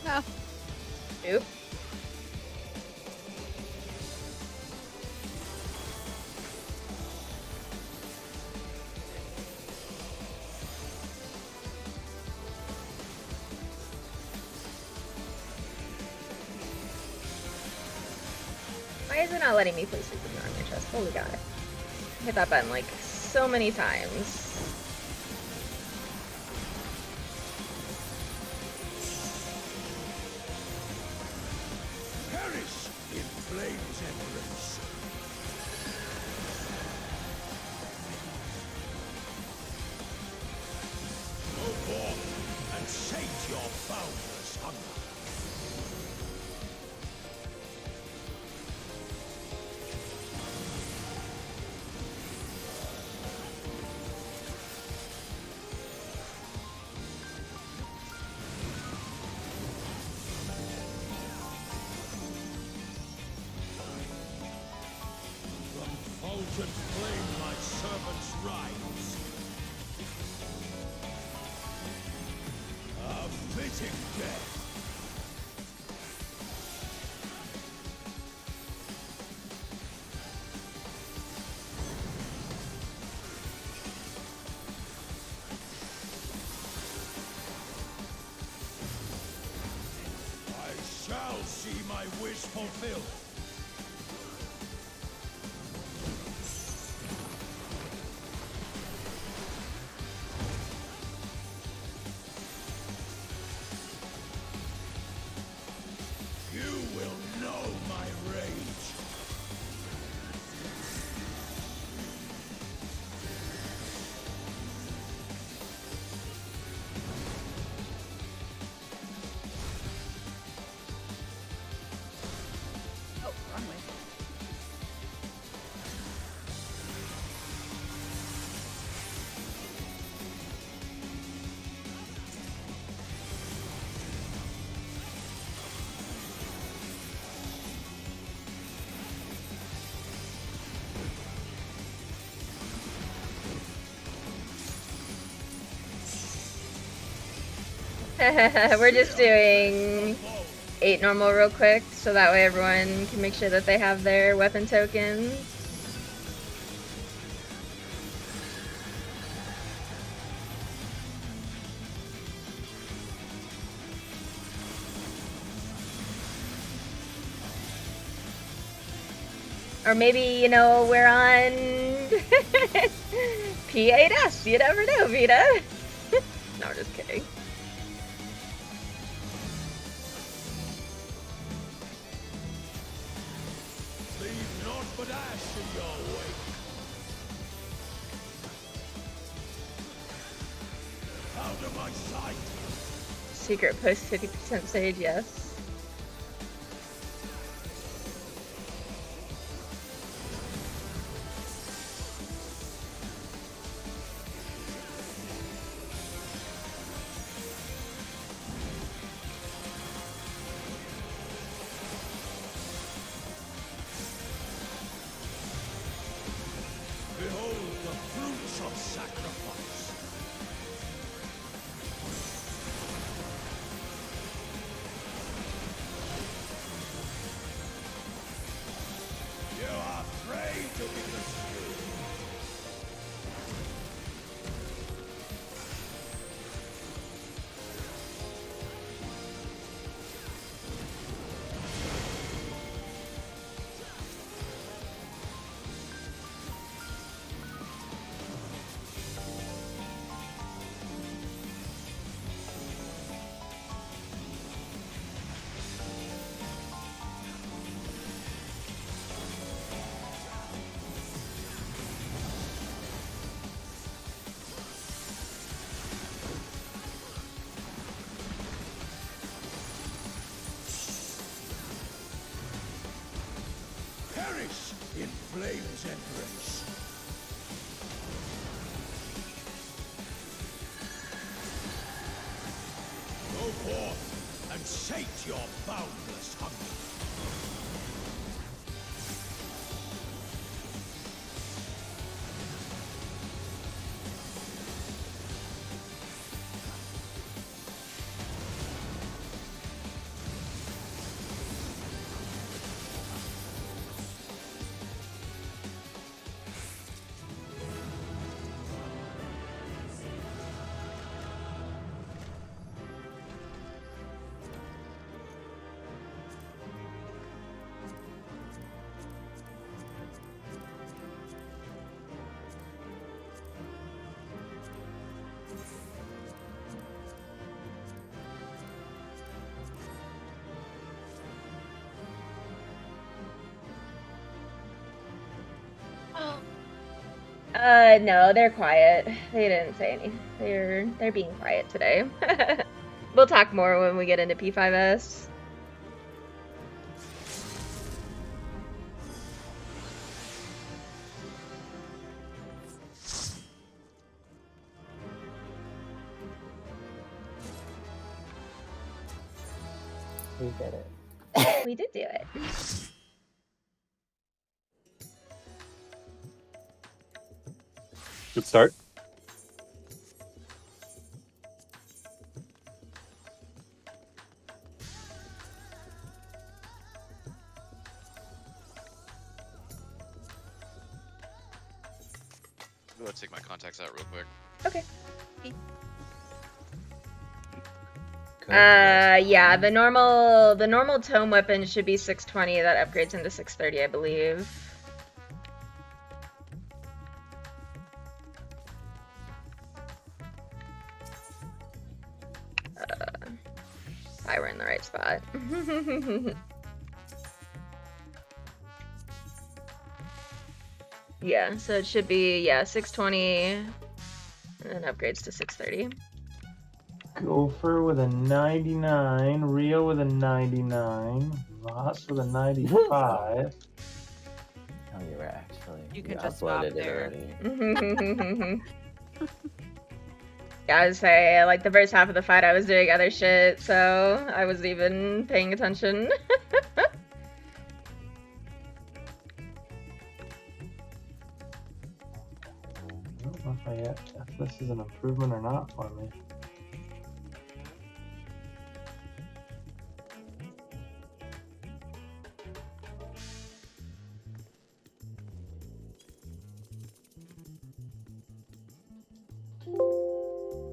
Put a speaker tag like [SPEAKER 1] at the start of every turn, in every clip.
[SPEAKER 1] Oh.
[SPEAKER 2] Oop. Why is it not letting me place Super Mario on my chest? Holy god. I hit that button like so many times.
[SPEAKER 3] Perish in flames embrace. Go forth and sate your boundless hunger. Fulgent flame my servants rise. A fitting death. I shall see my wish fulfilled. You will know my rage.
[SPEAKER 1] Oh, wrong way.
[SPEAKER 2] We're just doing 8 normal real quick, so that way everyone can make sure that they have their weapon tokens. Or maybe, you know, we're on P8S. You never know, Vita. No, just kidding.
[SPEAKER 3] Leave naught but ash in your wake. Out of my sight.
[SPEAKER 2] Secret post 50% sage, yes.
[SPEAKER 3] Behold the fruits of sacrifice. You are prey to be pursued. Perish in flames embrace. Go forth and sate your boundless hunger.
[SPEAKER 2] No, they're quiet. They didn't say anything. They're being quiet today. We'll talk more when we get into P5S.
[SPEAKER 1] We did it.
[SPEAKER 2] We did do it.
[SPEAKER 4] Good start.
[SPEAKER 5] I'm gonna take my contacts out real quick.
[SPEAKER 2] Okay.
[SPEAKER 1] Go for it.
[SPEAKER 2] Yeah, the normal tome weapon should be 620. That upgrades into 630, I believe. I were in the right spot. Yeah, so it should be 620, and then upgrades to 630.
[SPEAKER 6] Gopher with a 99, Rio with a 99, Voss with a 95.
[SPEAKER 1] Oh, you were actually.
[SPEAKER 7] You can just stop
[SPEAKER 1] uploaded it
[SPEAKER 7] there.
[SPEAKER 1] already.
[SPEAKER 2] Yeah, I would say, like, the first half of the fight I was doing other shit, so I wasn't even paying attention.
[SPEAKER 6] I don't know if this is an improvement or not for me.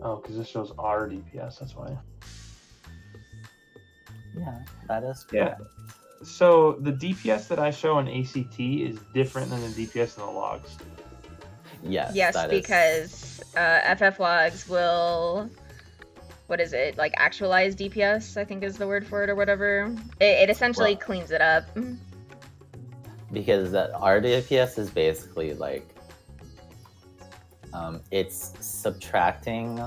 [SPEAKER 6] Oh, because this shows R DPS, that's why.
[SPEAKER 1] Yeah, that is
[SPEAKER 6] Yeah.
[SPEAKER 1] correct.
[SPEAKER 6] So the DPS that I show in ACT is different than the DPS in the logs.
[SPEAKER 1] Yes.
[SPEAKER 2] Yes,
[SPEAKER 1] that is-
[SPEAKER 2] because FF logs will, what is it, like actualize DPS, I think is the word for it or whatever. It essentially
[SPEAKER 1] Well-
[SPEAKER 2] cleans it up.
[SPEAKER 1] Because that RDPS is basically like it's subtracting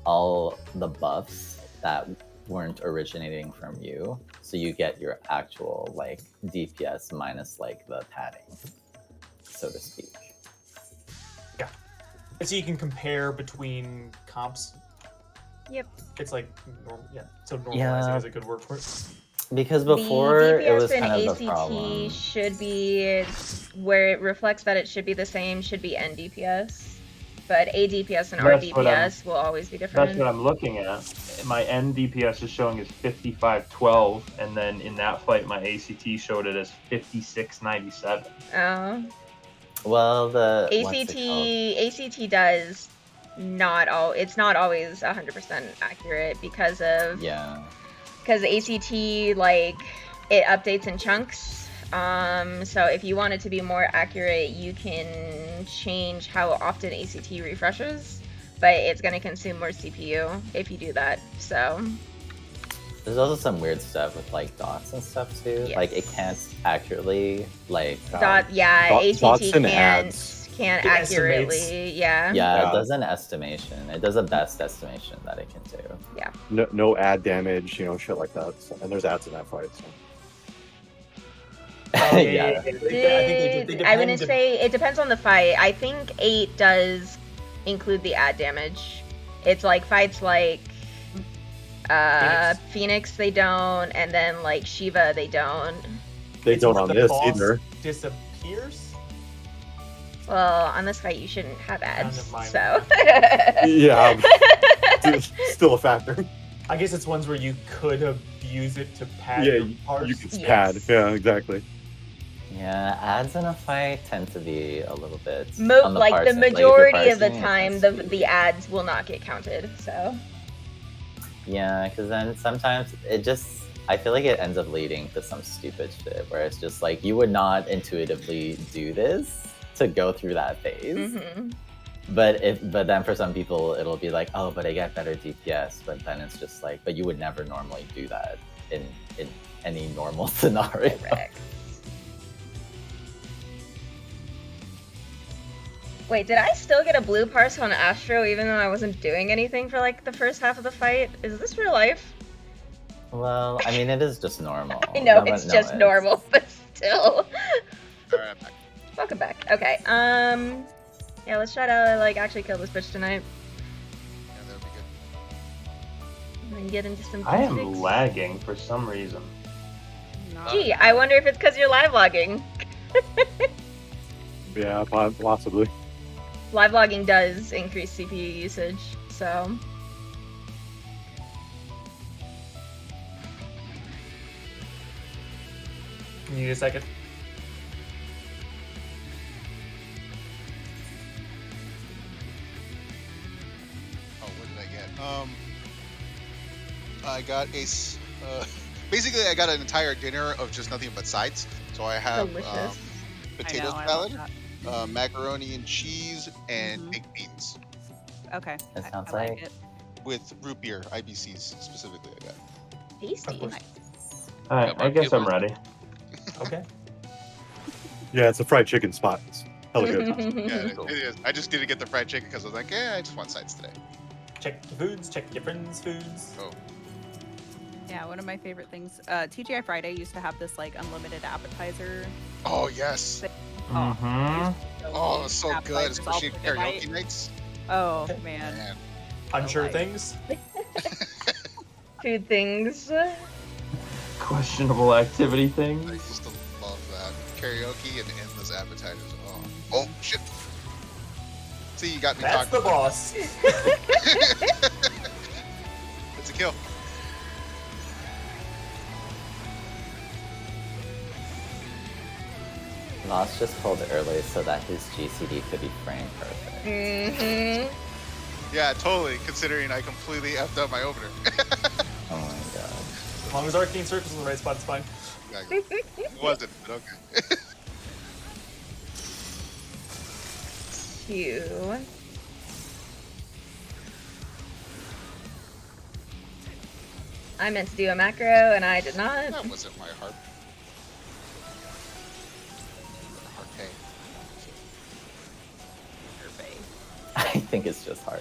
[SPEAKER 1] all the buffs that weren't originating from you, so you get your actual like DPS minus like the padding, so to speak.
[SPEAKER 8] So you can compare between comps.
[SPEAKER 2] Yep.
[SPEAKER 8] It's like so normalizing
[SPEAKER 1] Yeah.
[SPEAKER 8] is a good word for it.
[SPEAKER 1] Because before
[SPEAKER 2] the DPS
[SPEAKER 1] it was
[SPEAKER 2] in
[SPEAKER 1] kind of
[SPEAKER 2] ACT
[SPEAKER 1] the problem.
[SPEAKER 2] should be where it reflects that it should be the same, should be NDPS. But ADPS and
[SPEAKER 6] That's what
[SPEAKER 2] RDPS will always be different.
[SPEAKER 6] That's what I'm looking at. My N DPS is showing as 5512, and then in that fight, my ACT showed it as 5697.
[SPEAKER 2] Oh.
[SPEAKER 1] Well, the
[SPEAKER 2] ACT does not all. It's not always 100% accurate because of
[SPEAKER 1] Yeah.
[SPEAKER 2] because ACT like it updates in chunks. So if you want it to be more accurate, you can change how often ACT refreshes, but it's going to consume more CPU if you do that. So
[SPEAKER 1] There's also some weird stuff with like dots and stuff too.
[SPEAKER 2] Yes.
[SPEAKER 1] Like it can't accurately like
[SPEAKER 2] ACT
[SPEAKER 4] dots and
[SPEAKER 2] can't
[SPEAKER 4] ads.
[SPEAKER 2] can't
[SPEAKER 8] It
[SPEAKER 2] accurately
[SPEAKER 8] estimates.
[SPEAKER 2] yeah.
[SPEAKER 1] yeah,
[SPEAKER 4] Yeah.
[SPEAKER 1] it does an estimation. It does a best estimation that it can do.
[SPEAKER 4] No ad damage, shit like that. So, and there's ads in that fight. So.
[SPEAKER 8] Oh,
[SPEAKER 1] Yeah.
[SPEAKER 8] I think they
[SPEAKER 2] I wouldn't
[SPEAKER 8] depend-
[SPEAKER 2] say it depends on the fight. I think 8 does include the ad damage. It's like fights like Phoenix they don't, and then like Shiva they don't.
[SPEAKER 4] They
[SPEAKER 8] It's
[SPEAKER 4] don't
[SPEAKER 8] where
[SPEAKER 4] on
[SPEAKER 8] the
[SPEAKER 4] this
[SPEAKER 8] boss
[SPEAKER 4] either.
[SPEAKER 8] Disappears.
[SPEAKER 2] Well, on this fight you shouldn't have ads,
[SPEAKER 8] never mind.
[SPEAKER 2] so.
[SPEAKER 4] Yeah, it's still a factor.
[SPEAKER 8] I guess it's ones where you could abuse it to pad
[SPEAKER 4] Yeah,
[SPEAKER 8] your parts.
[SPEAKER 4] you can
[SPEAKER 2] Yes.
[SPEAKER 4] pad. Yeah, exactly.
[SPEAKER 1] Yeah, ads in a fight tend to be a little bit on
[SPEAKER 2] Like the
[SPEAKER 1] parsing. Like, if you're
[SPEAKER 2] majority of the
[SPEAKER 1] parsing, it
[SPEAKER 2] time,
[SPEAKER 1] tends to
[SPEAKER 2] the
[SPEAKER 1] be-
[SPEAKER 2] ads will not get counted. So
[SPEAKER 1] Yeah, because then sometimes it just I feel like it ends up leading to some stupid shit where it's just like you would not intuitively do this to go through that phase.
[SPEAKER 2] mhm.
[SPEAKER 1] But then for some people it'll be like, oh, but I get better DPS. But then it's just like, but you would never normally do that in any normal scenario.
[SPEAKER 2] Correct. Wait, did I still get a blue parse on Astro even though I wasn't doing anything for like the first half of the fight? Is this real life?
[SPEAKER 1] Well, I mean, it is just normal.
[SPEAKER 2] I know
[SPEAKER 1] No,
[SPEAKER 2] it's
[SPEAKER 1] no,
[SPEAKER 2] just normal, but still.
[SPEAKER 5] Alright, I'm back.
[SPEAKER 2] Welcome back. Okay. Yeah, let's try to like actually kill this bitch tonight
[SPEAKER 5] Yeah, that would be good.
[SPEAKER 2] and get into some.
[SPEAKER 6] I am
[SPEAKER 2] physics.
[SPEAKER 6] lagging for some reason.
[SPEAKER 2] Gee, I wonder if it's because you're live logging.
[SPEAKER 4] Yeah, possibly.
[SPEAKER 2] Live logging does increase CPU usage, so.
[SPEAKER 8] Need a second.
[SPEAKER 7] Oh, what did I get? I got basically I got an entire dinner of just nothing but sides. So I have
[SPEAKER 2] Delicious.
[SPEAKER 7] potato
[SPEAKER 9] I
[SPEAKER 7] salad,
[SPEAKER 9] love that.
[SPEAKER 7] macaroni and cheese, and
[SPEAKER 9] Mhm.
[SPEAKER 7] baked beans
[SPEAKER 9] Okay.
[SPEAKER 1] It
[SPEAKER 9] I
[SPEAKER 1] sounds
[SPEAKER 9] like
[SPEAKER 1] like-
[SPEAKER 9] it.
[SPEAKER 7] with root beer, IBCs specifically. I got.
[SPEAKER 2] Tasty.
[SPEAKER 8] Of course.
[SPEAKER 6] Alright,
[SPEAKER 5] Yeah,
[SPEAKER 6] I guess I'm
[SPEAKER 5] barbecue.
[SPEAKER 6] ready.
[SPEAKER 8] Okay.
[SPEAKER 4] Yeah, it's a fried chicken spot. It's hella good.
[SPEAKER 7] Yeah, it is. I just didn't get the fried chicken because I was like, yeah, I just want sides today.
[SPEAKER 8] Check your foods, check your friends' foods.
[SPEAKER 7] Oh,
[SPEAKER 9] Yeah, one of my favorite things. TGI Friday used to have this like unlimited appetizer.
[SPEAKER 7] oh yes.
[SPEAKER 6] Mm-hmm.
[SPEAKER 7] Oh, it's so good,
[SPEAKER 9] appetizers all
[SPEAKER 7] especially
[SPEAKER 9] through the night.
[SPEAKER 7] karaoke nights.
[SPEAKER 9] Oh
[SPEAKER 8] Okay.
[SPEAKER 9] man.
[SPEAKER 7] Man,
[SPEAKER 8] Unsure
[SPEAKER 9] like-
[SPEAKER 8] things.
[SPEAKER 2] Food things.
[SPEAKER 6] Questionable activity
[SPEAKER 7] I
[SPEAKER 6] things.
[SPEAKER 7] used to love that karaoke and endless appetizers. Oh shit. See, you got me
[SPEAKER 8] That's the
[SPEAKER 7] talking.
[SPEAKER 8] boss.
[SPEAKER 7] It's a kill.
[SPEAKER 1] Lost just pulled early so that his GCD could be frame perfect.
[SPEAKER 2] Mm-hmm.
[SPEAKER 7] Yeah, totally. Considering I completely effed up my opener.
[SPEAKER 1] Oh my god.
[SPEAKER 8] As long as Arcane Circle's in the right spot, it's fine.
[SPEAKER 7] Exactly. It wasn't, but okay.
[SPEAKER 2] Two. I meant to do a macro and I did not.
[SPEAKER 7] That wasn't my harp. Harpay.
[SPEAKER 1] I think it's just hard.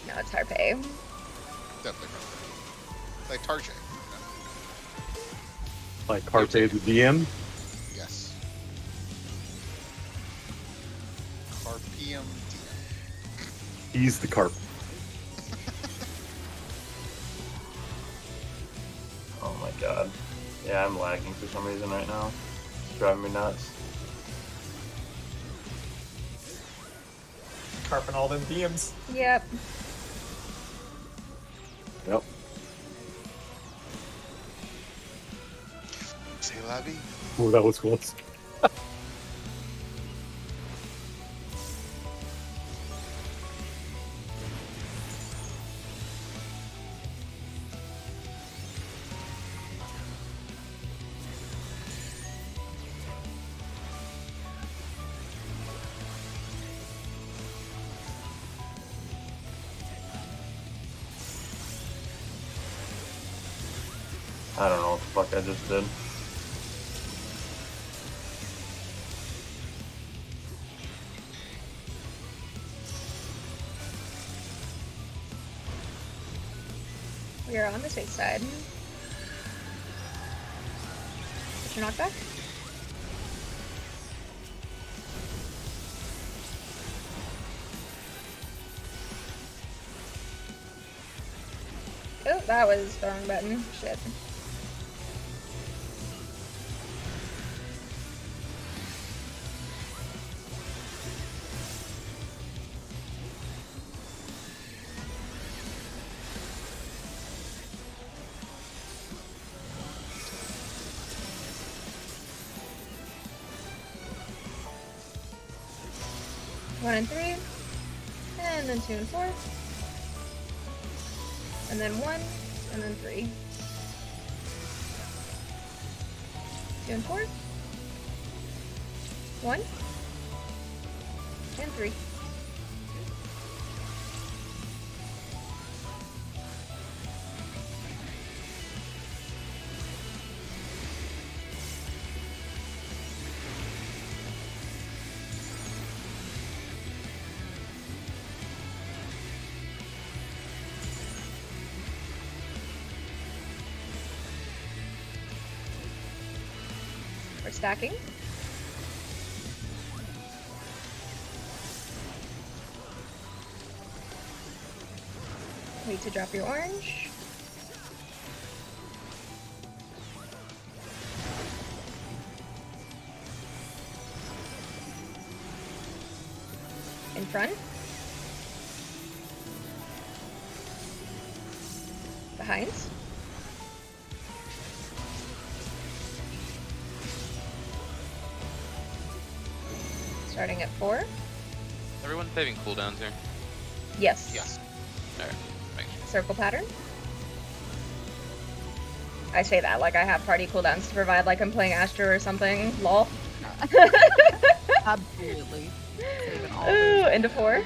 [SPEAKER 2] No, it's Harpay.
[SPEAKER 7] Definitely harpay. Like Tarjay. You know?
[SPEAKER 4] Like Carte the DM.
[SPEAKER 7] Yes. Carpium DM.
[SPEAKER 4] He's the carp.
[SPEAKER 6] Oh my god. Yeah, I'm lagging for some reason right now. It's driving me nuts.
[SPEAKER 8] Carping all them DMs.
[SPEAKER 2] Yep.
[SPEAKER 4] Yep.
[SPEAKER 7] Say Labby.
[SPEAKER 4] Oh, that was close.
[SPEAKER 6] I don't know what the fuck I just did.
[SPEAKER 2] We are on the safe side. What's your knockback? Oh, that was the wrong button. Shit. One and three, and then two and four, and then one, and then three. Two and four, one, and three. for stacking. Wait to drop your orange. In front. Behind. Starting at 4.
[SPEAKER 10] Everyone saving cooldowns here?
[SPEAKER 2] Yes.
[SPEAKER 7] Yes.
[SPEAKER 10] Alright.
[SPEAKER 2] Circle pattern. I say that like I have party cooldowns to provide, like I'm playing Astro or something. Lol.
[SPEAKER 9] Absolutely. Saving all
[SPEAKER 2] Ooh,
[SPEAKER 9] those.
[SPEAKER 2] into 4.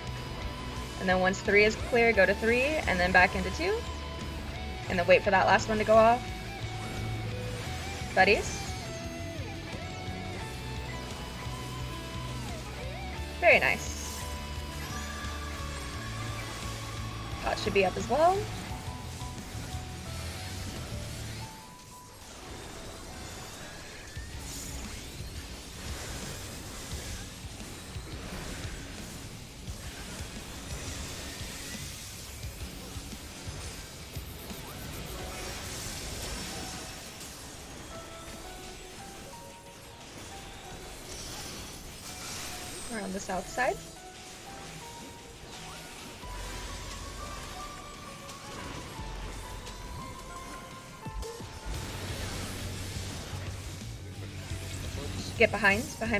[SPEAKER 2] And then once 3 is clear, go to 3, and then back into 2. And then wait for that last one to go off. Buddies. Very nice. Pot should be up as well. We're on the south side. Get behind. Okay,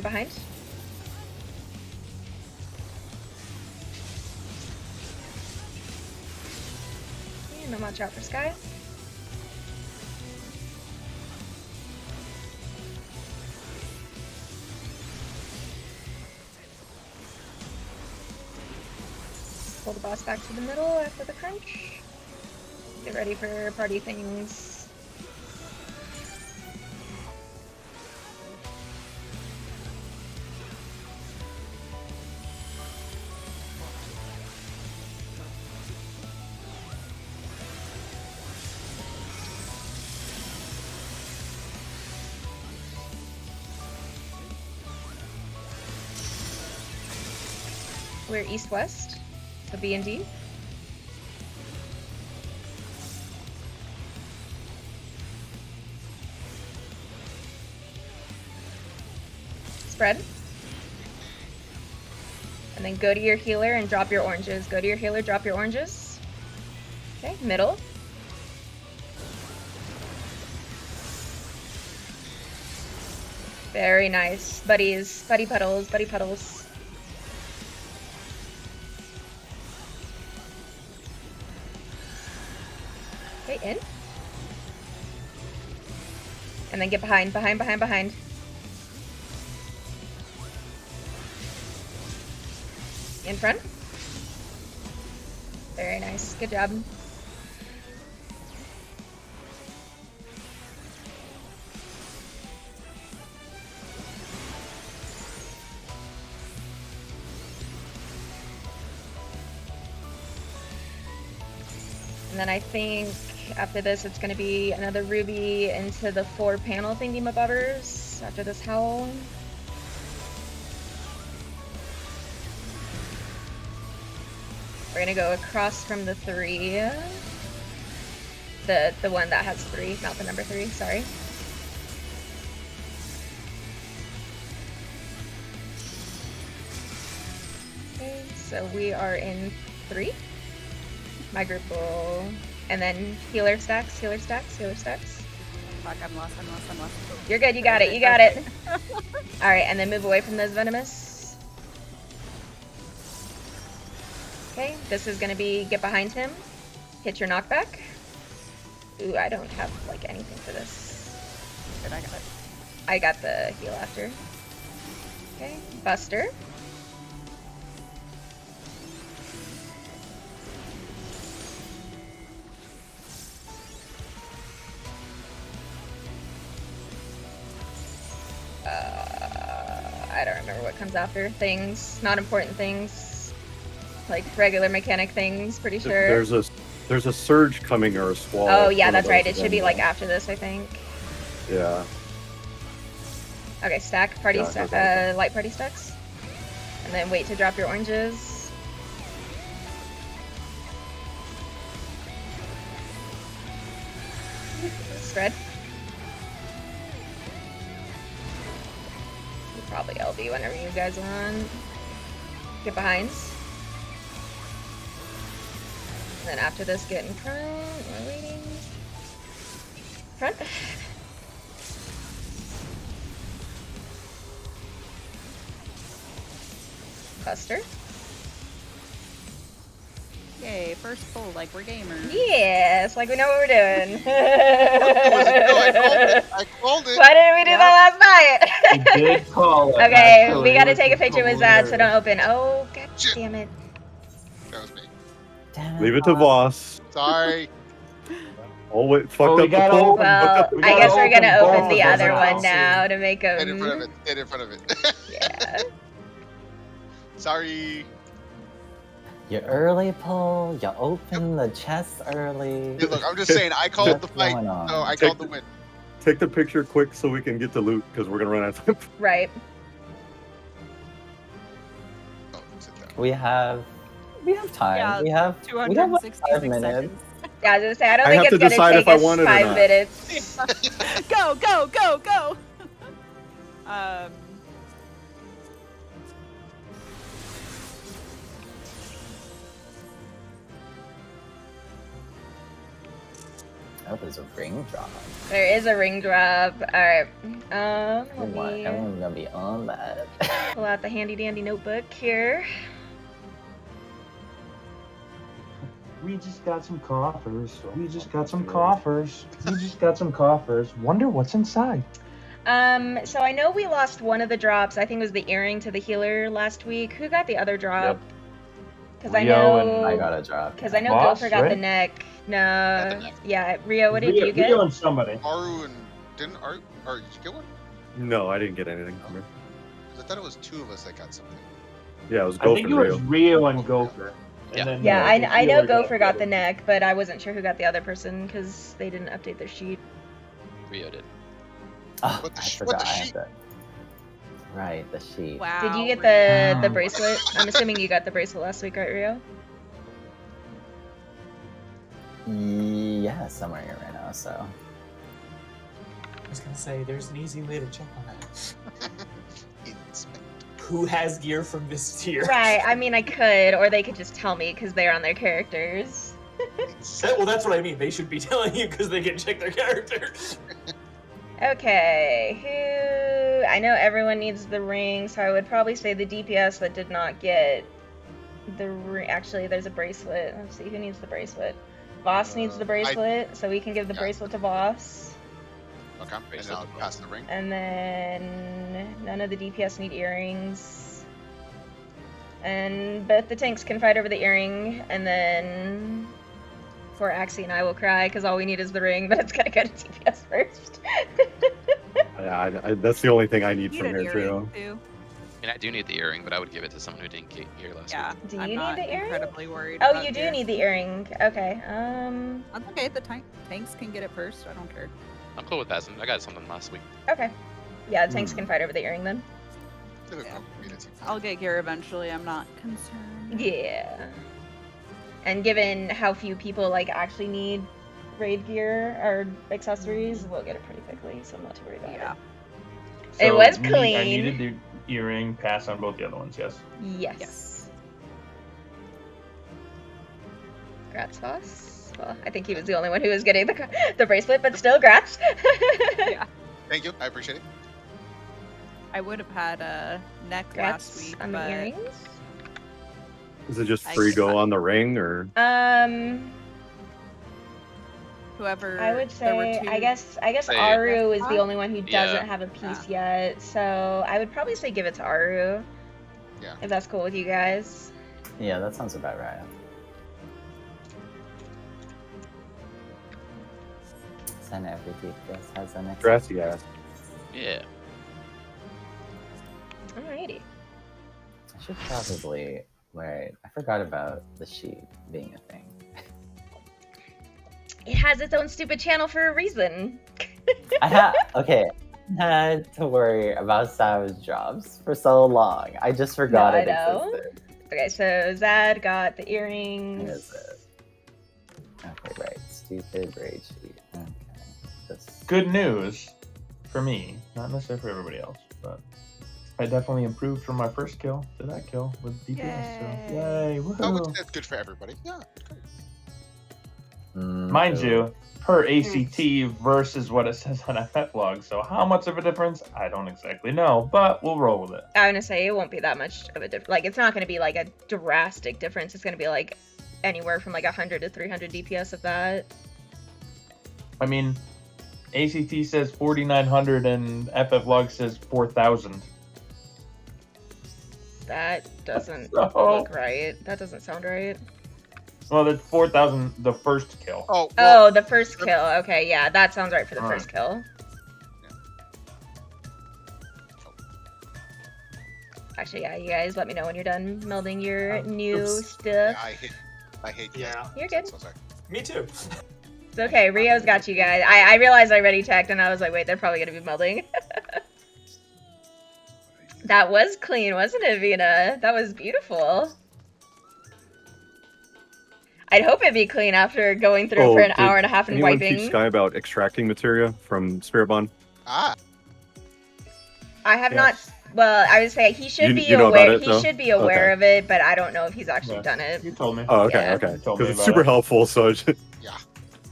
[SPEAKER 2] and then watch out for Sky. Pull the boss back to the middle after the crunch. Get ready for party things. We're east-west, so B and D. Spread. And then go to your healer and drop your oranges. Go to your healer, drop your oranges. Okay, middle. Very nice. Buddies, buddy puddles, buddy puddles. Okay, in. And then get behind. In front. Very nice. Good job. And then I think after this, it's going to be another ruby into the 4 panel thingy-mabobbers after this howl. We're going to go across from the 3. The one that has 3, not the number 3, sorry. Okay, so we are in 3. My group will, and then healer stacks.
[SPEAKER 9] Fuck, I'm lost.
[SPEAKER 2] You're good, you got it. Alright, and then move away from those venomous. Okay, this is gonna be get behind him, hit your knockback. Ooh, I don't have like anything for this.
[SPEAKER 9] Good, I got it.
[SPEAKER 2] I got the heal after. Okay, Buster. I don't remember what comes after. Things, not important things, like regular mechanic things. Pretty sure.
[SPEAKER 4] There's a surge coming or a squall.
[SPEAKER 2] Oh yeah,
[SPEAKER 4] one of
[SPEAKER 2] that's right.
[SPEAKER 4] those
[SPEAKER 2] It should be
[SPEAKER 4] then,
[SPEAKER 2] like after this, I think.
[SPEAKER 4] Yeah.
[SPEAKER 2] Okay, stack party
[SPEAKER 4] Yeah, okay.
[SPEAKER 2] light party stacks. And then wait to drop your oranges. Spread. You probably LB whenever you guys want. Get behinds. And then after this, get in front. We're waiting. Front. Buster.
[SPEAKER 9] Yay, first pull, like we're gamers.
[SPEAKER 2] Yes, like we know what we're doing.
[SPEAKER 7] I called it.
[SPEAKER 2] Why didn't we do that last night?
[SPEAKER 6] You did call it.
[SPEAKER 2] Okay,
[SPEAKER 6] actually.
[SPEAKER 2] we gotta
[SPEAKER 6] It
[SPEAKER 2] take a
[SPEAKER 6] was
[SPEAKER 2] picture with
[SPEAKER 6] hilarious.
[SPEAKER 2] Zad so don't open. Oh, god
[SPEAKER 7] Shit.
[SPEAKER 2] damn it.
[SPEAKER 7] That was me.
[SPEAKER 1] Damn it,
[SPEAKER 4] Leave it to
[SPEAKER 1] Voss.
[SPEAKER 4] Voss.
[SPEAKER 7] Sorry.
[SPEAKER 4] Oh wait, fucked
[SPEAKER 6] Well, we
[SPEAKER 4] up the
[SPEAKER 6] gotta
[SPEAKER 4] poll.
[SPEAKER 6] open-
[SPEAKER 2] Well,
[SPEAKER 6] we
[SPEAKER 2] I
[SPEAKER 6] gotta
[SPEAKER 2] guess we're
[SPEAKER 6] open
[SPEAKER 2] gonna
[SPEAKER 6] both
[SPEAKER 2] open the
[SPEAKER 6] of
[SPEAKER 2] other
[SPEAKER 6] them
[SPEAKER 2] one
[SPEAKER 6] out.
[SPEAKER 2] now to make
[SPEAKER 7] Get in front of
[SPEAKER 2] them.
[SPEAKER 7] it. Get in front of it.
[SPEAKER 2] Yeah.
[SPEAKER 7] Sorry.
[SPEAKER 1] You early pull. You open the chest early.
[SPEAKER 7] Hey, look, I'm just saying. I called the
[SPEAKER 1] What's
[SPEAKER 7] fight.
[SPEAKER 1] going on?
[SPEAKER 7] No, I
[SPEAKER 4] Take
[SPEAKER 7] called the win.
[SPEAKER 4] Take the picture quick so we can get to loot because we're gonna run out of time.
[SPEAKER 2] Right.
[SPEAKER 7] Oh, sit down.
[SPEAKER 1] We have time.
[SPEAKER 9] Yeah,
[SPEAKER 1] we have like
[SPEAKER 9] 266
[SPEAKER 1] 5 minutes.
[SPEAKER 9] seconds.
[SPEAKER 2] Yeah, I was gonna say, I don't
[SPEAKER 4] I
[SPEAKER 2] think
[SPEAKER 4] have
[SPEAKER 2] it's
[SPEAKER 4] to decide
[SPEAKER 2] gonna
[SPEAKER 4] if
[SPEAKER 2] take
[SPEAKER 4] I
[SPEAKER 2] us
[SPEAKER 4] want it or
[SPEAKER 2] 5
[SPEAKER 4] not.
[SPEAKER 2] minutes.
[SPEAKER 9] Go, go, go, go!
[SPEAKER 1] Oh, there's a ring drop.
[SPEAKER 2] There is a ring drop. Alright.
[SPEAKER 1] Everyone's gonna be on that.
[SPEAKER 2] Pull out the handy dandy notebook here.
[SPEAKER 6] We just got some coffers. We just got some coffers. We just got some coffers. Wonder what's inside.
[SPEAKER 2] So I know we lost one of the drops. I think it was the earring to the healer last week. Who got the other drop? Because I
[SPEAKER 6] Rio
[SPEAKER 2] know.
[SPEAKER 6] and
[SPEAKER 1] I got a drop.
[SPEAKER 2] Because I know
[SPEAKER 6] Boss,
[SPEAKER 2] Gopher got the
[SPEAKER 6] right?
[SPEAKER 2] neck. No.
[SPEAKER 7] Got the neck.
[SPEAKER 2] Yeah, Rio, what did you get?
[SPEAKER 6] Rio and somebody.
[SPEAKER 7] Aru and didn't Aru? Or did you get one?
[SPEAKER 4] No, I didn't get anything from her.
[SPEAKER 7] 'Cause I thought it was two of us that got something.
[SPEAKER 4] Yeah, it was
[SPEAKER 6] I
[SPEAKER 4] Gopher
[SPEAKER 6] think
[SPEAKER 4] and
[SPEAKER 6] it was
[SPEAKER 4] Rio.
[SPEAKER 6] Rio and Gopher. And
[SPEAKER 10] Yeah.
[SPEAKER 6] then,
[SPEAKER 2] Yeah,
[SPEAKER 6] the
[SPEAKER 2] I know
[SPEAKER 6] healer
[SPEAKER 2] Gopher got the
[SPEAKER 6] other.
[SPEAKER 2] neck, but I wasn't sure who got the other person because they didn't update their sheet.
[SPEAKER 10] Rio did.
[SPEAKER 1] Oh,
[SPEAKER 7] What the
[SPEAKER 1] I
[SPEAKER 7] sh-
[SPEAKER 1] forgot
[SPEAKER 7] what the
[SPEAKER 1] I had
[SPEAKER 7] sheet?
[SPEAKER 1] that. Right, the sheet.
[SPEAKER 9] Wow.
[SPEAKER 2] Did you get
[SPEAKER 9] Rio.
[SPEAKER 2] the bracelet? I'm assuming you got the bracelet last week, right, Rio?
[SPEAKER 1] Yeah, somewhere here right now. So
[SPEAKER 8] I was gonna say, there's an easy way to check on that.
[SPEAKER 7] Inspect.
[SPEAKER 8] Who has gear from this tier?
[SPEAKER 2] Right. I mean, I could, or they could just tell me because they're on their characters.
[SPEAKER 8] Well, that's what I mean. They should be telling you because they can check their character.
[SPEAKER 2] Okay, who? I know everyone needs the ring, so I would probably say the DPS that did not get the ring. Actually, there's a bracelet. Let's see who needs the bracelet. Voss needs the bracelet, so we can give the
[SPEAKER 7] yeah.
[SPEAKER 2] bracelet to Voss.
[SPEAKER 7] Okay. And
[SPEAKER 10] Bracelet
[SPEAKER 7] I'll
[SPEAKER 10] to
[SPEAKER 7] pass the ring.
[SPEAKER 2] And then none of the DPS need earrings. And both the tanks can fight over the earring, and then poor Axie and I will cry because all we need is the ring, but it's gonna go to DPS first.
[SPEAKER 4] Yeah, that's the only thing I need
[SPEAKER 9] You
[SPEAKER 4] from
[SPEAKER 9] need an
[SPEAKER 4] here
[SPEAKER 9] earring
[SPEAKER 4] too.
[SPEAKER 9] too.
[SPEAKER 10] I mean, I do need the earring, but I would give it to someone who didn't get gear last
[SPEAKER 9] Yeah.
[SPEAKER 10] week.
[SPEAKER 2] Do
[SPEAKER 9] I'm
[SPEAKER 2] you need
[SPEAKER 9] not
[SPEAKER 2] the earring?
[SPEAKER 9] incredibly worried.
[SPEAKER 2] Oh,
[SPEAKER 9] about
[SPEAKER 2] you do
[SPEAKER 9] gear.
[SPEAKER 2] need the earring. Okay.
[SPEAKER 9] That's okay. The tanks can get it first. I don't care.
[SPEAKER 10] I'm cool with passing. I got something last week.
[SPEAKER 2] Okay. Yeah, the tanks can fight over the earring then.
[SPEAKER 7] Typical
[SPEAKER 9] Yeah.
[SPEAKER 7] community.
[SPEAKER 9] I'll get gear eventually. I'm not concerned.
[SPEAKER 2] Yeah. And given how few people like actually need raid gear or accessories, we'll get it pretty quickly, so I'm not too worried about
[SPEAKER 9] Yeah.
[SPEAKER 2] It was
[SPEAKER 6] I
[SPEAKER 2] clean.
[SPEAKER 6] needed the earring. Pass on both the other ones. Yes.
[SPEAKER 2] it. Yes.
[SPEAKER 9] Yes.
[SPEAKER 2] Grats, Voss. Well, I think he was the only one who was getting the bracelet, but still, grats.
[SPEAKER 9] Yeah.
[SPEAKER 7] Thank you. I appreciate it.
[SPEAKER 9] I would have had a neck last
[SPEAKER 2] Grats
[SPEAKER 9] week,
[SPEAKER 2] on the
[SPEAKER 9] but
[SPEAKER 2] earrings.
[SPEAKER 4] Is it just
[SPEAKER 9] I
[SPEAKER 4] free
[SPEAKER 9] guess
[SPEAKER 4] go
[SPEAKER 9] I-
[SPEAKER 4] on the ring or?
[SPEAKER 9] whoever
[SPEAKER 2] I would
[SPEAKER 9] there were
[SPEAKER 2] say,
[SPEAKER 9] two,
[SPEAKER 2] I guess
[SPEAKER 10] Say-
[SPEAKER 2] Aru is the only one who
[SPEAKER 10] Yeah.
[SPEAKER 2] doesn't have a piece yet, so I would probably say give it to Aru.
[SPEAKER 7] Yeah.
[SPEAKER 2] If that's cool with you guys.
[SPEAKER 1] yeah, that sounds about right. Send every DPS has an
[SPEAKER 4] Grassy ass.
[SPEAKER 10] Yeah.
[SPEAKER 2] Alrighty.
[SPEAKER 1] I should probably wait. I forgot about the sheet being a thing.
[SPEAKER 2] It has its own stupid channel for a reason.
[SPEAKER 1] Okay. had to worry about savage drops for so long. I just forgot
[SPEAKER 2] No, I
[SPEAKER 1] it
[SPEAKER 2] know.
[SPEAKER 1] existed.
[SPEAKER 2] Okay, so Zad got the
[SPEAKER 1] What
[SPEAKER 2] earrings.
[SPEAKER 1] is it? Okay, right. Stupid rage sheet. Okay. Just...
[SPEAKER 6] Good news for me, not necessarily for everybody else, but I definitely improved from my first kill to that kill with DPS. So yay!
[SPEAKER 7] Oh,
[SPEAKER 6] Woohoo!
[SPEAKER 7] that's good for everybody. Yeah. Good.
[SPEAKER 6] Mind you, per ACT versus what it says on FF log. So how much of a difference? I don't exactly know, but we'll roll with it.
[SPEAKER 2] I'm gonna say it won't be that much of a difference. Like, it's not gonna be like a drastic difference. It's gonna be like anywhere from like 100 to 300 DPS of that.
[SPEAKER 6] I mean, ACT says 4,900 and FF log says 4,000.
[SPEAKER 2] That doesn't
[SPEAKER 6] So-
[SPEAKER 2] look right. That doesn't sound right.
[SPEAKER 6] Well, that's 4,000 the first kill.
[SPEAKER 7] Oh, well,
[SPEAKER 2] Oh, the first kill. Okay, yeah, that sounds right for the
[SPEAKER 6] Alright.
[SPEAKER 2] first kill. Actually, yeah, you guys let me know when you're done melding your new
[SPEAKER 8] oops.
[SPEAKER 2] stuff.
[SPEAKER 7] yeah, I hate
[SPEAKER 8] Yeah.
[SPEAKER 2] You're good.
[SPEAKER 7] So sorry.
[SPEAKER 8] Me too.
[SPEAKER 2] It's okay. Rio's got you guys. I realized I already checked and I was like, wait, they're probably gonna be melding. That was clean, wasn't it, Vina? That was beautiful. I'd hope it'd be clean after going through for an
[SPEAKER 4] did
[SPEAKER 2] hour and a half and
[SPEAKER 4] anyone
[SPEAKER 2] wiping.
[SPEAKER 4] teach Sky about extracting materia from Spirit Bond?
[SPEAKER 7] Ah,
[SPEAKER 2] I have
[SPEAKER 6] Yes.
[SPEAKER 2] not. Well, I would say he should be
[SPEAKER 4] You know
[SPEAKER 2] aware.
[SPEAKER 4] about it,
[SPEAKER 2] He
[SPEAKER 4] though?
[SPEAKER 2] should be aware
[SPEAKER 4] Okay.
[SPEAKER 2] of it, but I don't know if he's actually
[SPEAKER 6] Yeah.
[SPEAKER 2] done it.
[SPEAKER 6] You told me.
[SPEAKER 4] Oh, okay,
[SPEAKER 2] Yeah.
[SPEAKER 4] okay.
[SPEAKER 6] Told me
[SPEAKER 4] Because it's
[SPEAKER 6] about
[SPEAKER 4] super
[SPEAKER 6] it.
[SPEAKER 4] helpful, so it's
[SPEAKER 7] yeah.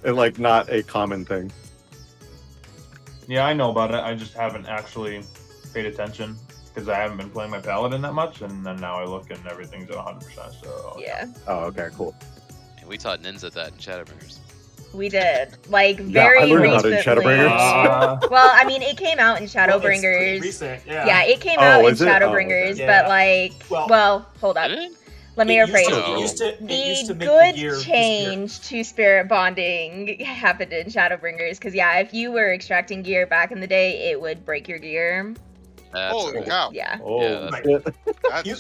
[SPEAKER 4] and like not a common thing.
[SPEAKER 6] Yeah, I know about it. I just haven't actually paid attention because I haven't been playing my paladin that much, and then now I look and everything's at 100%. So
[SPEAKER 2] Yeah,
[SPEAKER 4] Oh, okay, cool.
[SPEAKER 10] And we taught Ninja that in Shadowbringers.
[SPEAKER 2] we did. Like
[SPEAKER 4] Yeah,
[SPEAKER 2] very
[SPEAKER 4] I learned about
[SPEAKER 2] recently.
[SPEAKER 4] it in Shadowbringers.
[SPEAKER 2] Well, I mean, it came out in
[SPEAKER 8] Well, it's pretty
[SPEAKER 2] Shadowbringers.
[SPEAKER 8] recent,
[SPEAKER 2] Yeah, it came
[SPEAKER 4] Oh,
[SPEAKER 2] out in
[SPEAKER 4] is it? Oh, okay.
[SPEAKER 2] Shadowbringers,
[SPEAKER 8] Yeah.
[SPEAKER 2] but like,
[SPEAKER 8] Well-
[SPEAKER 2] well, hold up.
[SPEAKER 10] Did it?
[SPEAKER 2] Let me
[SPEAKER 8] It used
[SPEAKER 2] rephrase.
[SPEAKER 8] to-
[SPEAKER 10] No.
[SPEAKER 8] It used to, it used to
[SPEAKER 2] The
[SPEAKER 8] make
[SPEAKER 2] good
[SPEAKER 8] the gear
[SPEAKER 2] change to spirit bonding happened in Shadowbringers, because yeah, if you were extracting gear back in the day, it would break your gear.
[SPEAKER 10] That's
[SPEAKER 7] Holy
[SPEAKER 10] right.
[SPEAKER 7] cow.
[SPEAKER 2] Yeah.
[SPEAKER 4] Oh,
[SPEAKER 10] Yeah,
[SPEAKER 8] that's-
[SPEAKER 4] shit.
[SPEAKER 7] That's
[SPEAKER 8] You,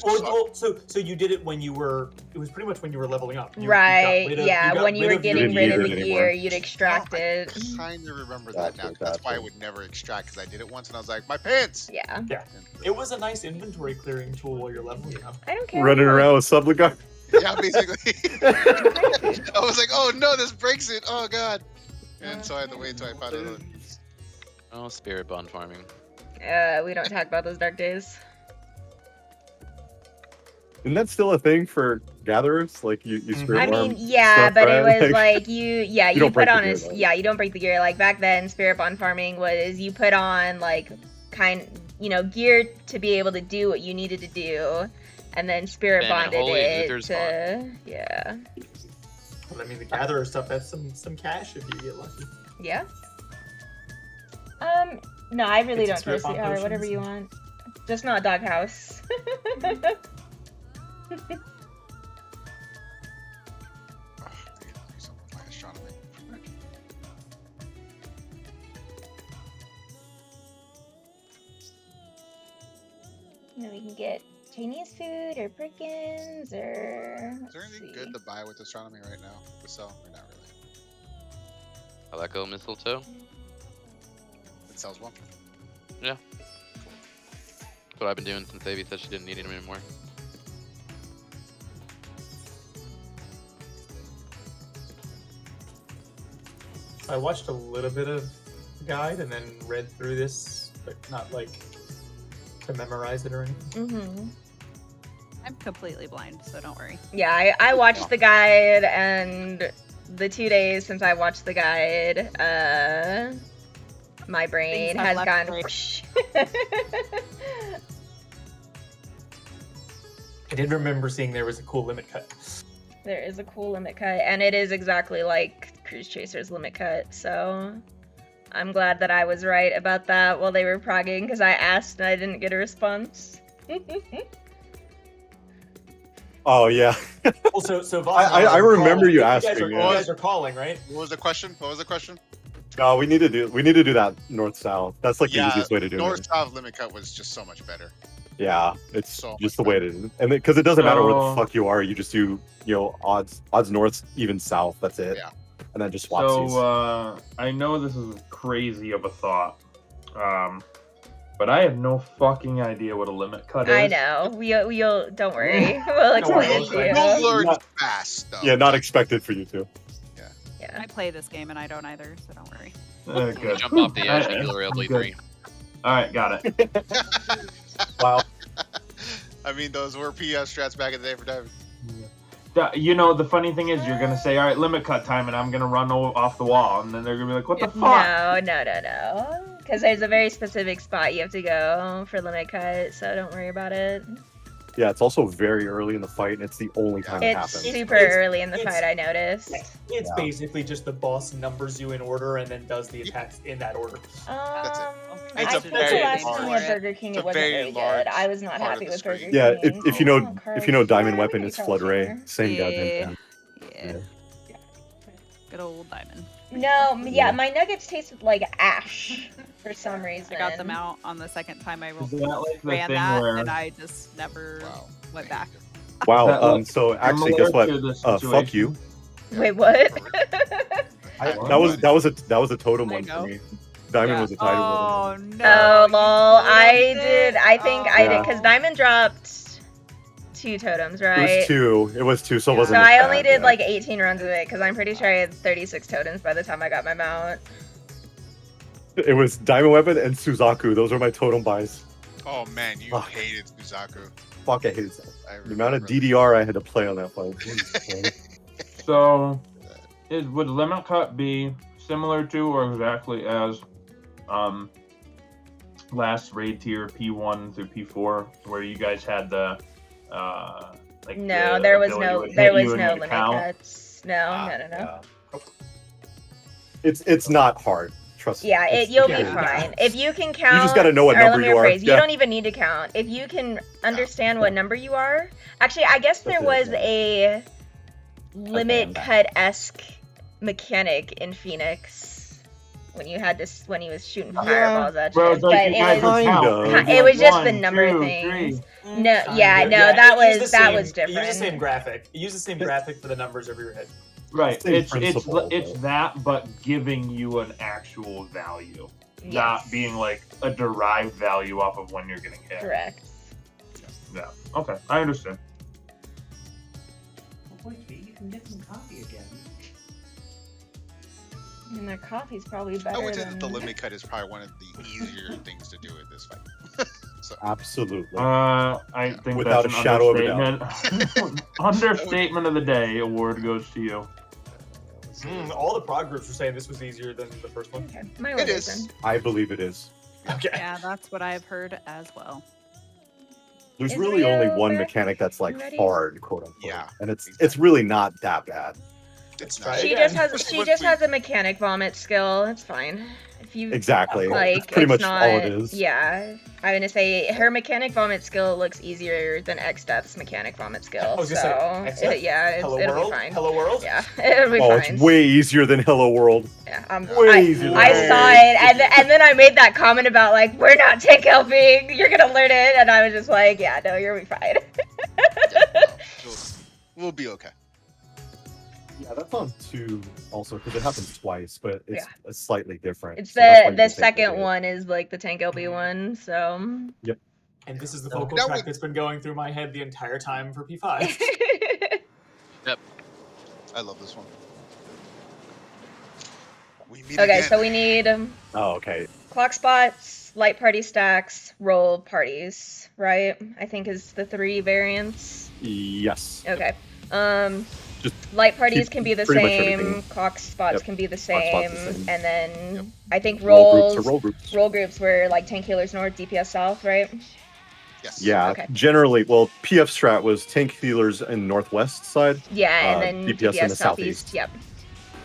[SPEAKER 8] so you did it when you were. It was pretty much when you were leveling up. You got
[SPEAKER 2] Right.
[SPEAKER 8] rid of-
[SPEAKER 2] Yeah.
[SPEAKER 8] got
[SPEAKER 2] When you were
[SPEAKER 8] rid of your
[SPEAKER 2] getting rid of
[SPEAKER 4] gear
[SPEAKER 2] the
[SPEAKER 4] anymore.
[SPEAKER 2] gear, you'd extract it.
[SPEAKER 7] I kind of remember that now.
[SPEAKER 4] Gotcha,
[SPEAKER 7] That's why I
[SPEAKER 4] gotcha.
[SPEAKER 7] would never extract because I did it once and I was like, my pants.
[SPEAKER 2] Yeah.
[SPEAKER 8] It was a nice inventory clearing tool while you're leveling up.
[SPEAKER 2] I don't care.
[SPEAKER 4] Running
[SPEAKER 2] anymore.
[SPEAKER 4] around with Subligar.
[SPEAKER 7] Yeah, basically. I was like, oh no, this breaks it. Oh god. And so I had to wait until I found it.
[SPEAKER 10] Oh, spirit bond farming.
[SPEAKER 2] We don't talk about those dark days.
[SPEAKER 4] Isn't that still a thing for gatherers? Like you spirit
[SPEAKER 2] I
[SPEAKER 4] farm
[SPEAKER 2] mean, yeah,
[SPEAKER 4] stuff,
[SPEAKER 2] but
[SPEAKER 4] right?
[SPEAKER 2] it was like you
[SPEAKER 4] don't
[SPEAKER 2] put
[SPEAKER 4] break the
[SPEAKER 2] on
[SPEAKER 4] gear,
[SPEAKER 2] a
[SPEAKER 4] though.
[SPEAKER 2] yeah, you don't break the gear. Like back then, spirit bond farming was you put on like gear to be able to do what you needed to do, and then spirit
[SPEAKER 10] Bam, and
[SPEAKER 2] bonded
[SPEAKER 10] holy
[SPEAKER 2] it
[SPEAKER 10] Luther's
[SPEAKER 2] to yeah.
[SPEAKER 8] But I mean, the gatherer stuff, that's some cash if you get lucky.
[SPEAKER 2] Yeah. No, I really
[SPEAKER 8] It's
[SPEAKER 2] don't
[SPEAKER 8] a
[SPEAKER 2] care,
[SPEAKER 8] strip on
[SPEAKER 2] CR, whatever
[SPEAKER 8] potions.
[SPEAKER 2] you want. Just not doghouse.
[SPEAKER 7] Oh, some of my astronomy.
[SPEAKER 2] We can get Chinese food or Perkins or.
[SPEAKER 7] Is there anything good to buy with astronomy right now? To sell? Or not really.
[SPEAKER 10] Aleko mistletoe.
[SPEAKER 7] It sells well.
[SPEAKER 10] That's what I've been doing since Davey said she didn't need him anymore.
[SPEAKER 8] I watched a little bit of guide and then read through this, but not like to memorize it or anything.
[SPEAKER 2] Mm-hmm.
[SPEAKER 9] I'm completely blind, so don't worry.
[SPEAKER 2] Yeah, I watched the guide, and the 2 days since I watched the guide, my brain
[SPEAKER 9] Things have
[SPEAKER 2] has
[SPEAKER 9] left
[SPEAKER 2] gone.
[SPEAKER 9] brain.
[SPEAKER 2] whoosh.
[SPEAKER 8] I did remember seeing there was a cool limit cut.
[SPEAKER 2] There is a cool limit cut, and it is exactly like Cruise Chaser's limit cut, so I'm glad that I was right about that while they were progging, because I asked and I didn't get a response.
[SPEAKER 4] Oh yeah.
[SPEAKER 8] Also, so
[SPEAKER 4] I remember you asking,
[SPEAKER 8] You
[SPEAKER 4] yeah.
[SPEAKER 8] guys are calling, right?
[SPEAKER 7] What was the question? What was the question?
[SPEAKER 4] No, we need to do that north south. That's like the
[SPEAKER 7] Yeah,
[SPEAKER 4] easiest way to do
[SPEAKER 7] North
[SPEAKER 4] it.
[SPEAKER 7] South limit cut was just so much better.
[SPEAKER 4] Yeah, it's
[SPEAKER 7] So
[SPEAKER 4] just
[SPEAKER 7] much
[SPEAKER 4] the way it is, and because it doesn't matter where the
[SPEAKER 6] So-
[SPEAKER 4] fuck you are, you just do odds north, even south. That's it.
[SPEAKER 7] Yeah.
[SPEAKER 4] And then just swap seas.
[SPEAKER 6] So I know this is crazy of a thought, But I have no fucking idea what a limit cut is.
[SPEAKER 2] I know. We'll don't worry. We'll explain it to
[SPEAKER 8] worry.
[SPEAKER 7] You'll learn
[SPEAKER 4] Not-
[SPEAKER 7] fast, though.
[SPEAKER 4] Yeah, not expected for you to.
[SPEAKER 2] Yeah.
[SPEAKER 9] I play this game and I don't either, so don't worry.
[SPEAKER 6] Good.
[SPEAKER 10] Jump off the edge and
[SPEAKER 6] Alright,
[SPEAKER 10] heal rail
[SPEAKER 6] I'm
[SPEAKER 10] blade
[SPEAKER 6] good.
[SPEAKER 10] 3.
[SPEAKER 6] Alright, got it.
[SPEAKER 4] Wow.
[SPEAKER 7] I mean, those were PS strats back in the day for diving.
[SPEAKER 6] You know, the funny thing is, you're gonna say, "All right, limit cut time," and I'm gonna run off the wall, and then they're gonna be like, "What the fuck?"
[SPEAKER 2] No. Because there's a very specific spot you have to go for limit cut, so don't worry about it.
[SPEAKER 4] Yeah, it's also very early in the fight, and it's the only time it
[SPEAKER 2] It's
[SPEAKER 4] happens.
[SPEAKER 2] super
[SPEAKER 8] It's-
[SPEAKER 2] early in the
[SPEAKER 8] it's-
[SPEAKER 2] fight, I noticed.
[SPEAKER 8] It's
[SPEAKER 4] Yeah.
[SPEAKER 8] basically just the boss numbers you in order and then does the attacks in that order.
[SPEAKER 7] That's it.
[SPEAKER 2] I
[SPEAKER 7] It's a
[SPEAKER 2] think
[SPEAKER 7] very
[SPEAKER 2] the last time we
[SPEAKER 7] large-
[SPEAKER 2] had Burger King,
[SPEAKER 7] it's
[SPEAKER 2] it
[SPEAKER 7] a
[SPEAKER 2] wasn't
[SPEAKER 7] very
[SPEAKER 2] very
[SPEAKER 7] large
[SPEAKER 2] good. I was not
[SPEAKER 7] part of
[SPEAKER 2] happy
[SPEAKER 7] the
[SPEAKER 2] with Burger
[SPEAKER 7] screen.
[SPEAKER 2] King.
[SPEAKER 4] Yeah, if you know
[SPEAKER 2] Oh,
[SPEAKER 4] if you know Diamond
[SPEAKER 2] Carl
[SPEAKER 4] Weapon
[SPEAKER 2] Jr.
[SPEAKER 4] is Flood Ray,
[SPEAKER 2] Carl Jr.
[SPEAKER 4] same
[SPEAKER 9] Yeah.
[SPEAKER 4] goddamn
[SPEAKER 9] Yeah. Good old Diamond.
[SPEAKER 2] No, yeah, my nuggets tasted like ash for some reason.
[SPEAKER 9] I got them out on the second time I
[SPEAKER 6] Is that like the
[SPEAKER 9] ran
[SPEAKER 6] thing
[SPEAKER 9] that,
[SPEAKER 6] where
[SPEAKER 9] and I just never
[SPEAKER 7] Wow.
[SPEAKER 9] went back.
[SPEAKER 4] Wow.
[SPEAKER 6] That looks
[SPEAKER 4] So actually, guess what?
[SPEAKER 6] similar to the
[SPEAKER 4] Fuck
[SPEAKER 6] situation.
[SPEAKER 4] you.
[SPEAKER 2] Wait, what?
[SPEAKER 4] That was a totem
[SPEAKER 9] I
[SPEAKER 4] one
[SPEAKER 9] know.
[SPEAKER 4] for me. Diamond
[SPEAKER 9] Yeah.
[SPEAKER 4] was a title.
[SPEAKER 9] Oh no!
[SPEAKER 2] Oh,
[SPEAKER 9] you
[SPEAKER 2] lol. I
[SPEAKER 9] did
[SPEAKER 2] did.
[SPEAKER 9] it.
[SPEAKER 2] I think I did
[SPEAKER 4] Yeah.
[SPEAKER 2] because Diamond dropped 2 totems,
[SPEAKER 4] It
[SPEAKER 2] right?
[SPEAKER 4] was two. It was two. So it
[SPEAKER 9] Yeah.
[SPEAKER 4] wasn't.
[SPEAKER 2] So
[SPEAKER 4] as
[SPEAKER 2] I
[SPEAKER 4] bad,
[SPEAKER 2] only did
[SPEAKER 4] yeah.
[SPEAKER 2] like 18 runs of it because I'm pretty sure I had 36 totems by the time I got my mount.
[SPEAKER 4] It was Diamond Weapon and Suzaku. Those were my totem buys.
[SPEAKER 7] Oh man, you
[SPEAKER 4] Fuck.
[SPEAKER 7] hated Suzaku.
[SPEAKER 4] Fuck, I hated that.
[SPEAKER 7] I
[SPEAKER 4] The amount of
[SPEAKER 7] remember.
[SPEAKER 4] DDR I had to play on that fight. Jesus Christ.
[SPEAKER 6] So, would limit cut be similar to or exactly as last raid tier P1 through P4, where you guys had the like
[SPEAKER 2] No,
[SPEAKER 6] the
[SPEAKER 2] there was
[SPEAKER 6] ability
[SPEAKER 2] no
[SPEAKER 6] would hit
[SPEAKER 2] there was
[SPEAKER 6] you and
[SPEAKER 2] no
[SPEAKER 6] you'd
[SPEAKER 2] limit
[SPEAKER 6] count?
[SPEAKER 2] cuts. No.
[SPEAKER 4] Yeah. It's not hard. Trust me.
[SPEAKER 2] Yeah,
[SPEAKER 4] It's-
[SPEAKER 2] you'll be
[SPEAKER 8] yeah.
[SPEAKER 2] fine. If you can count,
[SPEAKER 4] just gotta know what
[SPEAKER 2] or let
[SPEAKER 4] number
[SPEAKER 2] me
[SPEAKER 4] you are.
[SPEAKER 2] rephrase, You
[SPEAKER 4] Yeah.
[SPEAKER 2] don't even need to count. If you can understand what number you are. Actually, I guess there
[SPEAKER 4] That's it,
[SPEAKER 2] was a limit
[SPEAKER 1] band.
[SPEAKER 2] cut-esque mechanic in Phoenix when you had this when he was shooting
[SPEAKER 6] Yeah,
[SPEAKER 2] fireballs at you.
[SPEAKER 6] Well, it's
[SPEAKER 2] But
[SPEAKER 6] like you guys
[SPEAKER 2] it
[SPEAKER 6] would
[SPEAKER 2] was
[SPEAKER 4] Kind
[SPEAKER 6] count.
[SPEAKER 4] of.
[SPEAKER 6] It'd be
[SPEAKER 2] It was just the
[SPEAKER 6] one,
[SPEAKER 2] number
[SPEAKER 6] two,
[SPEAKER 2] thing.
[SPEAKER 6] three.
[SPEAKER 2] No,
[SPEAKER 8] Kind
[SPEAKER 2] yeah,
[SPEAKER 8] of.
[SPEAKER 2] no,
[SPEAKER 8] Yeah,
[SPEAKER 2] that
[SPEAKER 8] it used
[SPEAKER 2] was
[SPEAKER 8] the
[SPEAKER 2] that
[SPEAKER 8] same-
[SPEAKER 2] was
[SPEAKER 8] It used the
[SPEAKER 2] different.
[SPEAKER 8] same graphic. It used the same graphic for the numbers over your head.
[SPEAKER 6] Right.
[SPEAKER 4] Same
[SPEAKER 6] It's
[SPEAKER 4] principle,
[SPEAKER 6] it's
[SPEAKER 4] but-
[SPEAKER 6] that, but giving you an actual value, not
[SPEAKER 2] Yes.
[SPEAKER 6] being like a derived value off of when you're getting hit.
[SPEAKER 2] Correct.
[SPEAKER 6] Yeah. Okay, I understand.
[SPEAKER 11] You can get some coffee again.
[SPEAKER 2] And their coffee's probably better
[SPEAKER 7] I would say
[SPEAKER 2] than
[SPEAKER 7] that the limit cut is probably one of the easier things to do in this fight. So
[SPEAKER 4] Absolutely.
[SPEAKER 6] I think
[SPEAKER 4] Without
[SPEAKER 6] that's
[SPEAKER 4] a
[SPEAKER 6] an
[SPEAKER 4] shadow of a doubt.
[SPEAKER 6] understatement. Understatement of the day. Award goes to you.
[SPEAKER 8] All the prog groups were saying this was easier than the first one.
[SPEAKER 2] Okay. My
[SPEAKER 7] It
[SPEAKER 2] word
[SPEAKER 7] is.
[SPEAKER 2] then.
[SPEAKER 4] I believe it is.
[SPEAKER 8] Okay.
[SPEAKER 9] Yeah, that's what I've heard as well.
[SPEAKER 4] There's
[SPEAKER 2] Is
[SPEAKER 4] really only
[SPEAKER 2] Rio
[SPEAKER 4] one
[SPEAKER 2] back?
[SPEAKER 4] mechanic that's like
[SPEAKER 2] Ready?
[SPEAKER 4] hard, quote unquote.
[SPEAKER 7] Yeah,
[SPEAKER 4] And it's
[SPEAKER 7] exactly.
[SPEAKER 4] really not that bad.
[SPEAKER 7] it's
[SPEAKER 8] try
[SPEAKER 7] not.
[SPEAKER 8] it.
[SPEAKER 2] She
[SPEAKER 8] again.
[SPEAKER 2] just has
[SPEAKER 7] Especially
[SPEAKER 2] she
[SPEAKER 7] once
[SPEAKER 2] just
[SPEAKER 7] we-
[SPEAKER 2] has a mechanic vomit skill. It's fine. If you
[SPEAKER 4] Exactly.
[SPEAKER 2] like,
[SPEAKER 4] That's pretty
[SPEAKER 2] it's
[SPEAKER 4] much
[SPEAKER 2] not,
[SPEAKER 4] all it is.
[SPEAKER 2] Yeah, I'm gonna say her mechanic vomit skill looks easier than X Death's mechanic vomit skill.
[SPEAKER 8] I was
[SPEAKER 2] So
[SPEAKER 8] gonna say, X Death?
[SPEAKER 2] yeah,
[SPEAKER 8] Hello
[SPEAKER 2] it'll
[SPEAKER 8] world.
[SPEAKER 2] be fine.
[SPEAKER 8] Hello world.
[SPEAKER 2] Yeah, it'll be
[SPEAKER 4] Oh,
[SPEAKER 2] fine.
[SPEAKER 4] it's way easier than Hello World.
[SPEAKER 2] Yeah,
[SPEAKER 4] way easier than
[SPEAKER 2] I
[SPEAKER 4] Hello
[SPEAKER 2] saw
[SPEAKER 4] World.
[SPEAKER 2] it, and then I made that comment about like we're not tank helping. You're gonna learn it, and I was just like, yeah, no, you'll be fine.
[SPEAKER 7] We'll be okay.
[SPEAKER 4] Yeah, that's on 2 also because it happens twice, but it's slightly different.
[SPEAKER 2] It's
[SPEAKER 4] So that's why
[SPEAKER 2] the
[SPEAKER 4] you can take
[SPEAKER 2] second
[SPEAKER 4] it.
[SPEAKER 2] one is like the tank LB one, so.
[SPEAKER 8] And this is the
[SPEAKER 2] So-
[SPEAKER 8] vocal
[SPEAKER 7] Now
[SPEAKER 8] track
[SPEAKER 7] we-
[SPEAKER 8] that's been going through my head the entire time for P5.
[SPEAKER 7] I love this one. We meet
[SPEAKER 2] Okay,
[SPEAKER 7] again.
[SPEAKER 2] so we need
[SPEAKER 4] Oh, okay.
[SPEAKER 2] clock spots, light party stacks, roll parties, right? I think is the 3 variants.
[SPEAKER 4] Yes.
[SPEAKER 2] Okay.
[SPEAKER 4] Just
[SPEAKER 2] Light parties
[SPEAKER 4] keep
[SPEAKER 2] can be the
[SPEAKER 4] pretty much
[SPEAKER 2] same,
[SPEAKER 4] everything.
[SPEAKER 2] clock spots
[SPEAKER 4] Yep.
[SPEAKER 2] can be the
[SPEAKER 4] Clock
[SPEAKER 2] same,
[SPEAKER 4] spots the same.
[SPEAKER 2] and then I think
[SPEAKER 4] Roll
[SPEAKER 2] rolls,
[SPEAKER 4] groups or roll groups.
[SPEAKER 2] roll groups were like tank healers north, DPS south, right?
[SPEAKER 7] Yes.
[SPEAKER 4] Yeah,
[SPEAKER 2] Okay.
[SPEAKER 4] generally, well, PF strat was tank healers in northwest side.
[SPEAKER 2] Yeah, and then
[SPEAKER 4] DPS in the
[SPEAKER 2] southeast.
[SPEAKER 4] southeast.
[SPEAKER 2] Yep.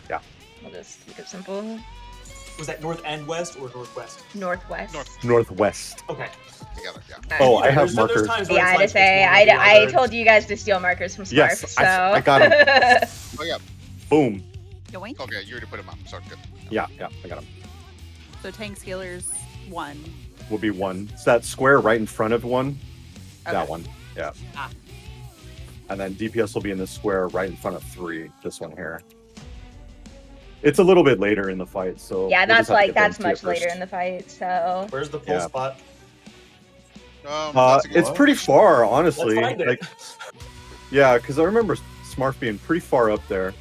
[SPEAKER 4] Yeah.
[SPEAKER 2] We'll just keep it simple.
[SPEAKER 8] Was that north and west or northwest?
[SPEAKER 2] Northwest.
[SPEAKER 4] Northwest.
[SPEAKER 8] Okay.
[SPEAKER 7] Together, yeah.
[SPEAKER 4] Oh,
[SPEAKER 2] Alright.
[SPEAKER 4] I have
[SPEAKER 8] There's
[SPEAKER 4] markers.
[SPEAKER 8] times where
[SPEAKER 2] Yeah,
[SPEAKER 8] it's
[SPEAKER 2] I
[SPEAKER 8] like
[SPEAKER 2] to say
[SPEAKER 8] it's one or the
[SPEAKER 2] I
[SPEAKER 8] other.
[SPEAKER 2] told you guys to steal markers from Smarf.
[SPEAKER 4] Yes,
[SPEAKER 2] so
[SPEAKER 4] I got 'em.
[SPEAKER 7] Oh yeah.
[SPEAKER 4] Boom.
[SPEAKER 9] Yoink.
[SPEAKER 7] Okay, you already put him up. So good.
[SPEAKER 4] Yeah, I got him.
[SPEAKER 9] So tanks healers 1.
[SPEAKER 4] Will be 1. It's that square right in front of 1.
[SPEAKER 2] Okay.
[SPEAKER 4] That one. Yeah.
[SPEAKER 9] Ah.
[SPEAKER 4] And then DPS will be in the square right in front of 3. This one here. It's a little bit later in the fight, so
[SPEAKER 2] Yeah,
[SPEAKER 4] we'll
[SPEAKER 2] that's
[SPEAKER 4] just have to
[SPEAKER 2] like
[SPEAKER 4] get them
[SPEAKER 2] that's
[SPEAKER 4] to you
[SPEAKER 2] much later
[SPEAKER 4] first.
[SPEAKER 2] in the fight. So
[SPEAKER 8] Where's the pull
[SPEAKER 4] Yeah.
[SPEAKER 8] spot?
[SPEAKER 7] That's a good
[SPEAKER 4] It's
[SPEAKER 7] one.
[SPEAKER 4] pretty far, honestly.
[SPEAKER 8] Let's find it.
[SPEAKER 4] Like, yeah, because I remember Smart being pretty far up there.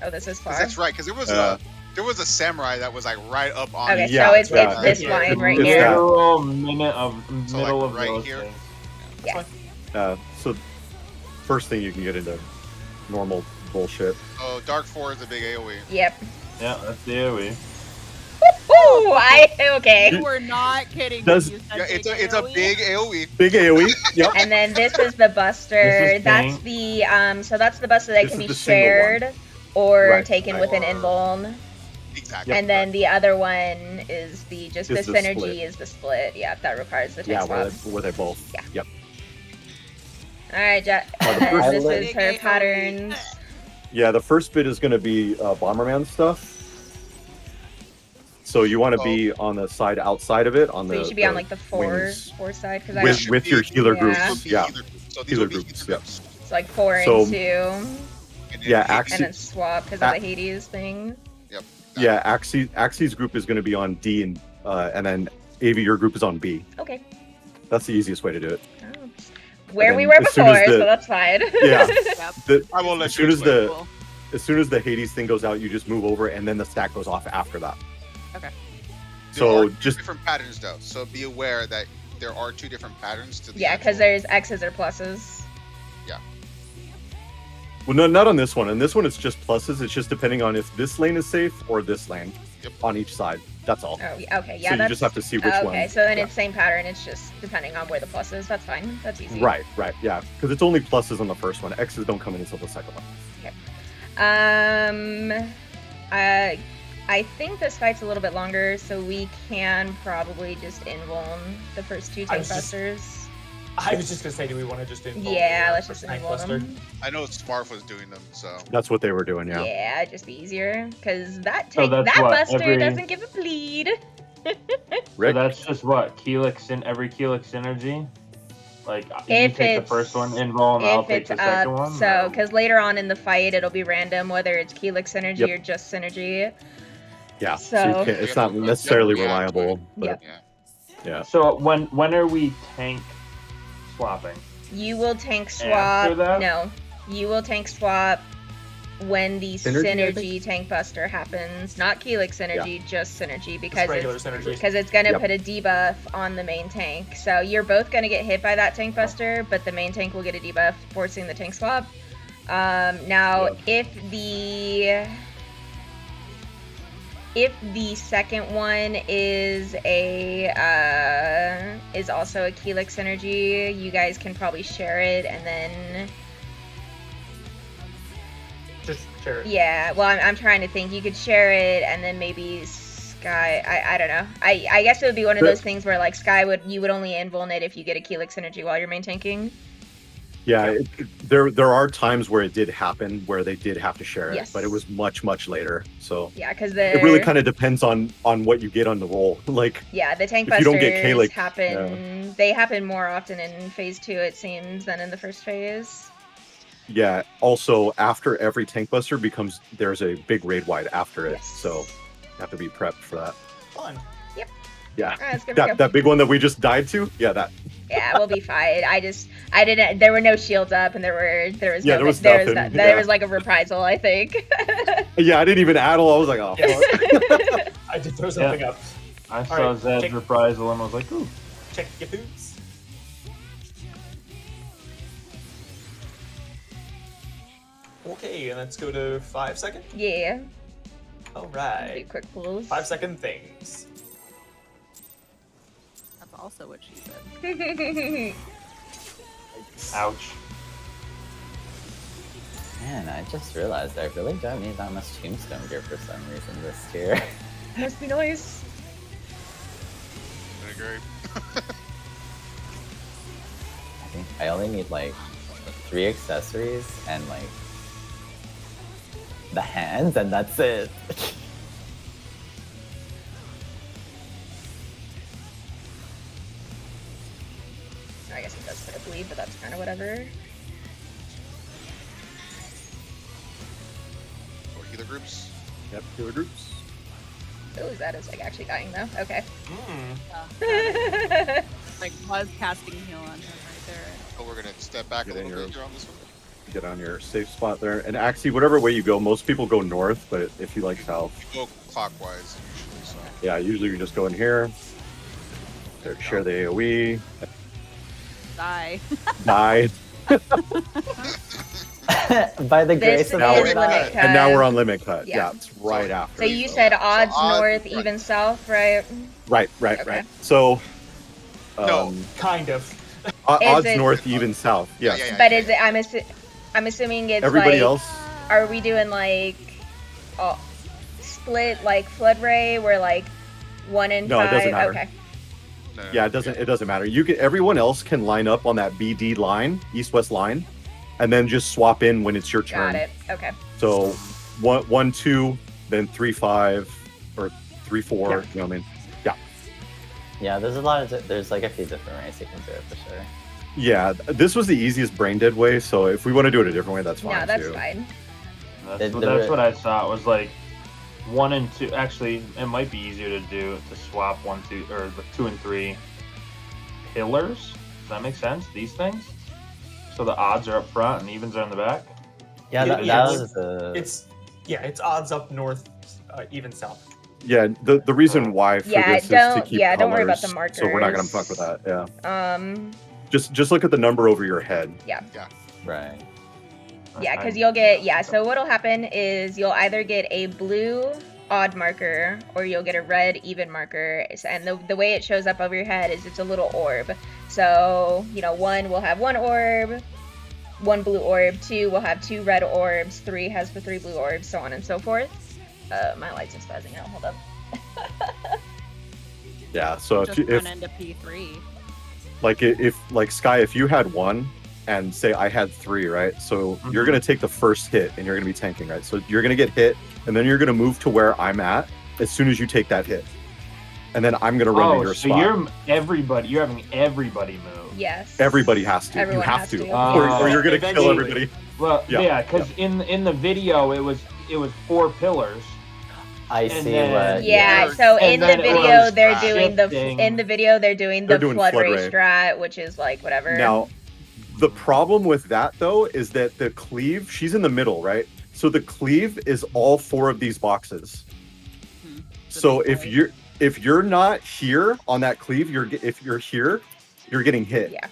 [SPEAKER 2] oh, this is
[SPEAKER 7] 'Cause
[SPEAKER 2] far.
[SPEAKER 7] that's right, because there was a samurai that was like right up on.
[SPEAKER 2] Okay,
[SPEAKER 7] me.
[SPEAKER 4] Yeah,
[SPEAKER 2] so it's
[SPEAKER 4] yeah.
[SPEAKER 2] this
[SPEAKER 8] Yeah.
[SPEAKER 2] line right
[SPEAKER 4] It's
[SPEAKER 2] here.
[SPEAKER 4] that.
[SPEAKER 6] Literal minute of
[SPEAKER 7] So,
[SPEAKER 6] middle
[SPEAKER 7] like,
[SPEAKER 6] of
[SPEAKER 7] right
[SPEAKER 6] those
[SPEAKER 7] here?
[SPEAKER 6] things.
[SPEAKER 2] Yeah.
[SPEAKER 4] So first thing you can get into normal bullshit.
[SPEAKER 7] Oh, Dark 4 is a big AoE.
[SPEAKER 2] Yep.
[SPEAKER 6] Yeah, that's the AoE.
[SPEAKER 2] Ooh, okay.
[SPEAKER 9] You were not kidding.
[SPEAKER 4] Does-
[SPEAKER 9] when you said
[SPEAKER 7] Yeah, it's a
[SPEAKER 9] AoE.
[SPEAKER 7] big AoE.
[SPEAKER 4] Big AoE. Yep.
[SPEAKER 2] And then this is the Buster.
[SPEAKER 6] This is
[SPEAKER 2] That's
[SPEAKER 6] Tank.
[SPEAKER 2] the so that's the Buster that
[SPEAKER 4] This
[SPEAKER 2] can
[SPEAKER 4] is
[SPEAKER 2] be
[SPEAKER 4] the single one.
[SPEAKER 2] shared or
[SPEAKER 4] Right,
[SPEAKER 2] taken
[SPEAKER 7] right.
[SPEAKER 2] with an
[SPEAKER 7] Or-
[SPEAKER 2] invuln.
[SPEAKER 7] Exactly.
[SPEAKER 2] And then the other one is the just
[SPEAKER 4] Is
[SPEAKER 2] the
[SPEAKER 4] the
[SPEAKER 2] synergy
[SPEAKER 4] split.
[SPEAKER 2] is the split. Yeah, that requires the
[SPEAKER 4] Yeah,
[SPEAKER 2] tank
[SPEAKER 4] where
[SPEAKER 2] swap.
[SPEAKER 4] they both.
[SPEAKER 2] Yeah.
[SPEAKER 4] Yep.
[SPEAKER 2] All right,
[SPEAKER 1] first-
[SPEAKER 2] this
[SPEAKER 1] I
[SPEAKER 2] is her
[SPEAKER 9] like-
[SPEAKER 2] patterns.
[SPEAKER 4] Yeah, the first bit is going to be Bomberman stuff. So you want to be on the side outside of it, on
[SPEAKER 2] So
[SPEAKER 4] the.
[SPEAKER 2] you should be on like the
[SPEAKER 4] wings.
[SPEAKER 2] four side because
[SPEAKER 4] with with your healer
[SPEAKER 2] Yeah.
[SPEAKER 4] groups.
[SPEAKER 7] These would be
[SPEAKER 4] Yeah.
[SPEAKER 7] healer groups. So these
[SPEAKER 4] Healer
[SPEAKER 7] would be
[SPEAKER 4] groups,
[SPEAKER 7] healer
[SPEAKER 4] yep.
[SPEAKER 7] groups.
[SPEAKER 2] it's like 4
[SPEAKER 4] So-
[SPEAKER 2] and 2,
[SPEAKER 7] And then
[SPEAKER 4] Yeah,
[SPEAKER 7] Hades-
[SPEAKER 4] Axie-
[SPEAKER 2] and then swap because of the Hades thing.
[SPEAKER 4] Yeah, Axie's group is going to be on D, and then Avi, your group is on B.
[SPEAKER 2] Okay.
[SPEAKER 4] That's the easiest way to do it.
[SPEAKER 2] Oh. Where
[SPEAKER 4] then
[SPEAKER 2] we were
[SPEAKER 4] as soon
[SPEAKER 2] before,
[SPEAKER 4] as the-
[SPEAKER 2] so that's fine.
[SPEAKER 4] Yeah.
[SPEAKER 9] Yep.
[SPEAKER 7] I will let
[SPEAKER 4] As
[SPEAKER 7] you
[SPEAKER 4] soon as
[SPEAKER 7] explain.
[SPEAKER 9] Cool.
[SPEAKER 4] as soon as the Hades thing goes out, you just move over, and then the stack goes off after that.
[SPEAKER 9] Okay.
[SPEAKER 7] There
[SPEAKER 4] So
[SPEAKER 7] are
[SPEAKER 4] just
[SPEAKER 7] different patterns though, so be aware that there are 2 different patterns to the
[SPEAKER 2] Yeah, because
[SPEAKER 7] actual-
[SPEAKER 2] there's X's or pluses.
[SPEAKER 4] well, no, not on this one. On this one, it's just pluses. It's just depending on if this lane is safe or this lane
[SPEAKER 7] Yep.
[SPEAKER 4] on each side. That's all.
[SPEAKER 2] Oh, yeah, okay, yeah,
[SPEAKER 4] so you
[SPEAKER 2] that's
[SPEAKER 4] just have to see which one.
[SPEAKER 2] okay. So then
[SPEAKER 4] yeah.
[SPEAKER 2] it's same pattern. It's just depending on where the plus is. That's fine. That's easy.
[SPEAKER 4] Right, yeah, because it's only pluses on the first one. X's don't come in until the second one.
[SPEAKER 2] I think this fight's a little bit longer, so we can probably just invuln the first 2
[SPEAKER 8] I
[SPEAKER 2] tank
[SPEAKER 8] was just-
[SPEAKER 2] busters.
[SPEAKER 8] I was just gonna say, do we want to just invuln
[SPEAKER 2] Yeah,
[SPEAKER 8] the,
[SPEAKER 2] let's just
[SPEAKER 8] tank
[SPEAKER 2] invuln
[SPEAKER 8] buster?
[SPEAKER 2] them.
[SPEAKER 7] I know Smarf was doing them, so
[SPEAKER 4] That's what they were doing.
[SPEAKER 2] Yeah,
[SPEAKER 4] Yeah.
[SPEAKER 2] it'd just be easier because that
[SPEAKER 6] So
[SPEAKER 2] tank,
[SPEAKER 6] that's
[SPEAKER 2] that
[SPEAKER 6] what,
[SPEAKER 2] buster
[SPEAKER 6] every-
[SPEAKER 2] doesn't give a bleed.
[SPEAKER 6] So
[SPEAKER 4] Rick.
[SPEAKER 6] that's just what Keelix in every Keelix synergy. Like you
[SPEAKER 2] If
[SPEAKER 6] take the
[SPEAKER 2] it's-
[SPEAKER 6] first one involved, and I'll
[SPEAKER 2] If
[SPEAKER 6] take
[SPEAKER 2] it's
[SPEAKER 6] the second
[SPEAKER 2] up,
[SPEAKER 6] one.
[SPEAKER 2] so
[SPEAKER 6] or-
[SPEAKER 2] because later on in the fight it'll be random whether it's Keelix synergy
[SPEAKER 4] Yep.
[SPEAKER 2] or just synergy.
[SPEAKER 4] Yeah.
[SPEAKER 2] So-
[SPEAKER 4] you can't, it's not necessarily reliable. But
[SPEAKER 2] Yep.
[SPEAKER 4] yeah.
[SPEAKER 6] So when are we tank swapping?
[SPEAKER 2] You will tank
[SPEAKER 6] After
[SPEAKER 2] swap.
[SPEAKER 6] that?
[SPEAKER 2] No, you will tank swap when the
[SPEAKER 4] Synergy, I
[SPEAKER 2] synergy tank buster happens. Not Keelix synergy, just synergy because
[SPEAKER 8] Just regular
[SPEAKER 2] it's
[SPEAKER 8] synergy.
[SPEAKER 2] because it's gonna
[SPEAKER 4] Yep.
[SPEAKER 2] put a debuff on the main tank. So you're both gonna get hit by that tank buster, but the main tank will get a debuff, forcing the tank swap. Now, if the second one is is also a Keelix synergy, you guys can probably share it and then
[SPEAKER 8] Just share it.
[SPEAKER 2] yeah. Well, I'm trying to think. You could share it and then maybe Sky. I don't know. I guess it would be one of those things where like Sky you would only invuln it if you get a Keelix synergy while you're main tanking.
[SPEAKER 4] Yeah, there are times where it did happen where they did have to share it,
[SPEAKER 2] Yes.
[SPEAKER 4] but it was much later. So
[SPEAKER 2] Yeah, because
[SPEAKER 4] it really kind of depends on what you get on the roll. Like
[SPEAKER 2] yeah, the tank
[SPEAKER 4] if you
[SPEAKER 2] busters
[SPEAKER 4] don't get Calyx,
[SPEAKER 2] happen. They happen more often in phase 2, it seems, than in the first phase.
[SPEAKER 4] yeah. Also, after every tank buster there's a big raid wide after it,
[SPEAKER 2] Yes.
[SPEAKER 4] so you have to be prepped for that.
[SPEAKER 8] Fun.
[SPEAKER 4] Yeah,
[SPEAKER 2] Alright, let's give it a go.
[SPEAKER 4] that big one that we just died to. Yeah, that.
[SPEAKER 2] Yeah, we'll be fine. I didn't. There were no shields up, and there was
[SPEAKER 4] Yeah,
[SPEAKER 2] no,
[SPEAKER 4] there was
[SPEAKER 2] there
[SPEAKER 4] nothing,
[SPEAKER 2] was there
[SPEAKER 4] yeah.
[SPEAKER 2] was like a reprisal, I think.
[SPEAKER 4] Yeah, I didn't even addle. I was like, oh.
[SPEAKER 8] Yes.
[SPEAKER 4] fuck.
[SPEAKER 8] I did throw something up.
[SPEAKER 6] I saw
[SPEAKER 8] Alright,
[SPEAKER 6] Zed's
[SPEAKER 8] check-
[SPEAKER 6] reprisal and was like, ooh.
[SPEAKER 8] Check your boots. Okay, and let's go to 5 second.
[SPEAKER 2] Yeah.
[SPEAKER 8] All
[SPEAKER 2] Do
[SPEAKER 8] right.
[SPEAKER 2] quick pulls.
[SPEAKER 8] 5 second things.
[SPEAKER 9] That's also what she said.
[SPEAKER 6] Ouch.
[SPEAKER 1] Man, I just realized I really don't need that much tombstone gear for some reason this tier.
[SPEAKER 2] Must be nice.
[SPEAKER 7] I agree.
[SPEAKER 1] I think I only need like 3 accessories and like the hands, and that's it.
[SPEAKER 2] I guess it does put a bleed, but that's kind of whatever.
[SPEAKER 7] Or healer groups.
[SPEAKER 4] Yep, healer groups.
[SPEAKER 2] Oh, that is like actually dying though. Okay.
[SPEAKER 9] Like was casting heal on him right there.
[SPEAKER 7] Oh, we're gonna step back a
[SPEAKER 4] Get in
[SPEAKER 7] little
[SPEAKER 4] your-
[SPEAKER 7] bit here on this one.
[SPEAKER 4] Get on your safe spot there. And Axie, whatever way you go, most people go north, but if you like south,
[SPEAKER 7] You go clockwise usually, so.
[SPEAKER 4] yeah, usually you just go in here. There, share the AoE.
[SPEAKER 9] Die.
[SPEAKER 4] Die.
[SPEAKER 1] By the
[SPEAKER 2] This
[SPEAKER 1] grace of
[SPEAKER 4] Now
[SPEAKER 2] is
[SPEAKER 4] we're-
[SPEAKER 1] God.
[SPEAKER 2] limit cut.
[SPEAKER 4] And now we're on limit cut.
[SPEAKER 2] Yeah.
[SPEAKER 4] Yeah, it's right after.
[SPEAKER 2] So you said odds
[SPEAKER 7] odd-
[SPEAKER 2] north,
[SPEAKER 7] right.
[SPEAKER 2] even south, right?
[SPEAKER 4] Right.
[SPEAKER 2] Okay.
[SPEAKER 4] So,
[SPEAKER 7] No.
[SPEAKER 8] Kind of.
[SPEAKER 4] odds
[SPEAKER 2] it-
[SPEAKER 4] north, even south. Yes.
[SPEAKER 7] Yeah.
[SPEAKER 2] But is it? I'm assuming it's
[SPEAKER 4] Everybody
[SPEAKER 2] like.
[SPEAKER 4] else.
[SPEAKER 2] Are we doing like, split like flood ray where like 1 in
[SPEAKER 4] No, it
[SPEAKER 2] 5?
[SPEAKER 4] doesn't matter.
[SPEAKER 2] Okay.
[SPEAKER 7] No,
[SPEAKER 4] Yeah, it doesn't matter. You can. Everyone else can line up on that BD line, east-west line, and then just swap in when it's your turn.
[SPEAKER 2] Got it. Okay.
[SPEAKER 4] So 1, 2, then 3, 5, or 3, 4.
[SPEAKER 8] Yeah.
[SPEAKER 4] You know what I mean?
[SPEAKER 1] Yeah, there's a lot of there's like a few different ways you can do it for sure.
[SPEAKER 4] Yeah, this was the easiest brain dead way. So if we want to do it a different way, that's fine
[SPEAKER 2] No, that's
[SPEAKER 4] too.
[SPEAKER 2] fine.
[SPEAKER 6] That's what I thought was like 1 and 2. Actually, it might be easier to do to swap 1, 2, or the 2 and 3 pillars. Does that make sense? These things. So the odds are up front and evens are in the back.
[SPEAKER 1] Yeah, that
[SPEAKER 8] Yeah,
[SPEAKER 1] was the.
[SPEAKER 8] It's odds up north, even south.
[SPEAKER 4] Yeah, the reason why for
[SPEAKER 2] Yeah,
[SPEAKER 4] this is to
[SPEAKER 2] don't-
[SPEAKER 4] keep
[SPEAKER 2] yeah, don't worry about the
[SPEAKER 4] colors, So we're not gonna
[SPEAKER 2] markers.
[SPEAKER 4] fuck with that. Yeah. Just look at the number over your head.
[SPEAKER 1] Right.
[SPEAKER 2] Yeah, because you'll get, so what'll happen is you'll either get a blue odd marker or you'll get a red even marker. And the way it shows up over your head is it's a little orb. So, 1 will have 1 orb, 1 blue orb, 2 will have 2 red orbs, 3 has the 3 blue orbs, so on and so forth. My lights are spazzing out, hold up.
[SPEAKER 4] Yeah. So
[SPEAKER 9] Just
[SPEAKER 4] if
[SPEAKER 9] run into P3.
[SPEAKER 4] like Sky, if you had 1 and say I had 3, right? So you're gonna take the first hit and you're gonna be tanking, right? So you're gonna get hit and then you're gonna move to where I'm at as soon as you take that hit, and then I'm gonna run to your
[SPEAKER 6] so
[SPEAKER 4] spot.
[SPEAKER 6] you're having everybody move.
[SPEAKER 2] Yes.
[SPEAKER 4] Everybody has to.
[SPEAKER 2] Everyone
[SPEAKER 4] you have
[SPEAKER 2] has
[SPEAKER 4] to,
[SPEAKER 2] to.
[SPEAKER 4] or you're gonna kill
[SPEAKER 8] Eventually.
[SPEAKER 4] everybody.
[SPEAKER 6] Well,
[SPEAKER 4] Yeah,
[SPEAKER 6] yeah, because in the video it was 4 pillars.
[SPEAKER 1] I
[SPEAKER 6] And
[SPEAKER 1] see
[SPEAKER 6] then-
[SPEAKER 1] what.
[SPEAKER 2] Yeah,
[SPEAKER 7] Yeah.
[SPEAKER 2] so
[SPEAKER 6] And
[SPEAKER 2] in the
[SPEAKER 6] then it
[SPEAKER 2] video
[SPEAKER 6] was
[SPEAKER 2] they're doing
[SPEAKER 6] shifting.
[SPEAKER 4] They're doing
[SPEAKER 2] flood
[SPEAKER 4] flood
[SPEAKER 2] ray
[SPEAKER 4] ray.
[SPEAKER 2] strat, which is like whatever.
[SPEAKER 4] Now, the problem with that though is that the cleave, she's in the middle, right? So the cleave is all 4 of these boxes. So if you're not here on that cleave, if you're here, you're getting hit.
[SPEAKER 2] Yeah.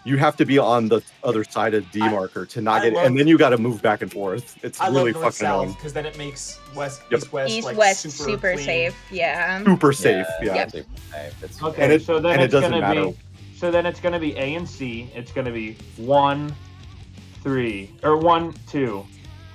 [SPEAKER 4] You have to be on the other side of D marker to not
[SPEAKER 8] I
[SPEAKER 4] get,
[SPEAKER 8] love-
[SPEAKER 4] and then you got to move back and forth. It's
[SPEAKER 8] I
[SPEAKER 4] really
[SPEAKER 8] love north
[SPEAKER 4] fucking annoying.
[SPEAKER 8] south because then it makes
[SPEAKER 4] Yep.
[SPEAKER 8] east-west
[SPEAKER 2] East
[SPEAKER 8] like
[SPEAKER 2] west
[SPEAKER 8] super, clean.
[SPEAKER 2] safe. Yeah.
[SPEAKER 4] Super safe. Yeah.
[SPEAKER 2] Yep.
[SPEAKER 1] Super safe. It's
[SPEAKER 6] Okay,
[SPEAKER 4] And it-
[SPEAKER 6] so then
[SPEAKER 4] and it
[SPEAKER 6] it's
[SPEAKER 4] doesn't
[SPEAKER 6] gonna
[SPEAKER 4] matter.
[SPEAKER 6] be. So then it's gonna be A and C. It's gonna be 1, 3, or 1, 2,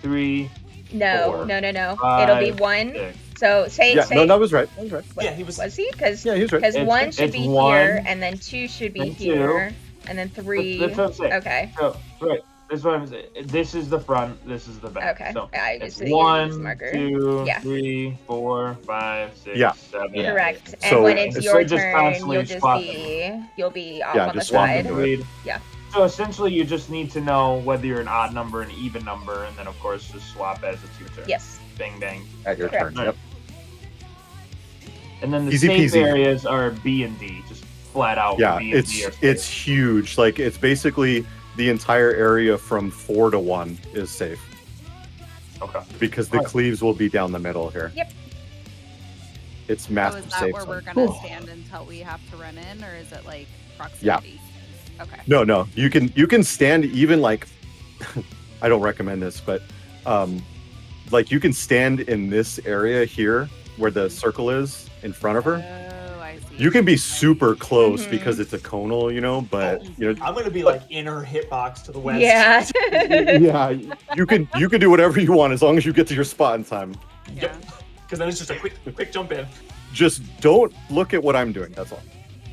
[SPEAKER 6] 3,
[SPEAKER 2] No,
[SPEAKER 6] 4,
[SPEAKER 2] no. It'll be
[SPEAKER 6] 5,
[SPEAKER 2] 1.
[SPEAKER 6] 6.
[SPEAKER 2] So say
[SPEAKER 4] Yeah.
[SPEAKER 2] say
[SPEAKER 4] No, that was right. That was right.
[SPEAKER 2] what-
[SPEAKER 8] Yeah, he was.
[SPEAKER 2] was he? Because
[SPEAKER 4] Yeah, he's right.
[SPEAKER 2] 1 should
[SPEAKER 6] it's
[SPEAKER 2] be
[SPEAKER 6] 1,
[SPEAKER 2] here, and then 2 should be
[SPEAKER 6] then 2.
[SPEAKER 2] here, and then 3.
[SPEAKER 6] That's what I'm saying.
[SPEAKER 2] Okay.
[SPEAKER 6] So right, this is what I'm saying. This is the front. This is the back.
[SPEAKER 2] Okay.
[SPEAKER 6] So
[SPEAKER 2] I
[SPEAKER 6] it's
[SPEAKER 2] just use
[SPEAKER 6] 1,
[SPEAKER 2] marker.
[SPEAKER 6] 2,
[SPEAKER 2] Yeah.
[SPEAKER 6] 3, 4, 5, 6,
[SPEAKER 4] Yeah.
[SPEAKER 6] 7.
[SPEAKER 1] Yeah.
[SPEAKER 2] Correct. And
[SPEAKER 4] So
[SPEAKER 2] when it's
[SPEAKER 4] it's-
[SPEAKER 2] your
[SPEAKER 6] So just
[SPEAKER 2] turn,
[SPEAKER 6] constantly
[SPEAKER 2] you'll just
[SPEAKER 6] swap
[SPEAKER 2] be off
[SPEAKER 4] Yeah,
[SPEAKER 2] on the
[SPEAKER 4] just swap
[SPEAKER 2] side.
[SPEAKER 4] into it.
[SPEAKER 2] Yeah.
[SPEAKER 6] So essentially, you just need to know whether you're an odd number, an even number, and then of course just swap as it's your turn.
[SPEAKER 2] Yes.
[SPEAKER 6] Bang bang.
[SPEAKER 4] At your
[SPEAKER 2] Correct.
[SPEAKER 4] turn. Yep.
[SPEAKER 6] And then the
[SPEAKER 4] Easy
[SPEAKER 6] safe
[SPEAKER 4] peasy.
[SPEAKER 6] areas are B and D, just flat out.
[SPEAKER 4] Yeah,
[SPEAKER 6] B and D are safe.
[SPEAKER 4] it's huge. Like it's basically the entire area from 4 to 1 is safe
[SPEAKER 6] okay.
[SPEAKER 4] because the
[SPEAKER 6] Alright.
[SPEAKER 4] cleaves will be down the middle here.
[SPEAKER 2] Yep.
[SPEAKER 4] It's
[SPEAKER 9] So
[SPEAKER 4] massive
[SPEAKER 9] is that
[SPEAKER 4] safe
[SPEAKER 9] where
[SPEAKER 4] zone.
[SPEAKER 9] we're gonna stand until we have to run in, or is it like proximity? Okay.
[SPEAKER 4] No, you can stand even like I don't recommend this, but like you can stand in this area here where the circle is in front of her.
[SPEAKER 9] Oh, I see.
[SPEAKER 4] You can be super close
[SPEAKER 2] Mhm.
[SPEAKER 4] because it's a conal, but
[SPEAKER 8] I'm gonna be like in her hitbox to the west.
[SPEAKER 2] Yeah.
[SPEAKER 4] yeah, you can do whatever you want as long as you get to your spot in time.
[SPEAKER 8] Yep. Because then it's just a quick jump in.
[SPEAKER 4] Just don't look at what I'm doing. That's all.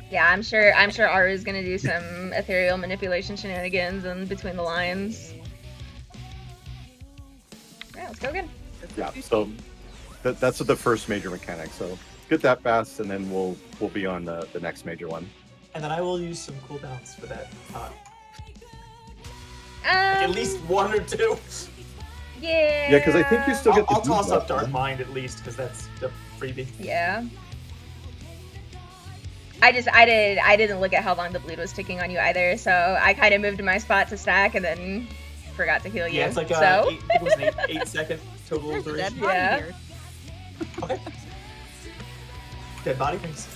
[SPEAKER 2] Yeah, I'm sure Aru's gonna do some ethereal manipulation shenanigans in between the lines. Yeah, let's go good.
[SPEAKER 4] Yeah. So that's the first major mechanic. So get that fast, and then we'll be on the next major one.
[SPEAKER 8] And then I will use some cooldowns for that. At least 1 or 2.
[SPEAKER 2] Yeah.
[SPEAKER 4] Yeah, because I think you still get the
[SPEAKER 8] I'll toss
[SPEAKER 4] debuff,
[SPEAKER 8] up Dark
[SPEAKER 4] right?
[SPEAKER 8] Mind at least, because that's the freebie.
[SPEAKER 2] Yeah. I didn't look at how long the bleed was ticking on you either, so I kind of moved my spot to stack and then forgot to heal you.
[SPEAKER 8] Yeah, it's like
[SPEAKER 2] so.
[SPEAKER 8] I think it was an 8-second total
[SPEAKER 9] There's a dead
[SPEAKER 8] duration.
[SPEAKER 9] body
[SPEAKER 2] Yeah.
[SPEAKER 9] here.
[SPEAKER 8] Okay. Dead body things.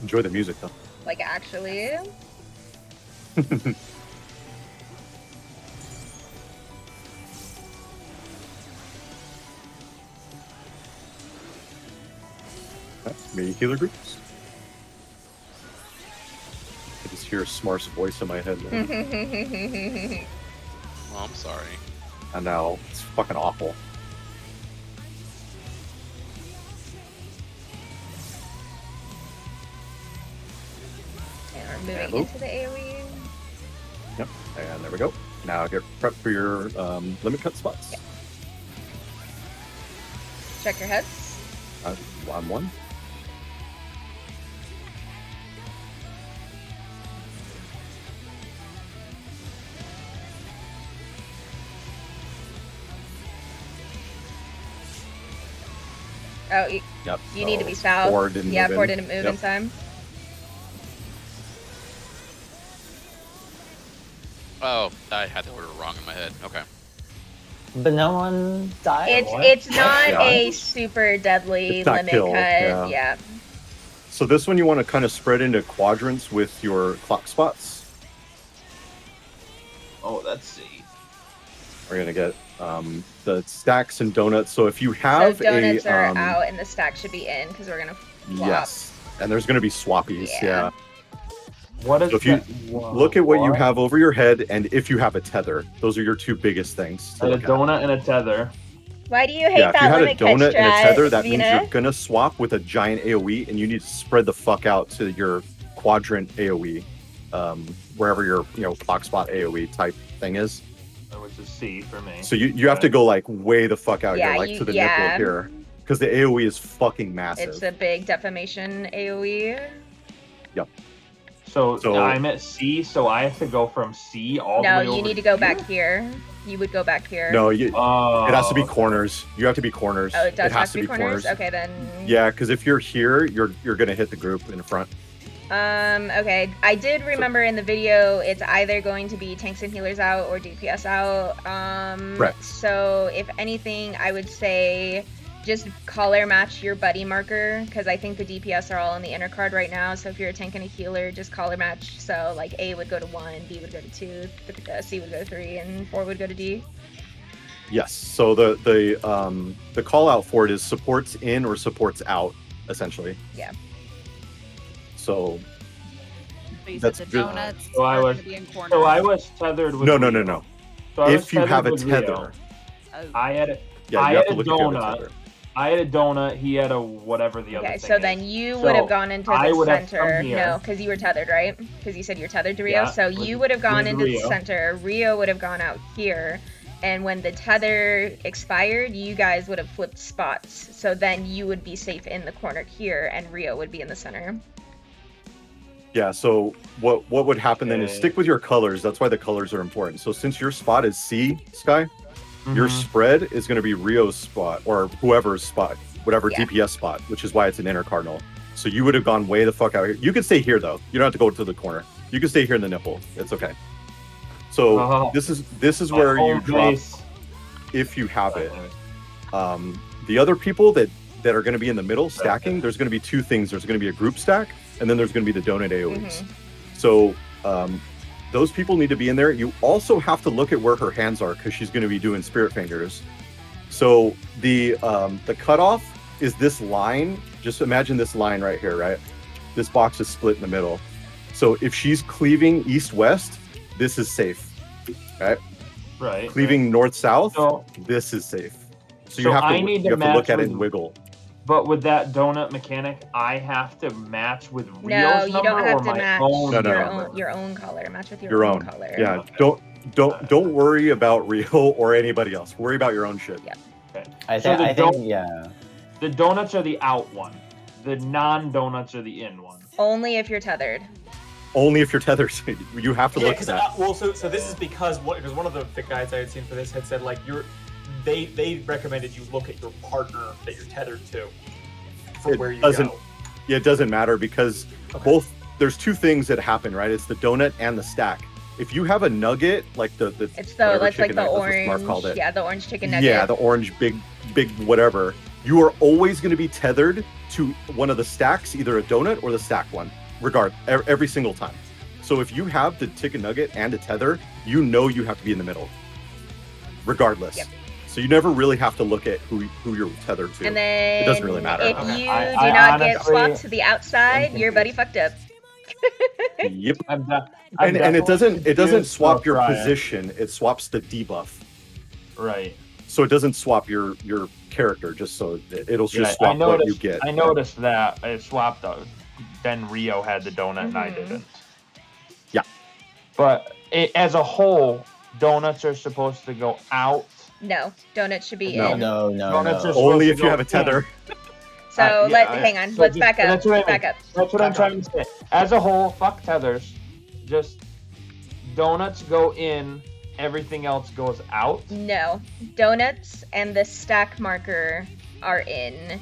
[SPEAKER 4] Enjoy the music though.
[SPEAKER 2] Like actually.
[SPEAKER 4] Maybe healer groups. I just hear Smart's voice in my head now.
[SPEAKER 10] Oh, I'm sorry.
[SPEAKER 4] I know. It's fucking awful.
[SPEAKER 2] And we're moving
[SPEAKER 4] Hello?
[SPEAKER 2] into the AoE.
[SPEAKER 4] Yep. And there we go. Now get prep for your limit cut spots.
[SPEAKER 2] Yeah. Check your heads.
[SPEAKER 4] I'm one.
[SPEAKER 2] Oh, you
[SPEAKER 4] Yep.
[SPEAKER 2] need to be
[SPEAKER 4] so
[SPEAKER 2] south.
[SPEAKER 4] 4 didn't
[SPEAKER 2] Yeah,
[SPEAKER 4] move
[SPEAKER 2] 4
[SPEAKER 4] in.
[SPEAKER 2] didn't move
[SPEAKER 4] Yep.
[SPEAKER 2] in time.
[SPEAKER 10] Oh, I had the order wrong in my head. Okay.
[SPEAKER 1] But no one died.
[SPEAKER 2] It's not
[SPEAKER 4] Yeah.
[SPEAKER 2] a super deadly
[SPEAKER 4] It's not
[SPEAKER 2] limit
[SPEAKER 4] kill,
[SPEAKER 2] cut.
[SPEAKER 4] yeah.
[SPEAKER 2] Yeah.
[SPEAKER 4] So this one you want to kind of spread into quadrants with your clock spots.
[SPEAKER 6] Oh, let's see.
[SPEAKER 4] We're gonna get the stacks and donuts. So if you have
[SPEAKER 2] So donuts
[SPEAKER 4] a
[SPEAKER 2] are out and the stack should be in because we're gonna flop.
[SPEAKER 4] yes, and there's gonna be swappies.
[SPEAKER 2] Yeah.
[SPEAKER 4] Yeah.
[SPEAKER 6] What is
[SPEAKER 4] So if you
[SPEAKER 6] that? Whoa,
[SPEAKER 4] look at what you have over your head, and if you have a tether, those are your two biggest things. To
[SPEAKER 6] And a
[SPEAKER 4] look at.
[SPEAKER 6] donut and a tether.
[SPEAKER 2] Why do you hate
[SPEAKER 4] Yeah, if
[SPEAKER 2] that
[SPEAKER 4] you had a
[SPEAKER 2] limit cut
[SPEAKER 4] donut and a
[SPEAKER 2] strat,
[SPEAKER 4] tether, that means
[SPEAKER 2] Vina?
[SPEAKER 4] you're gonna swap with a giant AOE, and you need to spread the fuck out to your quadrant AOE, wherever your clock spot AOE type thing is.
[SPEAKER 6] Which is C for me.
[SPEAKER 4] So you have to go like way the fuck out
[SPEAKER 2] Yeah,
[SPEAKER 4] here, like
[SPEAKER 2] you-
[SPEAKER 4] to the
[SPEAKER 2] yeah.
[SPEAKER 4] nipple here, because the AOE is fucking massive.
[SPEAKER 2] It's a big defamation AoE.
[SPEAKER 6] So,
[SPEAKER 4] So-
[SPEAKER 6] I'm at C, so I have to go from C all the
[SPEAKER 2] No,
[SPEAKER 6] way
[SPEAKER 2] you
[SPEAKER 6] over
[SPEAKER 2] need to go
[SPEAKER 6] here?
[SPEAKER 2] back here. You would go back here.
[SPEAKER 4] No,
[SPEAKER 6] Oh,
[SPEAKER 4] it has to be corners. You have to be corners.
[SPEAKER 2] Oh, it does
[SPEAKER 4] has
[SPEAKER 2] have to be corners? Okay, then.
[SPEAKER 4] Yeah, because if you're here, you're gonna hit the group in front.
[SPEAKER 2] Okay. I did remember in the video it's either going to be tanks and healers out or DPS out.
[SPEAKER 4] Correct.
[SPEAKER 2] So if anything, I would say just color match your buddy marker because I think the DPS are all on the inner card right now. So if you're a tank and a healer, just color match. So like A would go to 1, B would go to 2, C would go to 3, and 4 would go to D.
[SPEAKER 4] Yes. So the call out for it is supports in or supports out, essentially.
[SPEAKER 2] Yeah.
[SPEAKER 4] So
[SPEAKER 9] So you
[SPEAKER 4] That's
[SPEAKER 9] said the
[SPEAKER 4] good.
[SPEAKER 9] donuts
[SPEAKER 6] So I
[SPEAKER 9] are
[SPEAKER 6] was-
[SPEAKER 9] gonna be in corners.
[SPEAKER 6] So I was tethered with
[SPEAKER 4] no.
[SPEAKER 6] So I was
[SPEAKER 4] If you have a
[SPEAKER 6] tethered with Rio.
[SPEAKER 4] tether,
[SPEAKER 9] Oh.
[SPEAKER 6] I had a,
[SPEAKER 4] yeah,
[SPEAKER 6] I
[SPEAKER 4] you have
[SPEAKER 6] had
[SPEAKER 4] to
[SPEAKER 6] a
[SPEAKER 4] look at your
[SPEAKER 6] donut.
[SPEAKER 4] tether.
[SPEAKER 6] I had a donut. He had a whatever the other
[SPEAKER 2] Okay,
[SPEAKER 6] thing
[SPEAKER 2] so
[SPEAKER 6] is.
[SPEAKER 2] then you
[SPEAKER 6] So
[SPEAKER 2] would have gone into
[SPEAKER 6] I
[SPEAKER 2] the
[SPEAKER 6] would have
[SPEAKER 2] center.
[SPEAKER 6] come here.
[SPEAKER 2] No, because you were tethered, right? Because you said you're tethered to Rio.
[SPEAKER 6] Yeah,
[SPEAKER 2] so
[SPEAKER 6] with-
[SPEAKER 2] you would have gone
[SPEAKER 6] with
[SPEAKER 2] into the
[SPEAKER 6] Rio.
[SPEAKER 2] center. Rio would have gone out here. And when the tether expired, you guys would have flipped spots. So then you would be safe in the corner here, and Rio would be in the center.
[SPEAKER 4] Yeah. So what would happen then is
[SPEAKER 6] Okay.
[SPEAKER 4] stick with your colors. That's why the colors are important. So since your spot is C, Sky, your
[SPEAKER 6] Mhm.
[SPEAKER 4] spread is going to be Rio's spot or whoever's spot, whatever
[SPEAKER 2] Yeah.
[SPEAKER 4] DPS spot, which is why it's an inner cardinal. So you would have gone way the fuck out here. You could stay here though. You don't have to go to the corner. You can stay here in the nipple. It's okay. So
[SPEAKER 6] Oh.
[SPEAKER 4] this is
[SPEAKER 6] My
[SPEAKER 4] where you
[SPEAKER 6] home
[SPEAKER 4] drop
[SPEAKER 6] base.
[SPEAKER 4] if you have it. The other people that are going to be in the middle stacking, there's going to be two things. There's going to be a group stack, and then there's going to be the donut AoEs. So those people need to be in there. You also have to look at where her hands are because she's going to be doing spirit fingers. So the cutoff is this line. Just imagine this line right here, right? This box is split in the middle. So if she's cleaving east-west, this is safe, right?
[SPEAKER 6] Right.
[SPEAKER 4] Cleaving north-south,
[SPEAKER 6] So,
[SPEAKER 4] this is safe. So
[SPEAKER 6] So
[SPEAKER 4] you have
[SPEAKER 6] I
[SPEAKER 4] to
[SPEAKER 6] need
[SPEAKER 4] you
[SPEAKER 6] to
[SPEAKER 4] have to look
[SPEAKER 6] match
[SPEAKER 4] at it
[SPEAKER 6] with-
[SPEAKER 4] and wiggle.
[SPEAKER 6] But with that donut mechanic, I have to match with Rio's
[SPEAKER 2] No, you
[SPEAKER 6] number
[SPEAKER 2] don't have
[SPEAKER 6] or
[SPEAKER 2] to
[SPEAKER 6] my
[SPEAKER 2] match
[SPEAKER 6] own
[SPEAKER 4] No, no.
[SPEAKER 2] your own color. Match with
[SPEAKER 4] Your own.
[SPEAKER 2] color.
[SPEAKER 4] Yeah. Don't worry about Rio or anybody else. Worry about your own shit.
[SPEAKER 2] Yeah.
[SPEAKER 6] Okay.
[SPEAKER 1] I
[SPEAKER 6] So
[SPEAKER 1] think,
[SPEAKER 6] the
[SPEAKER 1] yeah.
[SPEAKER 6] The donuts are the out one. The non-donuts are the in one.
[SPEAKER 2] Only if you're tethered.
[SPEAKER 4] Only if you're tethered. You have to
[SPEAKER 8] Yeah,
[SPEAKER 4] look at
[SPEAKER 8] because
[SPEAKER 4] that.
[SPEAKER 8] so this is because one of the guides I had seen for this had said like they recommended you look at your partner that you're tethered to for where you
[SPEAKER 4] doesn't.
[SPEAKER 8] go.
[SPEAKER 4] Yeah, it doesn't matter because both. There's two things that happen, right? It's the donut and the stack. If you have a nugget, like the
[SPEAKER 2] It's
[SPEAKER 4] whatever
[SPEAKER 2] like
[SPEAKER 4] chicken
[SPEAKER 2] the
[SPEAKER 4] nugget, that's what Smart called
[SPEAKER 2] orange.
[SPEAKER 4] it.
[SPEAKER 2] Yeah, the orange chicken nugget.
[SPEAKER 4] Yeah, the orange big whatever. You are always going to be tethered to one of the stacks, either a donut or the stack one, every single time. So if you have the chicken nugget and a tether, you know you have to be in the middle, regardless.
[SPEAKER 2] Yep.
[SPEAKER 4] So you never really have to look at who you're tethered to.
[SPEAKER 2] And then
[SPEAKER 4] it doesn't really matter.
[SPEAKER 2] if you
[SPEAKER 6] I
[SPEAKER 2] do not get
[SPEAKER 6] honestly
[SPEAKER 2] swapped to the outside, your buddy fucked up.
[SPEAKER 4] Yep.
[SPEAKER 6] I'm
[SPEAKER 4] And it doesn't
[SPEAKER 6] confused,
[SPEAKER 4] swap
[SPEAKER 6] so
[SPEAKER 4] your
[SPEAKER 6] try it.
[SPEAKER 4] position. It swaps the debuff.
[SPEAKER 6] Right.
[SPEAKER 4] So it doesn't swap your character. Just so it'll just
[SPEAKER 6] Yeah,
[SPEAKER 4] swap what you get.
[SPEAKER 6] I noticed that I swapped those. Then Rio had the donut and I didn't.
[SPEAKER 4] Yeah.
[SPEAKER 6] But as a whole, donuts are supposed to go out.
[SPEAKER 2] No, donuts should be
[SPEAKER 4] No.
[SPEAKER 2] in.
[SPEAKER 1] No,
[SPEAKER 6] Donuts are
[SPEAKER 4] Only
[SPEAKER 6] supposed
[SPEAKER 4] if
[SPEAKER 6] to
[SPEAKER 4] you
[SPEAKER 6] go
[SPEAKER 4] have a tether.
[SPEAKER 2] So
[SPEAKER 6] yeah,
[SPEAKER 2] hang on.
[SPEAKER 6] so
[SPEAKER 2] Let's
[SPEAKER 6] just-
[SPEAKER 2] back up.
[SPEAKER 6] that's what I
[SPEAKER 2] Let's back
[SPEAKER 6] mean.
[SPEAKER 2] up.
[SPEAKER 6] That's what I'm trying to say. As a whole, fuck tethers. Just donuts go in, everything else goes out.
[SPEAKER 2] No, donuts and the stack marker are in.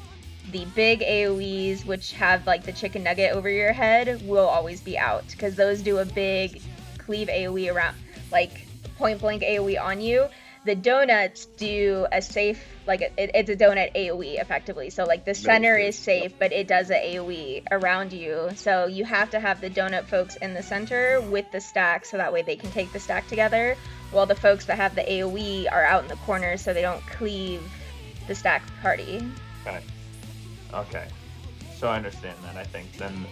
[SPEAKER 2] The big AoEs, which have like the chicken nugget over your head, will always be out because those do a big cleave AoE around, like point blank AoE on you. The donuts do a safe, like it's a donut AoE effectively. So like the center is safe, but it does a AoE around you. So you have to have the donut folks in the center with the stack, so that way they can take the stack together, while the folks that have the AoE are out in the corner, so they don't cleave the stack party.
[SPEAKER 6] Okay. So I understand that. I think then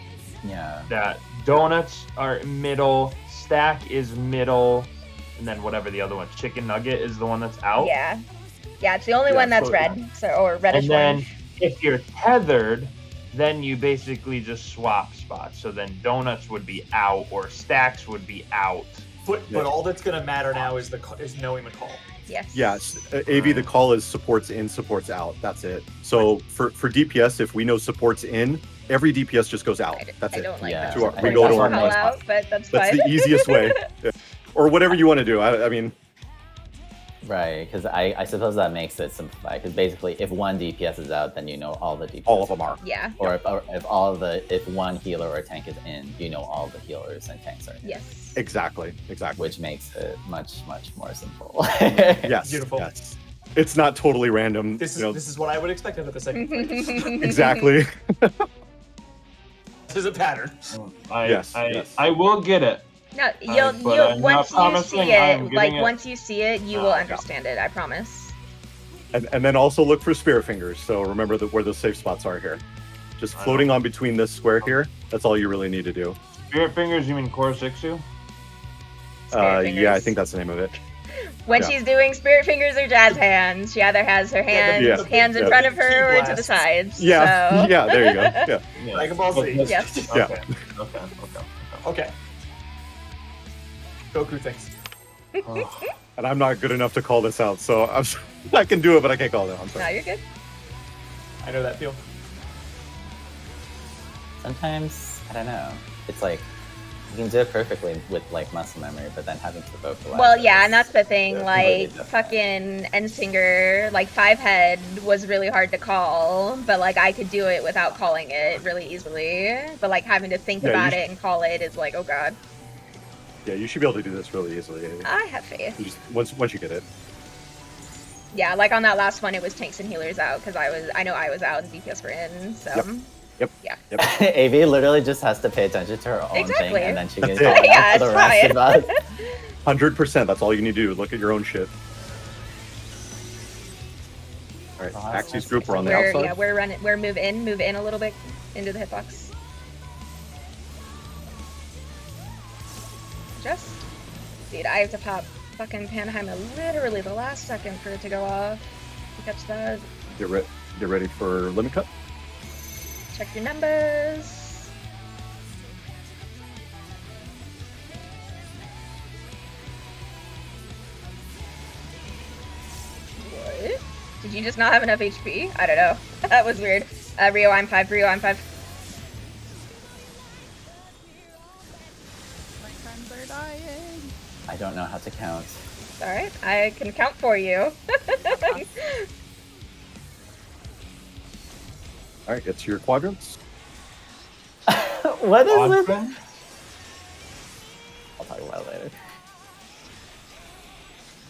[SPEAKER 1] Yeah.
[SPEAKER 6] that donuts are middle, stack is middle, and then whatever the other one, chicken nugget is the one that's out.
[SPEAKER 2] Yeah, it's the only
[SPEAKER 6] Yeah,
[SPEAKER 2] one that's
[SPEAKER 6] so-
[SPEAKER 2] red, or reddish
[SPEAKER 6] And then
[SPEAKER 2] orange.
[SPEAKER 6] if you're tethered, then you basically just swap spots. So then donuts would be out or stacks would be out.
[SPEAKER 8] But all that's gonna matter now is knowing the call.
[SPEAKER 2] Yes.
[SPEAKER 4] Yes, AV, the call is supports in, supports out. That's it. So for DPS, if we know supports in, every DPS just goes out. That's
[SPEAKER 2] I
[SPEAKER 4] it.
[SPEAKER 2] don't like
[SPEAKER 1] Yeah.
[SPEAKER 2] that.
[SPEAKER 4] To our-
[SPEAKER 1] I
[SPEAKER 4] we
[SPEAKER 1] think
[SPEAKER 4] go
[SPEAKER 1] that's
[SPEAKER 4] to our
[SPEAKER 1] what
[SPEAKER 2] call
[SPEAKER 4] main spot.
[SPEAKER 2] out, but that's
[SPEAKER 4] That's
[SPEAKER 2] fine.
[SPEAKER 4] the easiest way. Yeah. Or whatever you want to do. I mean,
[SPEAKER 1] Right, because I suppose that makes it simplified. Because basically, if one DPS is out, then you know all the DPS.
[SPEAKER 4] all of them are.
[SPEAKER 2] Yeah.
[SPEAKER 1] Or if one healer or tank is in, you know all the healers and tanks are in.
[SPEAKER 2] Yes.
[SPEAKER 4] Exactly.
[SPEAKER 1] Which makes it much more simple.
[SPEAKER 4] Yes.
[SPEAKER 8] Beautiful.
[SPEAKER 4] Yes. It's not totally random.
[SPEAKER 8] This
[SPEAKER 4] you know,
[SPEAKER 8] is what I would expect out of the second play.
[SPEAKER 4] exactly.
[SPEAKER 8] This is a pattern.
[SPEAKER 6] I will get it.
[SPEAKER 2] No,
[SPEAKER 6] but
[SPEAKER 2] you'll
[SPEAKER 6] I'm not
[SPEAKER 2] once you
[SPEAKER 6] promising
[SPEAKER 2] see
[SPEAKER 6] I'm
[SPEAKER 2] it,
[SPEAKER 6] getting it.
[SPEAKER 2] once you see it, you will understand it. I promise.
[SPEAKER 4] And then also look for spirit fingers. So remember where the safe spots are here. Just floating on between this square here. That's all you really need to do.
[SPEAKER 6] Spirit fingers, you mean Korosixu?
[SPEAKER 2] Spirit
[SPEAKER 4] Yeah, I
[SPEAKER 2] fingers.
[SPEAKER 4] think that's the name of it.
[SPEAKER 2] When
[SPEAKER 4] Yeah.
[SPEAKER 2] she's doing spirit fingers or jazz hands, she either has her hands
[SPEAKER 4] Yeah.
[SPEAKER 2] hands in
[SPEAKER 4] Yeah.
[SPEAKER 2] front of her or to the
[SPEAKER 8] Blasts.
[SPEAKER 2] sides.
[SPEAKER 4] Yeah.
[SPEAKER 2] So.
[SPEAKER 4] Yeah. There you go. Yeah.
[SPEAKER 8] Dragon Ball Z.
[SPEAKER 2] Yes.
[SPEAKER 4] Yeah.
[SPEAKER 6] Okay.
[SPEAKER 8] Okay. Goku thinks.
[SPEAKER 4] And I'm not good enough to call this out, so I can do it, but I can't call it out. I'm
[SPEAKER 2] No,
[SPEAKER 4] sorry.
[SPEAKER 2] you're good.
[SPEAKER 8] I know that feel.
[SPEAKER 1] Sometimes I don't know. It's like you can do it perfectly with like muscle memory, but then having to vocalize.
[SPEAKER 2] Well,
[SPEAKER 1] it
[SPEAKER 2] yeah,
[SPEAKER 1] is
[SPEAKER 2] and that's the thing.
[SPEAKER 1] completely
[SPEAKER 2] Like,
[SPEAKER 1] different.
[SPEAKER 2] fucking Endsinger, like, 5-head was really hard to call, but, like, I could do it without calling it really easily. But, like, having to think
[SPEAKER 4] Yeah,
[SPEAKER 2] about
[SPEAKER 4] you
[SPEAKER 2] it and call it is like, oh god.
[SPEAKER 4] Yeah, you should be able to do this really easily.
[SPEAKER 2] I have faith.
[SPEAKER 4] You just, once you get it.
[SPEAKER 2] Yeah, like on that last one, it was tanks and healers out, because I know I was out and DPS were in, so.
[SPEAKER 4] Yep.
[SPEAKER 2] Yeah.
[SPEAKER 1] AV literally just has to pay attention to her own
[SPEAKER 2] Exactly.
[SPEAKER 1] thing, and then she can
[SPEAKER 4] That's
[SPEAKER 1] go
[SPEAKER 4] it.
[SPEAKER 2] Yeah,
[SPEAKER 1] for the
[SPEAKER 2] it's
[SPEAKER 1] rest of us.
[SPEAKER 4] 100%. That's all you need to do. Look at your own shit. All right, Axie's group. We're on the
[SPEAKER 2] We're,
[SPEAKER 4] outside.
[SPEAKER 2] yeah, we're running, we're move in a little bit into the hitbox. Dude, I have to pop fucking Panheimer literally the last second for it to go off. You catch that?
[SPEAKER 4] Get ready for limit cut.
[SPEAKER 2] Check your numbers. What? Did you just not have enough HP? I don't know. That was weird. Rio, I'm 5. Rio, I'm 5.
[SPEAKER 9] My friends are dying.
[SPEAKER 1] I don't know how to count.
[SPEAKER 2] Alright, I can count for you.
[SPEAKER 4] Alright, get to your quadrants.
[SPEAKER 1] What is it?
[SPEAKER 6] Oddman?
[SPEAKER 1] I'll talk about it later.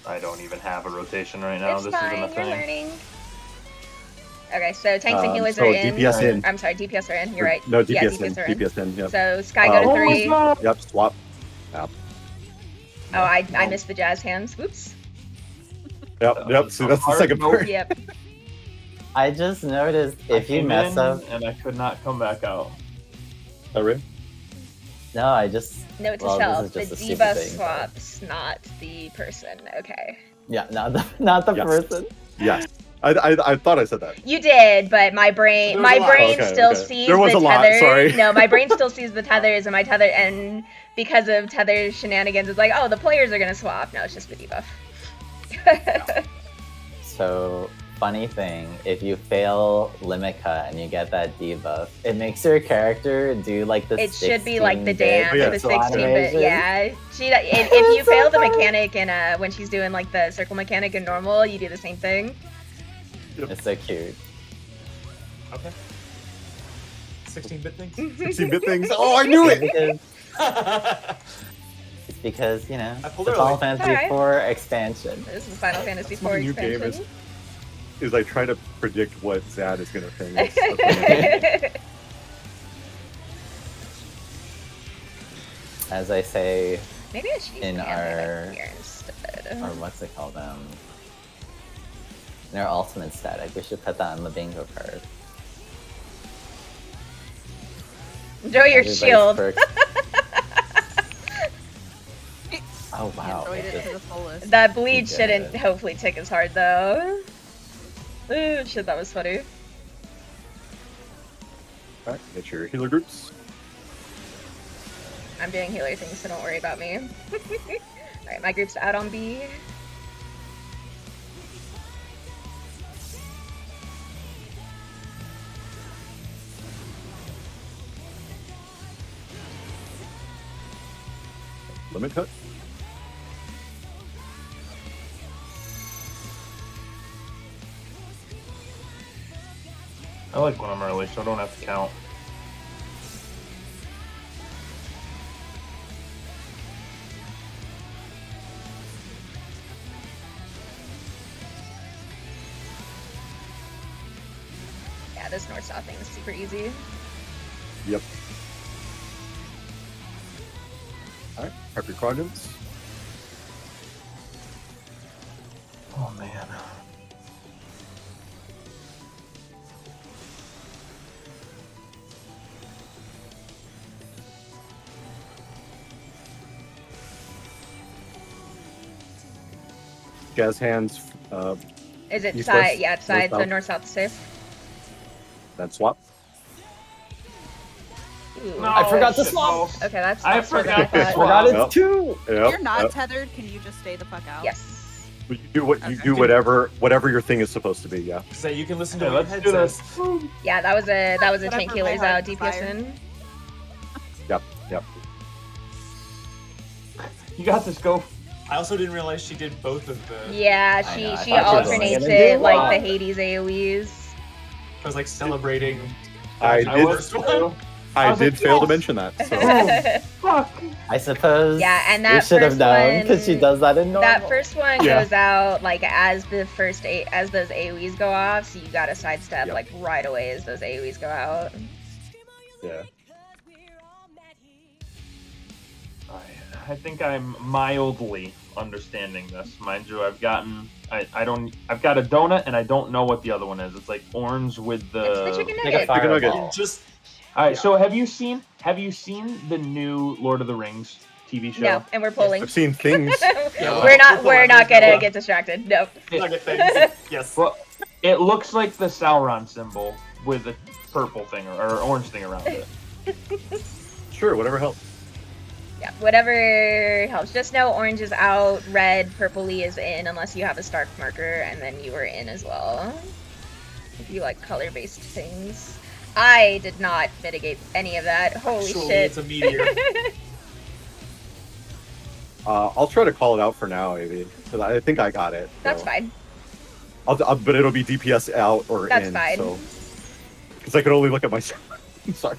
[SPEAKER 6] I don't even have a rotation right now.
[SPEAKER 2] It's
[SPEAKER 6] This
[SPEAKER 2] fine,
[SPEAKER 6] isn't a
[SPEAKER 2] you're
[SPEAKER 6] thing.
[SPEAKER 2] learning. Okay, so tanks and healers
[SPEAKER 4] so
[SPEAKER 2] are in.
[SPEAKER 4] DPS in.
[SPEAKER 2] I'm sorry, DPS are in. You're right.
[SPEAKER 4] No,
[SPEAKER 2] yeah,
[SPEAKER 4] DPS in.
[SPEAKER 2] DPS are in.
[SPEAKER 4] DPS in, yep.
[SPEAKER 2] So Sky go to 3.
[SPEAKER 4] Yep, swap. Yep.
[SPEAKER 2] Oh, I missed the jazz hands. Whoops.
[SPEAKER 4] Yep, so that's the second part.
[SPEAKER 2] Yep.
[SPEAKER 1] I just noticed if you
[SPEAKER 6] Came
[SPEAKER 1] mess
[SPEAKER 6] in
[SPEAKER 1] up.
[SPEAKER 6] and I could not come back out.
[SPEAKER 4] Oh, really?
[SPEAKER 1] No, I just.
[SPEAKER 2] Note to
[SPEAKER 1] well,
[SPEAKER 2] self:
[SPEAKER 1] this
[SPEAKER 2] the
[SPEAKER 1] is just a stupid
[SPEAKER 2] debuff
[SPEAKER 1] thing, but-
[SPEAKER 2] swaps, not the person. Okay.
[SPEAKER 1] Yeah, not the
[SPEAKER 4] Yes.
[SPEAKER 1] person.
[SPEAKER 4] Yes. I thought I said that.
[SPEAKER 2] You did, but my brain
[SPEAKER 4] There was a lot. Okay,
[SPEAKER 2] still
[SPEAKER 4] okay.
[SPEAKER 2] sees
[SPEAKER 4] There was
[SPEAKER 2] the
[SPEAKER 4] a lot,
[SPEAKER 2] tether.
[SPEAKER 4] sorry.
[SPEAKER 2] No, my brain still sees the tethers, and my tether, and because of tether shenanigans, it's like, oh, the players are gonna swap. No, it's just the debuff.
[SPEAKER 1] So, funny thing, if you fail limit cut and you get that debuff, it makes your character do like the
[SPEAKER 2] It should be like the
[SPEAKER 1] 16-bit
[SPEAKER 2] dance,
[SPEAKER 4] yeah.
[SPEAKER 2] the
[SPEAKER 1] pixel
[SPEAKER 2] 16-bit.
[SPEAKER 1] animation.
[SPEAKER 2] Yeah, if you fail the mechanic and when she's doing like the circle mechanic in normal, you do the same thing.
[SPEAKER 1] It's so cute.
[SPEAKER 8] Okay. 16-bit things.
[SPEAKER 4] 16-bit things. Oh, I knew it!
[SPEAKER 1] It's because, you know,
[SPEAKER 8] I pulled
[SPEAKER 1] the
[SPEAKER 8] it
[SPEAKER 1] Final
[SPEAKER 8] early.
[SPEAKER 1] Fantasy
[SPEAKER 2] Alright.
[SPEAKER 1] IV expansion.
[SPEAKER 2] This is Final Fantasy
[SPEAKER 4] That's my
[SPEAKER 2] IV
[SPEAKER 4] new game
[SPEAKER 2] expansion.
[SPEAKER 4] is I try to predict what Zad is going to think. That's what
[SPEAKER 1] As I say,
[SPEAKER 2] Maybe I should use
[SPEAKER 1] In
[SPEAKER 2] the hand
[SPEAKER 1] our-
[SPEAKER 2] here instead.
[SPEAKER 1] or what's it called? In our ultimate static, we should put that on the bingo card.
[SPEAKER 2] Enjoy your
[SPEAKER 1] Everybody's
[SPEAKER 2] shield.
[SPEAKER 1] perks. Oh wow.
[SPEAKER 9] Enjoyed
[SPEAKER 1] it
[SPEAKER 9] it to
[SPEAKER 1] just-
[SPEAKER 9] the fullest.
[SPEAKER 2] That bleed
[SPEAKER 1] You
[SPEAKER 2] shouldn't
[SPEAKER 1] did.
[SPEAKER 2] hopefully tick as hard though. Ooh, shit, that was funny.
[SPEAKER 4] Alright, get your healer groups.
[SPEAKER 2] I'm doing healer things, so don't worry about me. Alright, my group's out on B.
[SPEAKER 4] Limit cut.
[SPEAKER 6] I like when I'm early, so I don't have to count.
[SPEAKER 2] Yeah, this north-south thing is super easy.
[SPEAKER 4] Yep. Alright, prep your quadrants.
[SPEAKER 6] Oh man.
[SPEAKER 4] Jazz hands,
[SPEAKER 2] Is it
[SPEAKER 4] East,
[SPEAKER 2] side?
[SPEAKER 4] west,
[SPEAKER 2] Yeah, it's side.
[SPEAKER 4] north,
[SPEAKER 2] So north-south is safe.
[SPEAKER 4] then swap.
[SPEAKER 2] Ooh.
[SPEAKER 6] No,
[SPEAKER 1] I forgot to
[SPEAKER 6] shit,
[SPEAKER 1] swap.
[SPEAKER 6] no.
[SPEAKER 2] Okay, that's
[SPEAKER 6] I
[SPEAKER 2] not so
[SPEAKER 6] forgot
[SPEAKER 2] bad.
[SPEAKER 6] to
[SPEAKER 1] I
[SPEAKER 6] swap.
[SPEAKER 1] forgot
[SPEAKER 4] Yep.
[SPEAKER 1] it's two.
[SPEAKER 4] Yep.
[SPEAKER 9] If you're not
[SPEAKER 4] yep.
[SPEAKER 9] tethered, can you just stay the fuck out?
[SPEAKER 2] Yes.
[SPEAKER 4] You do what you
[SPEAKER 9] Okay.
[SPEAKER 4] do whatever your thing is supposed to be. Yeah.
[SPEAKER 8] So you can listen to
[SPEAKER 6] Okay,
[SPEAKER 8] what
[SPEAKER 6] let's
[SPEAKER 8] your
[SPEAKER 6] do
[SPEAKER 8] head
[SPEAKER 6] this.
[SPEAKER 8] says.
[SPEAKER 2] Yeah, that was a
[SPEAKER 9] Whatever
[SPEAKER 2] tank
[SPEAKER 9] my
[SPEAKER 2] healers
[SPEAKER 9] heart
[SPEAKER 2] out. DPS
[SPEAKER 9] desires.
[SPEAKER 2] in.
[SPEAKER 4] Yep. Yep.
[SPEAKER 6] You got this, go.
[SPEAKER 8] I also didn't realize she did both of the.
[SPEAKER 2] Yeah,
[SPEAKER 1] I
[SPEAKER 2] she
[SPEAKER 1] know, I
[SPEAKER 2] she
[SPEAKER 1] thought she was
[SPEAKER 2] alternates
[SPEAKER 1] gonna
[SPEAKER 2] it
[SPEAKER 1] do
[SPEAKER 2] like
[SPEAKER 1] one.
[SPEAKER 2] the Hades AoEs.
[SPEAKER 8] I was like celebrating.
[SPEAKER 4] I
[SPEAKER 8] the
[SPEAKER 4] did-
[SPEAKER 8] first one.
[SPEAKER 4] I
[SPEAKER 6] was
[SPEAKER 4] did
[SPEAKER 6] like,
[SPEAKER 4] fail to
[SPEAKER 6] yes.
[SPEAKER 4] mention that. So.
[SPEAKER 6] Fuck.
[SPEAKER 1] I suppose.
[SPEAKER 2] Yeah, and
[SPEAKER 1] we
[SPEAKER 2] that
[SPEAKER 1] should have
[SPEAKER 2] first
[SPEAKER 1] known because she
[SPEAKER 2] one-
[SPEAKER 1] does that in normal.
[SPEAKER 2] That first one
[SPEAKER 4] Yeah.
[SPEAKER 2] goes out like as those AoEs go off, so you gotta sidestep
[SPEAKER 4] Yep.
[SPEAKER 2] like right away as those AoEs go out.
[SPEAKER 4] Yeah.
[SPEAKER 6] I think I'm mildly understanding this. Mind you, I've got a donut and I don't know what the other one is. It's like orange with
[SPEAKER 2] It's the chicken
[SPEAKER 1] Like a
[SPEAKER 2] nugget.
[SPEAKER 4] Chicken nugget.
[SPEAKER 1] fireball.
[SPEAKER 8] Just
[SPEAKER 6] All right,
[SPEAKER 8] Yeah.
[SPEAKER 6] so have you seen the new Lord of the Rings TV show?
[SPEAKER 2] No, and we're pulling.
[SPEAKER 4] I've seen things.
[SPEAKER 2] we're not gonna
[SPEAKER 8] Yeah.
[SPEAKER 2] get distracted. Nope.
[SPEAKER 8] nugget things. Yes.
[SPEAKER 6] Well, it looks like the Sauron symbol, with a purple thing or orange thing around it.
[SPEAKER 4] Sure, whatever helps.
[SPEAKER 2] Yeah, whatever helps. Just know orange is out, red, purpley is in, unless you have a Stark marker, and then you are in as well. If you like color-based things. I did not mitigate any of that. Holy
[SPEAKER 8] Actually,
[SPEAKER 2] shit.
[SPEAKER 8] it's a meteor.
[SPEAKER 4] I'll try to call it out for now, maybe, because I think I got it.
[SPEAKER 2] That's
[SPEAKER 4] so.
[SPEAKER 2] fine.
[SPEAKER 4] But it'll be DPS out or
[SPEAKER 2] That's
[SPEAKER 4] in.
[SPEAKER 2] fine.
[SPEAKER 4] So, because I can only look at myself. I'm sorry.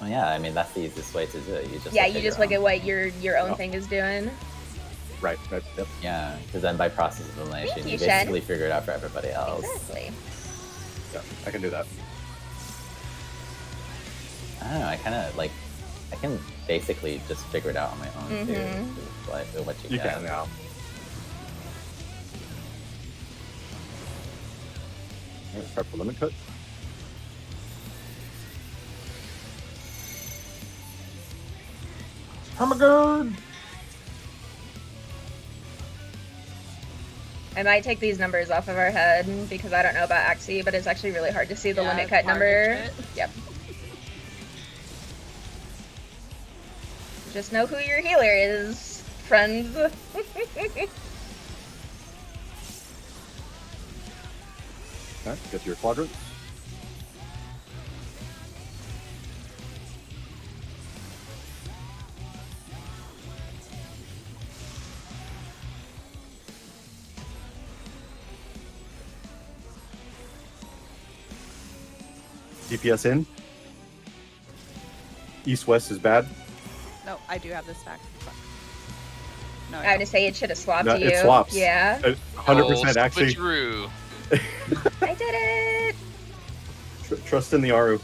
[SPEAKER 1] Oh yeah, I mean that's the easiest way to do it. You just
[SPEAKER 2] Yeah, you just look at what your own
[SPEAKER 4] Oh.
[SPEAKER 2] thing is doing.
[SPEAKER 4] Right. Yep.
[SPEAKER 1] Yeah, because then by process of elimination,
[SPEAKER 2] Thank
[SPEAKER 1] you
[SPEAKER 2] you, Shen.
[SPEAKER 1] basically figure it out for everybody else.
[SPEAKER 2] Exactly.
[SPEAKER 4] Yeah, I can do that.
[SPEAKER 1] I don't know. I kind of like. I can basically just figure it out on my own too.
[SPEAKER 2] Mhm.
[SPEAKER 1] What you
[SPEAKER 4] You
[SPEAKER 1] get.
[SPEAKER 4] can now. Alright, prep for limit cut.
[SPEAKER 6] Permagerd!
[SPEAKER 2] I might take these numbers off of our head because I don't know about Axie, but it's actually really hard to see the
[SPEAKER 9] Yeah,
[SPEAKER 2] limit
[SPEAKER 9] it's
[SPEAKER 2] cut
[SPEAKER 9] hard to
[SPEAKER 2] number.
[SPEAKER 9] hit.
[SPEAKER 2] Yep. Just know who your healer is, friends.
[SPEAKER 4] Okay, get to your quadrants. DPS in. East-west is bad.
[SPEAKER 9] No, I do have this stack. Fuck. No,
[SPEAKER 2] I
[SPEAKER 9] I
[SPEAKER 2] would
[SPEAKER 9] don't.
[SPEAKER 2] to say it should have swapped
[SPEAKER 4] No,
[SPEAKER 2] to you.
[SPEAKER 4] it swaps.
[SPEAKER 2] Yeah.
[SPEAKER 4] 100% actually.
[SPEAKER 10] Switcheroo.
[SPEAKER 2] I did it!
[SPEAKER 4] Trust in the Aru.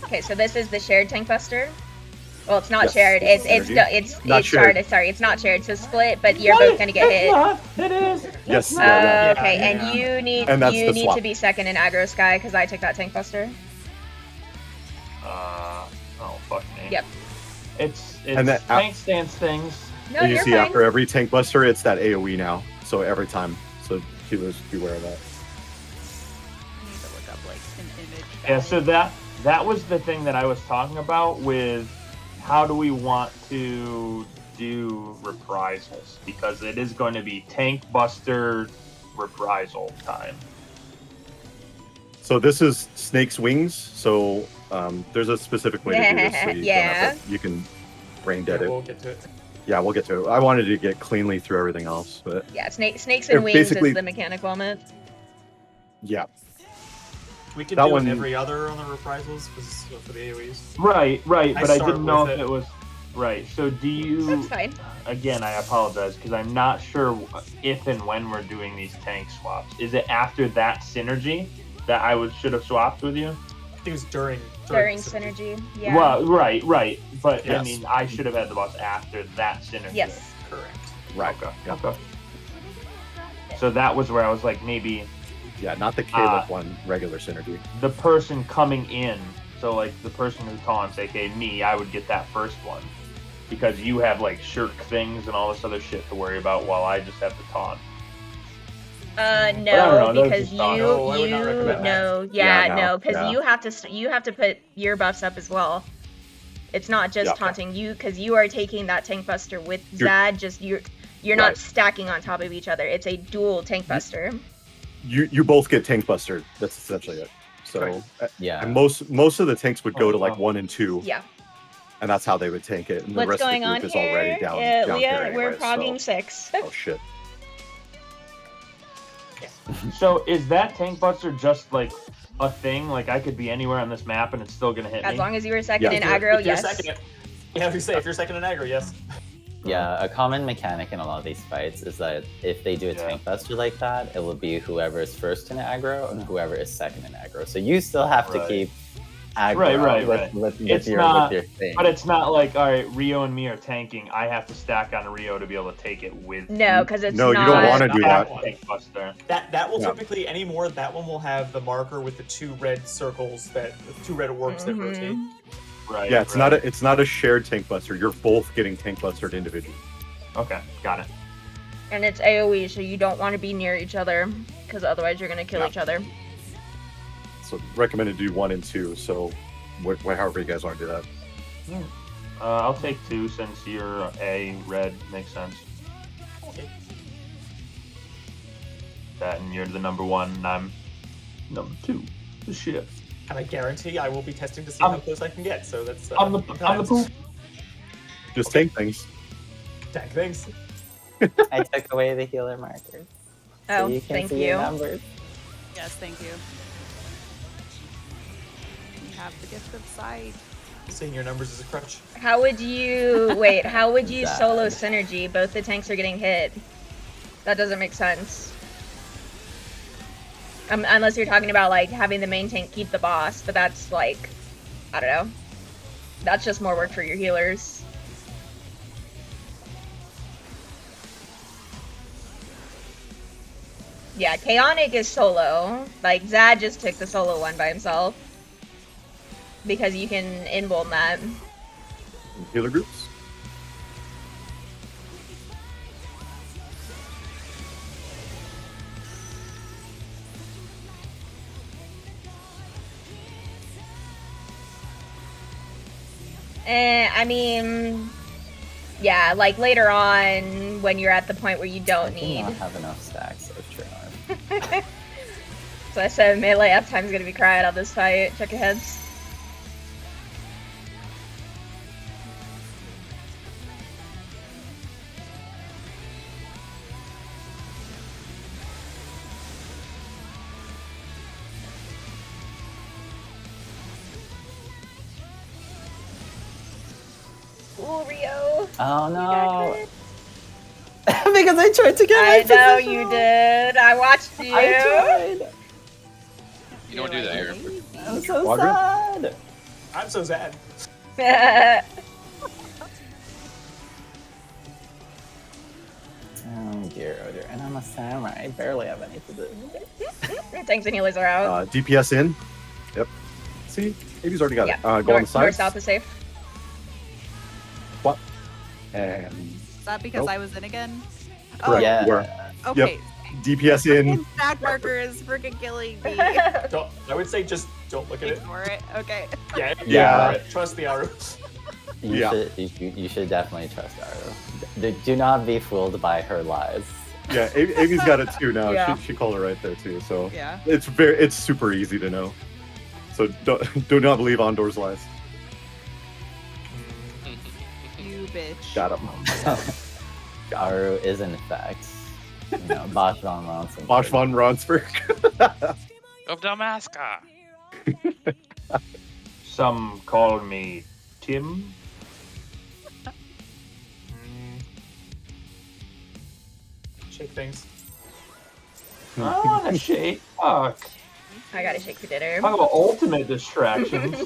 [SPEAKER 2] Okay, so this is the shared tank buster. Well, it's not
[SPEAKER 4] Yes,
[SPEAKER 2] shared. It's
[SPEAKER 4] synergy. Not shared.
[SPEAKER 2] Sorry, it's not shared. So split, but you're both gonna get hit.
[SPEAKER 6] It is.
[SPEAKER 4] Yes.
[SPEAKER 2] Oh,
[SPEAKER 4] Yeah, yeah.
[SPEAKER 2] okay,
[SPEAKER 8] Yeah,
[SPEAKER 2] and
[SPEAKER 8] yeah.
[SPEAKER 2] you need
[SPEAKER 4] And that's the
[SPEAKER 2] to
[SPEAKER 4] swap.
[SPEAKER 2] be second in aggro sky because I took that tank buster.
[SPEAKER 6] Oh fuck me.
[SPEAKER 2] Yep.
[SPEAKER 6] It's
[SPEAKER 4] And that-
[SPEAKER 6] tank stance things.
[SPEAKER 2] No,
[SPEAKER 4] And you
[SPEAKER 2] you're
[SPEAKER 4] see
[SPEAKER 2] fine.
[SPEAKER 4] after every tank buster, it's that AoE now. So every time. So healers beware of that.
[SPEAKER 9] I need to look up like an image.
[SPEAKER 6] Yeah, so that was the thing that I was talking about with how do we want to do reprisals, because it is going to be tank buster reprisal time.
[SPEAKER 4] So this is Snake's Wings. So there's a specific way to do this. So you,
[SPEAKER 2] Yeah.
[SPEAKER 4] don't have to, you can brain dead
[SPEAKER 8] Yeah,
[SPEAKER 4] it.
[SPEAKER 8] we'll get to it.
[SPEAKER 4] Yeah, we'll get to it. I wanted to get cleanly through everything else, but
[SPEAKER 2] Yeah, snakes
[SPEAKER 4] They're
[SPEAKER 2] and wings is
[SPEAKER 4] basically-
[SPEAKER 2] the mechanical element.
[SPEAKER 4] yeah.
[SPEAKER 8] We could
[SPEAKER 4] That
[SPEAKER 8] do
[SPEAKER 4] one-
[SPEAKER 8] every other on the reprisals for the AoEs.
[SPEAKER 6] Right,
[SPEAKER 8] I
[SPEAKER 6] but I
[SPEAKER 8] start
[SPEAKER 6] didn't know
[SPEAKER 8] with
[SPEAKER 6] if
[SPEAKER 8] it.
[SPEAKER 6] it was right. So do you?
[SPEAKER 2] That's fine.
[SPEAKER 6] Again, I apologize because I'm not sure if and when we're doing these tank swaps. Is it after that synergy that I should have swapped with you?
[SPEAKER 8] I think it was during
[SPEAKER 2] During synergy. Yeah.
[SPEAKER 6] Well, right. But I
[SPEAKER 4] Yes.
[SPEAKER 6] mean, I should have had the boss after that synergy.
[SPEAKER 2] Yes.
[SPEAKER 8] Correct.
[SPEAKER 4] Right.
[SPEAKER 6] Okay.
[SPEAKER 4] Yeah.
[SPEAKER 6] Okay. So that was where I was like, maybe
[SPEAKER 4] Yeah, not the Caleb one, regular synergy.
[SPEAKER 6] the person coming in, so like the person who taunts, aka me, I would get that first one. Because you have like shirk things and all this other shit to worry about while I just have to taunt.
[SPEAKER 2] No,
[SPEAKER 6] don't know, that was
[SPEAKER 2] because
[SPEAKER 6] just thought.
[SPEAKER 8] No, I would not recommend that.
[SPEAKER 2] no,
[SPEAKER 4] Yeah,
[SPEAKER 2] yeah,
[SPEAKER 4] no,
[SPEAKER 2] no, because
[SPEAKER 4] yeah.
[SPEAKER 2] you have to put your buffs up as well. It's not just
[SPEAKER 4] Yeah.
[SPEAKER 2] taunting you, because you are taking that tank buster with
[SPEAKER 4] You're-
[SPEAKER 2] Zad. Just you're not
[SPEAKER 4] Right.
[SPEAKER 2] stacking on top of each other. It's a dual tank buster.
[SPEAKER 4] You both get tank buster. That's essentially it. So
[SPEAKER 8] Right.
[SPEAKER 1] Yeah.
[SPEAKER 4] and most of the tanks would go
[SPEAKER 6] Oh,
[SPEAKER 4] to like
[SPEAKER 6] wow.
[SPEAKER 4] 1 and 2,
[SPEAKER 2] Yeah.
[SPEAKER 4] and that's how they would tank it. And the
[SPEAKER 2] What's
[SPEAKER 4] rest
[SPEAKER 2] going
[SPEAKER 4] of the
[SPEAKER 2] on
[SPEAKER 4] group is
[SPEAKER 2] here?
[SPEAKER 4] already down. down
[SPEAKER 2] Leah,
[SPEAKER 4] here
[SPEAKER 2] we're
[SPEAKER 4] anyway,
[SPEAKER 2] progging
[SPEAKER 4] so-
[SPEAKER 2] 6.
[SPEAKER 4] Oh shit.
[SPEAKER 6] So is that tank buster just like a thing? Like I could be anywhere on this map and it's still gonna hit
[SPEAKER 2] As
[SPEAKER 6] me?
[SPEAKER 2] long as you were second
[SPEAKER 4] Yeah.
[SPEAKER 2] in aggro,
[SPEAKER 8] If you're
[SPEAKER 2] yes.
[SPEAKER 8] second, yeah, we say if you're second in aggro, yes.
[SPEAKER 1] Yeah, a common mechanic in a lot of these fights is that if they do a
[SPEAKER 6] Yeah.
[SPEAKER 1] tank buster like that, it will be whoever is first in aggro and whoever is second in aggro. So you still have to
[SPEAKER 6] Right.
[SPEAKER 1] keep aggro
[SPEAKER 6] Right.
[SPEAKER 1] with
[SPEAKER 6] It's
[SPEAKER 1] your
[SPEAKER 6] not-
[SPEAKER 1] thing.
[SPEAKER 6] But it's not like, all right, Rio and me are tanking. I have to stack on Rio to be able to take it with.
[SPEAKER 2] No,
[SPEAKER 6] you.
[SPEAKER 2] because it's
[SPEAKER 4] No, you
[SPEAKER 2] not.
[SPEAKER 4] don't wanna do that.
[SPEAKER 6] Tank buster.
[SPEAKER 8] That will
[SPEAKER 4] Yeah.
[SPEAKER 8] typically anymore. That one will have the marker with the 2 red circles the 2 red orbs that
[SPEAKER 2] Mhm.
[SPEAKER 8] rotate.
[SPEAKER 6] Right.
[SPEAKER 4] Yeah, it's
[SPEAKER 6] right.
[SPEAKER 4] not a shared tank buster. You're both getting tank bustered individually.
[SPEAKER 6] Okay, got it.
[SPEAKER 2] And it's AoE, so you don't want to be near each other, because otherwise you're gonna kill
[SPEAKER 4] Yeah.
[SPEAKER 2] each other.
[SPEAKER 4] So recommended do 1 and 2. So however you guys want to do that.
[SPEAKER 6] I'll take 2 since you're a red. Makes sense.
[SPEAKER 8] Okay.
[SPEAKER 6] That and you're the number 1, and I'm number 2. The shit.
[SPEAKER 8] And I guarantee I will be testing to see how close I can get. So that's.
[SPEAKER 6] I'm the poop.
[SPEAKER 4] Just tank things.
[SPEAKER 8] Tank things.
[SPEAKER 1] I took away the healer markers.
[SPEAKER 2] Oh,
[SPEAKER 1] so you can
[SPEAKER 2] thank
[SPEAKER 1] see
[SPEAKER 2] you.
[SPEAKER 1] your numbers.
[SPEAKER 9] Yes, thank you. You have the gift of sight.
[SPEAKER 8] Seeing your numbers is a crutch.
[SPEAKER 2] How would you wait? How would you
[SPEAKER 1] Sad.
[SPEAKER 2] solo synergy? Both the tanks are getting hit. That doesn't make sense. Unless you're talking about like having the main tank keep the boss, but that's like, I don't know. That's just more work for your healers. Yeah, Chaotic is solo. Like Zad just took the solo one by himself because you can inbound that.
[SPEAKER 4] Healer groups.
[SPEAKER 2] I mean, yeah, like later on when you're at the point where you don't
[SPEAKER 1] I do
[SPEAKER 2] need.
[SPEAKER 1] not have enough stacks of Trinar.
[SPEAKER 2] So I said melee uptime's gonna be crying on this fight. Check your heads. Ooh, Rio.
[SPEAKER 1] Oh
[SPEAKER 2] You got
[SPEAKER 1] no!
[SPEAKER 2] crit.
[SPEAKER 1] Because I tried to get
[SPEAKER 2] I
[SPEAKER 1] my
[SPEAKER 2] know
[SPEAKER 1] position
[SPEAKER 2] you
[SPEAKER 1] wrong.
[SPEAKER 2] did. I watched you.
[SPEAKER 1] I tried.
[SPEAKER 10] You don't do that here.
[SPEAKER 1] I'm so
[SPEAKER 4] Quadrant?
[SPEAKER 1] sad.
[SPEAKER 8] I'm so sad.
[SPEAKER 1] Oh dear, oh dear. And I'm a samurai. I barely have any position.
[SPEAKER 2] Tanks and healers are out.
[SPEAKER 4] DPS in. Yep. See, AB's already got
[SPEAKER 2] Yeah.
[SPEAKER 4] it. Go on the
[SPEAKER 2] North
[SPEAKER 4] sides.
[SPEAKER 2] south is safe.
[SPEAKER 4] What? And
[SPEAKER 9] Is that because
[SPEAKER 4] Nope.
[SPEAKER 9] I was in again?
[SPEAKER 4] correct.
[SPEAKER 1] Yeah.
[SPEAKER 4] You are.
[SPEAKER 9] Okay.
[SPEAKER 4] DPS in.
[SPEAKER 9] Stack marker is freaking killing me.
[SPEAKER 8] Don't, I would say just don't look at it.
[SPEAKER 9] Ignore it. Okay.
[SPEAKER 8] Yeah,
[SPEAKER 1] Yeah.
[SPEAKER 8] Trust the arrow.
[SPEAKER 1] You should definitely trust Aru. Do not be fooled by her lies.
[SPEAKER 4] Yeah, Amy's got it too now.
[SPEAKER 2] Yeah.
[SPEAKER 4] She called it right there too. So
[SPEAKER 9] Yeah.
[SPEAKER 4] it's super easy to know. So do not believe Ondor's lies.
[SPEAKER 9] You bitch.
[SPEAKER 4] Got him.
[SPEAKER 1] Aru is in fact, Bosch von Ronson.
[SPEAKER 4] Bosch von Ronsberg.
[SPEAKER 10] Of Damaska.
[SPEAKER 6] Some call me Tim.
[SPEAKER 8] Shake things.
[SPEAKER 6] I want to shake. Fuck.
[SPEAKER 2] I gotta shake for dinner.
[SPEAKER 6] Talk about ultimate distractions.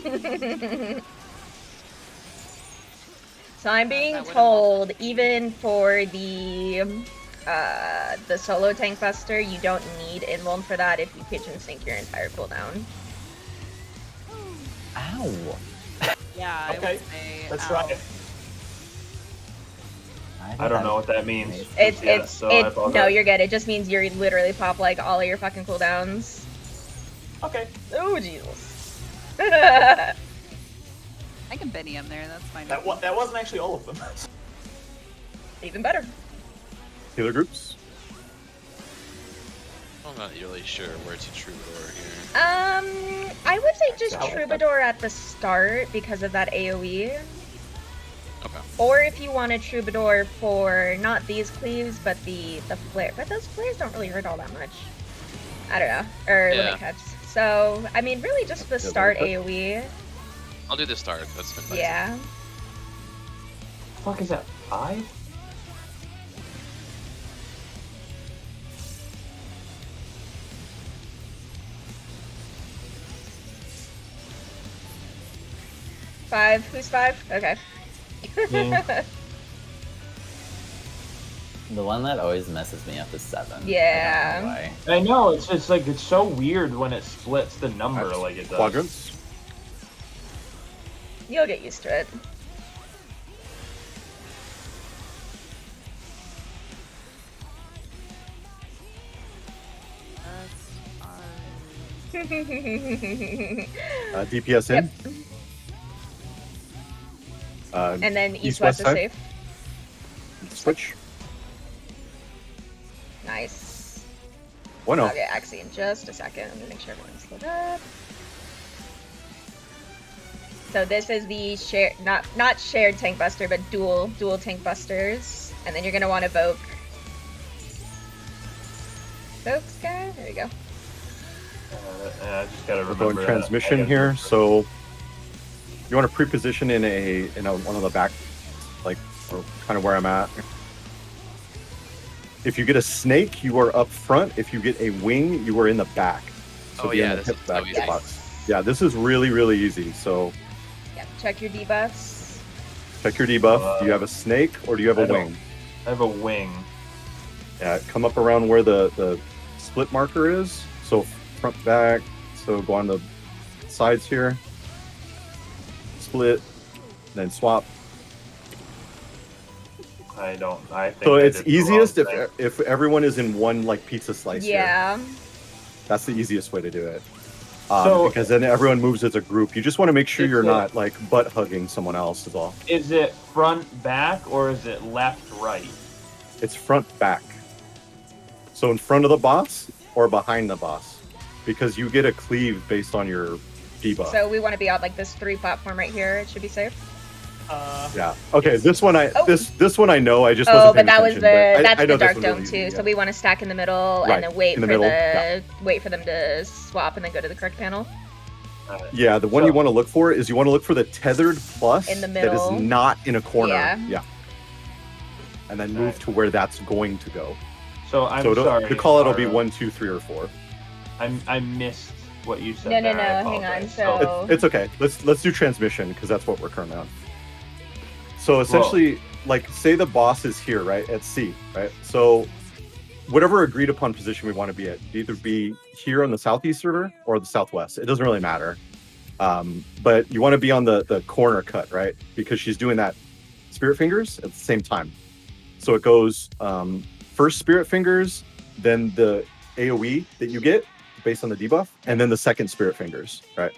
[SPEAKER 2] So I'm being
[SPEAKER 9] That would've
[SPEAKER 2] told, even for the solo tank buster, you don't need invuln for that if you kitchen sink your entire cooldown.
[SPEAKER 1] Ow!
[SPEAKER 9] Yeah, I
[SPEAKER 8] Okay,
[SPEAKER 9] would say.
[SPEAKER 8] Let's
[SPEAKER 9] ow.
[SPEAKER 8] try it.
[SPEAKER 6] I don't know what that means.
[SPEAKER 2] It's
[SPEAKER 6] Yeah,
[SPEAKER 2] it's
[SPEAKER 6] so I
[SPEAKER 2] it.
[SPEAKER 6] apologize.
[SPEAKER 2] No, you're good. It just means you literally pop like all of your fucking cooldowns.
[SPEAKER 8] Okay.
[SPEAKER 2] Oh Jesus!
[SPEAKER 9] I can Benny him there. That's fine.
[SPEAKER 8] That wasn't actually all of them.
[SPEAKER 2] Even better.
[SPEAKER 4] Healer groups.
[SPEAKER 10] I'm not really sure where to troubadour here.
[SPEAKER 2] I would say just
[SPEAKER 8] I'll-
[SPEAKER 2] Troubadour at the start because of that AoE.
[SPEAKER 10] Okay.
[SPEAKER 2] Or if you want a Troubadour for not these cleaves, but the flare. But those flares don't really hurt all that much. I don't know. Or
[SPEAKER 10] Yeah.
[SPEAKER 2] limit cuts. So, I mean, really just the
[SPEAKER 4] Yeah,
[SPEAKER 2] start
[SPEAKER 4] limit
[SPEAKER 2] AoE.
[SPEAKER 10] I'll do the start. That's been nice.
[SPEAKER 2] Yeah.
[SPEAKER 6] Fuck is that? 5?
[SPEAKER 2] Five. Who's 5? Okay.
[SPEAKER 6] Yeah.
[SPEAKER 1] The one that always messes me up is 7.
[SPEAKER 2] Yeah.
[SPEAKER 1] I don't know why.
[SPEAKER 6] I know, it's just like, it's so weird when it splits the number
[SPEAKER 4] That's
[SPEAKER 6] like it does.
[SPEAKER 4] Quadrants.
[SPEAKER 2] You'll get used to it.
[SPEAKER 4] DPS in.
[SPEAKER 2] And then
[SPEAKER 4] East,
[SPEAKER 2] east-west is
[SPEAKER 4] west
[SPEAKER 2] safe.
[SPEAKER 4] Switch.
[SPEAKER 2] Nice.
[SPEAKER 4] Bueno.
[SPEAKER 2] I'll get Axie in just a second. I'm gonna make sure everyone's lit up. So this is the shared, not shared tank buster, but dual tank busters. And then you're gonna want to evoke Sky. There you go.
[SPEAKER 6] I just gotta
[SPEAKER 4] We're
[SPEAKER 6] remember
[SPEAKER 4] going transmission here, so you want to pre-position in one of the back, like or kind of where I'm at. If you get a snake, you are up front. If you get a wing, you are in the back. So
[SPEAKER 10] Oh,
[SPEAKER 4] be in
[SPEAKER 10] yeah,
[SPEAKER 4] the
[SPEAKER 10] this
[SPEAKER 4] hip
[SPEAKER 10] is so
[SPEAKER 4] back
[SPEAKER 10] easy.
[SPEAKER 4] box. Yeah, this is really, really easy. So
[SPEAKER 2] Yeah, check your debuffs.
[SPEAKER 4] check your debuff. Do you have a snake or do you have a
[SPEAKER 6] I don't.
[SPEAKER 4] wing?
[SPEAKER 6] I have a wing.
[SPEAKER 4] Yeah, come up around where the split marker is. So front, back. So go on the sides here. Split, then swap.
[SPEAKER 6] I don't. I think
[SPEAKER 4] So
[SPEAKER 6] I
[SPEAKER 4] it's
[SPEAKER 6] did the wrong
[SPEAKER 4] easiest
[SPEAKER 6] thing.
[SPEAKER 4] if everyone is in one like pizza slice here.
[SPEAKER 2] Yeah.
[SPEAKER 4] That's the easiest way to do it.
[SPEAKER 6] So-
[SPEAKER 4] Because then everyone moves as a group. You just want to make sure
[SPEAKER 6] It's
[SPEAKER 4] you're
[SPEAKER 6] a-
[SPEAKER 4] not like butt hugging someone else is all.
[SPEAKER 6] Is it front back or is it left right?
[SPEAKER 4] It's front back. So in front of the boss or behind the boss. Because you get a cleave based on your debuff.
[SPEAKER 2] So we want to be on like this 3 platform right here. It should be safe.
[SPEAKER 4] Yeah. Okay, this one
[SPEAKER 2] Oh.
[SPEAKER 4] this one I know. I just
[SPEAKER 2] Oh,
[SPEAKER 4] wasn't
[SPEAKER 2] but
[SPEAKER 4] paying
[SPEAKER 2] that was
[SPEAKER 4] attention, but
[SPEAKER 2] that's
[SPEAKER 4] I know
[SPEAKER 2] the
[SPEAKER 4] this
[SPEAKER 2] dark
[SPEAKER 4] one's
[SPEAKER 2] dome
[SPEAKER 4] really
[SPEAKER 2] too.
[SPEAKER 4] easy,
[SPEAKER 2] So
[SPEAKER 4] yeah.
[SPEAKER 2] we want to stack in the middle
[SPEAKER 4] Right,
[SPEAKER 2] and then wait
[SPEAKER 4] in the
[SPEAKER 2] for
[SPEAKER 4] middle,
[SPEAKER 2] the
[SPEAKER 4] yeah.
[SPEAKER 2] wait for them to swap and then go to the correct panel.
[SPEAKER 4] Yeah, the one
[SPEAKER 6] So-
[SPEAKER 4] you want to look for is you want to look for the tethered plus
[SPEAKER 2] In the
[SPEAKER 4] that
[SPEAKER 2] middle.
[SPEAKER 4] is not in a corner.
[SPEAKER 2] Yeah.
[SPEAKER 4] And then move to where that's going to go.
[SPEAKER 6] So I'm
[SPEAKER 4] so
[SPEAKER 6] sorry.
[SPEAKER 4] the call out will be
[SPEAKER 6] Tara.
[SPEAKER 4] 1, 2, 3, or 4.
[SPEAKER 6] I missed what you said.
[SPEAKER 2] No,
[SPEAKER 6] there.
[SPEAKER 2] no,
[SPEAKER 6] I
[SPEAKER 2] no, hang on,
[SPEAKER 6] apologize.
[SPEAKER 2] so-
[SPEAKER 4] It's okay. Let's do transmission because that's what we're currently on. So essentially, like, say the boss is here, right, at C, right? So whatever agreed upon position we want to be at, either be here on the southeast river or the southwest. It doesn't really matter. But you want to be on the corner cut, right? Because she's doing that spirit fingers at the same time. So it goes first spirit fingers, then the AoE that you get based on the debuff, and then the second spirit fingers, right?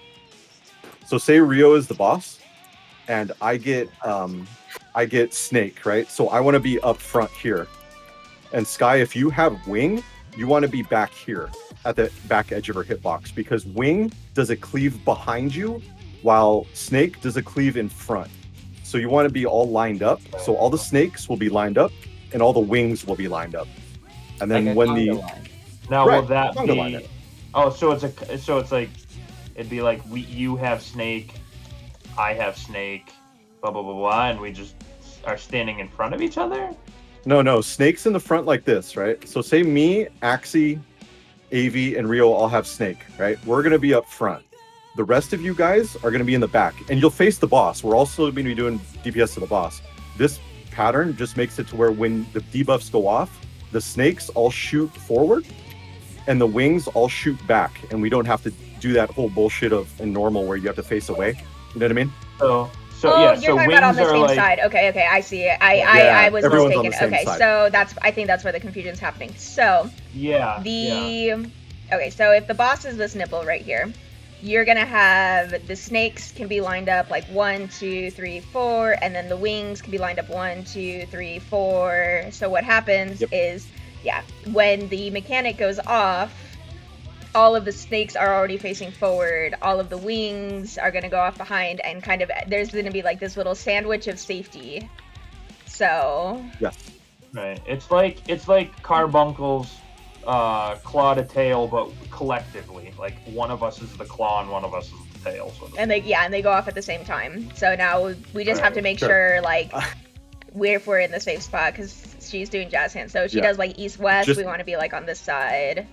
[SPEAKER 4] So say Rio is the boss, and I get Snake, right? So I want to be up front here. And Sky, if you have Wing, you want to be back here at the back edge of her hitbox because Wing does a cleave behind you, while Snake does a cleave in front. So you want to be all lined up. So all the snakes will be lined up, and all the wings will be lined up. And then
[SPEAKER 1] Like a
[SPEAKER 4] when
[SPEAKER 1] conga
[SPEAKER 4] the
[SPEAKER 1] line.
[SPEAKER 6] Now
[SPEAKER 4] Right,
[SPEAKER 6] will that
[SPEAKER 4] conga line
[SPEAKER 6] be?
[SPEAKER 4] it.
[SPEAKER 6] Oh, so it's like it'd be like you have Snake, I have Snake, blah blah blah blah, and we just are standing in front of each other.
[SPEAKER 4] No, Snake's in the front like this, right? So say me, Axie, AV, and Rio all have Snake, right? We're gonna be up front. The rest of you guys are gonna be in the back, and you'll face the boss. We're also gonna be doing DPS to the boss. This pattern just makes it to where when the debuffs go off, the snakes all shoot forward, and the wings all shoot back, and we don't have to do that whole bullshit of in normal where you have to face away. You know what I mean?
[SPEAKER 6] So
[SPEAKER 2] oh,
[SPEAKER 6] yeah,
[SPEAKER 2] you're
[SPEAKER 6] so
[SPEAKER 2] talking
[SPEAKER 6] wings
[SPEAKER 2] about on the
[SPEAKER 6] are
[SPEAKER 2] same
[SPEAKER 6] like
[SPEAKER 2] side. Okay, I see it.
[SPEAKER 4] Yeah,
[SPEAKER 2] I was
[SPEAKER 4] everyone's on
[SPEAKER 2] mistaken.
[SPEAKER 4] the same
[SPEAKER 2] Okay,
[SPEAKER 4] side.
[SPEAKER 2] so I think that's where the confusion's happening. So
[SPEAKER 6] yeah.
[SPEAKER 2] okay, so if the boss is this nipple right here, you're gonna have the snakes can be lined up like 1, 2, 3, 4, and then the wings can be lined up 1, 2, 3, 4. So what happens is, when the mechanic goes off, all of the snakes are already facing forward. All of the wings are gonna go off behind, and kind of there's gonna be like this little sandwich of safety. So
[SPEAKER 4] Yes.
[SPEAKER 6] Right. It's like Carbuncle's claw to tail, but collectively. Like one of us is the claw and one of us is the tail. Sort of.
[SPEAKER 2] and they go off at the same time. So now we just have to make
[SPEAKER 4] Sure.
[SPEAKER 2] sure like if we're in the safe spot because she's doing jazz hands. So if she
[SPEAKER 4] Yeah.
[SPEAKER 2] does like east west,
[SPEAKER 4] Just-
[SPEAKER 2] we want to be like on this side.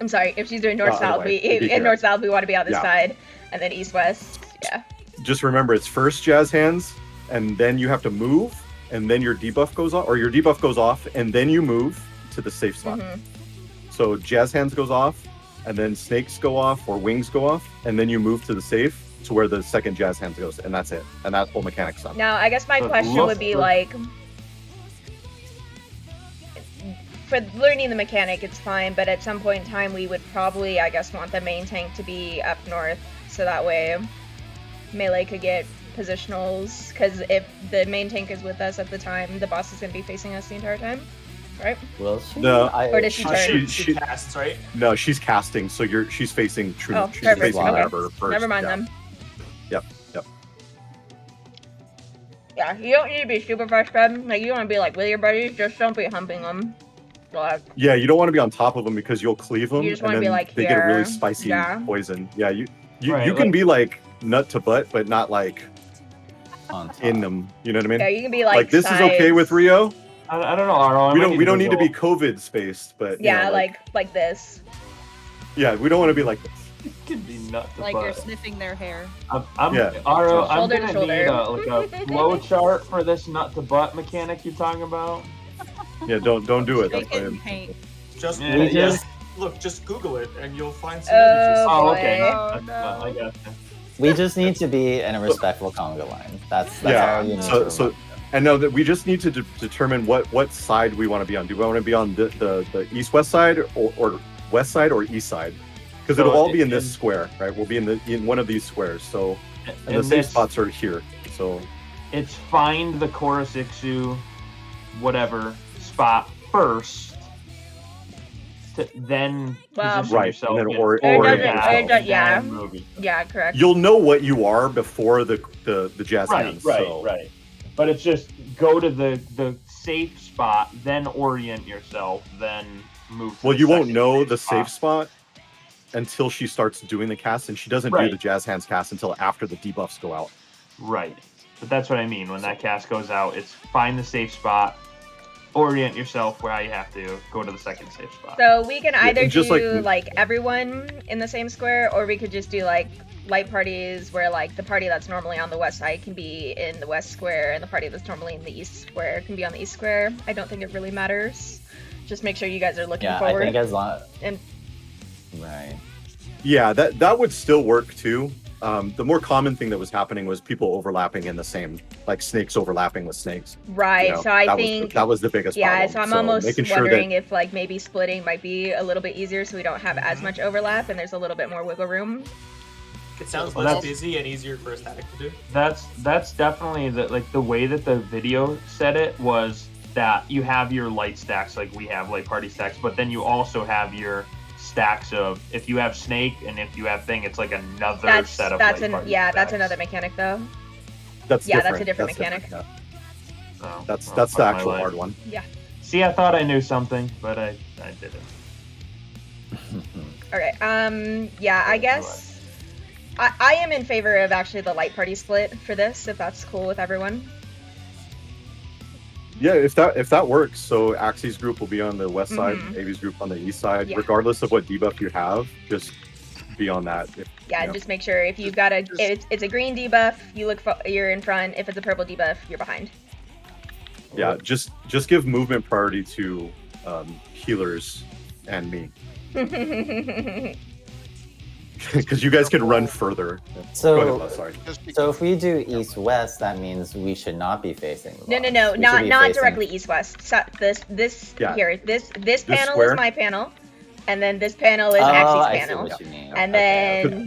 [SPEAKER 2] I'm sorry, if she's doing north
[SPEAKER 4] other
[SPEAKER 2] south,
[SPEAKER 4] way.
[SPEAKER 2] we
[SPEAKER 4] It'd be
[SPEAKER 2] in
[SPEAKER 4] here.
[SPEAKER 2] north south we want to be on this
[SPEAKER 4] Yeah.
[SPEAKER 2] side, and then east west. Yeah.
[SPEAKER 4] Just remember it's first jazz hands, and then you have to move, and then your debuff goes off, or your debuff goes off, and then you move to the safe spot.
[SPEAKER 2] Mhm.
[SPEAKER 4] So jazz hands goes off, and then snakes go off, or wings go off, and then you move to the safe to where the second jazz hands goes, and that's it. And that whole mechanic's done.
[SPEAKER 2] Now I guess my
[SPEAKER 6] But
[SPEAKER 2] question
[SPEAKER 6] look-
[SPEAKER 2] would be
[SPEAKER 6] look-
[SPEAKER 2] like, for learning the mechanic, it's fine, but at some point in time, we would probably, I guess, want the main tank to be up north, so that way melee could get positionals, because if the main tank is with us at the time, the boss is going to be facing us the entire time, right?
[SPEAKER 1] Will she?
[SPEAKER 4] No.
[SPEAKER 2] Or does she turn?
[SPEAKER 8] She casts, right?
[SPEAKER 4] No, she's casting, so she's facing true.
[SPEAKER 2] Oh,
[SPEAKER 4] she's
[SPEAKER 2] perfect.
[SPEAKER 4] facing
[SPEAKER 2] Okay.
[SPEAKER 4] whatever first.
[SPEAKER 2] Never mind
[SPEAKER 4] yeah.
[SPEAKER 2] them.
[SPEAKER 4] Yep.
[SPEAKER 2] Yeah, you don't need to be super frustrated. Like, you want to be like with your buddies, just don't be humping them. Like,
[SPEAKER 4] Yeah, you don't want to be on top of them because you'll cleave them,
[SPEAKER 2] You just
[SPEAKER 4] and
[SPEAKER 2] wanna
[SPEAKER 4] then
[SPEAKER 2] be, like,
[SPEAKER 4] they get a really
[SPEAKER 2] here.
[SPEAKER 4] spicy
[SPEAKER 2] Yeah.
[SPEAKER 4] poison. Yeah, you
[SPEAKER 6] Right,
[SPEAKER 4] you can
[SPEAKER 6] like-
[SPEAKER 4] be like nut to butt, but not like
[SPEAKER 1] On top.
[SPEAKER 4] in them. You know what I mean?
[SPEAKER 2] yeah, you can be like
[SPEAKER 4] this is okay with
[SPEAKER 2] sides.
[SPEAKER 4] Rio.
[SPEAKER 6] I don't know, Arlo.
[SPEAKER 4] We don't need to be COVID spaced, but you
[SPEAKER 2] Yeah,
[SPEAKER 4] know,
[SPEAKER 2] like this.
[SPEAKER 4] yeah, we don't want to be like
[SPEAKER 6] It can be nut to
[SPEAKER 9] Like you're
[SPEAKER 6] butt.
[SPEAKER 9] sniffing their hair.
[SPEAKER 6] I'm
[SPEAKER 4] Yeah.
[SPEAKER 6] Aro, I'm
[SPEAKER 2] Shoulder to
[SPEAKER 6] gonna
[SPEAKER 2] shoulder.
[SPEAKER 6] need like a flow chart for this nut to butt mechanic you're talking about.
[SPEAKER 4] yeah, don't do it.
[SPEAKER 9] Make
[SPEAKER 4] That's
[SPEAKER 9] it
[SPEAKER 4] fine.
[SPEAKER 9] paint.
[SPEAKER 8] Just
[SPEAKER 6] Yeah,
[SPEAKER 1] We
[SPEAKER 8] just
[SPEAKER 1] just
[SPEAKER 8] look, just Google it, and you'll find some
[SPEAKER 2] Oh,
[SPEAKER 8] images.
[SPEAKER 6] Oh, okay.
[SPEAKER 2] boy.
[SPEAKER 6] That's- I got you.
[SPEAKER 1] we just need to be in a respectful conga line. That's
[SPEAKER 4] Yeah,
[SPEAKER 1] all you need
[SPEAKER 4] so-
[SPEAKER 1] to
[SPEAKER 4] so-
[SPEAKER 1] remember.
[SPEAKER 4] And no, that we just need to determine what side we want to be on. Do we want to be on the east-west side or west side or east side? Because
[SPEAKER 6] So
[SPEAKER 4] it'll all be in
[SPEAKER 6] it-
[SPEAKER 4] this square, right? We'll be in one of these squares. So and the
[SPEAKER 6] And
[SPEAKER 4] safe
[SPEAKER 6] this-
[SPEAKER 4] spots are here. So
[SPEAKER 6] It's find the Chorus Ixu, whatever spot first, to then
[SPEAKER 2] Well-
[SPEAKER 6] position
[SPEAKER 4] Right,
[SPEAKER 6] yourself.
[SPEAKER 4] and then
[SPEAKER 6] in
[SPEAKER 4] or-
[SPEAKER 2] It doesn't-
[SPEAKER 6] that,
[SPEAKER 2] it does-
[SPEAKER 6] and
[SPEAKER 2] yeah.
[SPEAKER 6] then move it.
[SPEAKER 2] Yeah, correct.
[SPEAKER 4] you'll know what you are before the jazz
[SPEAKER 6] Right,
[SPEAKER 4] hands.
[SPEAKER 6] right,
[SPEAKER 4] so.
[SPEAKER 6] right. But it's just go to the safe spot, then orient yourself, then move. To
[SPEAKER 4] Well,
[SPEAKER 6] the
[SPEAKER 4] you won't
[SPEAKER 6] second
[SPEAKER 4] know the safe spot until she starts doing the cast, and she doesn't do
[SPEAKER 6] Right.
[SPEAKER 4] the jazz hands cast until after the debuffs go out.
[SPEAKER 6] Right. But that's what I mean. When that cast goes out, it's find the safe spot, orient yourself where you have to, go to the second safe spot.
[SPEAKER 2] So we can either
[SPEAKER 4] and just
[SPEAKER 2] do
[SPEAKER 4] like-
[SPEAKER 2] like everyone in the same square, or we could just do like light parties where like the party that's normally on the west side can be in the west square, and the party that's normally in the east square can be on the east square. I don't think it really matters. Just make sure you guys are looking
[SPEAKER 1] Yeah,
[SPEAKER 2] forward.
[SPEAKER 1] I think as long.
[SPEAKER 2] And-
[SPEAKER 1] Right.
[SPEAKER 4] Yeah, that would still work too. The more common thing that was happening was people overlapping in the same, like snakes overlapping with snakes.
[SPEAKER 2] Right.
[SPEAKER 4] You know,
[SPEAKER 2] So I
[SPEAKER 4] that
[SPEAKER 2] think
[SPEAKER 4] was that was the biggest
[SPEAKER 2] yeah.
[SPEAKER 4] problem.
[SPEAKER 2] So I'm almost
[SPEAKER 4] making sure
[SPEAKER 2] wondering
[SPEAKER 4] that
[SPEAKER 2] if like maybe splitting might be a little bit easier, so we don't have as much overlap and there's a little bit more wiggle room.
[SPEAKER 8] It sounds
[SPEAKER 6] Well,
[SPEAKER 8] less
[SPEAKER 6] that's-
[SPEAKER 8] busy and easier for a static to do.
[SPEAKER 6] That's definitely the way that the video said it was that you have your light stacks like we have light party stacks, but then you also have your stacks of if you have snake and if you have thing, it's like another
[SPEAKER 2] That's
[SPEAKER 6] set of
[SPEAKER 2] that's
[SPEAKER 6] light
[SPEAKER 2] an
[SPEAKER 6] party
[SPEAKER 2] yeah. That's
[SPEAKER 6] stacks.
[SPEAKER 2] another mechanic though.
[SPEAKER 4] that's
[SPEAKER 2] Yeah,
[SPEAKER 4] different.
[SPEAKER 2] that's a different mechanic.
[SPEAKER 4] yeah.
[SPEAKER 6] So,
[SPEAKER 4] That's
[SPEAKER 6] well,
[SPEAKER 4] that's the
[SPEAKER 6] fuck my
[SPEAKER 4] actual
[SPEAKER 6] life.
[SPEAKER 4] hard one.
[SPEAKER 2] Yeah.
[SPEAKER 6] See, I thought I knew something, but I didn't.
[SPEAKER 2] Okay. Yeah. I guess I am in favor of actually the light party split for this, if that's cool with everyone.
[SPEAKER 4] Yeah, if that works, so Axie's group will be on the west side,
[SPEAKER 2] Mhm.
[SPEAKER 4] Avi's group on the east side,
[SPEAKER 2] Yeah.
[SPEAKER 4] regardless of what debuff you have. Just be on that.
[SPEAKER 2] Yeah,
[SPEAKER 4] you know.
[SPEAKER 2] just make sure if you've got it's a green debuff, you're in front. If it's a purple debuff, you're behind.
[SPEAKER 4] Yeah, just give movement priority to healers and me, because you guys can run further. Go
[SPEAKER 1] So,
[SPEAKER 4] ahead, Buzz, sorry.
[SPEAKER 1] so if we do east-west, that means we should not be facing the
[SPEAKER 2] No,
[SPEAKER 1] boss.
[SPEAKER 2] no,
[SPEAKER 1] We should
[SPEAKER 2] not
[SPEAKER 1] be
[SPEAKER 2] not
[SPEAKER 1] facing-
[SPEAKER 2] directly east west. So this
[SPEAKER 4] Yeah.
[SPEAKER 2] here, this panel
[SPEAKER 4] square?
[SPEAKER 2] is my panel, and then this panel is
[SPEAKER 1] Oh,
[SPEAKER 2] Axie's
[SPEAKER 1] I see
[SPEAKER 2] panel,
[SPEAKER 1] what you mean.
[SPEAKER 2] and
[SPEAKER 1] Okay,
[SPEAKER 2] then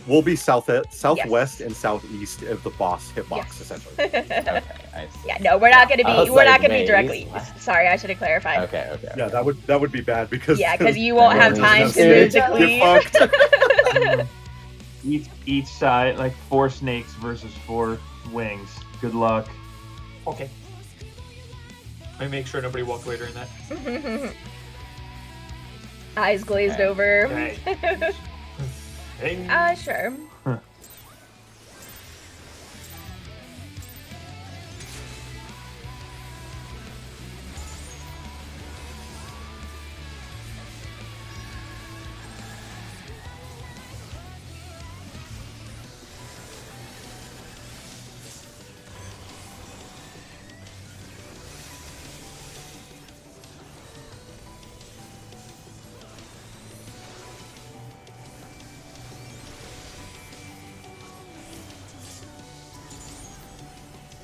[SPEAKER 4] We'll be southwest and southeast of the boss hitbox
[SPEAKER 2] Yes.
[SPEAKER 4] essentially.
[SPEAKER 1] okay, I see.
[SPEAKER 2] yeah, no, we're not gonna
[SPEAKER 1] I was
[SPEAKER 2] be we're not
[SPEAKER 1] like,
[SPEAKER 2] gonna be
[SPEAKER 1] wait,
[SPEAKER 2] directly.
[SPEAKER 1] east-west?
[SPEAKER 2] Sorry, I should have clarified.
[SPEAKER 1] Okay, okay.
[SPEAKER 4] Yeah, that would be bad because
[SPEAKER 2] Yeah, because you won't have
[SPEAKER 1] Everyone
[SPEAKER 2] time
[SPEAKER 1] is
[SPEAKER 2] to move to
[SPEAKER 1] gonna
[SPEAKER 2] clean.
[SPEAKER 4] Get fucked.
[SPEAKER 6] Each side, like 4 snakes versus 4 wings. Good luck.
[SPEAKER 8] Okay. Let me make sure nobody walked away during that.
[SPEAKER 2] Eyes glazed
[SPEAKER 1] Okay.
[SPEAKER 2] over.
[SPEAKER 8] Okay. Ding.
[SPEAKER 2] Sure.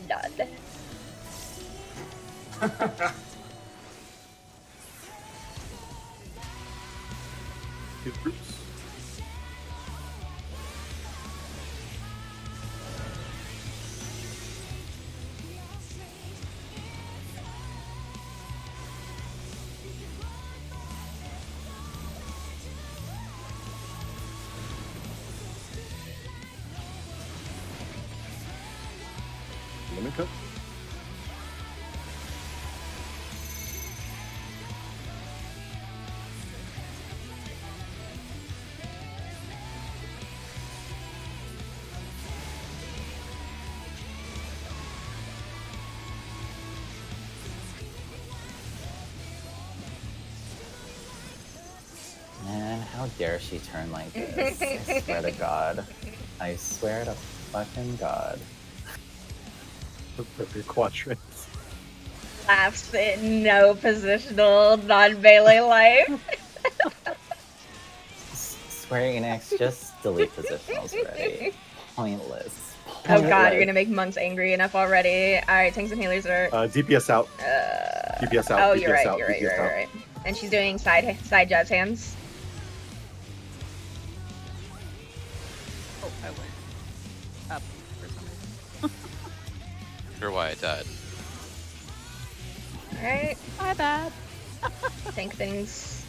[SPEAKER 2] Done.
[SPEAKER 4] Heal groups. Limit cut.
[SPEAKER 1] Man, how dare she turn like this? I swear to God. I swear to fucking God.
[SPEAKER 4] Perfect quadrants.
[SPEAKER 2] Laughs in no positional, non-melee life.
[SPEAKER 1] Square Enix, just delete positionals already. Pointless.
[SPEAKER 2] Oh god, you're
[SPEAKER 1] Pointless.
[SPEAKER 2] gonna make monks angry enough already. Alright, tanks and healers are...
[SPEAKER 4] DPS out. DPS out.
[SPEAKER 2] Oh,
[SPEAKER 4] DPS
[SPEAKER 2] you're right,
[SPEAKER 4] out,
[SPEAKER 2] you're right,
[SPEAKER 4] DPS
[SPEAKER 2] you're right,
[SPEAKER 4] out.
[SPEAKER 2] you're right. And she's doing side jazz hands.
[SPEAKER 9] Oh, I went up for some reason.
[SPEAKER 10] Sure why I died.
[SPEAKER 2] Alright,
[SPEAKER 9] My bad.
[SPEAKER 2] tank things.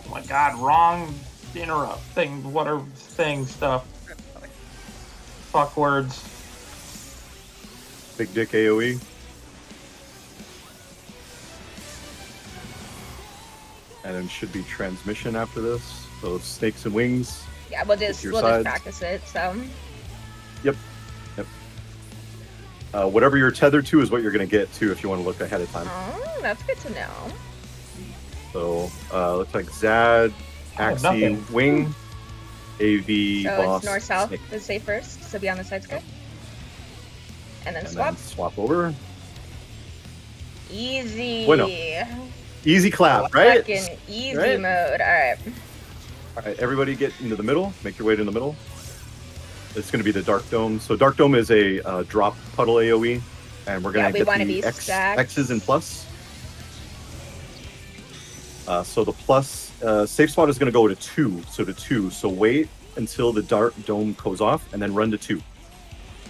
[SPEAKER 6] Oh my god, wrong interrupt thing. What are thing stuff? Fuck words.
[SPEAKER 4] Big dick AoE. And then should be transmission after this. So snakes and wings.
[SPEAKER 2] Yeah, we'll
[SPEAKER 4] Pick
[SPEAKER 2] just
[SPEAKER 4] your
[SPEAKER 2] we'll just
[SPEAKER 4] sides.
[SPEAKER 2] practice it, so...
[SPEAKER 4] Yep. Yep. Whatever you're tethered to is what you're going to get to if you want to look ahead of time.
[SPEAKER 2] Oh, that's good to know.
[SPEAKER 4] So looks like Zad, Axie,
[SPEAKER 6] nothing.
[SPEAKER 4] Wing, AV,
[SPEAKER 2] So
[SPEAKER 4] Boss,
[SPEAKER 2] it's north-south
[SPEAKER 4] Snake.
[SPEAKER 2] is safe first, so be on the side sky. And then
[SPEAKER 4] And
[SPEAKER 2] swap.
[SPEAKER 4] then swap over.
[SPEAKER 2] Easy.
[SPEAKER 4] Bueno. Easy clap, right?
[SPEAKER 2] Fucking easy
[SPEAKER 4] Right?
[SPEAKER 2] mode. Alright.
[SPEAKER 4] All right, everybody get into the middle. Make your way to the middle. It's going to be the Dark Dome. So Dark Dome is a drop puddle AoE, and we're going
[SPEAKER 2] Yeah,
[SPEAKER 4] to
[SPEAKER 2] we
[SPEAKER 4] get
[SPEAKER 2] wanna
[SPEAKER 4] the
[SPEAKER 2] be stacked.
[SPEAKER 4] X's and plus. So the plus safe spot is going to go to 2. So to 2. So wait until the Dark Dome goes off, and then run to 2.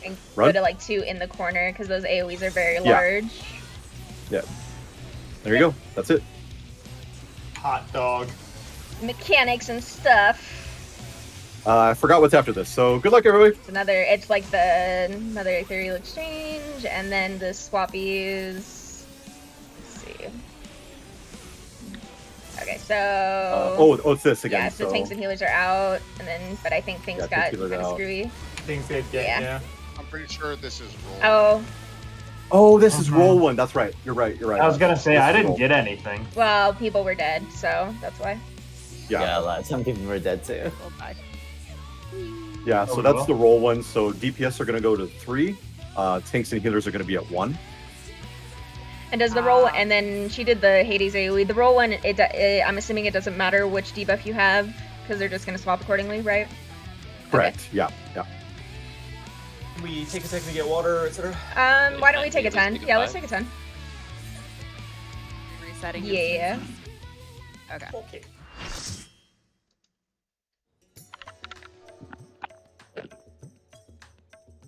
[SPEAKER 2] And
[SPEAKER 4] Run.
[SPEAKER 2] go to like 2 in the corner because those AoEs are very
[SPEAKER 4] Yeah.
[SPEAKER 2] large.
[SPEAKER 4] Yeah. There you go. That's it.
[SPEAKER 8] Hot dog.
[SPEAKER 2] Mechanics and stuff.
[SPEAKER 4] I forgot what's after this. So good luck, everybody.
[SPEAKER 2] It's like another ethereal exchange, and then the swappies. Let's see. Okay, so
[SPEAKER 4] It's this again.
[SPEAKER 2] yeah, so tanks and healers are out, and then but I think things
[SPEAKER 4] Yeah,
[SPEAKER 2] got
[SPEAKER 4] tanks and healers
[SPEAKER 2] kind of
[SPEAKER 4] out.
[SPEAKER 2] screwy.
[SPEAKER 8] Things did get,
[SPEAKER 2] Yeah.
[SPEAKER 8] yeah.
[SPEAKER 7] I'm pretty sure this is roll.
[SPEAKER 2] Oh,
[SPEAKER 4] Oh, this is roll 1. That's right. You're right. You're right.
[SPEAKER 6] I was gonna say
[SPEAKER 4] This
[SPEAKER 6] I
[SPEAKER 4] is
[SPEAKER 6] didn't
[SPEAKER 4] roll.
[SPEAKER 6] get anything.
[SPEAKER 2] well, people were dead, so that's why.
[SPEAKER 1] Yeah, some people were dead too.
[SPEAKER 9] We'll die.
[SPEAKER 4] Yeah,
[SPEAKER 6] Oh,
[SPEAKER 4] so
[SPEAKER 6] we
[SPEAKER 4] that's
[SPEAKER 6] will?
[SPEAKER 4] the roll 1. So DPS are going to go to 3. Tanks and healers are going to be at 1.
[SPEAKER 2] And does the roll, and then she did the Hades AoE. The roll one, I'm assuming it doesn't matter which debuff you have, because they're just going to swap accordingly, right?
[SPEAKER 4] Correct. Yeah. Yeah.
[SPEAKER 8] We take a second to get water, etc.
[SPEAKER 2] Why don't we take a 10?
[SPEAKER 10] Take a
[SPEAKER 2] Yeah, let's
[SPEAKER 10] 5?
[SPEAKER 2] take a 10.
[SPEAKER 9] Resetting.
[SPEAKER 2] Yeah.
[SPEAKER 9] Okay.
[SPEAKER 8] Okay.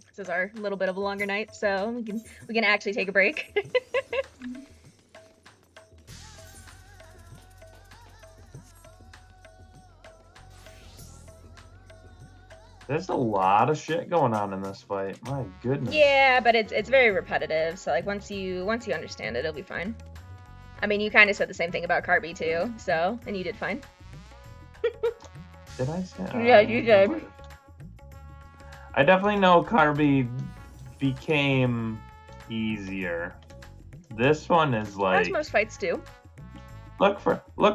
[SPEAKER 2] This is our little bit of a longer night, so we can actually take a break.
[SPEAKER 6] There's a lot of shit going on in this fight. My goodness.
[SPEAKER 2] Yeah, but it's very repetitive, so like once you understand it, it'll be fine. I mean, you kind of said the same thing about Carby too, so and you did fine.
[SPEAKER 6] Did I say?
[SPEAKER 2] Yeah, you did.
[SPEAKER 6] I definitely know Carby became easier. This one is
[SPEAKER 2] As
[SPEAKER 6] like
[SPEAKER 2] most fights do.
[SPEAKER 6] look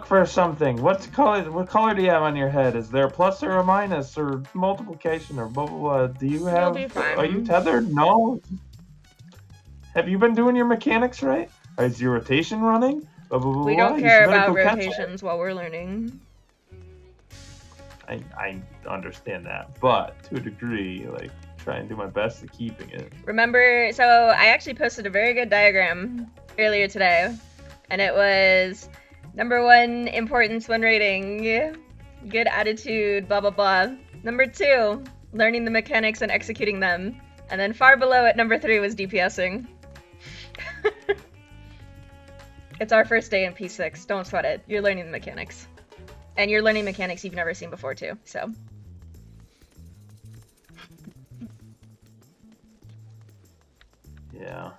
[SPEAKER 6] for something. What color do you have on your head? Is there a plus or a minus or multiplication or blah blah blah? Do you have?
[SPEAKER 2] be fine.
[SPEAKER 6] Are you tethered? No. Have you been doing your mechanics right? Is your rotation running? Blah, blah, blah,
[SPEAKER 2] We
[SPEAKER 6] blah.
[SPEAKER 2] don't
[SPEAKER 6] You
[SPEAKER 2] care
[SPEAKER 6] better
[SPEAKER 2] about
[SPEAKER 6] go catch it.
[SPEAKER 2] rotations while we're learning.
[SPEAKER 6] I understand that, but to a degree, like try and do my best at keeping it.
[SPEAKER 2] Remember, so I actually posted a very good diagram earlier today, and it was Number 1, importance when raiding. Good attitude, blah blah blah. Number 2, learning the mechanics and executing them. And then far below at number 3 was DPSing. It's our first day in P6. Don't sweat it. You're learning the mechanics. And you're learning mechanics you've never seen before too, so.
[SPEAKER 6] Yeah.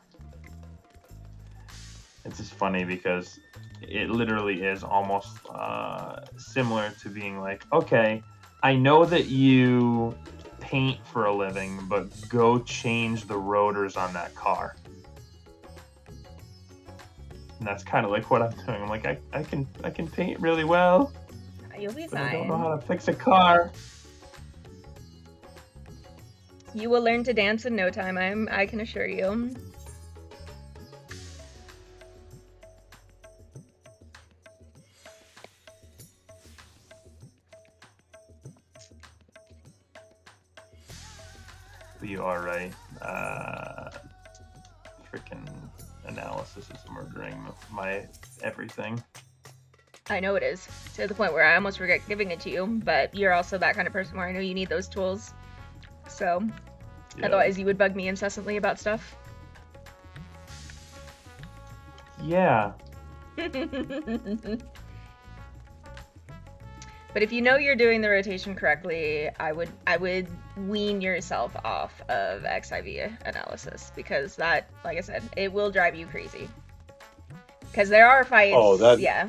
[SPEAKER 6] It's just funny because it literally is almost similar to being like, okay, I know that you paint for a living, but go change the rotors on that car. And that's kind of like what I'm doing. I'm like, I can paint really well.
[SPEAKER 2] You'll be
[SPEAKER 6] But
[SPEAKER 2] fine.
[SPEAKER 6] I don't know how to fix a car.
[SPEAKER 2] You will learn to dance in no time, I can assure you.
[SPEAKER 6] You are right. Freaking analysis is murdering my everything.
[SPEAKER 2] I know it is, to the point where I almost regret giving it to you, but you're also that kind of person where I know you need those tools. So,
[SPEAKER 6] Yeah.
[SPEAKER 2] otherwise you would bug me incessantly about stuff.
[SPEAKER 6] Yeah.
[SPEAKER 2] But if you know you're doing the rotation correctly, I would wean yourself off of XIV analysis, because that, like I said, it will drive you crazy. Because there are fights, yeah.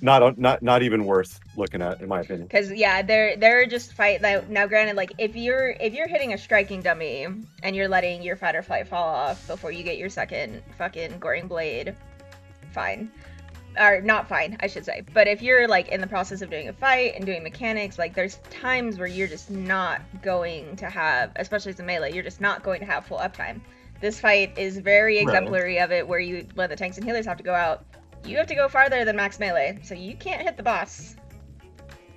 [SPEAKER 4] Not even worth looking at, in my opinion.
[SPEAKER 2] Because yeah, there are just fight that now. Granted, like if you're hitting a striking dummy and you're letting your fight or flight fall off before you get your second fucking goring blade, fine. Or not fine, I should say. But if you're like in the process of doing a fight and doing mechanics, like there's times where you're just not going to have, especially as a melee, you're just not going to have full uptime. This fight is very exemplary of it, where you let the tanks and healers have to go out. You have to go farther than max melee, so you can't hit the boss.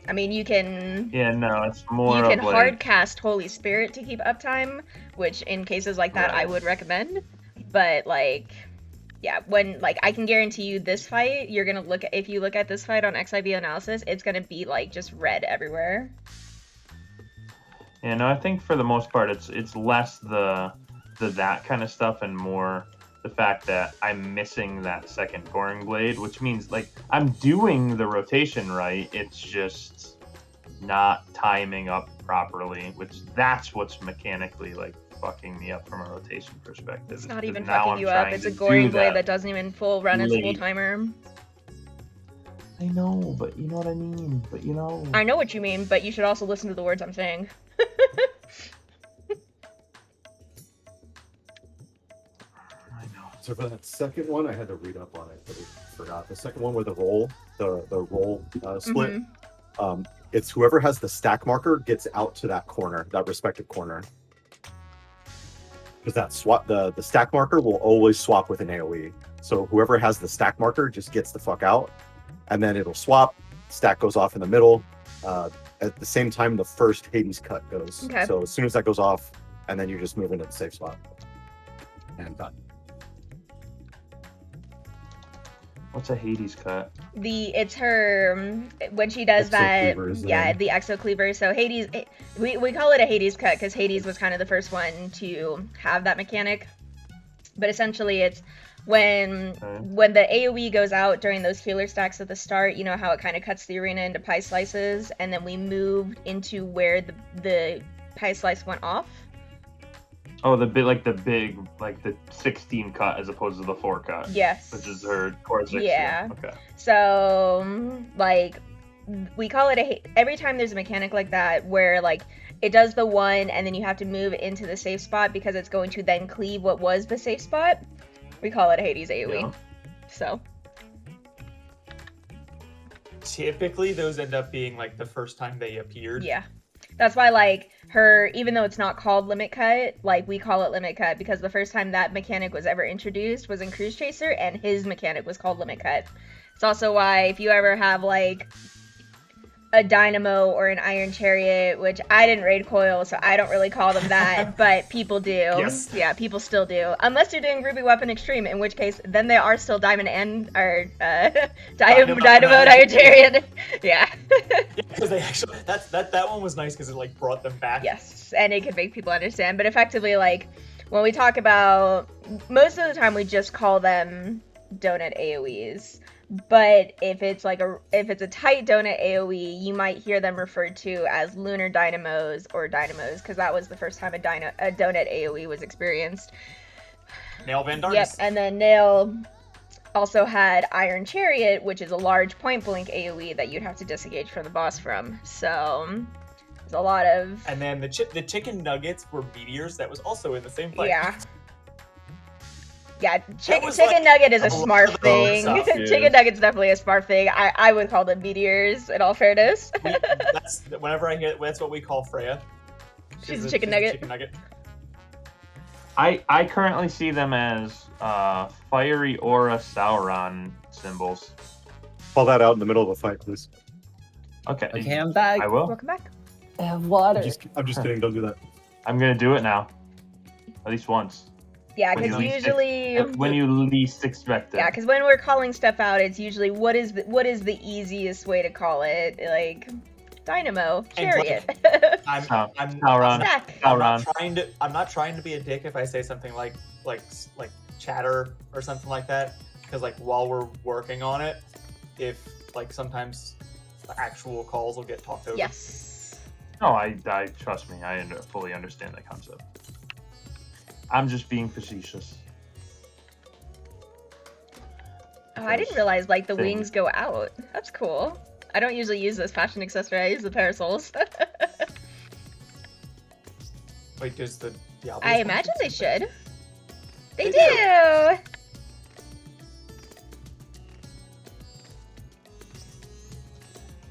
[SPEAKER 2] I mean, you can.
[SPEAKER 6] Yeah, no, it's more.
[SPEAKER 2] You can
[SPEAKER 6] of like,
[SPEAKER 2] hard cast Holy Spirit to keep uptime, which in cases like that I would recommend. But like, yeah, when like I can guarantee you this fight, you're gonna look at, if you look at this fight on XIV analysis, it's gonna be like just red everywhere.
[SPEAKER 6] Yeah, no, I think for the most part, it's less the that kind of stuff and more the fact that I'm missing that second goring blade, which means like I'm doing the rotation right, it's just not timing up properly, which that's what's mechanically like fucking me up from a rotation perspective.
[SPEAKER 2] It's not even
[SPEAKER 6] now
[SPEAKER 2] fucking
[SPEAKER 6] I'm
[SPEAKER 2] you up.
[SPEAKER 6] trying
[SPEAKER 2] It's a
[SPEAKER 6] to
[SPEAKER 2] goring
[SPEAKER 6] do
[SPEAKER 2] blade that doesn't even full run its full
[SPEAKER 6] late.
[SPEAKER 2] timer.
[SPEAKER 6] I know, but you know what I mean. But you know.
[SPEAKER 2] I know what you mean, but you should also listen to the words I'm saying.
[SPEAKER 4] So for that second one, I had to read up on it, but I forgot. The second one with the roll, the roll split, it's whoever has the stack marker gets out to that corner, that respective corner. Because that swap, the stack marker will always swap with an AoE. So whoever has the stack marker just gets the fuck out, and then it'll swap. Stack goes off in the middle. At the same time, the first Hades cut goes.
[SPEAKER 2] Okay.
[SPEAKER 4] So as soon as that goes off, and then you just move into the safe spot. And done.
[SPEAKER 6] What's a Hades cut?
[SPEAKER 2] It's her when she does that,
[SPEAKER 4] Exocleavers,
[SPEAKER 2] yeah,
[SPEAKER 4] then.
[SPEAKER 2] the exocleaver. So Hades, we call it a Hades cut because Hades was kind of the first one to have that mechanic. But essentially, it's when the AoE goes out during those healer stacks at the start. You know how it kind of cuts the arena into pie slices, and then we moved into where the pie slice went off.
[SPEAKER 6] Oh, the big, like the 16 cut as opposed to the 4 cut.
[SPEAKER 2] Yes.
[SPEAKER 6] Which is her core 6.
[SPEAKER 2] Yeah.
[SPEAKER 6] Okay.
[SPEAKER 2] So, like, we call it every time there's a mechanic like that where, like, it does the one and then you have to move into the safe spot because it's going to then cleave what was the safe spot, we call it a Hades AoE.
[SPEAKER 6] Yeah.
[SPEAKER 2] So.
[SPEAKER 8] Typically, those end up being, like, the first time they appeared.
[SPEAKER 2] Yeah. That's why, like, her, even though it's not called Limit Cut, like, we call it Limit Cut because the first time that mechanic was ever introduced was in Cruise Chaser, and his mechanic was called Limit Cut. It's also why, if you ever have, like, a Dynamo or an Iron Chariot, which I didn't raid coil, so I don't really call them that, but people do.
[SPEAKER 8] Yes.
[SPEAKER 2] Yeah, people still do. Unless you're doing Ruby Weapon Extreme, in which case, then they are still Diamond and, or, Dynamo and Iron Chariot. Yeah.
[SPEAKER 8] Because they actually, that one was nice because it like brought them back.
[SPEAKER 2] Yes, and it could make people understand, but effectively, like, when we talk about, most of the time we just call them donut AoEs. But if it's a tight donut AoE, you might hear them referred to as lunar dynamos or dynamos, because that was the first time a donut AoE was experienced.
[SPEAKER 8] Nail Van Darnus.
[SPEAKER 2] Yep, and then Nail also had Iron Chariot, which is a large point blank AoE that you'd have to disengage from the boss from. So there's a lot of.
[SPEAKER 8] And then the chicken nuggets were meteors. That was also in the same fight.
[SPEAKER 2] Yeah. Yeah, chicken
[SPEAKER 8] like
[SPEAKER 2] nugget is a
[SPEAKER 8] a lot
[SPEAKER 2] smart
[SPEAKER 8] of those
[SPEAKER 2] thing.
[SPEAKER 8] stuff,
[SPEAKER 2] Chicken nugget's definitely a smart thing. I would call them meteors, in all fairness.
[SPEAKER 8] Whenever I hear, that's what we call Freya.
[SPEAKER 2] She's a chicken nugget.
[SPEAKER 8] Chicken nugget.
[SPEAKER 6] I currently see them as fiery aura Sauron symbols.
[SPEAKER 4] Call that out in the middle of a fight, please.
[SPEAKER 6] Okay.
[SPEAKER 1] Okay, I'm back.
[SPEAKER 6] I will.
[SPEAKER 2] Welcome back.
[SPEAKER 1] I have water.
[SPEAKER 4] I'm just kidding. Don't do that.
[SPEAKER 6] I'm gonna do it now. At least once.
[SPEAKER 2] Yeah,
[SPEAKER 6] When
[SPEAKER 2] because
[SPEAKER 6] you least
[SPEAKER 2] usually.
[SPEAKER 6] when you least expect it.
[SPEAKER 2] Yeah, because when we're calling stuff out, it's usually what is the easiest way to call it? Like Dynamo, Chariot.
[SPEAKER 8] I'm
[SPEAKER 6] Sauron.
[SPEAKER 8] not trying to be a dick if I say something like chatter or something like that, because like while we're working on it, if like sometimes the actual calls will get talked over.
[SPEAKER 2] Yes.
[SPEAKER 6] No, I trust me. I fully understand that concept. I'm just being facetious.
[SPEAKER 2] Oh, I didn't realize like the
[SPEAKER 6] Thing.
[SPEAKER 2] wings go out. That's cool. I don't usually use this fashion accessory. I use the parasols.
[SPEAKER 8] Wait, does the Diablo?
[SPEAKER 2] I imagine they should. They
[SPEAKER 8] They
[SPEAKER 2] do.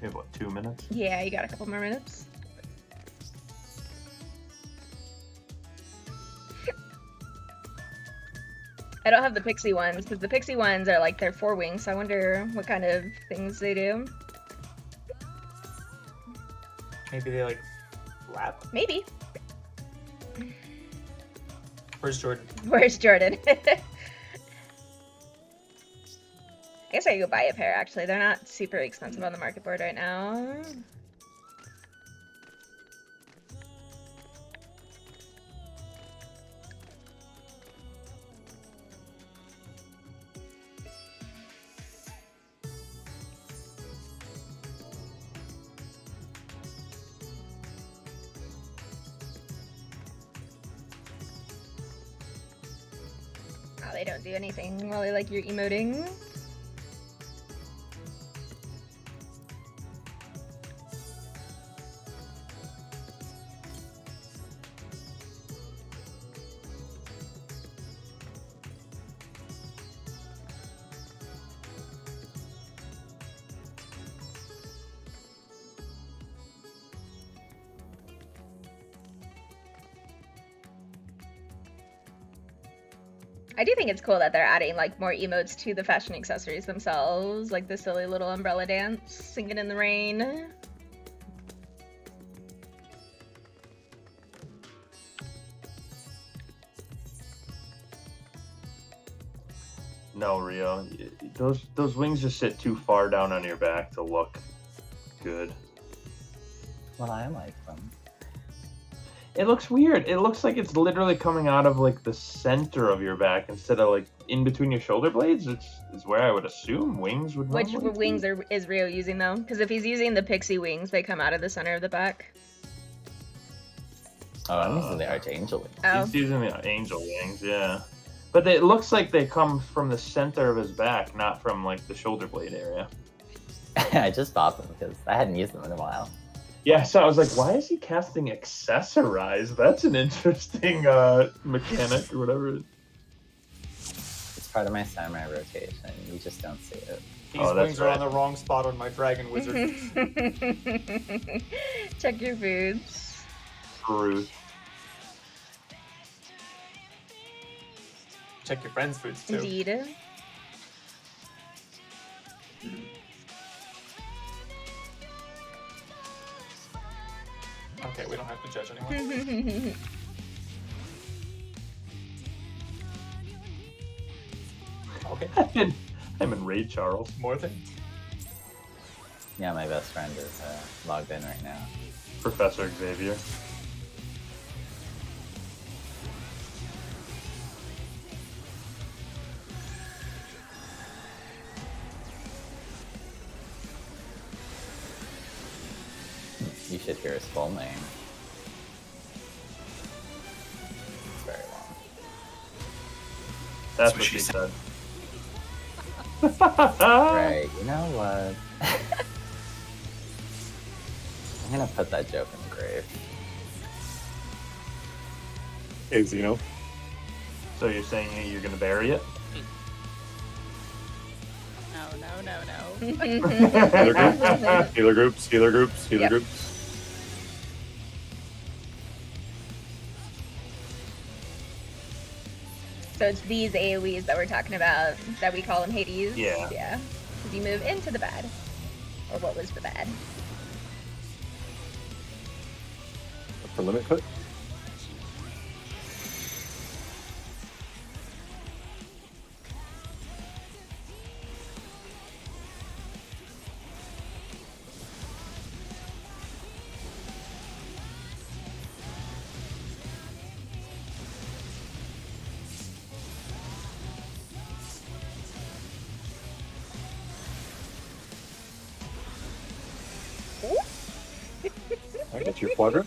[SPEAKER 6] We have what, 2 minutes?
[SPEAKER 2] Yeah, you got a couple more minutes. I don't have the pixie ones because the pixie ones are like they're 4 wings. So I wonder what kind of things they do.
[SPEAKER 8] Maybe they like flap.
[SPEAKER 2] Maybe.
[SPEAKER 8] Where's Jordan?
[SPEAKER 2] Where's Jordan? I guess I could go buy a pair actually. They're not super expensive on the market board right now. Oh, they don't do anything while they like you're emoting. I do think it's cool that they're adding like more emotes to the fashion accessories themselves, like the silly little umbrella dance, singing in the rain.
[SPEAKER 6] No, Rio. Those wings just sit too far down on your back to look good.
[SPEAKER 1] Well, I like them.
[SPEAKER 6] It looks weird. It looks like it's literally coming out of like the center of your back instead of like in between your shoulder blades. It's where I would assume wings would.
[SPEAKER 2] Which
[SPEAKER 6] normally be.
[SPEAKER 2] wings is Rio using though? Because if he's using the pixie wings, they come out of the center of the back.
[SPEAKER 1] Oh, I'm using the Archangel wings.
[SPEAKER 2] Oh.
[SPEAKER 6] He's using the angel wings, yeah. But it looks like they come from the center of his back, not from like the shoulder blade area.
[SPEAKER 1] I just bought them because I hadn't used them in a while.
[SPEAKER 6] Yeah, so I was like, why is he casting Accessorize? That's an interesting mechanic or whatever.
[SPEAKER 1] It's part of my samurai rotation. You just don't see it.
[SPEAKER 8] These
[SPEAKER 6] Oh, that's
[SPEAKER 8] wings are
[SPEAKER 6] right.
[SPEAKER 8] on the wrong spot on my dragon wizard.
[SPEAKER 2] Check your foods.
[SPEAKER 6] Truth.
[SPEAKER 8] Check your friends' foods too.
[SPEAKER 2] Indeed.
[SPEAKER 8] Okay.
[SPEAKER 6] I'm in Raid Charles.
[SPEAKER 8] More things.
[SPEAKER 1] Yeah, my best friend is logged in right now.
[SPEAKER 6] Professor Xavier.
[SPEAKER 1] You should hear his full name. It's very long.
[SPEAKER 6] That's what she said.
[SPEAKER 1] Right, you know what? I'm gonna put that joke in the grave.
[SPEAKER 4] Hey, Zeno.
[SPEAKER 6] So you're saying you're gonna bury it?
[SPEAKER 9] No.
[SPEAKER 4] Healer groups, healer groups, healer
[SPEAKER 2] Yep.
[SPEAKER 4] groups.
[SPEAKER 2] So it's these AoEs that we're talking about that we call them Hades.
[SPEAKER 6] Yeah.
[SPEAKER 2] Yeah. Because you move into the bad. Or what was the bad?
[SPEAKER 4] For limit cut. I get your quadrant.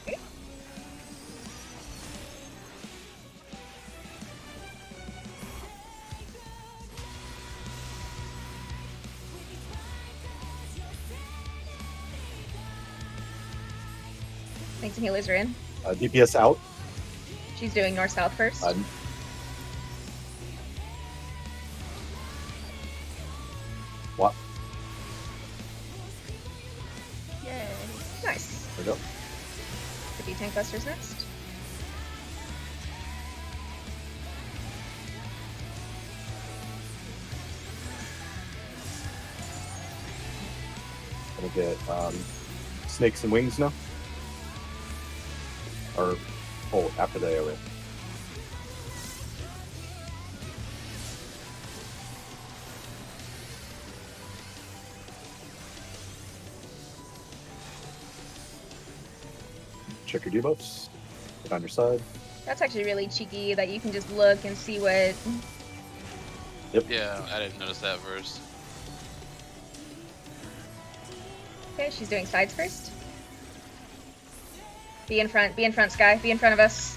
[SPEAKER 2] Thanks, and healers are in.
[SPEAKER 4] DPS out.
[SPEAKER 2] She's doing north-south first.
[SPEAKER 4] What?
[SPEAKER 9] Yay.
[SPEAKER 2] Nice.
[SPEAKER 4] There we go.
[SPEAKER 2] The D-Tank Buster's next.
[SPEAKER 4] Gonna get snakes and wings now. Or after the AoE. Check your debuffs. Get on your side.
[SPEAKER 2] That's actually really cheeky that you can just look and see what...
[SPEAKER 10] Yeah, I didn't notice that first.
[SPEAKER 2] Okay, she's doing sides first. Be in front, Sky. Be in front of us.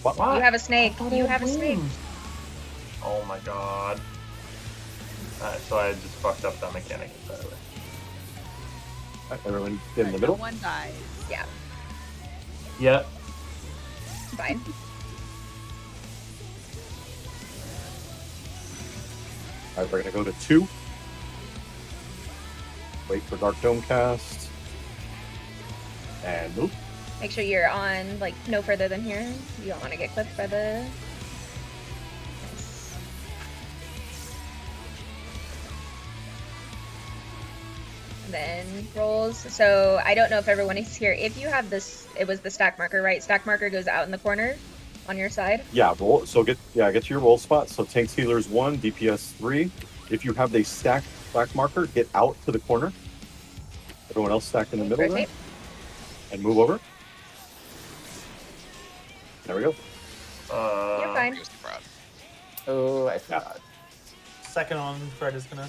[SPEAKER 4] What?
[SPEAKER 2] You have a snake. You have a snake.
[SPEAKER 6] Oh my god. Alright, so I just fucked up that mechanic entirely.
[SPEAKER 4] Everyone get in the
[SPEAKER 9] Alright,
[SPEAKER 4] middle.
[SPEAKER 9] now one dies.
[SPEAKER 2] Yeah,
[SPEAKER 6] Yeah.
[SPEAKER 2] fine.
[SPEAKER 4] Alright, we're gonna go to 2. Wait for Dark Dome cast. And move.
[SPEAKER 2] Make sure you're on, like, no further than here. You don't want to get clipped by the... Nice. And then rolls. So I don't know if everyone is here. If you have this, it was the stack marker, right? Stack marker goes out in the corner on your side.
[SPEAKER 4] Yeah, roll. So get to your roll spot. So tanks healers 1, DPS 3. If you have the stack black marker, get out to the corner. Everyone else stacked in the middle there,
[SPEAKER 2] Rotate.
[SPEAKER 4] and move over. There we go.
[SPEAKER 2] You're fine.
[SPEAKER 1] Oh, I forgot.
[SPEAKER 8] Second on Fred is gonna.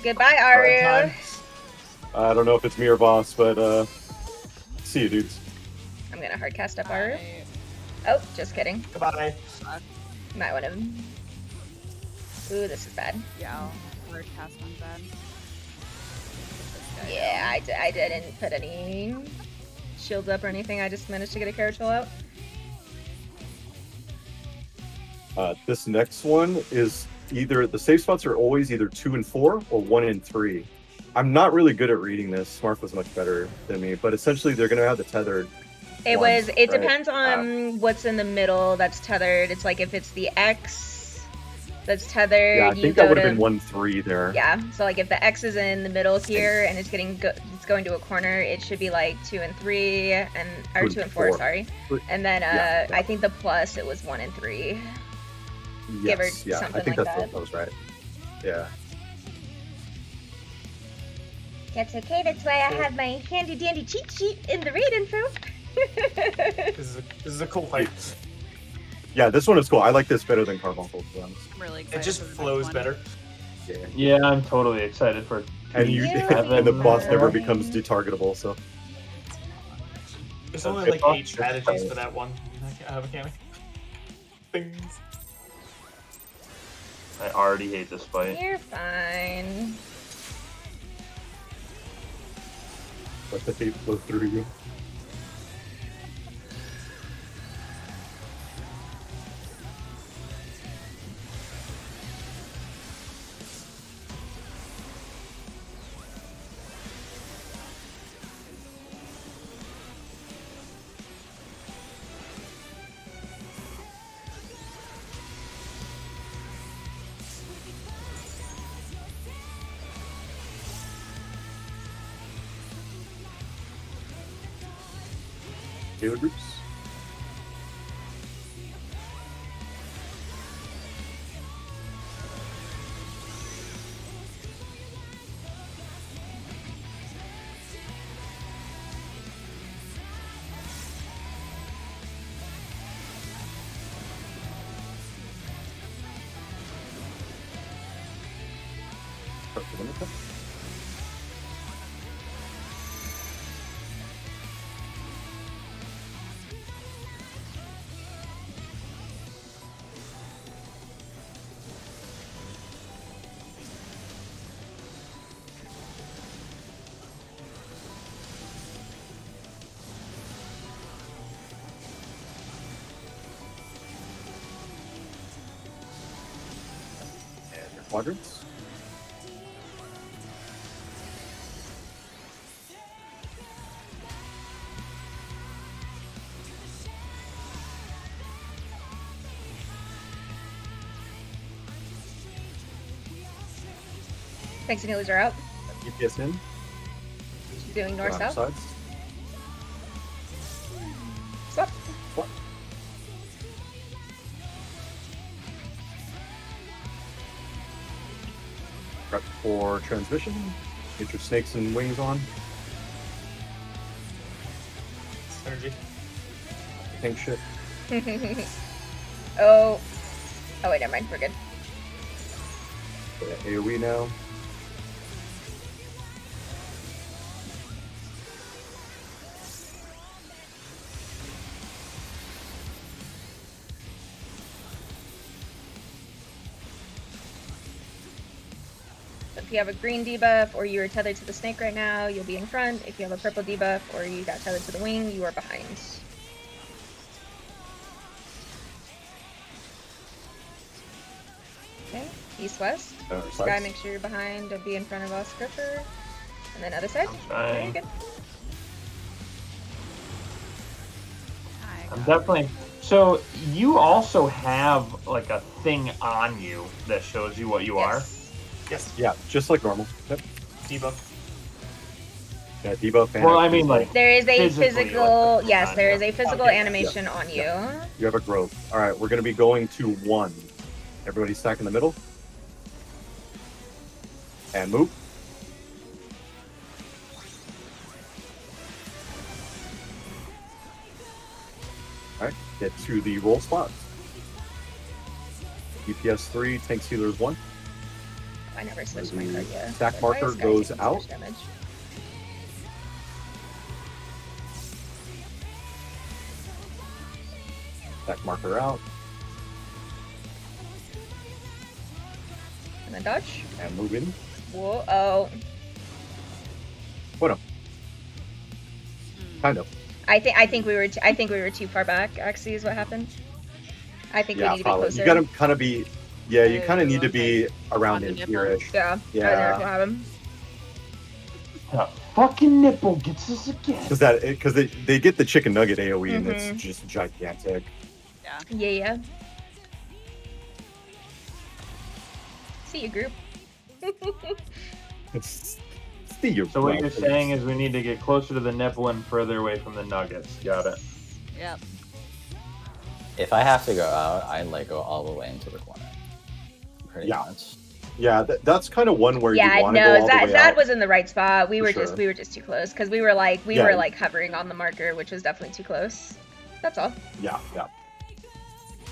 [SPEAKER 2] Goodbye,
[SPEAKER 8] Fred
[SPEAKER 2] Aru.
[SPEAKER 8] time.
[SPEAKER 4] I don't know if it's me or boss, but see you dudes.
[SPEAKER 2] I'm gonna hard cast up Aru.
[SPEAKER 9] I-
[SPEAKER 2] Oh, just kidding.
[SPEAKER 8] Goodbye.
[SPEAKER 2] Might want to... Ooh, this is bad.
[SPEAKER 9] Yeah, I'll word cast one bad.
[SPEAKER 2] Yeah, I didn't put any shields up or anything. I just managed to get a Carachol out.
[SPEAKER 4] This next one is either the safe spots are always either 2 and 4 or 1 and 3. I'm not really good at reading this. Smart was much better than me, but essentially they're gonna have the tethered.
[SPEAKER 2] It
[SPEAKER 4] ones,
[SPEAKER 2] was. It
[SPEAKER 4] right?
[SPEAKER 2] depends on what's in the middle that's tethered. It's like if it's the X that's tethered.
[SPEAKER 4] Yeah, I
[SPEAKER 2] you
[SPEAKER 4] think
[SPEAKER 2] go
[SPEAKER 4] that would have
[SPEAKER 2] to
[SPEAKER 4] been 1-3 there.
[SPEAKER 2] yeah. So like if the X is in the middle here and it's it's going to a corner, it should be like 2 and 3 and or 2 and 4. Sorry. And then
[SPEAKER 4] Yeah.
[SPEAKER 2] I think the plus it was 1 and 3. Give or
[SPEAKER 4] Yes, yeah, I
[SPEAKER 2] something
[SPEAKER 4] think
[SPEAKER 2] like
[SPEAKER 4] that's
[SPEAKER 2] that.
[SPEAKER 4] what was right. Yeah.
[SPEAKER 2] That's okay. That's why I have my handy dandy cheat sheet in the raid info.
[SPEAKER 8] This is a cool fight.
[SPEAKER 4] Yeah, this one is cool. I like this better than Carbuncle, to be honest.
[SPEAKER 9] I'm really excited.
[SPEAKER 8] It just
[SPEAKER 9] for the next
[SPEAKER 8] flows
[SPEAKER 9] one.
[SPEAKER 8] better.
[SPEAKER 4] Yeah.
[SPEAKER 6] Yeah, I'm totally excited for.
[SPEAKER 4] And you and the boss never becomes detargetable, so.
[SPEAKER 8] There's only like 8 strategies for that one. I have a mechanic. Things.
[SPEAKER 6] I already hate this fight.
[SPEAKER 2] You're fine.
[SPEAKER 4] Let the hate flow through you. Healer groups. Start to limit them. And your quadrants.
[SPEAKER 2] Thanks, and healers are out.
[SPEAKER 4] DPS in.
[SPEAKER 2] She's doing north
[SPEAKER 4] Go out
[SPEAKER 2] south.
[SPEAKER 4] sides.
[SPEAKER 2] Swap.
[SPEAKER 4] What? Prep for transmission. Get your snakes and wings on.
[SPEAKER 8] Synergy.
[SPEAKER 4] Tank shit.
[SPEAKER 2] Oh. Oh wait, never mind. We're good.
[SPEAKER 4] AoE now.
[SPEAKER 2] If you have a green debuff or you are tethered to the snake right now, you'll be in front. If you have a purple debuff or you got tethered to the wing, you are behind. Okay, east-west. Sky,
[SPEAKER 4] sides.
[SPEAKER 2] make sure you're behind. Don't be in front of us, Gripper. And then other side.
[SPEAKER 6] trying.
[SPEAKER 2] Very good.
[SPEAKER 6] I'm definitely. So you also have like a thing on you that shows you what you are.
[SPEAKER 8] Yes.
[SPEAKER 4] Yeah, just like normal. Yep.
[SPEAKER 8] Debuff.
[SPEAKER 4] Yeah, debuff. And
[SPEAKER 6] Well, I mean, like
[SPEAKER 2] There is a
[SPEAKER 6] physically,
[SPEAKER 2] physical,
[SPEAKER 6] like,
[SPEAKER 2] yes,
[SPEAKER 6] on
[SPEAKER 2] there
[SPEAKER 6] you.
[SPEAKER 2] is a physical
[SPEAKER 8] Okay.
[SPEAKER 2] animation on you.
[SPEAKER 4] You have a growth. All right, we're going to be going to 1. Everybody stack in the middle. And move. All right, get to the roll spot. DPS 3, tanks healers 1.
[SPEAKER 2] I never switched my card yet.
[SPEAKER 4] Stack
[SPEAKER 2] But why
[SPEAKER 4] marker
[SPEAKER 2] is Sky
[SPEAKER 4] goes
[SPEAKER 2] taking so much
[SPEAKER 4] out.
[SPEAKER 2] damage?
[SPEAKER 4] Stack marker out.
[SPEAKER 2] And then dodge.
[SPEAKER 4] And move in.
[SPEAKER 2] Whoa, oh.
[SPEAKER 4] What up? Kind of.
[SPEAKER 2] I think we were too far back. Actually, is what happened. I think we
[SPEAKER 4] Yeah,
[SPEAKER 2] need to be
[SPEAKER 4] probably.
[SPEAKER 2] closer.
[SPEAKER 4] You gotta kind of be. Yeah, you kind of need to be around
[SPEAKER 9] On
[SPEAKER 4] it
[SPEAKER 9] the nipple.
[SPEAKER 4] here-ish.
[SPEAKER 2] Yeah.
[SPEAKER 4] Yeah.
[SPEAKER 2] That's what happened.
[SPEAKER 6] The fucking nipple gets us again.
[SPEAKER 4] Because they get the chicken nugget AoE and
[SPEAKER 2] Mhm.
[SPEAKER 4] it's just gigantic.
[SPEAKER 2] Yeah. See you, group.
[SPEAKER 4] See you.
[SPEAKER 6] So what you're saying is we need to get closer to the nipple and further away from the nuggets. Got it.
[SPEAKER 9] Yep.
[SPEAKER 1] If I have to go out, I like go all the way into the corner. Pretty
[SPEAKER 4] Yeah.
[SPEAKER 1] much.
[SPEAKER 4] Yeah, that's kind of one where
[SPEAKER 2] Yeah,
[SPEAKER 4] you want to go
[SPEAKER 2] no,
[SPEAKER 4] all
[SPEAKER 2] Zad,
[SPEAKER 4] the way
[SPEAKER 2] Zad
[SPEAKER 4] out.
[SPEAKER 2] was in the right spot. We
[SPEAKER 4] For
[SPEAKER 2] were
[SPEAKER 4] sure.
[SPEAKER 2] just too close because we were like
[SPEAKER 4] Yeah.
[SPEAKER 2] hovering on the marker, which was definitely too close. That's all.
[SPEAKER 4] Yeah, yeah.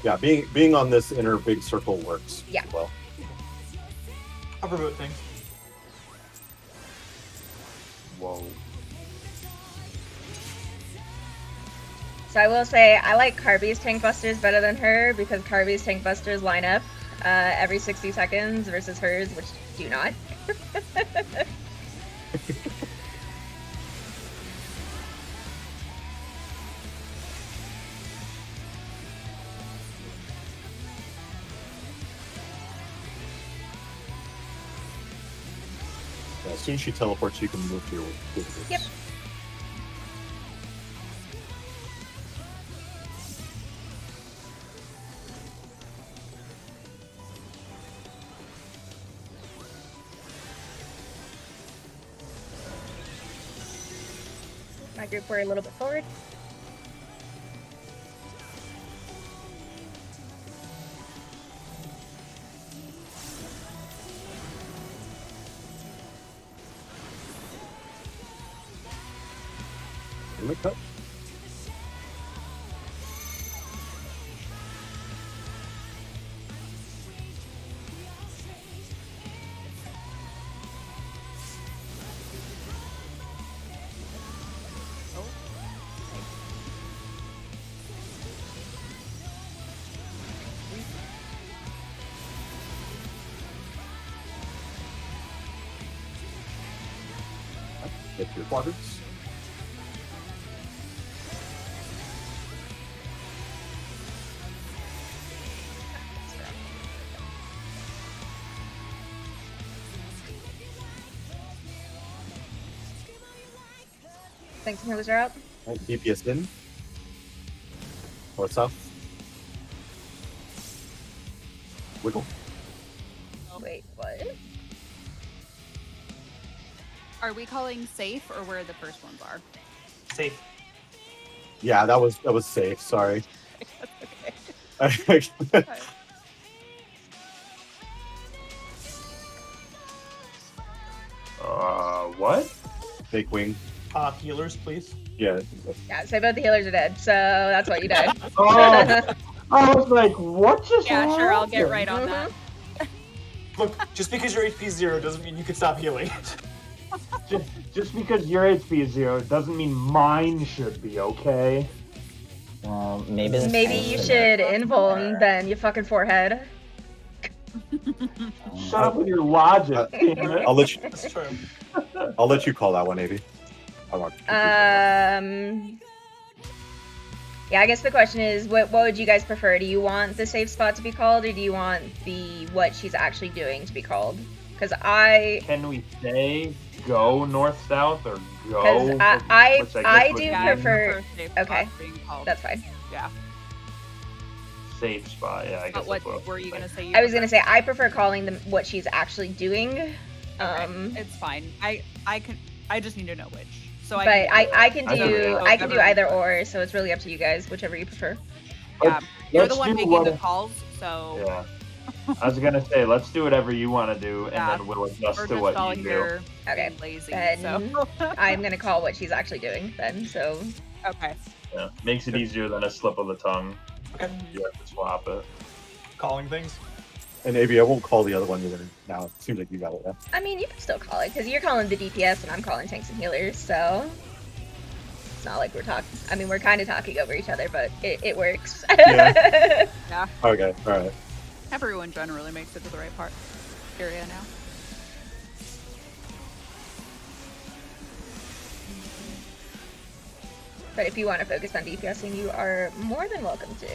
[SPEAKER 4] Yeah, being on this inner big circle works.
[SPEAKER 2] Yeah.
[SPEAKER 4] Well.
[SPEAKER 8] I'll promote things.
[SPEAKER 6] Whoa.
[SPEAKER 2] So I will say I like Carby's Tank Busters better than her because Carby's Tank Busters line up every 60 seconds versus hers, which do not.
[SPEAKER 4] Yeah, as soon as she teleports, you can move to your
[SPEAKER 2] Yep. My group were a little bit forward.
[SPEAKER 4] Make that. Get your quadrants.
[SPEAKER 2] Thanks, healers are out.
[SPEAKER 4] Right, DPS in. North south. Wiggle.
[SPEAKER 2] Wait, what?
[SPEAKER 9] Are we calling safe or where the first ones are?
[SPEAKER 8] Safe.
[SPEAKER 4] Yeah, that was safe. Sorry.
[SPEAKER 9] Okay.
[SPEAKER 6] What?
[SPEAKER 4] Fake wing.
[SPEAKER 8] Healers, please.
[SPEAKER 4] Yeah.
[SPEAKER 2] Yeah, so both the healers are dead, so that's why you died.
[SPEAKER 6] Oh, I was like, what just
[SPEAKER 9] Yeah, sure, I'll get
[SPEAKER 6] happened?
[SPEAKER 9] right on that.
[SPEAKER 8] Look, just because your HP is 0 doesn't mean you can stop healing.
[SPEAKER 6] Just because your HP is 0 doesn't mean mine should be, okay?
[SPEAKER 1] Well, maybe the
[SPEAKER 2] Maybe
[SPEAKER 1] tanks
[SPEAKER 2] you
[SPEAKER 1] are
[SPEAKER 2] should
[SPEAKER 1] there.
[SPEAKER 2] invuln then, you fucking forehead.
[SPEAKER 6] Shut up with your logic. damn it.
[SPEAKER 4] I'll let you.
[SPEAKER 8] That's true.
[SPEAKER 4] I'll let you call that one, Avi. I want.
[SPEAKER 2] Yeah, I guess the question is, what would you guys prefer? Do you want the safe spot to be called, or do you want the what she's actually doing to be called? Because
[SPEAKER 6] Can we say go north-south or go?
[SPEAKER 2] Because I
[SPEAKER 6] which guess would
[SPEAKER 2] do
[SPEAKER 6] be
[SPEAKER 2] prefer.
[SPEAKER 9] safe
[SPEAKER 2] Okay,
[SPEAKER 9] spot being called.
[SPEAKER 2] that's fine.
[SPEAKER 9] Yeah.
[SPEAKER 6] Safe spot, yeah, I guess
[SPEAKER 9] But what
[SPEAKER 6] that's
[SPEAKER 9] were you gonna say?
[SPEAKER 2] I was gonna say I prefer calling them what she's actually doing.
[SPEAKER 9] It's fine. I just need to know which. So
[SPEAKER 2] But
[SPEAKER 9] I
[SPEAKER 2] can
[SPEAKER 6] I
[SPEAKER 2] do
[SPEAKER 6] never-
[SPEAKER 2] I can do either or, so it's really up to you guys, whichever you prefer.
[SPEAKER 9] Yeah. You're the
[SPEAKER 6] Let's
[SPEAKER 9] one
[SPEAKER 6] do
[SPEAKER 9] making
[SPEAKER 6] what-
[SPEAKER 9] the calls, so
[SPEAKER 6] Yeah. I was gonna say, let's do whatever you want to do, and
[SPEAKER 9] Yeah.
[SPEAKER 6] then we'll adjust
[SPEAKER 9] we're
[SPEAKER 6] to
[SPEAKER 9] just
[SPEAKER 6] what
[SPEAKER 9] all
[SPEAKER 6] you
[SPEAKER 9] here
[SPEAKER 2] Okay,
[SPEAKER 9] being lazy.
[SPEAKER 2] then
[SPEAKER 9] So
[SPEAKER 2] I'm gonna call what she's actually doing then. So
[SPEAKER 9] okay.
[SPEAKER 6] do. Yeah. Makes it easier than a slip of the tongue.
[SPEAKER 8] Okay.
[SPEAKER 6] You have to swap it.
[SPEAKER 8] Calling things.
[SPEAKER 4] And Avi, I won't call the other one either. Now it seems like you got it. Yeah.
[SPEAKER 2] I mean, you can still call it because you're calling the DPS and I'm calling tanks and healers. So it's not like we're talking. I mean, we're kind of talking over each other, but it works.
[SPEAKER 4] Yeah.
[SPEAKER 9] Yeah.
[SPEAKER 4] Okay. All right.
[SPEAKER 9] Everyone generally makes it to the right part area now.
[SPEAKER 2] But if you want to focus on DPSing, you are more than welcome to.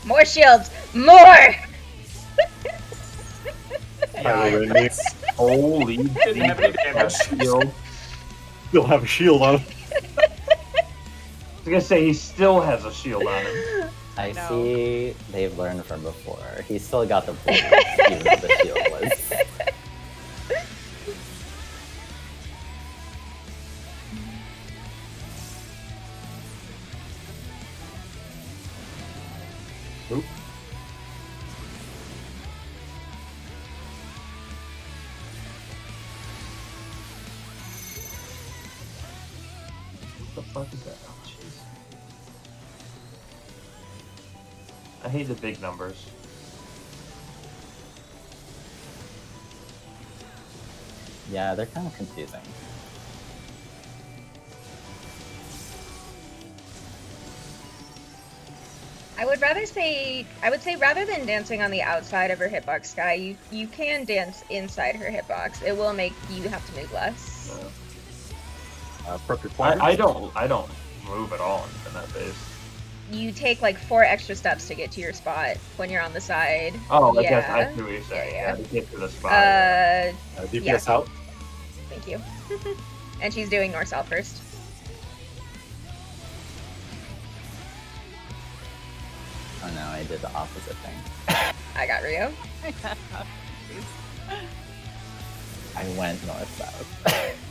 [SPEAKER 2] More shields! More!
[SPEAKER 4] Tyler Randy
[SPEAKER 6] Holy
[SPEAKER 8] Didn't have any damage.
[SPEAKER 6] shield.
[SPEAKER 4] still have a shield on him.
[SPEAKER 6] I was gonna say he still has a shield on him.
[SPEAKER 1] I
[SPEAKER 9] know.
[SPEAKER 1] see they've learned from before. He still got the blues, even though the shield was.
[SPEAKER 4] Oop.
[SPEAKER 6] What the fuck is that? Oh, jeez. I hate the big numbers.
[SPEAKER 1] Yeah, they're kind of confusing.
[SPEAKER 2] I would say rather than dancing on the outside of her hitbox, Sky, you can dance inside her hitbox. It will make you have to move less.
[SPEAKER 4] Prep your corners.
[SPEAKER 6] I don't move at all in that phase.
[SPEAKER 2] You take like 4 extra steps to get to your spot when you're on the side.
[SPEAKER 6] Oh, I
[SPEAKER 2] yeah.
[SPEAKER 6] guess I see what you're saying.
[SPEAKER 2] Yeah.
[SPEAKER 6] To get to the spot.
[SPEAKER 4] DPS
[SPEAKER 2] yeah.
[SPEAKER 4] out.
[SPEAKER 2] Thank you. And she's doing north south first.
[SPEAKER 1] Oh no, I did the opposite thing.
[SPEAKER 2] I got Rio.
[SPEAKER 1] I went north south.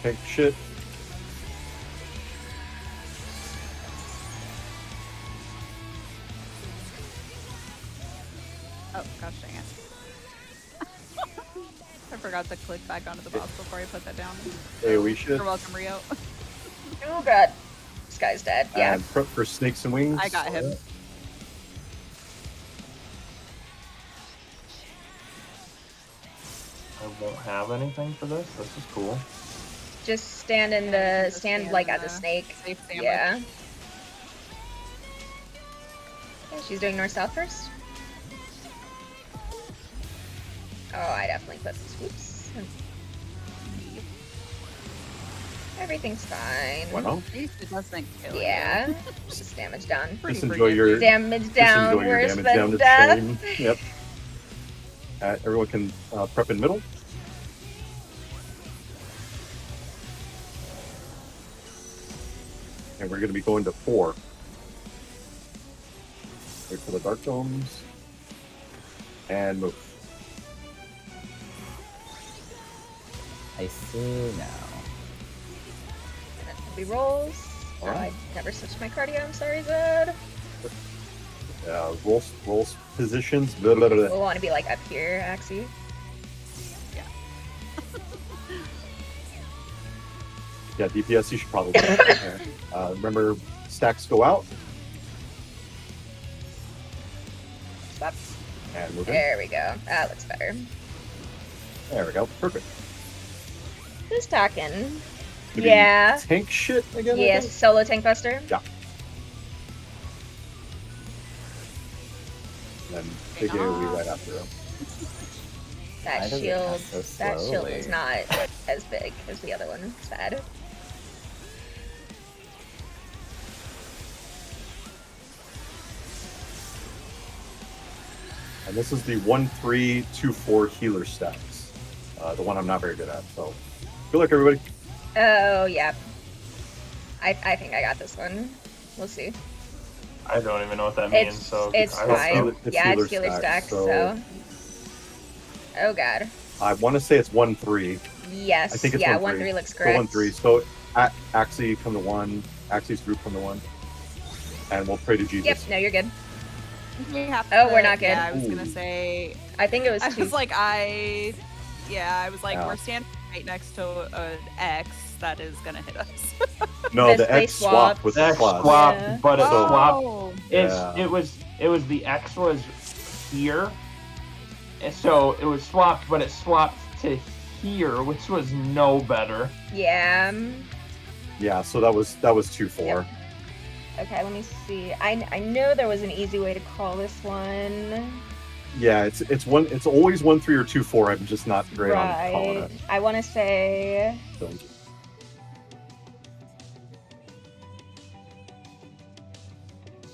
[SPEAKER 4] Take shit.
[SPEAKER 9] Oh, gosh dang it. I forgot to click back onto the boss before I put that down.
[SPEAKER 4] Hey, we should.
[SPEAKER 9] You're welcome, Rio.
[SPEAKER 2] Oh god. This guy's dead. Yeah.
[SPEAKER 4] And prep for snakes and wings.
[SPEAKER 9] I got him.
[SPEAKER 6] I won't have anything for this. This is cool.
[SPEAKER 2] Just stand in the stand like as a snake.
[SPEAKER 9] Safe sandwich.
[SPEAKER 2] Yeah. Okay, she's doing north south first. Oh, I definitely put some swoops. Everything's fine.
[SPEAKER 4] Well,
[SPEAKER 9] At least it doesn't kill you.
[SPEAKER 2] Yeah. Just damage done.
[SPEAKER 4] just enjoy your
[SPEAKER 2] Damage down,
[SPEAKER 4] enjoy your
[SPEAKER 2] worse
[SPEAKER 4] damage
[SPEAKER 2] than
[SPEAKER 4] down to
[SPEAKER 2] death.
[SPEAKER 4] chain. Yep. Everyone can prep in middle. And we're going to be going to 4. Wait for the dark domes. And move.
[SPEAKER 1] I see now.
[SPEAKER 2] We rolls. Oh,
[SPEAKER 4] Alright.
[SPEAKER 2] I never switched my cardio. I'm sorry, Zed.
[SPEAKER 4] Rolls positions. Blah, blah, blah.
[SPEAKER 2] We'll want to be like up here, Axie.
[SPEAKER 4] Yeah, DPS, you should probably remember, stacks go out.
[SPEAKER 2] Swap.
[SPEAKER 4] And move in.
[SPEAKER 2] There we go. That looks better.
[SPEAKER 4] There we go. Perfect.
[SPEAKER 2] Who's talking?
[SPEAKER 4] Maybe
[SPEAKER 2] Yeah.
[SPEAKER 4] Tank shit again? I
[SPEAKER 2] Yes,
[SPEAKER 4] think?
[SPEAKER 2] solo tank buster.
[SPEAKER 4] Yeah. And then big AoE right after him.
[SPEAKER 2] That
[SPEAKER 1] Why does it
[SPEAKER 2] shield,
[SPEAKER 1] count so
[SPEAKER 2] that shield
[SPEAKER 1] slowly?
[SPEAKER 2] is not as big as the other one. It's bad.
[SPEAKER 4] And this is the 1-3-2-4 healer stacks. The one I'm not very good at. So good luck, everybody.
[SPEAKER 2] Oh yeah. I think I got this one. We'll see.
[SPEAKER 6] I don't even know what that means.
[SPEAKER 2] It's
[SPEAKER 6] I hope
[SPEAKER 2] fine.
[SPEAKER 6] so.
[SPEAKER 4] It's
[SPEAKER 2] Yeah,
[SPEAKER 4] healer
[SPEAKER 2] it's healer
[SPEAKER 4] stack,
[SPEAKER 2] stack. So. Oh god.
[SPEAKER 4] I want to say it's 1-3.
[SPEAKER 2] Yes.
[SPEAKER 4] I think it's
[SPEAKER 2] yeah,
[SPEAKER 4] 1-3.
[SPEAKER 2] 1-3 looks
[SPEAKER 4] So
[SPEAKER 2] correct.
[SPEAKER 4] 1-3. So Axie come to 1. Axie's group come to 1. And we'll pray to Jesus.
[SPEAKER 2] Yep. No, you're good.
[SPEAKER 9] We have
[SPEAKER 2] Oh,
[SPEAKER 9] to-
[SPEAKER 2] we're not good.
[SPEAKER 9] Yeah, I was gonna
[SPEAKER 4] Ooh.
[SPEAKER 9] say.
[SPEAKER 2] I think it was
[SPEAKER 9] I
[SPEAKER 2] two.
[SPEAKER 9] was like, I was like,
[SPEAKER 4] Yeah.
[SPEAKER 9] we're standing right next to an X that is gonna hit us.
[SPEAKER 4] No,
[SPEAKER 2] They
[SPEAKER 4] the X
[SPEAKER 2] swapped.
[SPEAKER 4] swapped with
[SPEAKER 6] The
[SPEAKER 4] the
[SPEAKER 6] X
[SPEAKER 4] class.
[SPEAKER 6] swapped,
[SPEAKER 2] Yeah.
[SPEAKER 6] but it
[SPEAKER 4] So-
[SPEAKER 6] swapped.
[SPEAKER 9] Oh.
[SPEAKER 4] Yeah.
[SPEAKER 6] It was the X was here, and so it was swapped, but it swapped to here, which was no better.
[SPEAKER 2] Yeah.
[SPEAKER 4] Yeah, so that was 2-4.
[SPEAKER 2] Yep. Okay, let me see. I know there was an easy way to call this one.
[SPEAKER 4] Yeah, it's always 1-3 or 2-4. I'm just not great on calling
[SPEAKER 2] Right.
[SPEAKER 4] it.
[SPEAKER 2] I want to say.
[SPEAKER 4] So,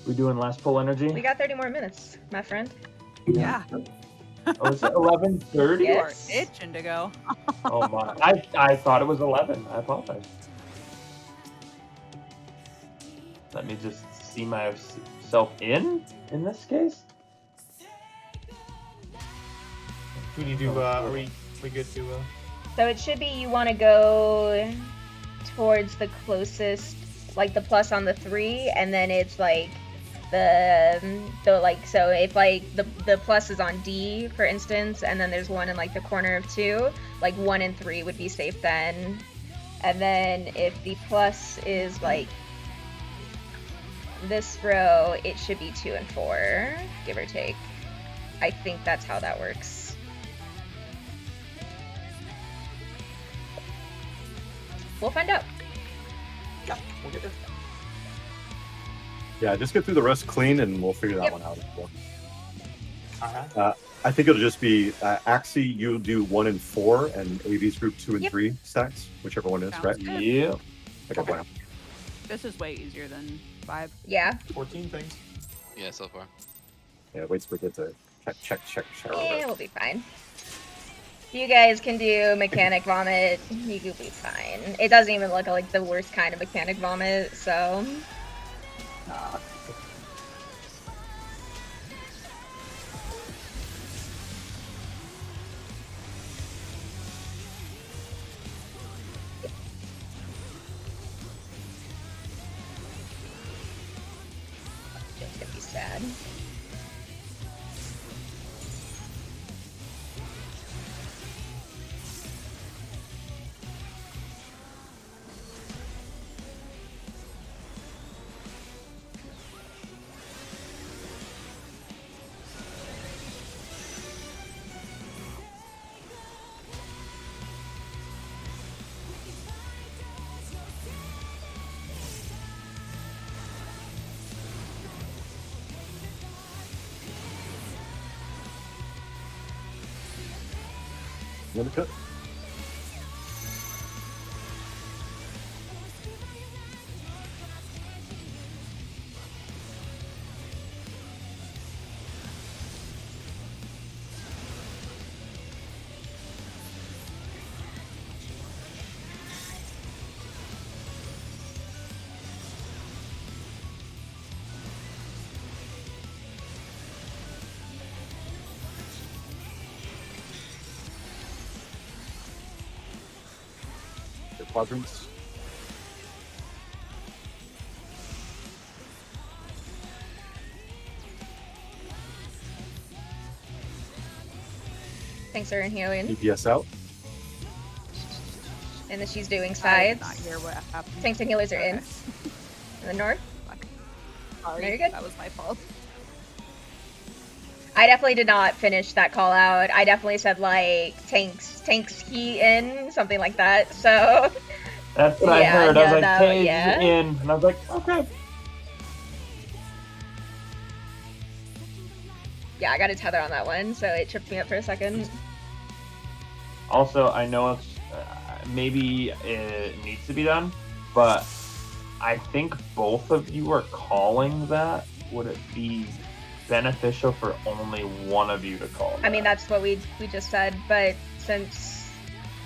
[SPEAKER 6] We doing last pull energy?
[SPEAKER 2] We got 30 more minutes, my friend.
[SPEAKER 9] Yeah,
[SPEAKER 6] Oh, is it 11:30?
[SPEAKER 9] you are
[SPEAKER 2] Yes.
[SPEAKER 9] itching to go.
[SPEAKER 6] Oh my! I thought it was 11. I apologize. Let me just see myself in this case.
[SPEAKER 8] Do we need to? Are we good to?
[SPEAKER 2] So it should be you want to go towards the closest, like the plus on the 3, and then it's like the like, so if like the plus is on D, for instance, and then there's one in like the corner of 2, like 1 and 3 would be safe then. And then if the plus is like this row, it should be 2 and 4, give or take. I think that's how that works. We'll find out.
[SPEAKER 8] Yeah, we'll get there.
[SPEAKER 4] Yeah, just get through the rest clean, and we'll figure that
[SPEAKER 2] Yep.
[SPEAKER 4] one out.
[SPEAKER 8] Alright.
[SPEAKER 4] I think it'll just be Axie, you do 1 and 4, and AV's group 2 and
[SPEAKER 2] Yep.
[SPEAKER 4] 3 stacks, whichever one is,
[SPEAKER 9] Sounds
[SPEAKER 4] right?
[SPEAKER 9] good.
[SPEAKER 6] Yeah.
[SPEAKER 4] Okay, bueno.
[SPEAKER 9] This is way easier than 5.
[SPEAKER 2] Yeah.
[SPEAKER 8] 14 things.
[SPEAKER 10] Yeah, so far.
[SPEAKER 4] Yeah, wait for it to check.
[SPEAKER 2] Yeah, we'll be fine. If you guys can do mechanic vomit, you will be fine. It doesn't even look like the worst kind of mechanic vomit, so. Just gonna be sad.
[SPEAKER 4] Let me cut. Your quadrants.
[SPEAKER 2] Thanks, Erin Helian.
[SPEAKER 4] DPS out.
[SPEAKER 2] And then she's doing
[SPEAKER 9] I
[SPEAKER 2] sides.
[SPEAKER 9] did not hear what happened.
[SPEAKER 2] Tanks and healers are in.
[SPEAKER 9] Okay.
[SPEAKER 2] In the north.
[SPEAKER 9] Sorry,
[SPEAKER 2] No, you're good.
[SPEAKER 9] that was my fault.
[SPEAKER 2] I definitely did not finish that call out. I definitely said like tanks he in, something like that. So
[SPEAKER 6] That's what I
[SPEAKER 2] Yeah,
[SPEAKER 6] heard. I was
[SPEAKER 2] no,
[SPEAKER 6] like,
[SPEAKER 2] that-
[SPEAKER 6] Tage
[SPEAKER 2] yeah.
[SPEAKER 6] in. And I was like, okay.
[SPEAKER 2] yeah, I got a tether on that one, so it tripped me up for a second.
[SPEAKER 6] Also, I know it's maybe it needs to be done, but I think both of you are calling that. Would it be beneficial for only one of you to call?
[SPEAKER 2] I mean,
[SPEAKER 6] that?
[SPEAKER 2] that's what we just said, but since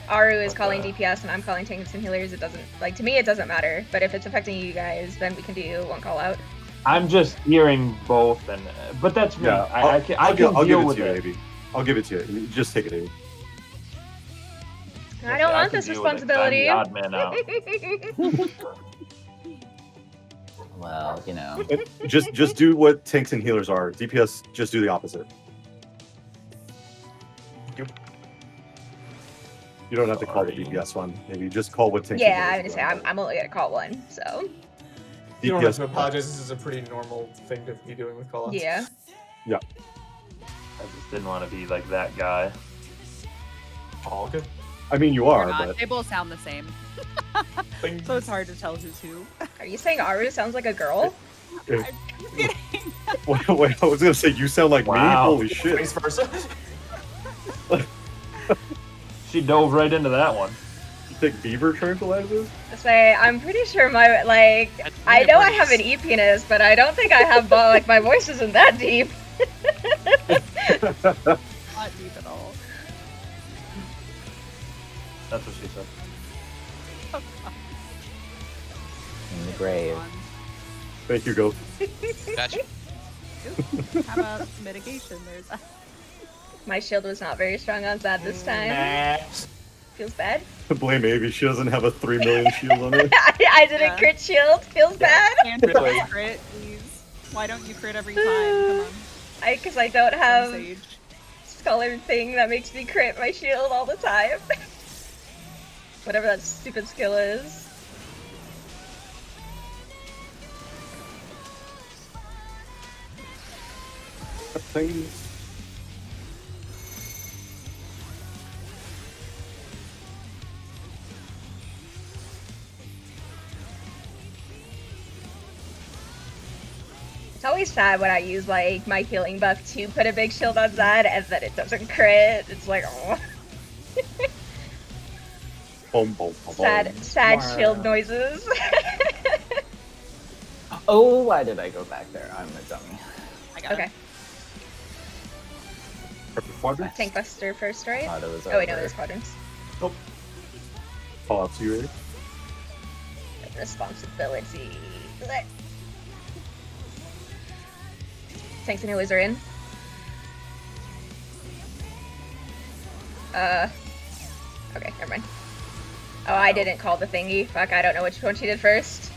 [SPEAKER 2] Aru is calling
[SPEAKER 6] Okay.
[SPEAKER 2] DPS and I'm calling tanks and healers, it doesn't, like, to me it doesn't matter. But if it's affecting you guys, then we can do one call out.
[SPEAKER 6] I'm just hearing both, and but that's me.
[SPEAKER 4] Yeah,
[SPEAKER 6] I can deal
[SPEAKER 4] give it
[SPEAKER 6] with
[SPEAKER 4] to you,
[SPEAKER 6] it.
[SPEAKER 4] AB. I'll give it to you. Just take it, AB.
[SPEAKER 2] I don't want
[SPEAKER 6] can
[SPEAKER 2] this
[SPEAKER 6] deal with it 'cause I'm
[SPEAKER 2] responsibility.
[SPEAKER 6] the odd man out.
[SPEAKER 1] Well, you know.
[SPEAKER 4] Just do what tanks and healers are. DPS, just do the opposite. You don't have to call the DPS one. Maybe just call what tanks.
[SPEAKER 2] Yeah, I'm
[SPEAKER 4] and
[SPEAKER 2] gonna
[SPEAKER 4] healers
[SPEAKER 2] say I'm only gonna call one, so
[SPEAKER 8] You don't have
[SPEAKER 4] DPS
[SPEAKER 8] to apologize. This is a pretty normal thing to be doing with callouts.
[SPEAKER 2] yeah.
[SPEAKER 6] I just didn't want to be like that guy.
[SPEAKER 8] All good.
[SPEAKER 4] I mean, you
[SPEAKER 9] We're
[SPEAKER 4] are,
[SPEAKER 9] not.
[SPEAKER 4] but
[SPEAKER 9] They both sound the same. So it's hard to tell who's who.
[SPEAKER 2] Are you saying Aru sounds like a girl?
[SPEAKER 4] If-
[SPEAKER 9] I'm kidding.
[SPEAKER 4] wait, I was gonna say you sound like me.
[SPEAKER 6] Wow.
[SPEAKER 4] Holy shit!
[SPEAKER 8] Vice versa.
[SPEAKER 6] She dove right into that one.
[SPEAKER 4] You take beaver tranquilizers?
[SPEAKER 2] Say I'm pretty sure my like
[SPEAKER 10] That's
[SPEAKER 2] I know I
[SPEAKER 10] penis.
[SPEAKER 2] have an E penis, but I don't think I have like my voice isn't that deep.
[SPEAKER 9] Not deep at all.
[SPEAKER 6] That's what she said.
[SPEAKER 1] In the grave.
[SPEAKER 4] Thank you, Go.
[SPEAKER 10] Gotcha.
[SPEAKER 9] Ooh, how about mitigation? There's
[SPEAKER 2] My shield was not very strong on Zad this time.
[SPEAKER 8] Nah.
[SPEAKER 2] Feels bad.
[SPEAKER 4] Blame Avi. She doesn't have a 3 million shield on it.
[SPEAKER 2] I didn't
[SPEAKER 9] Yeah.
[SPEAKER 2] crit shield. Feels bad.
[SPEAKER 9] and crit, please. Why don't you crit every time? Come on.
[SPEAKER 2] Because I don't have
[SPEAKER 9] Sage.
[SPEAKER 2] Scholar thing that makes me crit my shield all the time. Whatever that stupid skill is.
[SPEAKER 4] Things.
[SPEAKER 2] It's always sad when I use like my healing buff to put a big shield on Zed and then it doesn't crit. It's like, oh.
[SPEAKER 4] Boom, boom, boom,
[SPEAKER 2] sad
[SPEAKER 4] boom.
[SPEAKER 2] shield noises.
[SPEAKER 1] Oh, why did I go back there? I'm a dummy.
[SPEAKER 9] I got
[SPEAKER 2] Okay.
[SPEAKER 9] it.
[SPEAKER 4] Purple quadrant.
[SPEAKER 2] Tank Buster first, right?
[SPEAKER 1] Thought it was
[SPEAKER 2] Oh wait, no,
[SPEAKER 1] over.
[SPEAKER 2] there's quadrants.
[SPEAKER 4] Call out to you, ready?
[SPEAKER 2] Responsibility. Blech. Tanks and healers are in. Okay, never mind. Oh, I didn't call the thingy. Fuck, I don't know which one she did first.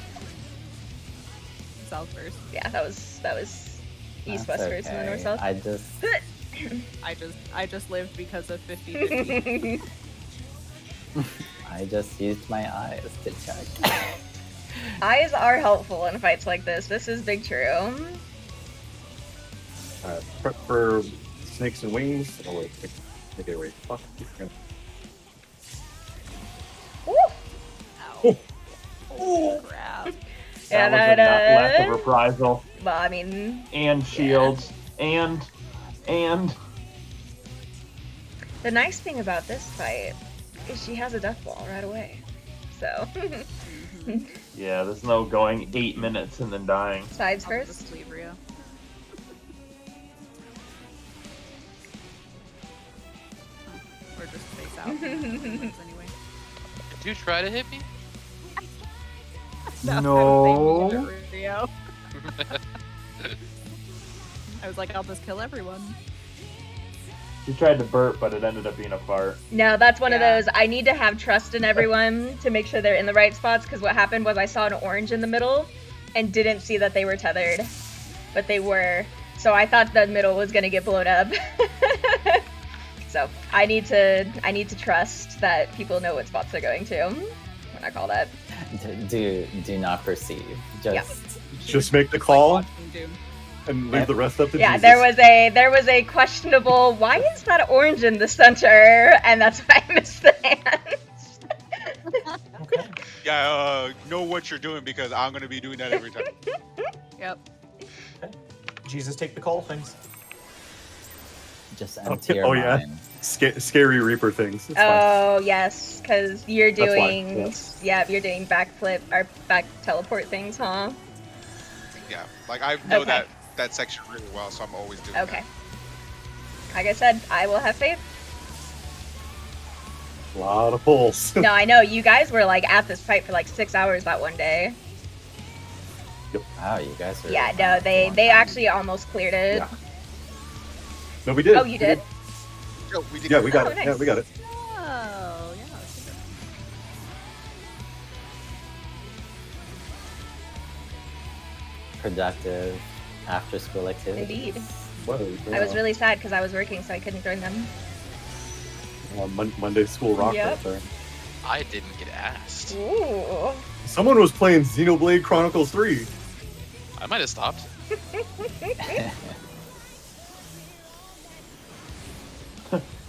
[SPEAKER 9] South first.
[SPEAKER 2] Yeah, that was east,
[SPEAKER 1] That's
[SPEAKER 2] west first, and then north, south.
[SPEAKER 1] I just
[SPEAKER 9] I just lived because of 50-50.
[SPEAKER 1] I just used my eyes to check.
[SPEAKER 2] Eyes are helpful in fights like this. This is big true.
[SPEAKER 4] Prep for snakes and wings. Oh wait, take it away. Fuck.
[SPEAKER 2] Woo!
[SPEAKER 9] Oh, crap.
[SPEAKER 2] Yeah,
[SPEAKER 6] That was
[SPEAKER 2] that,
[SPEAKER 6] enough left of reprisal.
[SPEAKER 2] Well, I mean,
[SPEAKER 6] And shields. And
[SPEAKER 2] the nice thing about this fight is she has a death ball right away. So,
[SPEAKER 6] yeah, there's no going 8 minutes and then dying.
[SPEAKER 2] sides
[SPEAKER 9] I'll
[SPEAKER 2] first.
[SPEAKER 9] just leave Rio. Or just face out. Anyway.
[SPEAKER 10] Did you try to hit me?
[SPEAKER 6] No.
[SPEAKER 9] I was thinking of it, Rio. I was like, I'll just kill everyone.
[SPEAKER 6] She tried to burp, but it ended up being a fart.
[SPEAKER 2] No, that's one of
[SPEAKER 9] Yeah.
[SPEAKER 2] those. I need to have trust in everyone to make sure they're in the right spots. Because what happened was I saw an orange in the middle, and didn't see that they were tethered, but they were. So I thought the middle was gonna get blown up. So I need to trust that people know what spots they're going to when I call that.
[SPEAKER 1] Do not perceive.
[SPEAKER 4] Just make the call
[SPEAKER 9] Watching Doom.
[SPEAKER 4] and leave the rest up to
[SPEAKER 2] Yeah,
[SPEAKER 4] Jesus.
[SPEAKER 2] there was a questionable. Why is that orange in the center? And that's why I missed the hands.
[SPEAKER 8] Okay.
[SPEAKER 5] Yeah, know what you're doing because I'm gonna be doing that every time.
[SPEAKER 9] Yep.
[SPEAKER 8] Jesus, take the call things.
[SPEAKER 1] Just empty your
[SPEAKER 4] Oh, yeah.
[SPEAKER 1] mind.
[SPEAKER 4] Scary Reaper things. It's fine.
[SPEAKER 2] Oh yes, because you're
[SPEAKER 4] That's why,
[SPEAKER 2] doing
[SPEAKER 4] yeah.
[SPEAKER 2] you're doing backflip or back teleport things, huh?
[SPEAKER 5] Yeah, like I know
[SPEAKER 2] Okay.
[SPEAKER 5] that section really well, so I'm always doing
[SPEAKER 2] Okay. Like I said, I will have faith.
[SPEAKER 4] A lot of pulls.
[SPEAKER 2] No, I know you guys were like at this fight for like 6 hours that one day.
[SPEAKER 1] Wow, you guys are.
[SPEAKER 2] Yeah, no, they actually almost cleared it.
[SPEAKER 4] Yeah. No, we did.
[SPEAKER 2] Oh, you did?
[SPEAKER 5] that. Yo, we did
[SPEAKER 4] Yeah, we got
[SPEAKER 2] Oh,
[SPEAKER 4] it.
[SPEAKER 2] nice.
[SPEAKER 4] Yeah, we got it.
[SPEAKER 9] Oh, yeah. that's good.
[SPEAKER 1] Productive after school activities.
[SPEAKER 2] Indeed.
[SPEAKER 4] Whoa,
[SPEAKER 2] I was really sad because I was working, so I couldn't join them.
[SPEAKER 4] Monday school rock
[SPEAKER 2] Yep.
[SPEAKER 4] right there.
[SPEAKER 10] I didn't get asked.
[SPEAKER 2] Ooh.
[SPEAKER 4] Someone was playing Xenoblade Chronicles 3.
[SPEAKER 10] I might have stopped.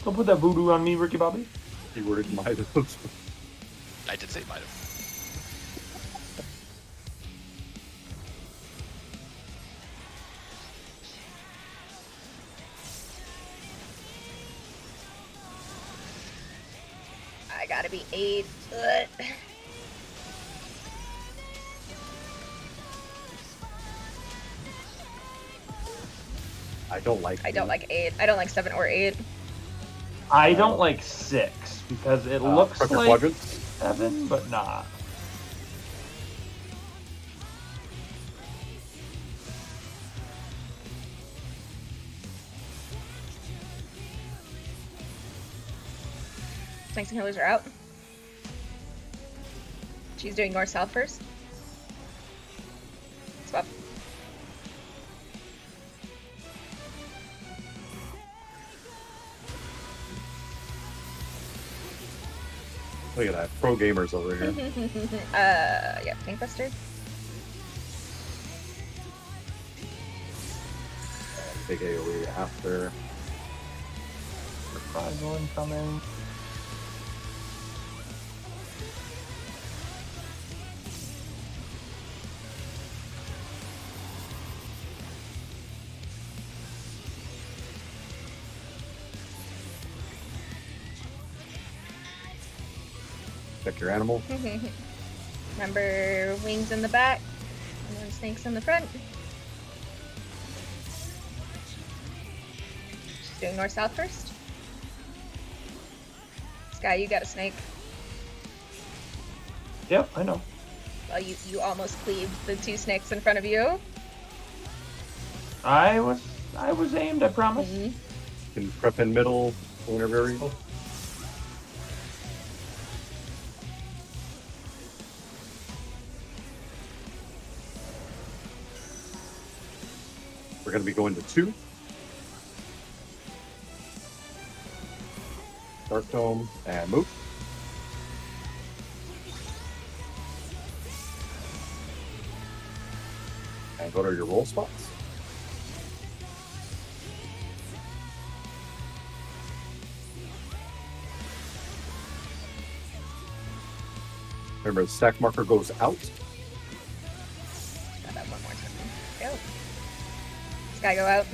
[SPEAKER 6] Don't put that voodoo on me, Ricky Bobby.
[SPEAKER 4] Keyword might have.
[SPEAKER 10] I did say might have.
[SPEAKER 2] I gotta be 8. Ugh.
[SPEAKER 4] I don't like.
[SPEAKER 2] I don't like 8. I don't like 7 or 8.
[SPEAKER 6] I don't like 6 because it looks
[SPEAKER 4] Prep your
[SPEAKER 6] like
[SPEAKER 4] quadrants.
[SPEAKER 6] 7, but not.
[SPEAKER 2] Tanks and healers are out. She's doing north-south first. Swap.
[SPEAKER 4] Look at that. Pro gamers over here.
[SPEAKER 2] Yeah, Tankbuster.
[SPEAKER 4] Big AoE after.
[SPEAKER 6] Reprisal incoming.
[SPEAKER 4] Check your animal.
[SPEAKER 2] Remember, wings in the back, and then snakes in the front. She's doing north-south first. Sky, you got a snake.
[SPEAKER 6] Yep, I know.
[SPEAKER 2] Well, you almost cleaved the two snakes in front of you.
[SPEAKER 6] I was aimed, I promise.
[SPEAKER 4] Can prep in middle whenever you. We're going to be going to 2. Dark Dome and move. And go to your roll spots. Remember, the stack marker goes out.
[SPEAKER 2] Got that one more time. Go. Sky, go out.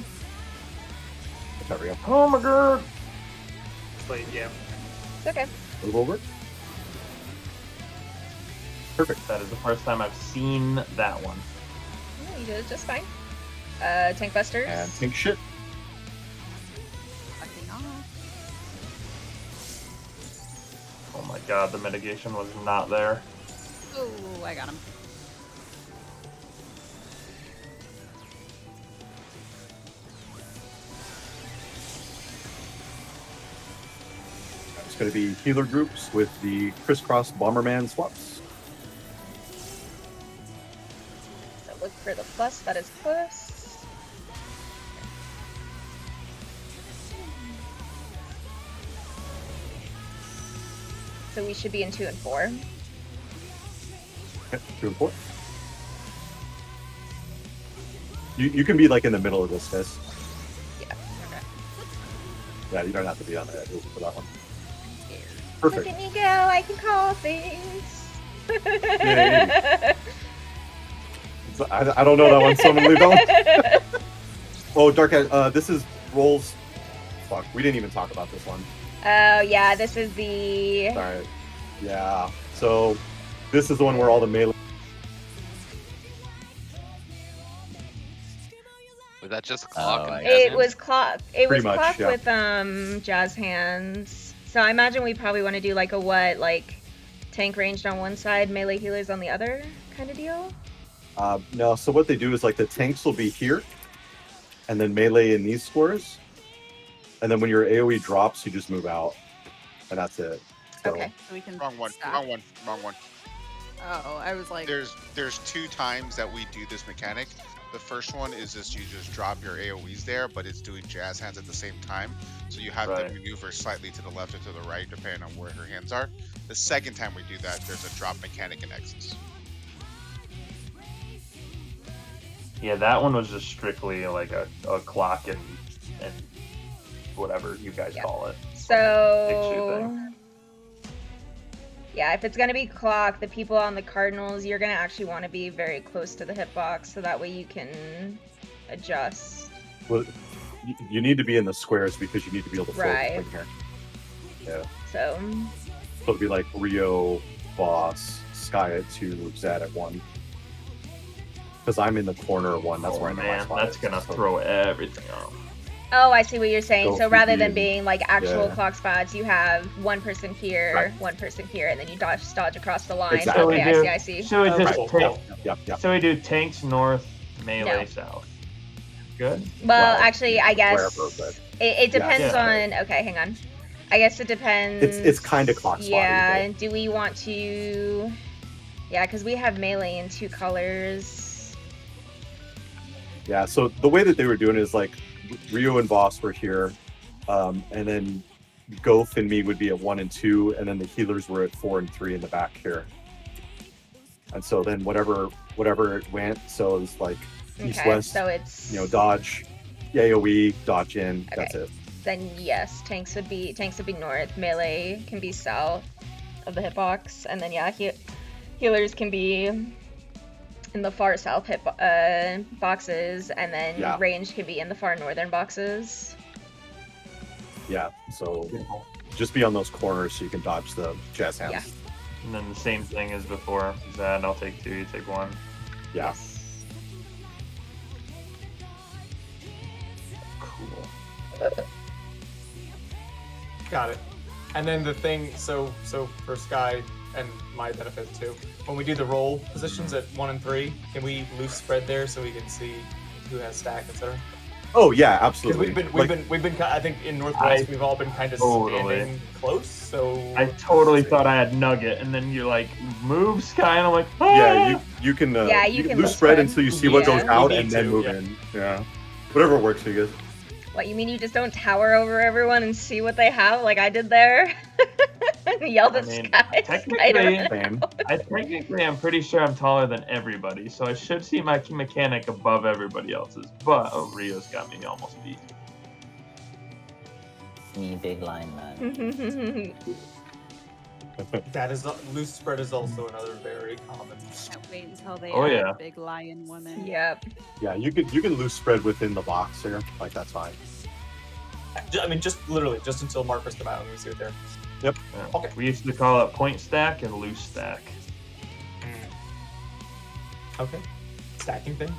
[SPEAKER 4] There we go.
[SPEAKER 6] Oh my god!
[SPEAKER 8] Wait, yeah.
[SPEAKER 2] It's okay.
[SPEAKER 4] Move over. Perfect.
[SPEAKER 6] That is the first time I've seen that one.
[SPEAKER 2] No, you did it just fine. Tank busters.
[SPEAKER 4] And tank shit.
[SPEAKER 6] Oh my god, the mitigation was not there.
[SPEAKER 9] Oh, I got him.
[SPEAKER 4] It's going to be healer groups with the crisscross Bomberman swaps.
[SPEAKER 2] So look for the plus. That is plus. So we should be in 2 and 4.
[SPEAKER 4] Okay, 2 and 4. You can be like in the middle of this, guys.
[SPEAKER 2] Yeah.
[SPEAKER 9] Okay.
[SPEAKER 4] Yeah, you don't have to be on the edge for that one.
[SPEAKER 2] Look
[SPEAKER 4] Perfect.
[SPEAKER 2] at me go! I can call things.
[SPEAKER 4] Yeah, I don't know that one, so I'm gonna leave that one. Oh, Dark Edge, this is rolls. Fuck, we didn't even talk about this one.
[SPEAKER 2] Oh yeah, this is the.
[SPEAKER 4] Alright. Yeah. So this is the one where all the melee.
[SPEAKER 10] Was that just clock and
[SPEAKER 2] It
[SPEAKER 10] jazz
[SPEAKER 2] was
[SPEAKER 10] hands?
[SPEAKER 2] clock. It was
[SPEAKER 4] Pretty much,
[SPEAKER 2] clock
[SPEAKER 4] yeah.
[SPEAKER 2] with jazz hands. So I imagine we probably want to do like a what, like tank ranged on one side, melee healers on the other, kind of deal.
[SPEAKER 4] No, so what they do is like the tanks will be here, and then melee in these squares, and then when your AOE drops, you just move out, and that's it. So,
[SPEAKER 2] Okay.
[SPEAKER 9] So we can
[SPEAKER 7] Wrong one.
[SPEAKER 9] stop.
[SPEAKER 7] Wrong one. Wrong one.
[SPEAKER 9] Oh, I was like,
[SPEAKER 7] There's 2 times that we do this mechanic. The first one is just you just drop your AoEs there, but it's doing jazz hands at the same time. So you have
[SPEAKER 6] Right.
[SPEAKER 7] to maneuver slightly to the left or to the right, depending on where her hands are. The second time we do that, there's a drop mechanic in Exes.
[SPEAKER 6] Yeah, that one was just strictly like a clock and whatever you guys
[SPEAKER 2] Yeah.
[SPEAKER 6] call it.
[SPEAKER 2] So yeah, if it's gonna be clock, the people on the Cardinals, you're gonna actually want to be very close to the hitbox, so that way you can adjust.
[SPEAKER 4] well, you need to be in the squares because you need to be able to float
[SPEAKER 2] Right.
[SPEAKER 4] between here. Yeah.
[SPEAKER 2] So
[SPEAKER 4] So it'll be like Rio, Boss, Sky at 2, Zad at 1. Because I'm in the corner of 1. That's where I know my
[SPEAKER 6] man,
[SPEAKER 4] spot
[SPEAKER 6] that's
[SPEAKER 4] is,
[SPEAKER 6] gonna
[SPEAKER 4] so-
[SPEAKER 6] throw everything off.
[SPEAKER 2] oh, I see what you're saying.
[SPEAKER 4] Go
[SPEAKER 2] So rather than
[SPEAKER 4] PvP.
[SPEAKER 2] being like actual
[SPEAKER 4] Yeah.
[SPEAKER 2] clock spots, you have one person here,
[SPEAKER 4] Right.
[SPEAKER 2] one person here, and then you dodge across the line.
[SPEAKER 4] Exactly.
[SPEAKER 2] Okay,
[SPEAKER 6] So we
[SPEAKER 2] I see.
[SPEAKER 6] So we
[SPEAKER 8] Oh,
[SPEAKER 6] just
[SPEAKER 8] cool,
[SPEAKER 6] take,
[SPEAKER 8] cool.
[SPEAKER 4] Yep.
[SPEAKER 6] so we do tanks north, melee
[SPEAKER 2] No.
[SPEAKER 6] south. Good.
[SPEAKER 2] Well,
[SPEAKER 4] Well,
[SPEAKER 2] actually, I guess
[SPEAKER 4] wherever, but-
[SPEAKER 2] it depends
[SPEAKER 6] Yeah.
[SPEAKER 2] on. Okay, hang on. I guess it depends.
[SPEAKER 4] It's kind of clock spotty.
[SPEAKER 2] Yeah. Do we want to? Yeah, because we have melee in 2 colors.
[SPEAKER 4] Yeah. So the way that they were doing it is like Rio and Boss were here, and then Goth and me would be at 1 and 2, and then the healers were at 4 and 3 in the back here. And so then whatever it went, so it was like east
[SPEAKER 2] Okay,
[SPEAKER 4] west.
[SPEAKER 2] so it's
[SPEAKER 4] Dodge, AOE, dodge in.
[SPEAKER 2] Okay.
[SPEAKER 4] That's it.
[SPEAKER 2] Then yes, tanks would be north, melee can be south of the hitbox, and then yeah, healers can be in the far south boxes, and then
[SPEAKER 4] Yeah.
[SPEAKER 2] range can be in the far northern boxes.
[SPEAKER 4] Yeah. So just be on those corners so you can dodge the jazz hands.
[SPEAKER 2] Yeah.
[SPEAKER 6] And then the same thing as before. Zad, I'll take 2, you take 1.
[SPEAKER 4] Yeah.
[SPEAKER 6] Cool.
[SPEAKER 8] Got it. And then the thing, so for Sky and my benefit too, when we do the roll positions at 1 and 3, can we loose spread there so we can see who has stack, etc.?
[SPEAKER 4] Oh yeah,
[SPEAKER 8] Because
[SPEAKER 4] absolutely.
[SPEAKER 8] we've been I think in Northwest we've all been kind of standing close. So
[SPEAKER 6] I totally thought I had Nugget, and then you're like, move Sky, and I'm like, ah!
[SPEAKER 4] Yeah, you can.
[SPEAKER 2] Yeah, you can
[SPEAKER 4] loose
[SPEAKER 2] loose
[SPEAKER 4] spread
[SPEAKER 2] spread.
[SPEAKER 4] until you see what
[SPEAKER 2] Yeah.
[SPEAKER 4] goes out,
[SPEAKER 8] We need
[SPEAKER 4] and then
[SPEAKER 8] to,
[SPEAKER 4] move
[SPEAKER 8] yeah.
[SPEAKER 4] in. Yeah. Whatever works for you guys.
[SPEAKER 2] What, you mean you just don't tower over everyone and see what they have like I did there? Yelled at Sky.
[SPEAKER 6] technically-
[SPEAKER 4] Same.
[SPEAKER 6] Technically, I'm pretty sure I'm taller than everybody, so I should see my mechanic above everybody else's. But Rio's got me almost beat.
[SPEAKER 1] Me, big line man.
[SPEAKER 8] that is loose spread is also another very common.
[SPEAKER 9] Can't wait until they
[SPEAKER 6] Oh,
[SPEAKER 9] add
[SPEAKER 6] yeah.
[SPEAKER 9] big lion woman.
[SPEAKER 2] Yep.
[SPEAKER 4] Yeah, you can loose spread within the box here. Like that's fine.
[SPEAKER 8] I mean, just literally just until markers come out and we see what they're.
[SPEAKER 4] Yep.
[SPEAKER 6] Yeah.
[SPEAKER 8] Okay.
[SPEAKER 6] We used to call it point stack and loose stack.
[SPEAKER 8] Okay. Stacking things.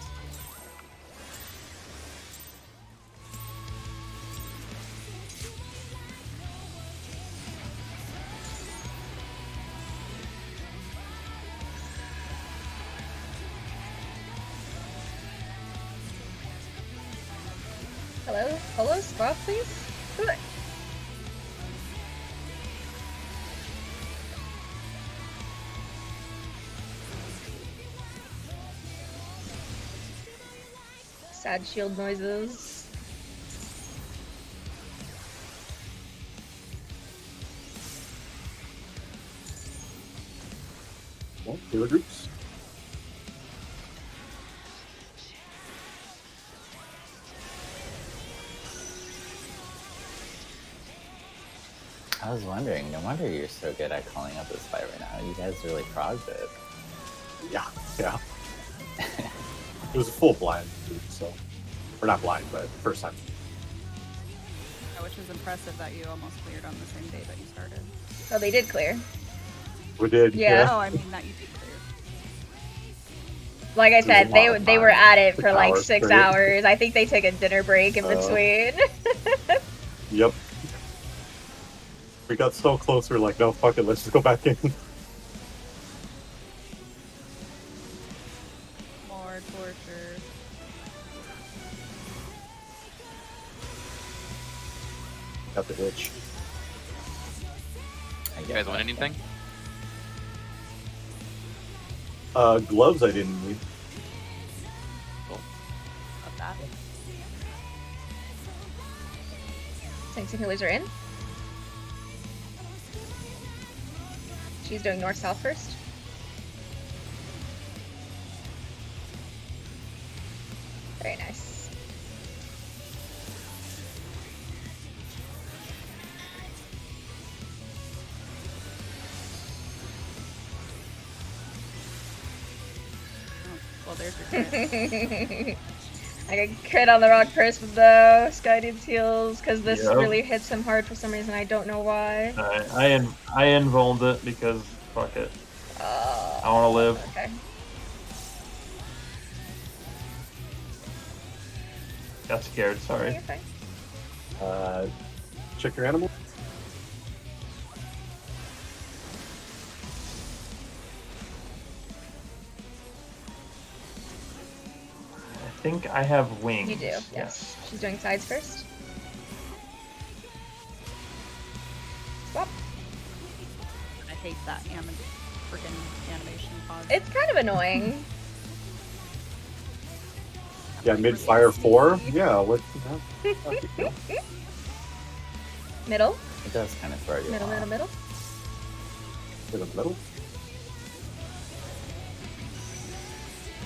[SPEAKER 2] Hello, spot please? Good. Sad shield noises.
[SPEAKER 4] Well, healer groups.
[SPEAKER 1] I was wondering, no wonder you're so good at calling up this fight right now. You guys really progged it.
[SPEAKER 4] Yeah. It was a full blind, so or not blind, but first time.
[SPEAKER 9] Yeah, which is impressive that you almost cleared on the same day that you started.
[SPEAKER 2] Oh, they did clear.
[SPEAKER 4] We did.
[SPEAKER 2] Yeah.
[SPEAKER 9] Oh, I mean that you did clear.
[SPEAKER 2] Like I
[SPEAKER 4] There's
[SPEAKER 2] said,
[SPEAKER 4] a
[SPEAKER 2] they
[SPEAKER 4] lot of
[SPEAKER 2] they were
[SPEAKER 4] time.
[SPEAKER 2] at it for
[SPEAKER 4] 6
[SPEAKER 2] like
[SPEAKER 4] hours
[SPEAKER 2] 6
[SPEAKER 4] straight.
[SPEAKER 2] hours. I think they took a dinner break in between.
[SPEAKER 4] Yep. We got so close. We're like, no, fuck it. Let's just go back in.
[SPEAKER 9] More torture.
[SPEAKER 4] Got the itch.
[SPEAKER 10] You guys want anything?
[SPEAKER 4] Gloves I didn't need.
[SPEAKER 9] Love that.
[SPEAKER 2] Tanks and healers are in. She's doing north-south first. Very nice.
[SPEAKER 9] Well, there's your crit.
[SPEAKER 2] I got crit on the rock person though. Sky needs heals because this
[SPEAKER 6] Yep.
[SPEAKER 2] really hits him hard for some reason. I don't know why.
[SPEAKER 6] I involved it because fuck it. I want to live.
[SPEAKER 2] Okay.
[SPEAKER 6] Got scared. Sorry.
[SPEAKER 2] You're fine.
[SPEAKER 4] Check your animal.
[SPEAKER 6] I think I have wings.
[SPEAKER 2] You do. Yes. She's doing sides first.
[SPEAKER 9] hate that freaking animation pause.
[SPEAKER 2] It's kind of annoying.
[SPEAKER 4] Yeah, mid-fire 4. Yeah, what?
[SPEAKER 2] Middle,
[SPEAKER 1] It does kind of throw you
[SPEAKER 2] middle,
[SPEAKER 1] off.
[SPEAKER 2] middle, middle.
[SPEAKER 4] In the middle.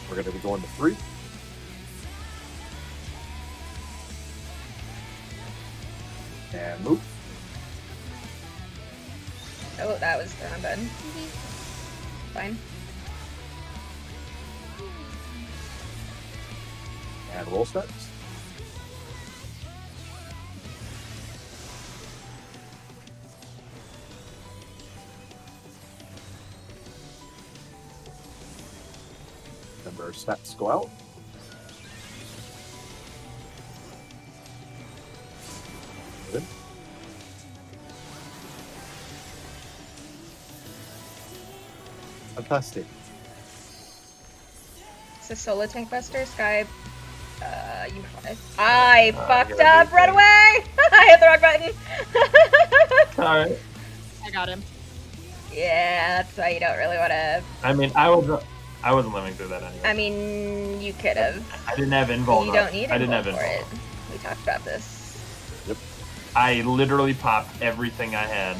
[SPEAKER 4] We're gonna be going to 3. And move.
[SPEAKER 2] Oh, that was the wrong button. Fine.
[SPEAKER 4] And roll steps. Remember, steps go out. Good. Fantastic.
[SPEAKER 2] It's a solo tank buster. Sky. You. I fucked
[SPEAKER 6] yeah,
[SPEAKER 2] up. Run away! I hit the wrong button.
[SPEAKER 6] Alright.
[SPEAKER 9] I got him.
[SPEAKER 2] Yeah, that's why you don't really want to.
[SPEAKER 6] I mean, I wasn't living through that anyway.
[SPEAKER 2] I mean, you could have.
[SPEAKER 6] I didn't have invuln.
[SPEAKER 2] You don't need
[SPEAKER 6] I didn't
[SPEAKER 2] invuln
[SPEAKER 6] have
[SPEAKER 2] for
[SPEAKER 6] invuln.
[SPEAKER 2] it. We talked about this.
[SPEAKER 6] I literally popped everything I had.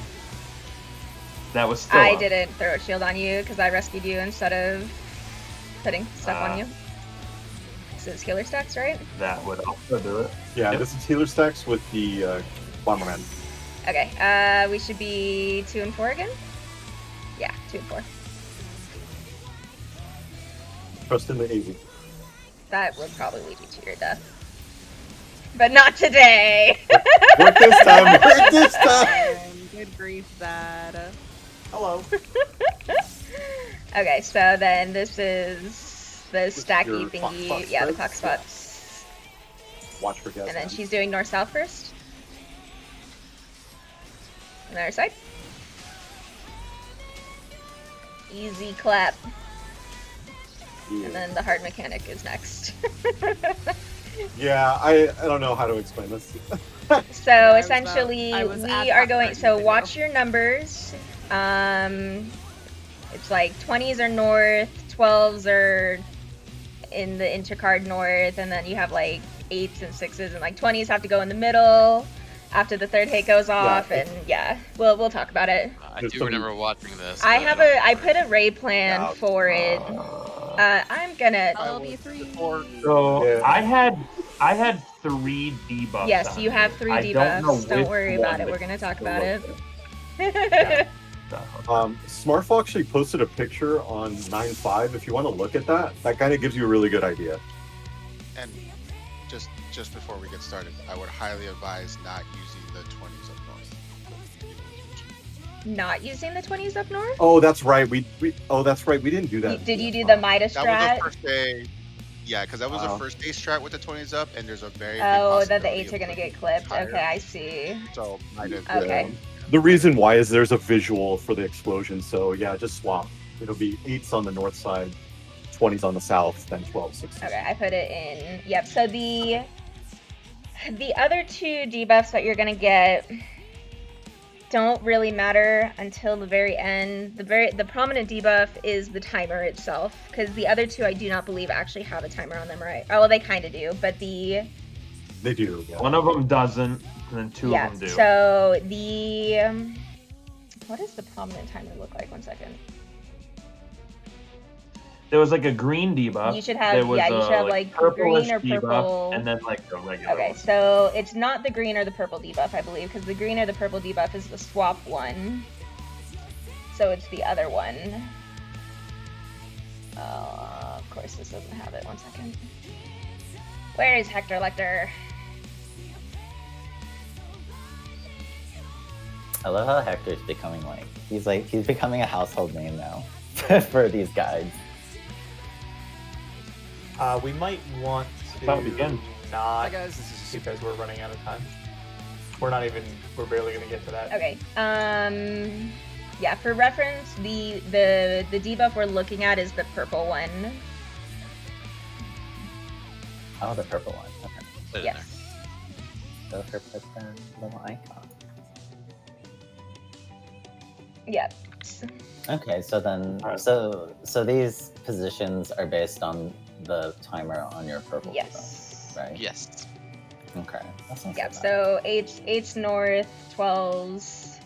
[SPEAKER 6] That was still
[SPEAKER 2] I
[SPEAKER 6] up.
[SPEAKER 2] didn't throw a shield on you because I rescued you instead of putting stuff on you. So it's killer stacks, right?
[SPEAKER 6] That would also do it.
[SPEAKER 4] Yeah,
[SPEAKER 6] Yep.
[SPEAKER 4] this is healer stacks with the Bomberman.
[SPEAKER 2] Okay, we should be 2 and 4 again? Yeah, 2 and 4.
[SPEAKER 4] Trust in the AV.
[SPEAKER 2] That would probably lead you to your death. But not today!
[SPEAKER 4] Work this time! Work this time!
[SPEAKER 9] And good grief, that.
[SPEAKER 8] Hello.
[SPEAKER 2] Okay, so then this is the stacky
[SPEAKER 4] your clock
[SPEAKER 2] thingy.
[SPEAKER 4] spots,
[SPEAKER 2] Yeah, the
[SPEAKER 4] right?
[SPEAKER 2] clock spots.
[SPEAKER 4] Watch for gas.
[SPEAKER 2] And then she's doing north-south first. On the other side. Easy clap.
[SPEAKER 4] Yeah.
[SPEAKER 2] And then the hard mechanic is next.
[SPEAKER 4] Yeah, I don't know how to explain this.
[SPEAKER 2] So
[SPEAKER 9] I was,
[SPEAKER 2] essentially,
[SPEAKER 9] I was at
[SPEAKER 2] we are
[SPEAKER 9] that
[SPEAKER 2] going.
[SPEAKER 9] part
[SPEAKER 2] So
[SPEAKER 9] of the
[SPEAKER 2] watch
[SPEAKER 9] video.
[SPEAKER 2] your numbers. It's like 20s are north, 12s are in the intercard north, and then you have like 8s and 6s, and like 20s have to go in the middle after the third hit goes off, and yeah, we'll talk about it.
[SPEAKER 10] I
[SPEAKER 4] There's
[SPEAKER 10] do
[SPEAKER 4] some-
[SPEAKER 10] remember watching this.
[SPEAKER 2] I
[SPEAKER 10] but
[SPEAKER 2] have
[SPEAKER 10] don't
[SPEAKER 2] I
[SPEAKER 10] remember.
[SPEAKER 2] put a raid plan
[SPEAKER 4] Yeah.
[SPEAKER 2] for it. I'm gonna.
[SPEAKER 9] LB3.
[SPEAKER 6] So
[SPEAKER 4] Yeah.
[SPEAKER 6] I had 3 debuffs.
[SPEAKER 2] Yes,
[SPEAKER 6] on
[SPEAKER 2] you have
[SPEAKER 6] me.
[SPEAKER 2] 3
[SPEAKER 6] I don't know
[SPEAKER 2] debuffs. Don't
[SPEAKER 6] which
[SPEAKER 2] worry
[SPEAKER 6] one
[SPEAKER 2] about it.
[SPEAKER 6] to
[SPEAKER 2] We're gonna talk
[SPEAKER 6] to
[SPEAKER 2] about it.
[SPEAKER 6] look at. So,
[SPEAKER 4] Smartfall actually posted a picture on 9.5. If you want to look at that, that kind of gives you a really good idea.
[SPEAKER 7] And just before we get started, I would highly advise not using the 20s up north.
[SPEAKER 2] Not using the 20s up north.
[SPEAKER 4] Oh, that's right. We that's right. We didn't do that.
[SPEAKER 2] Did you do the Midas
[SPEAKER 7] That was
[SPEAKER 2] strat?
[SPEAKER 7] the first day. Yeah, because that was
[SPEAKER 4] Wow.
[SPEAKER 7] the first day strat with the 20s up, and there's a very big
[SPEAKER 2] Oh, that the
[SPEAKER 7] possibility
[SPEAKER 2] 8s are
[SPEAKER 7] of
[SPEAKER 2] gonna
[SPEAKER 7] losing
[SPEAKER 2] get clipped.
[SPEAKER 7] higher.
[SPEAKER 2] Okay, I see.
[SPEAKER 7] So might have
[SPEAKER 2] Okay.
[SPEAKER 4] The reason why is there's a visual for the explosion. So yeah, just swap. It'll be 8s on the north side, 20s on the south, then 12s, 6s.
[SPEAKER 2] Okay, I put it in. Yep. So the other 2 debuffs that you're gonna get don't really matter until the very end. The prominent debuff is the timer itself, because the other 2 I do not believe actually have a timer on them, right? Oh, well, they kind of do, but
[SPEAKER 4] They do. Yeah.
[SPEAKER 6] one of them doesn't, and then 2
[SPEAKER 2] yeah.
[SPEAKER 6] of them do.
[SPEAKER 2] So the what does the prominent timer look like? 1 second.
[SPEAKER 6] There was like a green debuff.
[SPEAKER 2] You should have-
[SPEAKER 6] there was
[SPEAKER 2] yeah, you should have, like, green
[SPEAKER 6] purplish
[SPEAKER 2] or
[SPEAKER 6] debuff,
[SPEAKER 2] purple.
[SPEAKER 6] and then like the regular
[SPEAKER 2] Okay,
[SPEAKER 6] one.
[SPEAKER 2] so it's not the green or the purple debuff, I believe, because the green or the purple debuff is the swap one. So it's the other one. Of course, this doesn't have it. 1 second. Where is Hector Lecter?
[SPEAKER 1] I love how Hector's becoming he's becoming a household name now for these guides.
[SPEAKER 8] We might want
[SPEAKER 6] That would
[SPEAKER 8] to
[SPEAKER 6] be good.
[SPEAKER 8] not,
[SPEAKER 5] Hi guys, this is
[SPEAKER 8] because we're running out of time. We're barely gonna get to that.
[SPEAKER 2] Okay. Yeah. For reference, the debuff we're looking at is the purple one.
[SPEAKER 1] Oh, the purple one. Okay.
[SPEAKER 10] Put it in
[SPEAKER 2] Yes.
[SPEAKER 1] So her put the little icon.
[SPEAKER 2] Yeah. Correct.
[SPEAKER 1] Okay, so then,
[SPEAKER 6] Alright.
[SPEAKER 1] so these positions are based on the timer on your purple
[SPEAKER 2] Yes.
[SPEAKER 1] zone, right?
[SPEAKER 10] Yes.
[SPEAKER 1] Okay. That's not
[SPEAKER 2] Yep.
[SPEAKER 1] bad.
[SPEAKER 2] So 8's north, 12's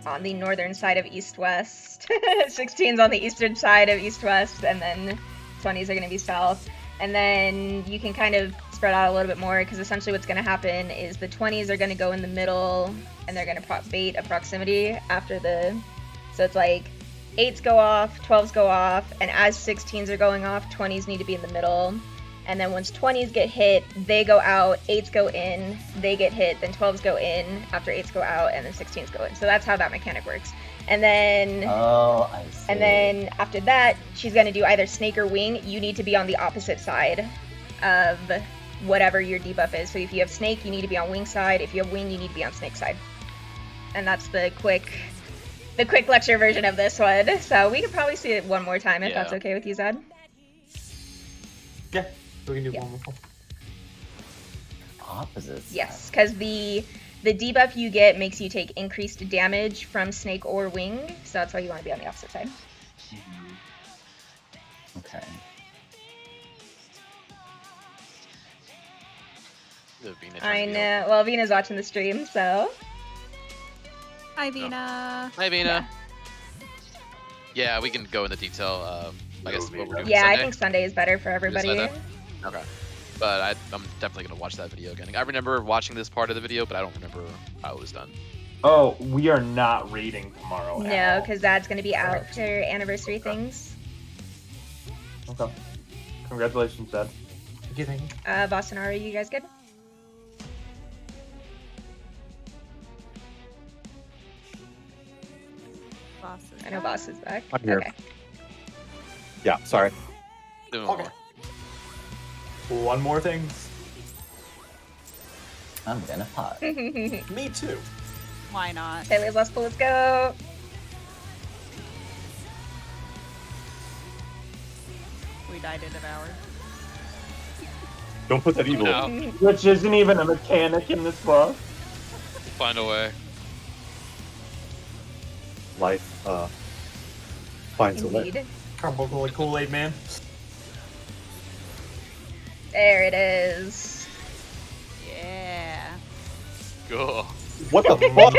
[SPEAKER 2] on the northern side of east-west, 16's on the eastern side of east-west, and then 20's are going to be south. And then you can kind of spread out a little bit more, because essentially what's going to happen is the 20's are going to go in the middle, and they're going to bait a proximity after the... So it's like 8's go off, 12's go off, and as 16's are going off, 20's need to be in the middle. And then once 20's get hit, they go out, 8's go in, they get hit, then 12's go in after 8's go out, and then 16's go in. So that's how that mechanic works. And then
[SPEAKER 1] Oh, I see.
[SPEAKER 2] and then after that, she's going to do either snake or wing. You need to be on the opposite side of whatever your debuff is. So if you have snake, you need to be on wing side. If you have wing, you need to be on snake side. And that's the quick lecture version of this one. So we could probably see it one more time if
[SPEAKER 10] Yeah.
[SPEAKER 2] that's okay with you, Zed.
[SPEAKER 8] Yeah, we can do
[SPEAKER 2] Yeah.
[SPEAKER 8] one more.
[SPEAKER 1] Opposites.
[SPEAKER 2] Yes, because the debuff you get makes you take increased damage from snake or wing. So that's why you want to be on the opposite side.
[SPEAKER 1] Okay.
[SPEAKER 10] The Vina
[SPEAKER 2] I
[SPEAKER 10] trying to be
[SPEAKER 2] know. Well, Vina's watching the stream, so.
[SPEAKER 9] Hi, Vina.
[SPEAKER 10] Hi, Vina. Yeah, we can go into detail. I guess what we're doing.
[SPEAKER 2] Yeah, I
[SPEAKER 10] Sunday.
[SPEAKER 2] think Sunday is better for everybody.
[SPEAKER 10] Sunday? Okay. But I'm definitely gonna watch that video again. I remember watching this part of the video, but I don't remember how it was done.
[SPEAKER 6] Oh, we are not raiding tomorrow. at
[SPEAKER 2] No,
[SPEAKER 6] all.
[SPEAKER 2] because Dad's gonna be out for anniversary things.
[SPEAKER 6] Okay. Congratulations, Dad.
[SPEAKER 8] Thank you, thank you.
[SPEAKER 2] Boston, are you guys good?
[SPEAKER 9] Boss is
[SPEAKER 2] I know Boss is back.
[SPEAKER 4] I'm here.
[SPEAKER 2] Okay.
[SPEAKER 4] Yeah, sorry.
[SPEAKER 10] Doing
[SPEAKER 8] Okay. One more thing.
[SPEAKER 1] I'm gonna pot.
[SPEAKER 8] Me too.
[SPEAKER 9] Why not?
[SPEAKER 2] Taylor's last pull, let's go.
[SPEAKER 9] We died in an hour.
[SPEAKER 4] Don't put that evil.
[SPEAKER 10] No,
[SPEAKER 6] Which isn't even a mechanic in this book.
[SPEAKER 10] find a way.
[SPEAKER 4] Life finds a way.
[SPEAKER 2] Indeed.
[SPEAKER 8] Crumble Kool-Aid man.
[SPEAKER 2] There it is.
[SPEAKER 9] Yeah.
[SPEAKER 10] Cool.
[SPEAKER 4] What the fuck?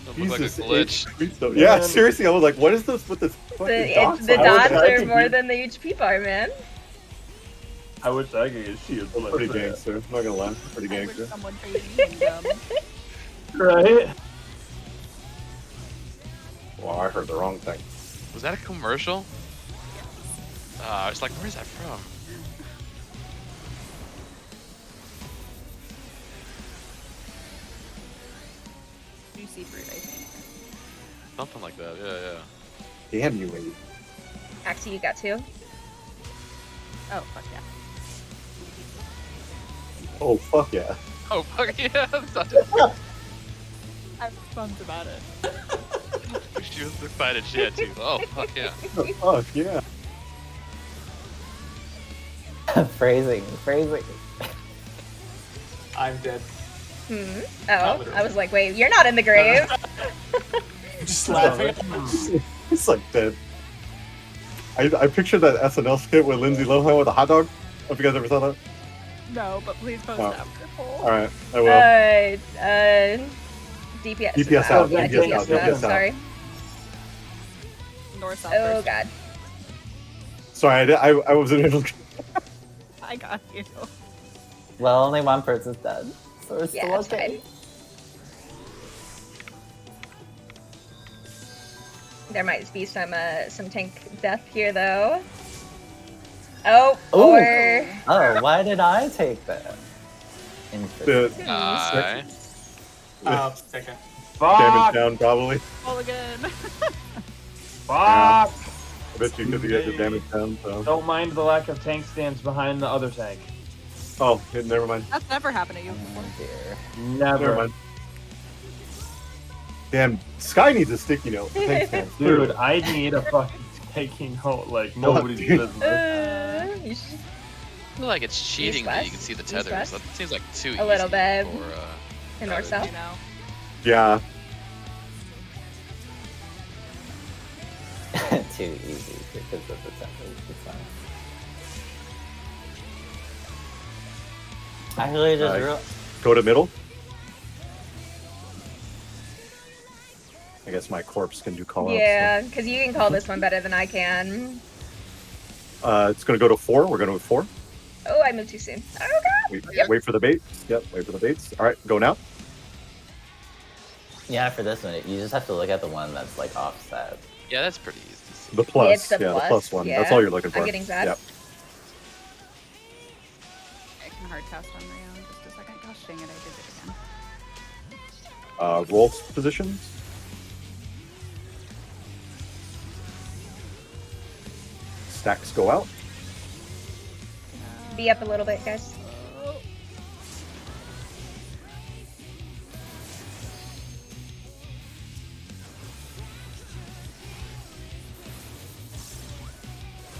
[SPEAKER 10] That looks like a
[SPEAKER 4] Jesus,
[SPEAKER 10] glitch.
[SPEAKER 4] H though. Yeah, seriously, I was like, what is this with this fucking dots?
[SPEAKER 2] The
[SPEAKER 4] I was
[SPEAKER 2] dots are
[SPEAKER 4] trying
[SPEAKER 2] more
[SPEAKER 4] to
[SPEAKER 2] than the HP bar, man.
[SPEAKER 6] I wish I could get shields
[SPEAKER 4] be
[SPEAKER 6] like
[SPEAKER 4] pretty
[SPEAKER 6] that.
[SPEAKER 4] gangster. I'm not gonna lie, pretty
[SPEAKER 9] I wish
[SPEAKER 4] gangster.
[SPEAKER 9] someone paid them.
[SPEAKER 6] Right?
[SPEAKER 4] Well, I heard the wrong thing.
[SPEAKER 10] Was that a commercial? I was like, where's that from?
[SPEAKER 9] Juicy fruit, I think.
[SPEAKER 10] Something like that. Yeah, yeah.
[SPEAKER 4] Damn you, Wade.
[SPEAKER 2] Axie, you got two.
[SPEAKER 9] Oh, fuck yeah.
[SPEAKER 4] Oh fuck yeah.
[SPEAKER 10] Oh fuck yeah!
[SPEAKER 9] I'm bummed about it.
[SPEAKER 10] She was excited. She had to. Oh fuck yeah!
[SPEAKER 4] Fuck yeah.
[SPEAKER 1] Phrasing.
[SPEAKER 8] I'm dead.
[SPEAKER 2] Oh, I was like, wait, you're not in the grave.
[SPEAKER 8] Just laughing.
[SPEAKER 4] It's like dead. I pictured that SNL skit with Lindsay Lohan with a hot dog. If you guys ever saw that.
[SPEAKER 9] No, but please post
[SPEAKER 4] Oh.
[SPEAKER 9] it after poll.
[SPEAKER 4] All right, I will.
[SPEAKER 2] DPS.
[SPEAKER 4] DPS
[SPEAKER 2] Oh,
[SPEAKER 4] out,
[SPEAKER 2] yeah,
[SPEAKER 4] DPS
[SPEAKER 2] DPS
[SPEAKER 4] out,
[SPEAKER 2] out.
[SPEAKER 4] DPS out.
[SPEAKER 2] Sorry.
[SPEAKER 9] North, south,
[SPEAKER 2] Oh
[SPEAKER 9] first.
[SPEAKER 2] god.
[SPEAKER 4] Sorry, I was in it.
[SPEAKER 9] I got you.
[SPEAKER 1] Well, only one person's dead, so it's
[SPEAKER 2] Yeah,
[SPEAKER 1] still
[SPEAKER 2] it's
[SPEAKER 1] okay.
[SPEAKER 2] fine. There might be some tank death here though. Oh,
[SPEAKER 1] Ooh.
[SPEAKER 2] or
[SPEAKER 1] Oh, why did I take that? Interesting.
[SPEAKER 10] Aye.
[SPEAKER 8] Second.
[SPEAKER 6] Fuck!
[SPEAKER 4] Damage down, probably.
[SPEAKER 9] Poll again.
[SPEAKER 6] Fuck!
[SPEAKER 4] I bet you because you get the damage down. So.
[SPEAKER 6] Don't mind the lack of tank stands behind the other tank.
[SPEAKER 4] Oh, never mind.
[SPEAKER 9] That's never happened to you before.
[SPEAKER 1] Oh dear.
[SPEAKER 6] Never.
[SPEAKER 4] Never mind. Damn, Sky needs a sticky note. Thanks, man.
[SPEAKER 6] Dude, I need a fucking taking note like nobody's
[SPEAKER 4] dude.
[SPEAKER 6] business.
[SPEAKER 2] you should...
[SPEAKER 10] I feel like it's cheating that you can
[SPEAKER 2] East-west?
[SPEAKER 10] see the tethers.
[SPEAKER 2] East-west?
[SPEAKER 10] That seems like too easy
[SPEAKER 2] A little bit.
[SPEAKER 10] for
[SPEAKER 2] And north south.
[SPEAKER 9] You know.
[SPEAKER 4] Yeah.
[SPEAKER 1] Too easy because of the template design. Actually, just real.
[SPEAKER 4] Go to middle. I guess my corpse can do call outs.
[SPEAKER 2] Yeah, because you can call this one better than I can.
[SPEAKER 4] It's gonna go to 4. We're gonna go to 4.
[SPEAKER 2] Oh, I moved too soon. Oh god.
[SPEAKER 4] Wait for the baits. Yep, wait for the baits. All right, go now.
[SPEAKER 1] Yeah, for this one, you just have to look at the one that's like offset.
[SPEAKER 10] Yeah, that's pretty easy to see.
[SPEAKER 4] The plus.
[SPEAKER 2] It's the
[SPEAKER 4] the
[SPEAKER 2] plus,
[SPEAKER 4] plus one.
[SPEAKER 2] yeah.
[SPEAKER 4] That's all you're looking for.
[SPEAKER 2] I'm getting that.
[SPEAKER 4] Yep.
[SPEAKER 9] I can hard cast on Rio in just a second. Gosh dang it, I did it again.
[SPEAKER 4] Roll positions. Stacks go out.
[SPEAKER 2] Be up a little bit, guys.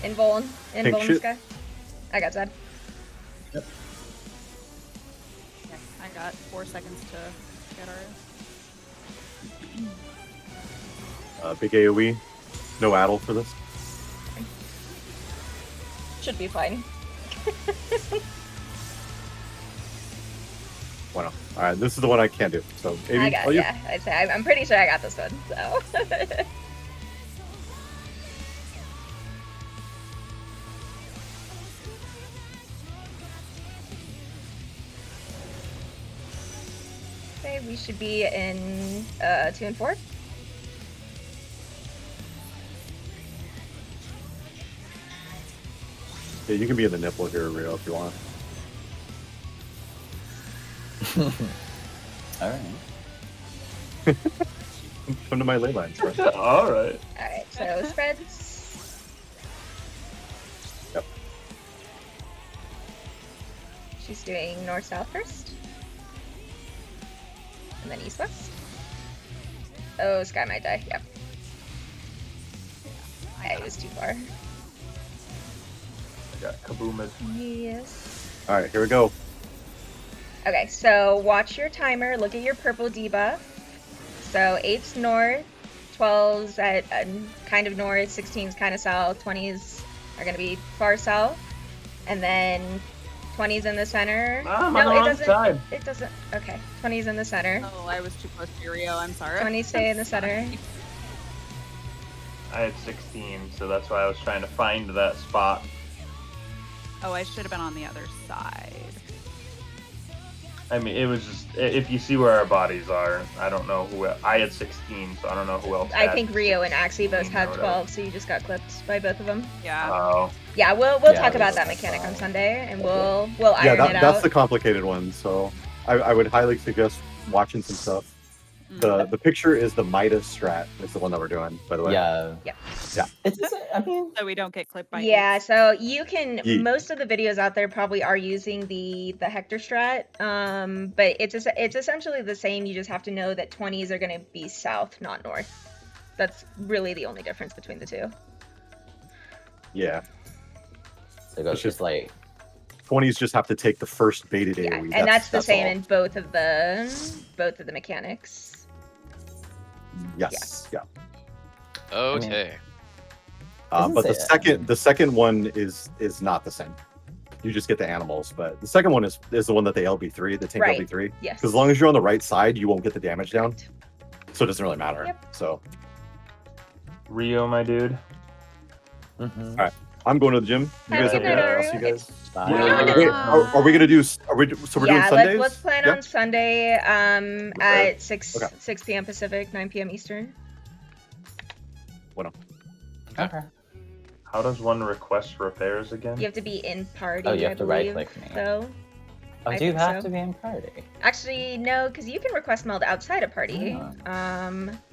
[SPEAKER 2] Invuln
[SPEAKER 4] Pink
[SPEAKER 2] this
[SPEAKER 4] shit.
[SPEAKER 2] guy. I got Zed.
[SPEAKER 9] Okay, I got 4 seconds to get our.
[SPEAKER 4] Big AoE. No addle for this.
[SPEAKER 2] Should be fine.
[SPEAKER 4] Wow. All right, this is the one I can do. So,
[SPEAKER 2] I
[SPEAKER 4] AV,
[SPEAKER 2] got, yeah. I'd say I'm pretty sure I got this one. So. Okay, we should be in 2 and 4.
[SPEAKER 4] Yeah, you can be in the nipple here, Rio, if you want.
[SPEAKER 1] All right.
[SPEAKER 4] Come to my ley lines, right?
[SPEAKER 6] All right.
[SPEAKER 2] Alright, so spreads.
[SPEAKER 4] Yep.
[SPEAKER 2] She's doing north-south first. And then east-west. Oh, Sky might die, yep. Yeah, it was too far.
[SPEAKER 6] I got kaboomed.
[SPEAKER 2] Yes.
[SPEAKER 4] All right, here we go.
[SPEAKER 2] Okay, so watch your timer, look at your purple debuff. So 8's north, 12's at kind of north, 16's kind of south, 20's are going to be far south, and then 20's in the center.
[SPEAKER 6] I'm
[SPEAKER 2] no,
[SPEAKER 6] on the
[SPEAKER 2] it
[SPEAKER 6] wrong
[SPEAKER 2] doesn't.
[SPEAKER 6] side.
[SPEAKER 2] It doesn't. Okay, 20's in the center.
[SPEAKER 9] Oh, I was too close to Rio. I'm sorry.
[SPEAKER 2] 20 stay in the center.
[SPEAKER 6] I had 16, so that's why I was trying to find that spot.
[SPEAKER 9] Oh, I should have been on the other side.
[SPEAKER 6] I mean, it was just if you see where our bodies are, I don't know who. I had 16, so I don't know who else.
[SPEAKER 2] I
[SPEAKER 6] had
[SPEAKER 2] think Rio and Axie both
[SPEAKER 6] 16 or
[SPEAKER 2] had
[SPEAKER 6] whatever.
[SPEAKER 2] 12, so you just got clipped by both of them.
[SPEAKER 9] Yeah.
[SPEAKER 6] Oh.
[SPEAKER 2] Yeah, we'll
[SPEAKER 1] Yeah,
[SPEAKER 2] talk about
[SPEAKER 1] that's
[SPEAKER 2] that mechanic on Sunday, and we'll iron
[SPEAKER 4] Yeah,
[SPEAKER 2] it
[SPEAKER 4] that's
[SPEAKER 2] out.
[SPEAKER 4] the complicated one. So I would highly suggest watching some stuff. The picture is the Midas strat. It's the one that we're doing, by the way.
[SPEAKER 1] Yeah.
[SPEAKER 2] Yeah.
[SPEAKER 4] Yeah.
[SPEAKER 1] It's just, I mean,
[SPEAKER 9] So we don't get clipped by.
[SPEAKER 2] Yeah, so you can.
[SPEAKER 4] Yeet.
[SPEAKER 2] Most of the videos out there probably are using the Hector strat, but it's essentially the same. You just have to know that 20s are going to be south, not north. That's really the only difference between the two.
[SPEAKER 4] Yeah.
[SPEAKER 1] so it goes
[SPEAKER 4] It's
[SPEAKER 1] just like
[SPEAKER 4] 20s just have to take the first baited
[SPEAKER 2] Yeah,
[SPEAKER 4] AoE.
[SPEAKER 2] and that's the same
[SPEAKER 4] all.
[SPEAKER 2] in both of the mechanics.
[SPEAKER 4] Yes. Yeah.
[SPEAKER 10] Okay.
[SPEAKER 1] Doesn't
[SPEAKER 4] But
[SPEAKER 1] say
[SPEAKER 4] the second one is not the same. You just get the animals, but the second one is the one that the LB3, the tank
[SPEAKER 2] Right.
[SPEAKER 4] LB3.
[SPEAKER 2] Yes.
[SPEAKER 4] Because as long as you're on the right side, you won't get the damage down. So it doesn't really matter.
[SPEAKER 2] Yep.
[SPEAKER 4] So
[SPEAKER 6] Rio, my dude.
[SPEAKER 1] mhm.
[SPEAKER 4] I'm going to the gym. You guys
[SPEAKER 2] Happy
[SPEAKER 4] have
[SPEAKER 2] night,
[SPEAKER 4] I'll
[SPEAKER 2] Aru.
[SPEAKER 4] see you guys.
[SPEAKER 1] Bye.
[SPEAKER 6] Yeah.
[SPEAKER 4] Wait, are we gonna do? So we're doing
[SPEAKER 2] yeah,
[SPEAKER 4] Sundays?
[SPEAKER 2] let's plan
[SPEAKER 4] Yeah?
[SPEAKER 2] on Sunday at 6
[SPEAKER 4] Okay.
[SPEAKER 2] 6 p.m. Pacific, 9 p.m. Eastern.
[SPEAKER 1] Okay.
[SPEAKER 6] How does one request repairs again?
[SPEAKER 2] You have to be in party.
[SPEAKER 1] Oh, you
[SPEAKER 2] I
[SPEAKER 1] have to
[SPEAKER 2] believe,
[SPEAKER 1] right-click me.
[SPEAKER 2] So
[SPEAKER 1] Oh,
[SPEAKER 2] I
[SPEAKER 1] do you
[SPEAKER 2] think
[SPEAKER 1] have
[SPEAKER 2] so.
[SPEAKER 1] to be in party?
[SPEAKER 2] actually, no, because you can request meld outside a party.
[SPEAKER 1] Oh.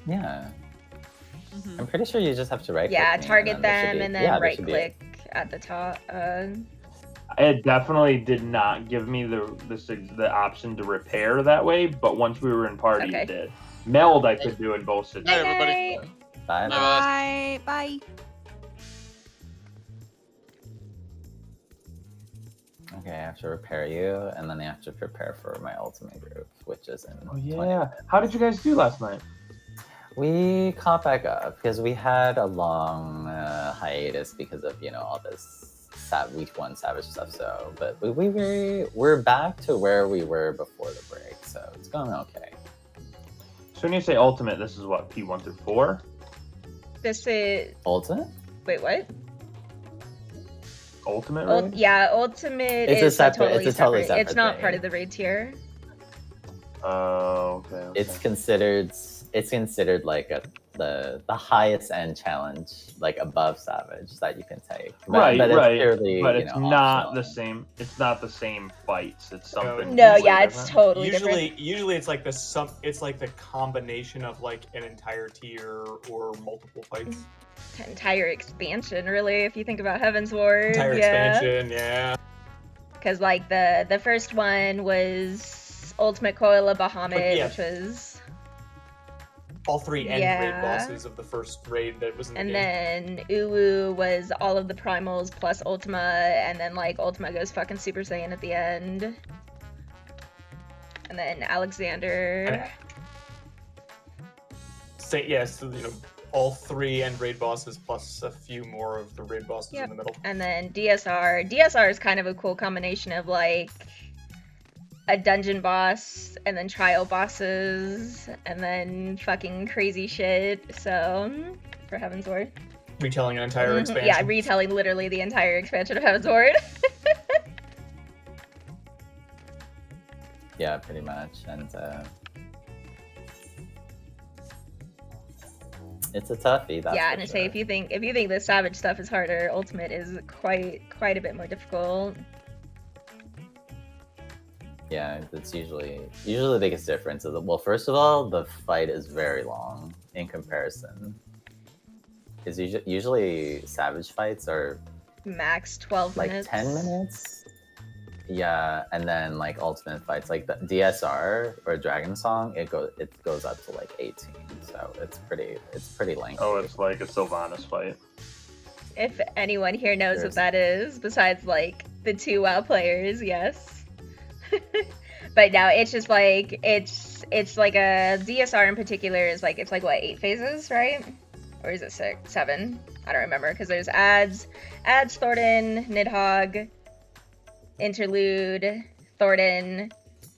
[SPEAKER 1] Yeah.
[SPEAKER 9] Mhm.
[SPEAKER 1] I'm pretty sure you just have to right-click
[SPEAKER 2] Yeah,
[SPEAKER 1] me,
[SPEAKER 2] target
[SPEAKER 1] there should
[SPEAKER 2] them
[SPEAKER 1] be-
[SPEAKER 2] and then
[SPEAKER 1] yeah, there
[SPEAKER 2] right
[SPEAKER 1] should be
[SPEAKER 2] click at the top.
[SPEAKER 6] It definitely did not give me the option to repair that way, but once we were in party,
[SPEAKER 2] Okay.
[SPEAKER 6] it did. Meld I could do in both
[SPEAKER 10] Hey,
[SPEAKER 6] situations.
[SPEAKER 10] everybody.
[SPEAKER 1] Bye.
[SPEAKER 10] Bye.
[SPEAKER 9] Bye. Bye.
[SPEAKER 1] Okay, I have to repair you, and then I have to prepare for my ultimate group, which is in.
[SPEAKER 6] Oh yeah. How did you guys do last night?
[SPEAKER 1] We caught back up because we had a long hiatus because of all this week 1 Savage stuff. So, but we're back to where we were before the break, so it's going okay.
[SPEAKER 6] So when you say ultimate, this is what, P1 through 4?
[SPEAKER 2] This is
[SPEAKER 1] Ultimate?
[SPEAKER 2] wait, what?
[SPEAKER 6] Ultimate raid?
[SPEAKER 2] Yeah, ultimate
[SPEAKER 1] It's
[SPEAKER 2] is
[SPEAKER 1] a separate.
[SPEAKER 2] totally
[SPEAKER 1] It's a totally
[SPEAKER 2] separate. It's
[SPEAKER 1] separate
[SPEAKER 2] not
[SPEAKER 1] thing.
[SPEAKER 2] part of the raid tier.
[SPEAKER 6] Oh, okay.
[SPEAKER 1] It's considered like the highest end challenge, like above Savage, that you can take.
[SPEAKER 6] Right.
[SPEAKER 1] But it's purely,
[SPEAKER 6] But it's not
[SPEAKER 1] optional.
[SPEAKER 6] the same. It's not the same fights. It's something.
[SPEAKER 2] No,
[SPEAKER 6] completely
[SPEAKER 2] yeah, it's
[SPEAKER 6] different.
[SPEAKER 2] totally
[SPEAKER 8] Usually,
[SPEAKER 2] different.
[SPEAKER 8] usually it's like it's like the combination of like an entire tier or multiple fights.
[SPEAKER 2] Entire expansion, really, if you think about Heaven's Ward.
[SPEAKER 8] Entire expansion, yeah.
[SPEAKER 2] Because like the first one was Ultimate Coil of Bahamut,
[SPEAKER 8] yeah.
[SPEAKER 2] which was
[SPEAKER 8] All 3 end
[SPEAKER 2] Yeah.
[SPEAKER 8] raid bosses of the first raid that was in the
[SPEAKER 2] and
[SPEAKER 8] game.
[SPEAKER 2] then Uwu was all of the primals plus Ultima, and then like Ultima goes fucking Super Saiyan at the end. And then Alexander.
[SPEAKER 8] So, all 3 end raid bosses plus a few more of the raid bosses in the middle.
[SPEAKER 2] And then DSR. DSR is kind of a cool combination of like a dungeon boss and then trial bosses and then fucking crazy shit. So for Heaven's Ward.
[SPEAKER 8] Retelling an entire expansion.
[SPEAKER 2] Yeah, retelling literally the entire expansion of Heaven's Ward.
[SPEAKER 1] Yeah, pretty much, and it's a toughie. That's
[SPEAKER 2] yeah,
[SPEAKER 1] for
[SPEAKER 2] and I
[SPEAKER 1] sure.
[SPEAKER 2] say if you think the Savage stuff is harder, Ultimate is quite a bit more difficult.
[SPEAKER 1] Yeah, it's usually the biggest difference is well, first of all, the fight is very long in comparison. Because usually Savage fights are
[SPEAKER 2] Max 12
[SPEAKER 1] like
[SPEAKER 2] minutes.
[SPEAKER 1] 10 minutes. Yeah, and then like ultimate fights, like the DSR or Dragon Song, it goes up to like 18. So it's pretty lengthy.
[SPEAKER 6] Oh, it's like a Sylvanas fight.
[SPEAKER 2] If anyone here knows what that is, besides like the 2 WoW players, yes. But no, it's just like it's like a DSR in particular is like it's like what 8 phases, right? Or is it 6, 7? I don't remember because there's ads, Thornton, Nidhogg, Interlude, Thornton,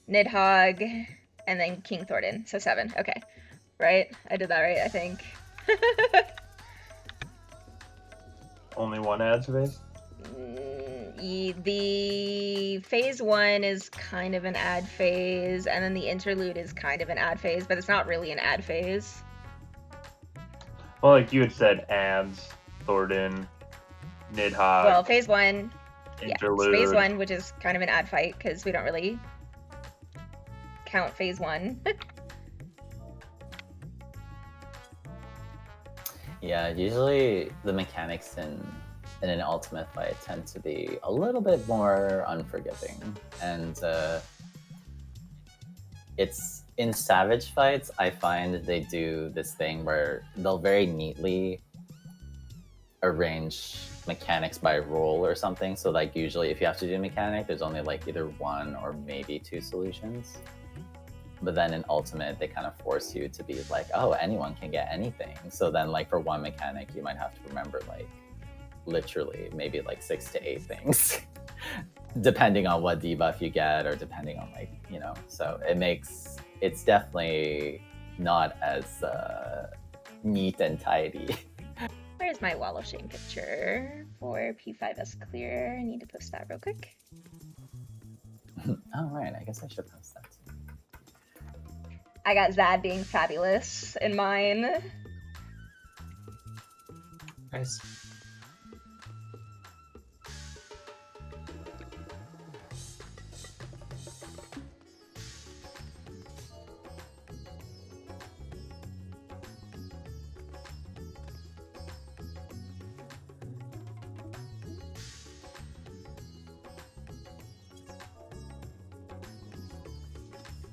[SPEAKER 2] Nidhogg, and then King Thornton. So 7. Okay, right? I did that right, I think.
[SPEAKER 6] Only one ad phase?
[SPEAKER 2] The phase 1 is kind of an ad phase, and then the interlude is kind of an ad phase, but it's not really an ad phase.
[SPEAKER 6] Well, like you had said, ads, Thornton, Nidhogg.
[SPEAKER 2] Well, phase 1, yeah, it's
[SPEAKER 6] Interlude.
[SPEAKER 2] phase 1, which is kind of an ad fight because we don't really count phase 1.
[SPEAKER 1] Yeah, usually the mechanics in an ultimate fight tend to be a little bit more unforgiving, and it's in Savage fights. I find they do this thing where they'll very neatly arrange mechanics by role or something. So like usually, if you have to do a mechanic, there's only like either 1 or maybe 2 solutions. But then in Ultimate, they kind of force you to be like, oh, anyone can get anything. So then like for one mechanic, you might have to remember like literally maybe like 6 to 8 things, depending on what debuff you get or depending on like, so it's definitely not as neat and tidy.
[SPEAKER 2] Where's my Wall of Shame picture for P5S Clear? I need to post that real quick.
[SPEAKER 1] Oh, right. I guess I should post that too.
[SPEAKER 2] I got Zad being fabulous in mine.
[SPEAKER 8] Nice.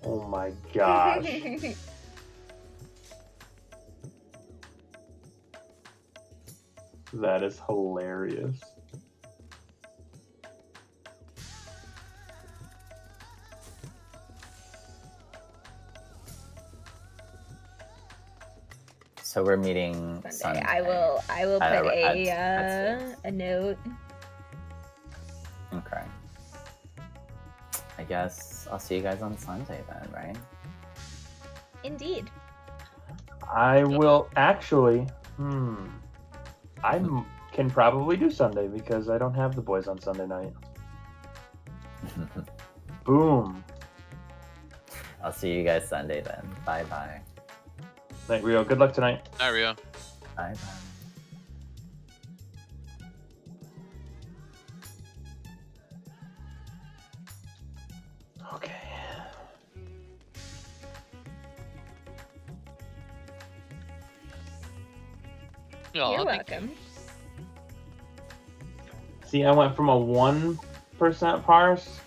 [SPEAKER 6] Oh my gosh. That is hilarious.
[SPEAKER 1] So we're meeting
[SPEAKER 2] Sunday.
[SPEAKER 1] Sunday.
[SPEAKER 2] I will
[SPEAKER 1] At
[SPEAKER 2] put
[SPEAKER 1] at
[SPEAKER 2] a note.
[SPEAKER 1] Okay. I guess I'll see you guys on Sunday then, right?
[SPEAKER 2] Indeed.
[SPEAKER 6] I will actually. Can probably do Sunday because I don't have the boys on Sunday night. Boom.
[SPEAKER 1] I'll see you guys Sunday then. Bye bye.
[SPEAKER 6] Night, Rio. Good luck tonight.
[SPEAKER 10] Hi, Rio.
[SPEAKER 1] Bye bye.
[SPEAKER 6] Okay.
[SPEAKER 10] Aw,
[SPEAKER 2] You're
[SPEAKER 10] thank
[SPEAKER 2] welcome.
[SPEAKER 6] See, I went from a 1% parse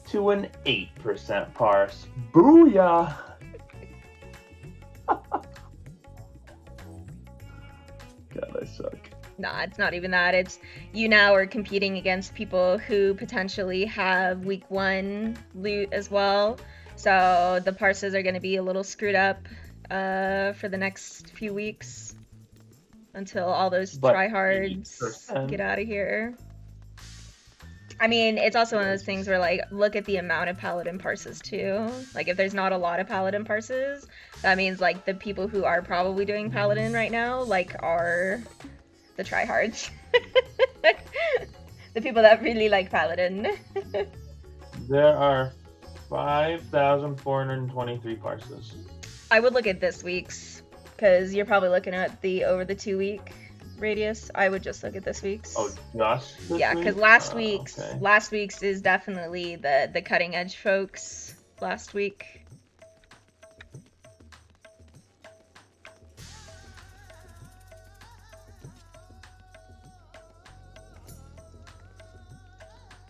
[SPEAKER 6] to an 8% parse. Booyah! God, I suck.
[SPEAKER 2] Nah, it's not even that. It's you now are competing against people who potentially have week 1 loot as well. So the parses are going to be a little screwed up for the next few weeks until all those
[SPEAKER 6] But
[SPEAKER 2] tryhards
[SPEAKER 6] 8%.
[SPEAKER 2] get out of here. I mean, it's also one of those things where, like, look at the amount of paladin parses too. Like, if there's not a lot of paladin parses, that means, like, the people who are probably doing paladin right now, like, are the tryhards. The people that really like paladin.
[SPEAKER 6] There are 5,423 parses.
[SPEAKER 2] I would look at this week's, because you're probably looking at the over the 2 week radius. I would just look at this week's.
[SPEAKER 6] Oh, just this
[SPEAKER 2] yeah,
[SPEAKER 6] week?
[SPEAKER 2] because last
[SPEAKER 6] Oh,
[SPEAKER 2] week's
[SPEAKER 6] okay.
[SPEAKER 2] last week's is definitely the cutting edge folks last week.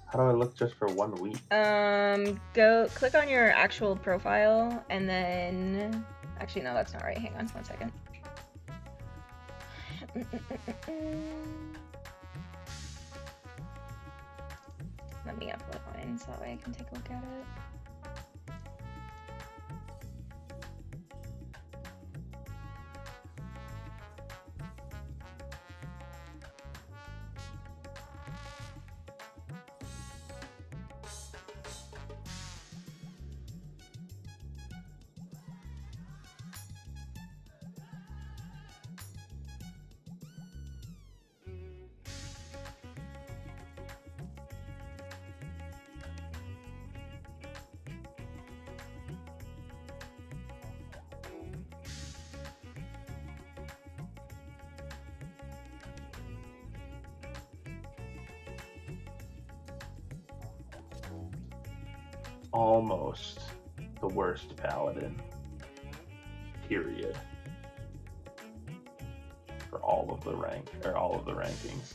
[SPEAKER 6] How do I look just for 1 week?
[SPEAKER 2] Go click on your actual profile and then actually no, that's not right. Hang on 1 second. Let me upload mine so that way I can take a look at it.
[SPEAKER 6] Almost the worst paladin. Period. For all of the rankings.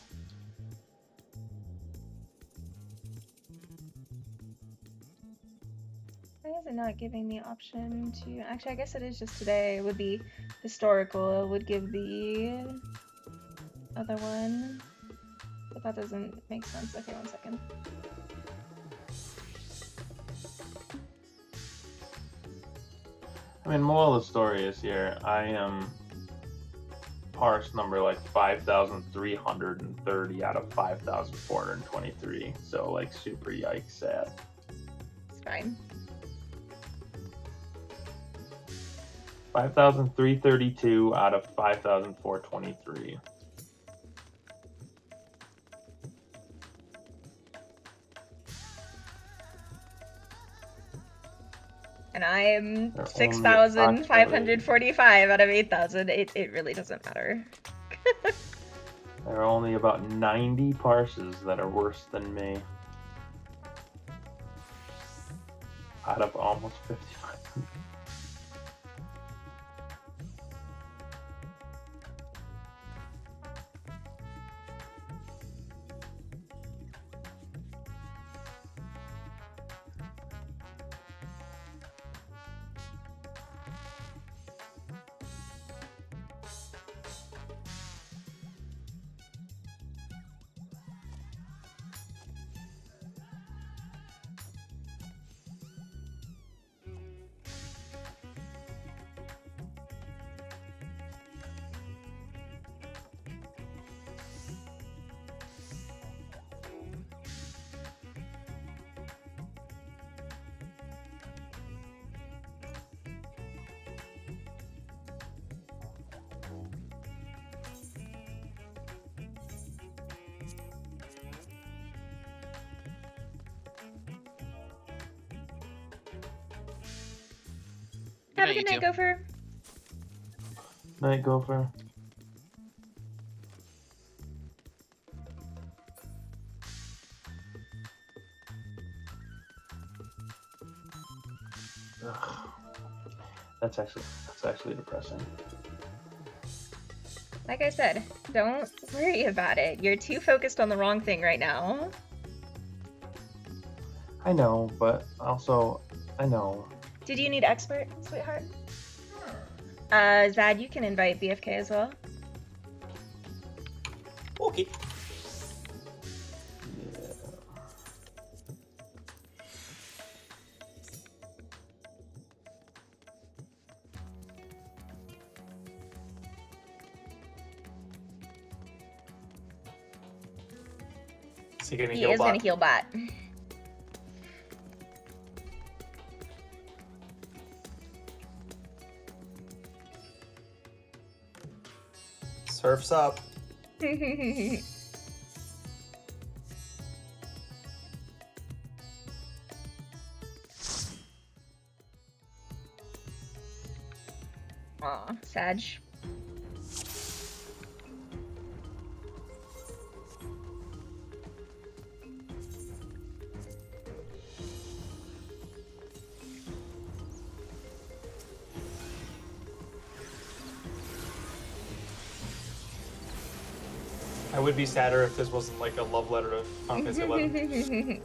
[SPEAKER 2] Why is it not giving the option to actually I guess it is just today. It would be historical, it would give the other one. But that doesn't make sense. Okay, 1 second.
[SPEAKER 6] I mean, moral of the story is here, I am parse number like 5,330 out of 5,423. So like super yikes sad.
[SPEAKER 2] It's fine.
[SPEAKER 6] 5,332 out of 5,423.
[SPEAKER 2] And I am
[SPEAKER 6] They're only
[SPEAKER 2] 6,545 out of 8,000. It really doesn't matter.
[SPEAKER 6] There are only about 90 parses that are worse than me. Out of almost 55.
[SPEAKER 2] Have a
[SPEAKER 10] night,
[SPEAKER 2] good
[SPEAKER 10] you
[SPEAKER 2] night, Gopher.
[SPEAKER 6] Night, Gopher. Ugh. That's actually depressing.
[SPEAKER 2] Like I said, don't worry about it. You're too focused on the wrong thing right now.
[SPEAKER 6] I know, but also I know.
[SPEAKER 2] Did you need expert, sweetheart? Zad, you can invite BFK as well.
[SPEAKER 8] Okay. Is he gonna
[SPEAKER 2] He
[SPEAKER 8] heal
[SPEAKER 2] is
[SPEAKER 8] bot?
[SPEAKER 2] gonna heal bot.
[SPEAKER 8] Surf's up.
[SPEAKER 2] Aw, Sag.
[SPEAKER 8] I would be sadder if this wasn't like a love letter to Final Fantasy 11.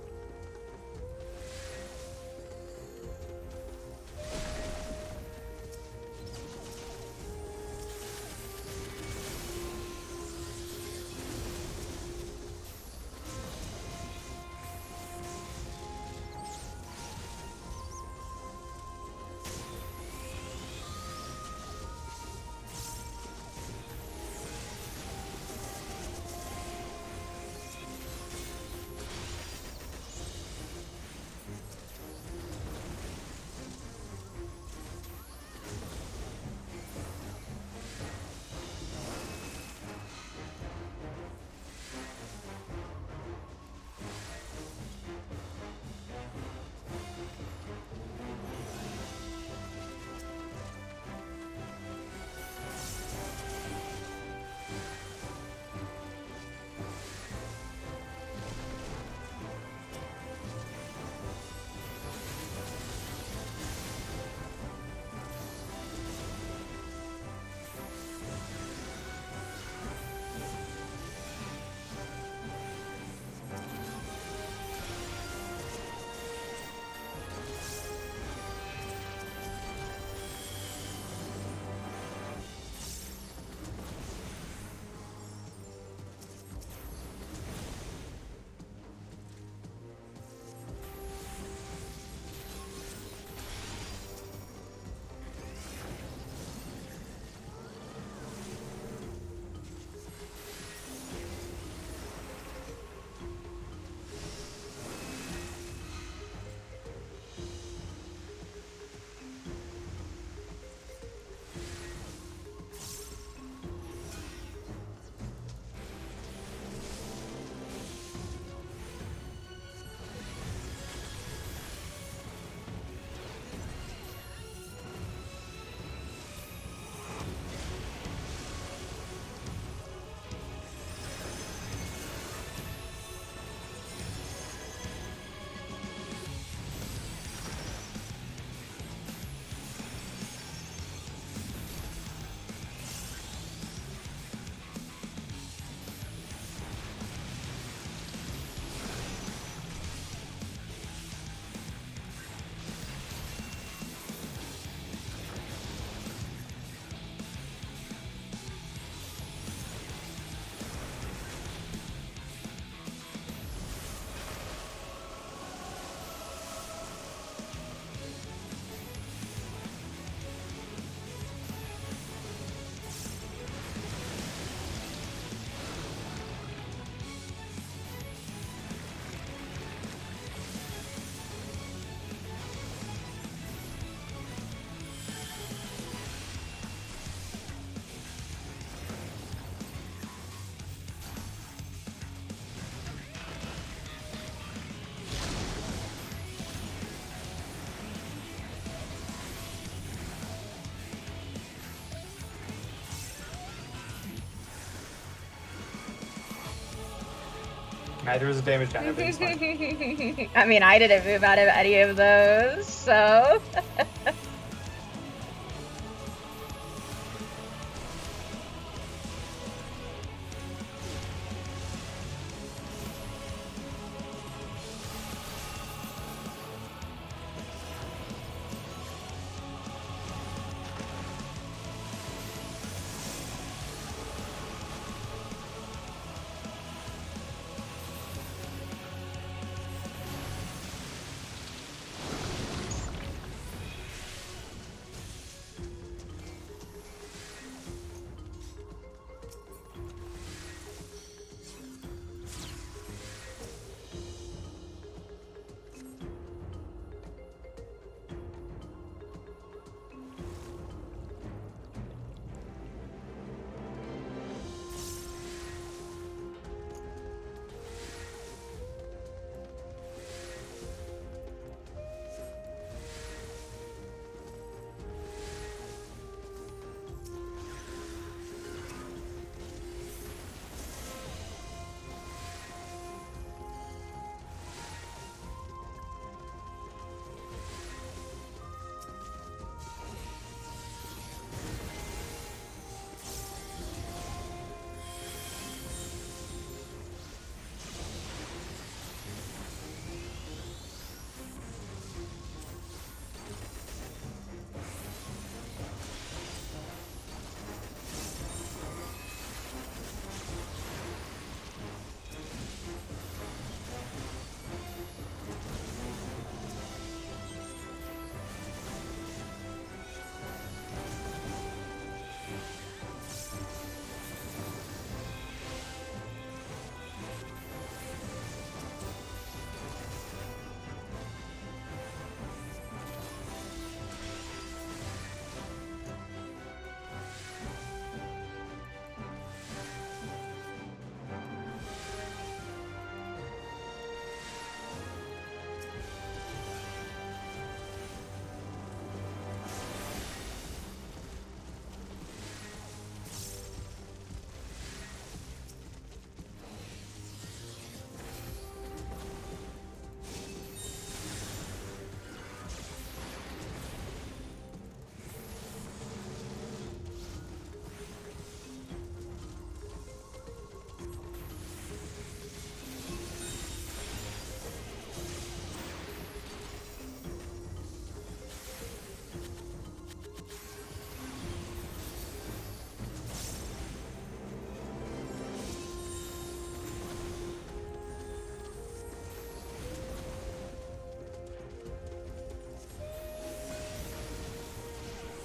[SPEAKER 8] Neither is a damage counter, but it's fine.
[SPEAKER 2] I mean, I didn't move out of any of those, so.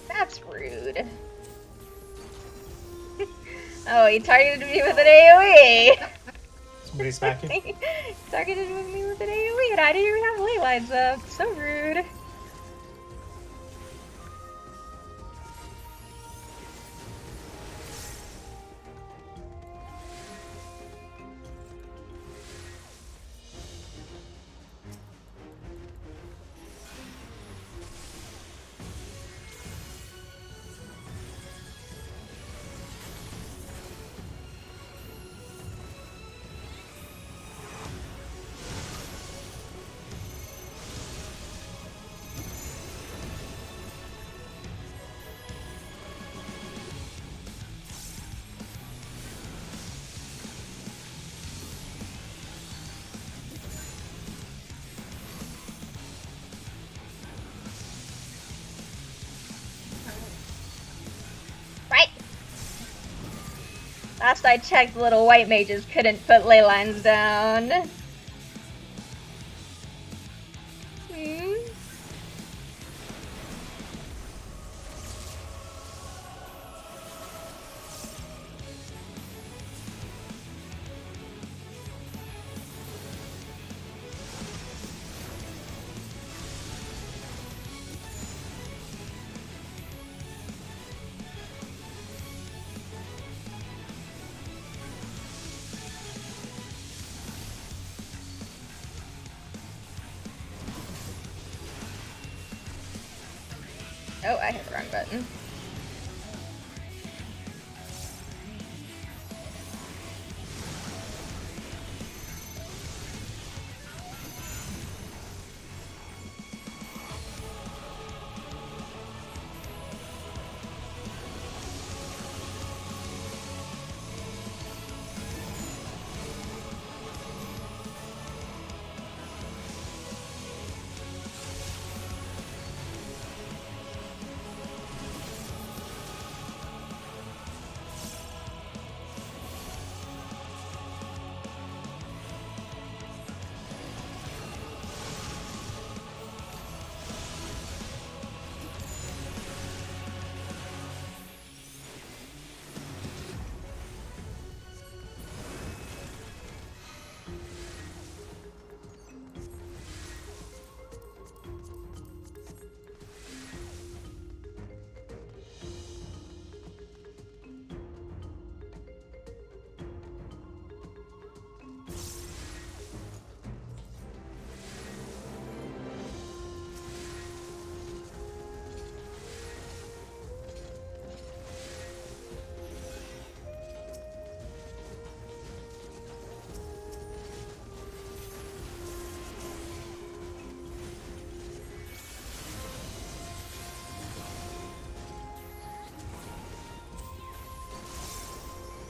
[SPEAKER 2] That's rude. Oh, he targeted me with an AoE!
[SPEAKER 8] Somebody smack you?
[SPEAKER 2] He targeted me with an AoE and I didn't even have ley lines up. So rude. Last I checked, little white mages couldn't put ley lines down. Hmm? Oh, I hit the wrong button.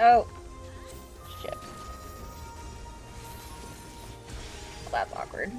[SPEAKER 2] Oh. Shit. Well, that's awkward.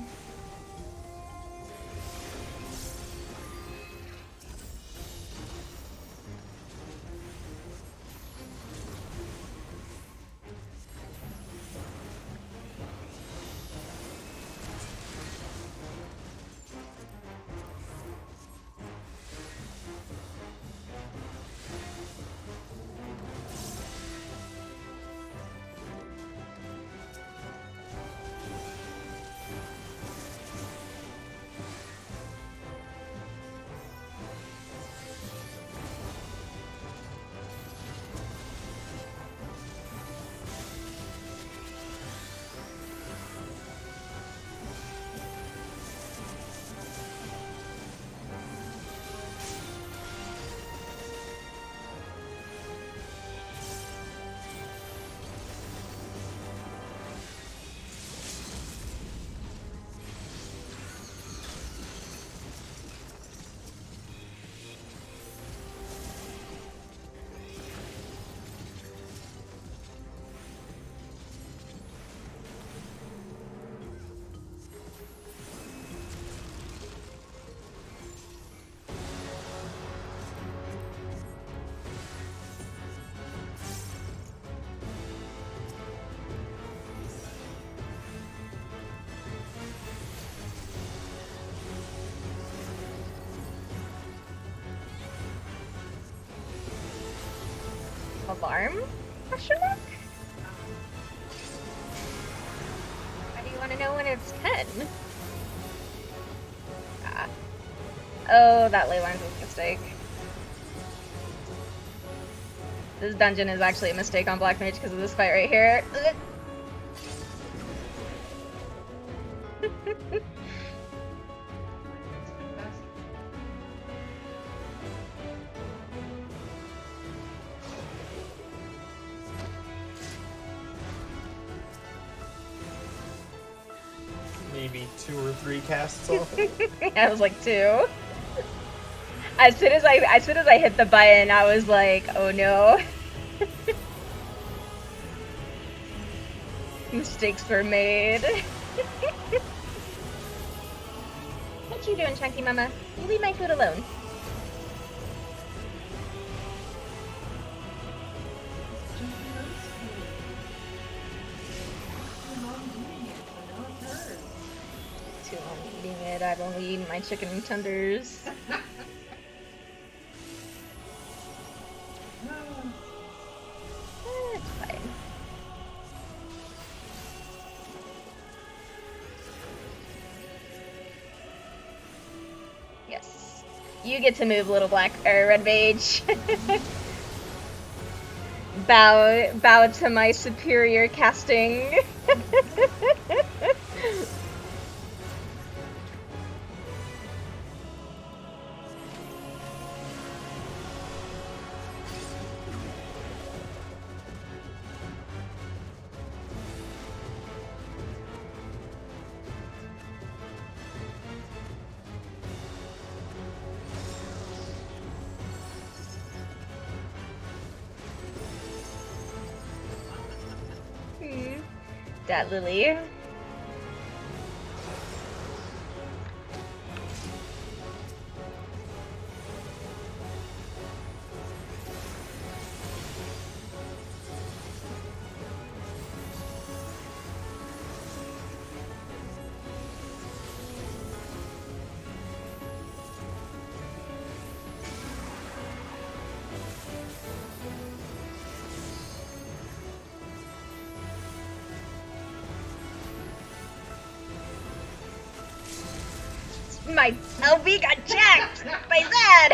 [SPEAKER 2] Alarm? Question mark? Why do you want to know when it's 10? Ah. Oh, that ley line's a mistake. This dungeon is actually a mistake on Black Mage because of this fight right here.
[SPEAKER 8] Maybe 2 or 3 casts off.
[SPEAKER 2] I was like 2. As soon as I hit the button, I was like, oh no. Mistakes were made. What you doing, Chunky Mama? You leave my food alone. Too long eating it. I've only eaten my chicken tenders. It's fine. Yes. You get to move, little black or red mage. bow to my superior casting. That Lily. My LV got jacked by Zed.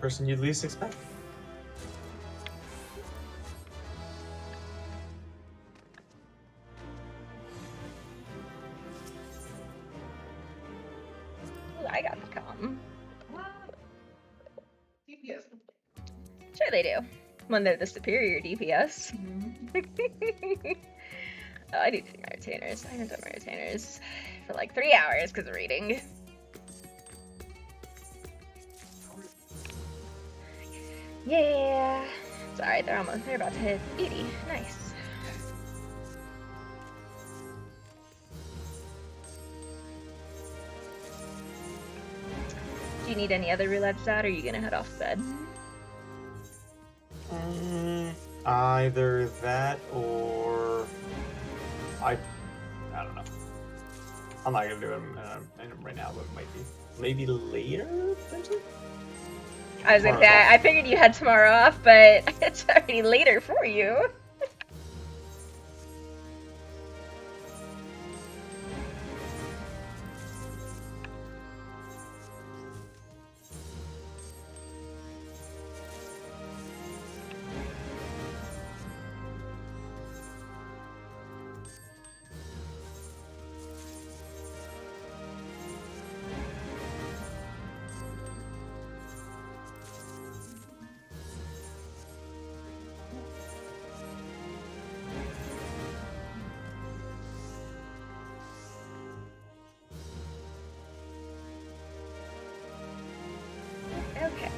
[SPEAKER 8] Person you'd least expect.
[SPEAKER 2] Ooh, I got the comm.
[SPEAKER 11] DPS.
[SPEAKER 2] Sure they do. When they're the superior DPS. Oh, I need to do my retainers. I haven't done my retainers for like 3 hours because of reading. Yeah. Sorry, they're about to hit 80. Nice. Do you need any other roulettes out, or are you gonna head off to bed?
[SPEAKER 8] Either that or I don't know. I'm not gonna do it right now, but it might be maybe later potentially.
[SPEAKER 2] I was gonna say, I figured you had tomorrow off, but it's already later for you. Okay.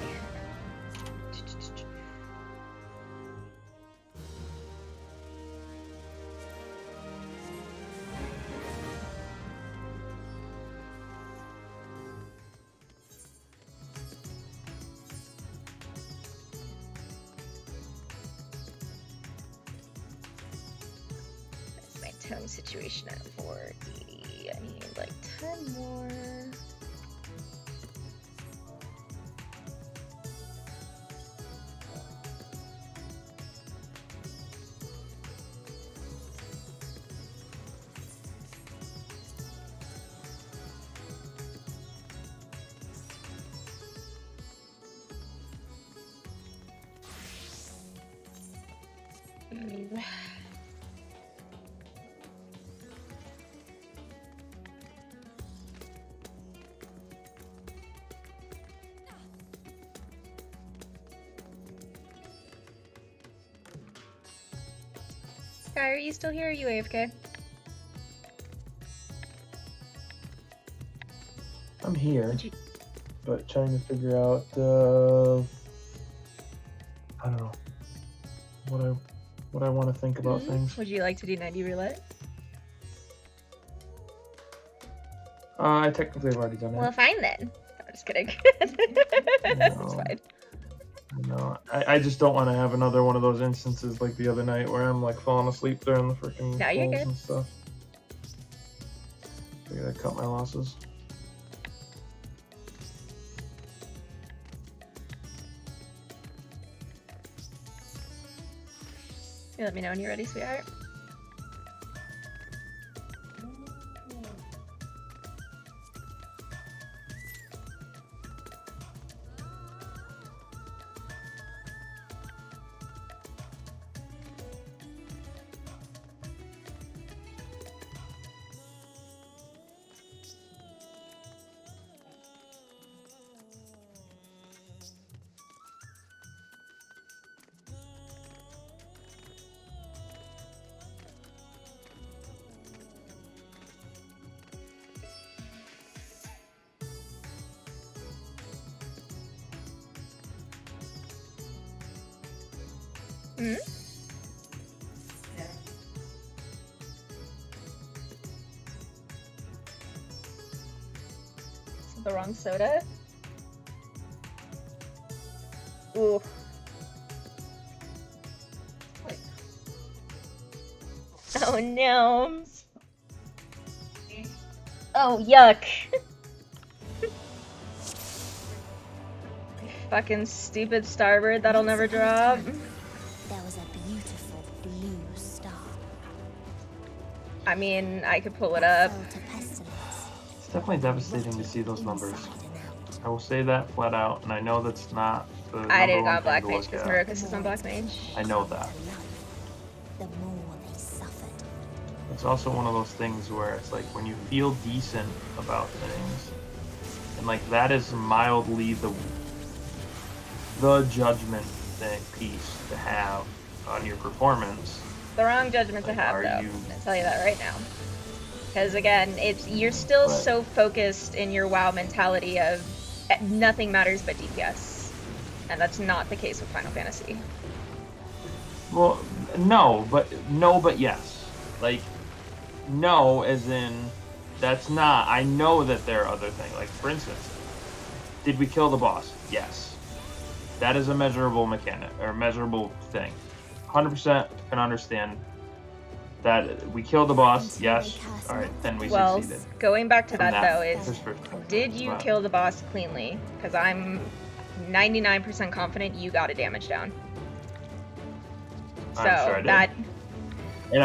[SPEAKER 2] That's my tone situation at 480. I need like 10 more. Sky, are you still here? Or are you AFK?
[SPEAKER 6] I'm here, but trying to figure out I don't know what I want to think about things.
[SPEAKER 2] Would you like to do 90 roulette?
[SPEAKER 6] I technically have already done it.
[SPEAKER 2] Well, fine then. I'm just kidding. It's fine.
[SPEAKER 6] No, I just don't want to have another one of those instances like the other night where I'm like falling asleep there in the freaking
[SPEAKER 2] No, you're good.
[SPEAKER 6] and stuff. Figured I'd cut my losses.
[SPEAKER 2] You let me know when you're ready, sweetheart. Hmm? Is it the wrong soda? Ooh. Oh no. Oh yuck. Fucking stupid starboard that'll never drop.
[SPEAKER 12] There was a beautiful blue star.
[SPEAKER 2] I mean, I could pull it up.
[SPEAKER 6] It's definitely devastating to see those numbers. I will say that flat out, and I know that's not the
[SPEAKER 2] I did
[SPEAKER 6] number one
[SPEAKER 2] not Black
[SPEAKER 6] thing to
[SPEAKER 2] Mage
[SPEAKER 6] look
[SPEAKER 2] because
[SPEAKER 6] at.
[SPEAKER 2] Marokus is on Black Mage.
[SPEAKER 6] I know that.
[SPEAKER 12] The more they suffered.
[SPEAKER 6] It's also one of those things where it's like when you feel decent about things, and like that is mildly the judgment thing piece to have on your performance.
[SPEAKER 2] The wrong judgment to have,
[SPEAKER 6] Are
[SPEAKER 2] though.
[SPEAKER 6] you-
[SPEAKER 2] I'll tell you that right now. Because again, you're still so focused in your WoW mentality of nothing matters but DPS. And that's not the case with Final Fantasy.
[SPEAKER 6] Well, no, but yes. Like, no, as in, that's not. I know that there are other things. Like, for instance, did we kill the boss? Yes. That is a measurable mechanic, or measurable thing. 100% can understand that we killed the boss. Yes. All right, then we succeeded.
[SPEAKER 2] Going back to
[SPEAKER 6] From
[SPEAKER 2] that, though, is
[SPEAKER 6] perspective.
[SPEAKER 2] did you
[SPEAKER 6] Wow.
[SPEAKER 2] kill the boss cleanly? Because I'm 99% confident you got a damage down. So
[SPEAKER 6] I'm sure I did.
[SPEAKER 2] that
[SPEAKER 6] And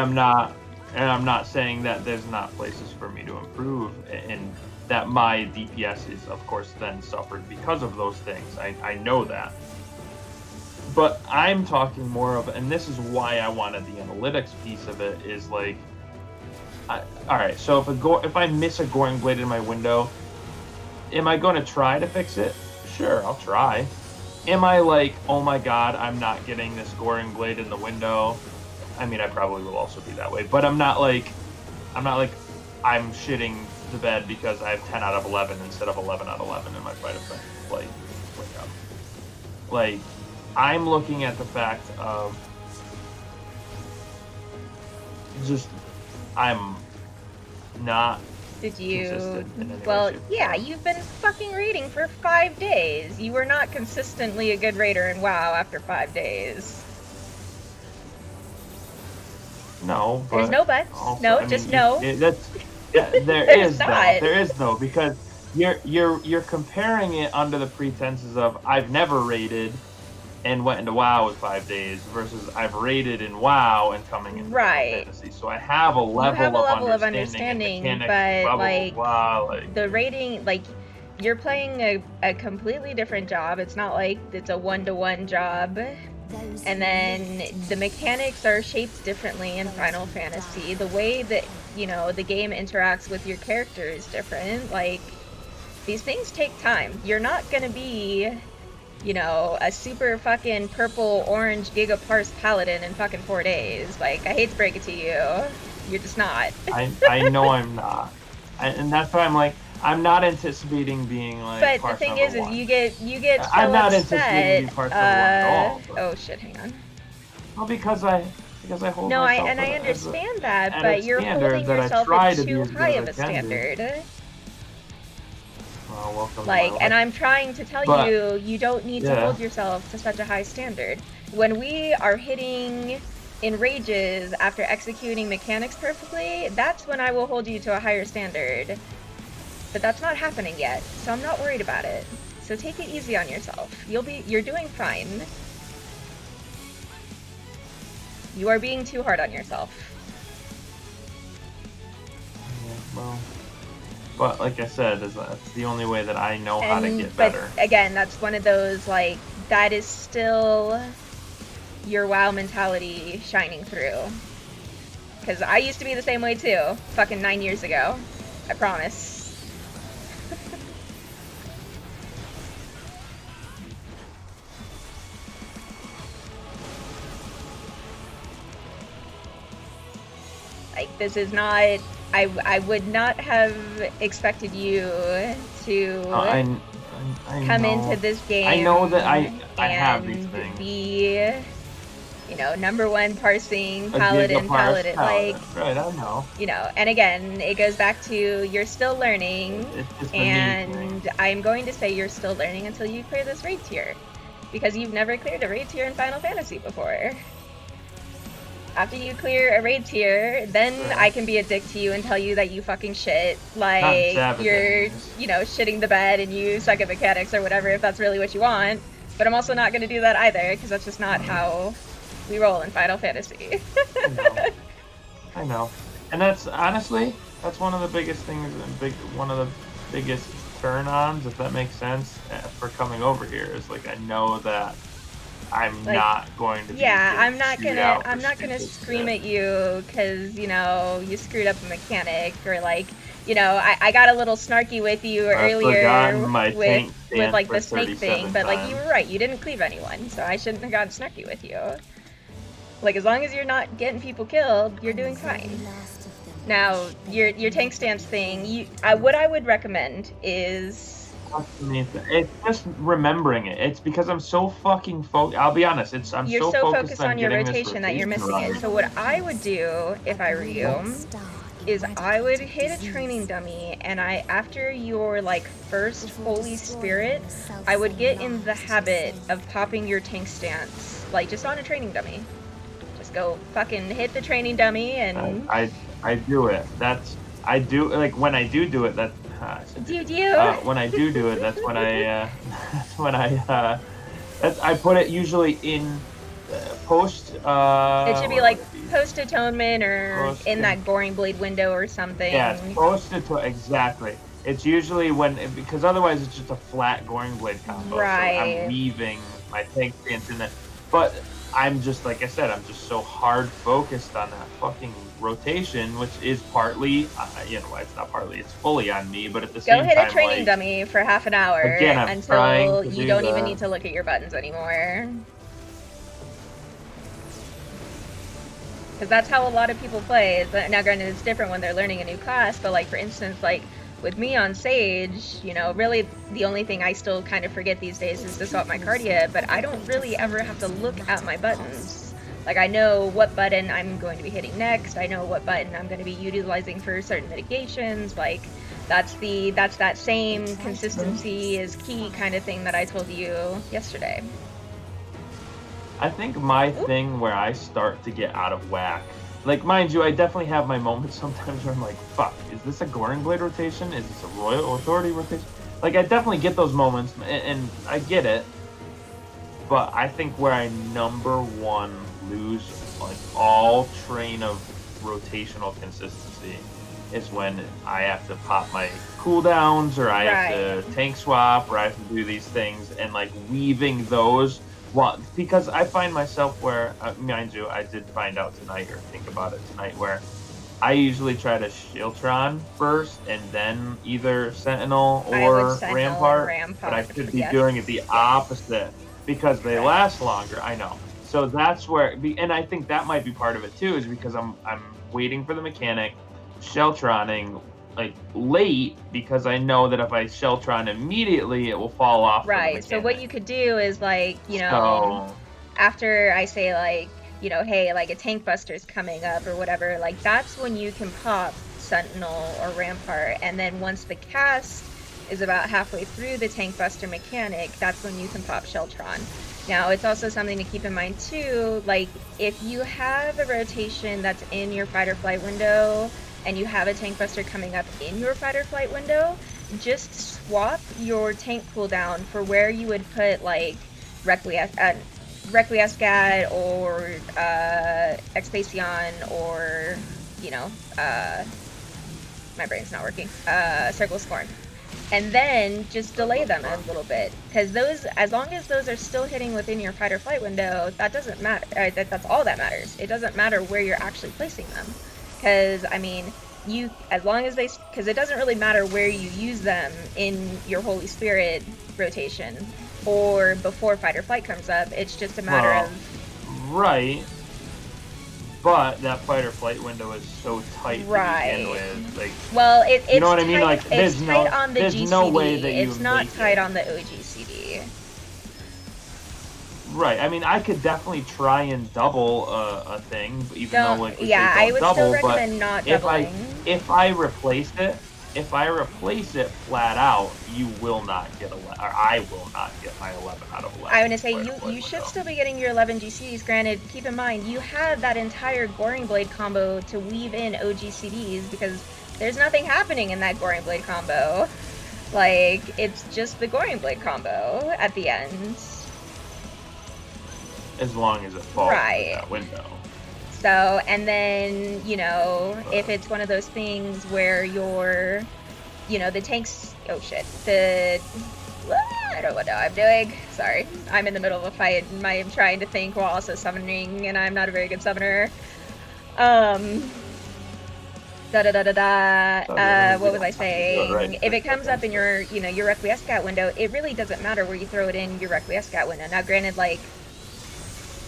[SPEAKER 6] I'm not saying that there's not places for me to improve, and that my DPS is, of course, then suffered because of those things. I know that. But I'm talking more of, and this is why I wanted the analytics piece of it, is like, all right, so if I miss a Goring Blade in my window, am I going to try to fix it? Sure, I'll try. Am I like, oh my god, I'm not getting this Goring Blade in the window? I mean, I probably will also be that way, but I'm not like I'm shitting the bed because I have 10 out of 11 instead of 11 out of 11 in my fight effect. Like, wake up. Like, I'm looking at the fact of just I'm not
[SPEAKER 2] did you?
[SPEAKER 6] consistent in any way,
[SPEAKER 2] Well,
[SPEAKER 6] shape, or
[SPEAKER 2] yeah,
[SPEAKER 6] form.
[SPEAKER 2] you've been fucking raiding for 5 days. You were not consistently a good raider in WoW after 5 days.
[SPEAKER 6] No, but
[SPEAKER 2] There's no buts.
[SPEAKER 6] also,
[SPEAKER 2] No,
[SPEAKER 6] I mean,
[SPEAKER 2] just no.
[SPEAKER 6] That's yeah, there
[SPEAKER 2] There's
[SPEAKER 6] is
[SPEAKER 2] not.
[SPEAKER 6] though. There is though, because you're comparing it under the pretenses of I've never raided and went into WoW with 5 days versus I've raided in WoW and coming into
[SPEAKER 2] Right.
[SPEAKER 6] Fantasy. So I have a
[SPEAKER 2] You
[SPEAKER 6] level,
[SPEAKER 2] have a level of
[SPEAKER 6] and
[SPEAKER 2] understanding,
[SPEAKER 6] mechanics,
[SPEAKER 2] but
[SPEAKER 6] blah, blah,
[SPEAKER 2] like
[SPEAKER 6] blah, like
[SPEAKER 2] the rating, like you're playing a completely different job. It's not like it's a one-to-one job. And then the mechanics are shaped differently in Final Fantasy. The way that, you know, the game interacts with your character is different. Like, these things take time. You're not gonna be, you know, a super fucking purple orange gigaparse paladin in fucking 4 days. Like, I hate to break it to you. You're just not.
[SPEAKER 6] I know I'm not. And that's why I'm like, I'm not anticipating being like.
[SPEAKER 2] But the
[SPEAKER 6] parse
[SPEAKER 2] thing
[SPEAKER 6] number
[SPEAKER 2] is
[SPEAKER 6] one.
[SPEAKER 2] you get so
[SPEAKER 6] I'm not
[SPEAKER 2] upset.
[SPEAKER 6] anticipating parse number one at all. But,
[SPEAKER 2] Oh shit, hang on.
[SPEAKER 6] well, because I hold
[SPEAKER 2] No,
[SPEAKER 6] myself
[SPEAKER 2] I
[SPEAKER 6] as a
[SPEAKER 2] understand that,
[SPEAKER 6] at a
[SPEAKER 2] but you're
[SPEAKER 6] standard
[SPEAKER 2] holding
[SPEAKER 6] that I
[SPEAKER 2] yourself
[SPEAKER 6] try
[SPEAKER 2] at
[SPEAKER 6] to be
[SPEAKER 2] too
[SPEAKER 6] as good
[SPEAKER 2] high
[SPEAKER 6] as
[SPEAKER 2] of
[SPEAKER 6] I
[SPEAKER 2] a
[SPEAKER 6] can do.
[SPEAKER 2] standard.
[SPEAKER 6] Well, welcome to
[SPEAKER 2] Like,
[SPEAKER 6] my
[SPEAKER 2] and
[SPEAKER 6] life.
[SPEAKER 2] I'm trying to tell
[SPEAKER 6] But-
[SPEAKER 2] you, you don't need to
[SPEAKER 6] yeah.
[SPEAKER 2] hold yourself to such a high standard. When we are hitting in rages after executing mechanics perfectly, that's when I will hold you to a higher standard. But that's not happening yet, so I'm not worried about it. So take it easy on yourself. You're doing fine. You are being too hard on yourself.
[SPEAKER 6] Yeah, well, but like I said, that's the only way that I know how to get
[SPEAKER 2] but
[SPEAKER 6] better.
[SPEAKER 2] again, that's one of those, like, that is still your WoW mentality shining through. Because I used to be the same way too, fucking 9 years ago. I promise. Like, this is not... I would not have expected you to
[SPEAKER 6] I
[SPEAKER 2] come
[SPEAKER 6] know.
[SPEAKER 2] into this game.
[SPEAKER 6] I know that I have these
[SPEAKER 2] and
[SPEAKER 6] things.
[SPEAKER 2] be, you know, #1 parsing
[SPEAKER 6] A
[SPEAKER 2] paladin,
[SPEAKER 6] gigaparse
[SPEAKER 2] like,
[SPEAKER 6] right? I know.
[SPEAKER 2] you know. And again, it goes back to you're still learning,
[SPEAKER 6] It's just the me
[SPEAKER 2] and
[SPEAKER 6] thing.
[SPEAKER 2] I'm going to say you're still learning until you clear this raid tier, because you've never cleared a raid tier in Final Fantasy before. After you clear a raid tier, then
[SPEAKER 6] Sure.
[SPEAKER 2] I can be a dick to you and tell you that you fucking shit. Like,
[SPEAKER 6] sabotaging
[SPEAKER 2] you're,
[SPEAKER 6] this.
[SPEAKER 2] you know, shitting the bed and you suck at mechanics or whatever, if that's really what you want. But I'm also not going to do that either, because that's just not how we roll in Final Fantasy.
[SPEAKER 6] I know. And that's, honestly, that's one of the biggest things, one of the biggest turn-ons, if that makes sense, for coming over here, is like, I know that I'm
[SPEAKER 2] Like,
[SPEAKER 6] not going to be
[SPEAKER 2] Yeah,
[SPEAKER 6] getting
[SPEAKER 2] I'm not
[SPEAKER 6] chewed
[SPEAKER 2] gonna
[SPEAKER 6] out
[SPEAKER 2] I'm
[SPEAKER 6] for
[SPEAKER 2] not gonna
[SPEAKER 6] stupid
[SPEAKER 2] scream
[SPEAKER 6] shit.
[SPEAKER 2] at you because, you know, you screwed up a mechanic, or like, you know, I got a little snarky with you
[SPEAKER 6] I've
[SPEAKER 2] earlier
[SPEAKER 6] forgotten my tank
[SPEAKER 2] with
[SPEAKER 6] stance
[SPEAKER 2] like
[SPEAKER 6] for
[SPEAKER 2] the snake thing,
[SPEAKER 6] 37
[SPEAKER 2] but like you
[SPEAKER 6] times.
[SPEAKER 2] were right, you didn't cleave anyone, so I shouldn't have gotten snarky with you. Like, as long as you're not getting people killed, you're doing fine. Now, your tank stance thing, what I would recommend is
[SPEAKER 6] It's just remembering it. It's because I'm so fucking focused. I'll be honest. I'm
[SPEAKER 2] You're
[SPEAKER 6] so
[SPEAKER 2] so
[SPEAKER 6] focused
[SPEAKER 2] focused
[SPEAKER 6] on
[SPEAKER 2] on your
[SPEAKER 6] getting this
[SPEAKER 2] rotation that you're missing
[SPEAKER 6] right.
[SPEAKER 2] it. So what I would do if I were you is I would hit a training dummy, and after your like first Holy Spirit, I would get in the habit of popping your tank stance, like just on a training dummy. Just go fucking hit the training dummy and.
[SPEAKER 6] I do it. I do like when I do it. That when I do it, that's when I put it usually in post.
[SPEAKER 2] It should be like post atonement or in that Goring Blade window or something.
[SPEAKER 6] Yeah, post exactly. It's usually because otherwise it's just a flat Goring Blade combo.
[SPEAKER 2] Right.
[SPEAKER 6] So I'm weaving my tank stance in that, but I'm just like I said, I'm just so hard focused on that fucking rotation, which is partly, it's not partly, it's fully on me, but at the same time,
[SPEAKER 2] go hit a training dummy for half an hour until you don't even need to look at your buttons anymore. Because that's how a lot of people play. Now, granted, it's different when they're learning a new class, but like for instance, like with me on Sage, really the only thing I still kind of forget these days is to swap my Cardia, but I don't really ever have to look at my buttons. Like I know what button I'm going to be hitting next. I know what button I'm going to be utilizing for certain mitigations. Like that's that same consistency is key kind of thing that I told you yesterday.
[SPEAKER 6] I think my thing where I start to get out of whack, like mind you, I definitely have my moments sometimes where I'm like, fuck, is this a Goring Blade rotation? Is this a Royal Authority rotation? Like I definitely get those moments and I get it. But I think where I number one lose like all train of rotational consistency is when I have to pop my cooldowns or I have to tank swap or I have to do these things and like weaving those. Because I find myself where, mind you, I did find out tonight or think about it tonight where I usually try to Shieldtron first and then either Sentinel or Rampart, but I could be doing it the opposite because they last longer. I know. So that's where, and I think that might be part of it too, is because I'm waiting for the mechanic, Shelltroning like late because I know that if I Shelltron immediately, it will fall off.
[SPEAKER 2] Right. So what you could do is like, after I say like, hey, like a tank buster's coming up or whatever, like that's when you can pop Sentinel or Rampart, and then once the cast is about halfway through the tank buster mechanic, that's when you can pop Shelltron. Now, it's also something to keep in mind too, like if you have a rotation that's in your fight or flight window and you have a tank buster coming up in your fight or flight window, just swap your tank cooldown for where you would put like Requiescat or Expacion or, my brain's not working, Circle Scorn. And then just delay them a little bit, because those, as long as those are still hitting within your fight or flight window, that doesn't matter. That's all that matters. It doesn't matter where you're actually placing them, because I mean, because it doesn't really matter where you use them in your Holy Spirit rotation or before fight or flight comes up. It's just a matter of
[SPEAKER 6] right. But that fight or flight window is so tight to begin with. Like,
[SPEAKER 2] well, it's
[SPEAKER 6] you know what I mean?
[SPEAKER 2] Tight,
[SPEAKER 6] like,
[SPEAKER 2] it's tight on the GCD.
[SPEAKER 6] No way that
[SPEAKER 2] it's not tight on the OGCD.
[SPEAKER 6] Right. I mean, I could definitely try and double a thing, even though like
[SPEAKER 2] I would
[SPEAKER 6] double,
[SPEAKER 2] still recommend not doubling.
[SPEAKER 6] If I replace it flat out, you will not get 11, or I will not get my 11 out of 11.
[SPEAKER 2] I want to say you should still be getting your 11 GCDs. Granted, keep in mind you have that entire Goring Blade combo to weave in OGCDs because there's nothing happening in that Goring Blade combo. Like it's just the Goring Blade combo at the end.
[SPEAKER 6] As long as it falls in that window.
[SPEAKER 2] So, and then, if it's one of those things where you're, the tanks, oh shit, I don't know what I'm doing. Sorry, I'm in the middle of a fight and I am trying to think while also summoning, and I'm not a very good summoner. What was I saying? If it comes up in your, your Requiescat window, it really doesn't matter where you throw it in your Requiescat window. Now, granted, like,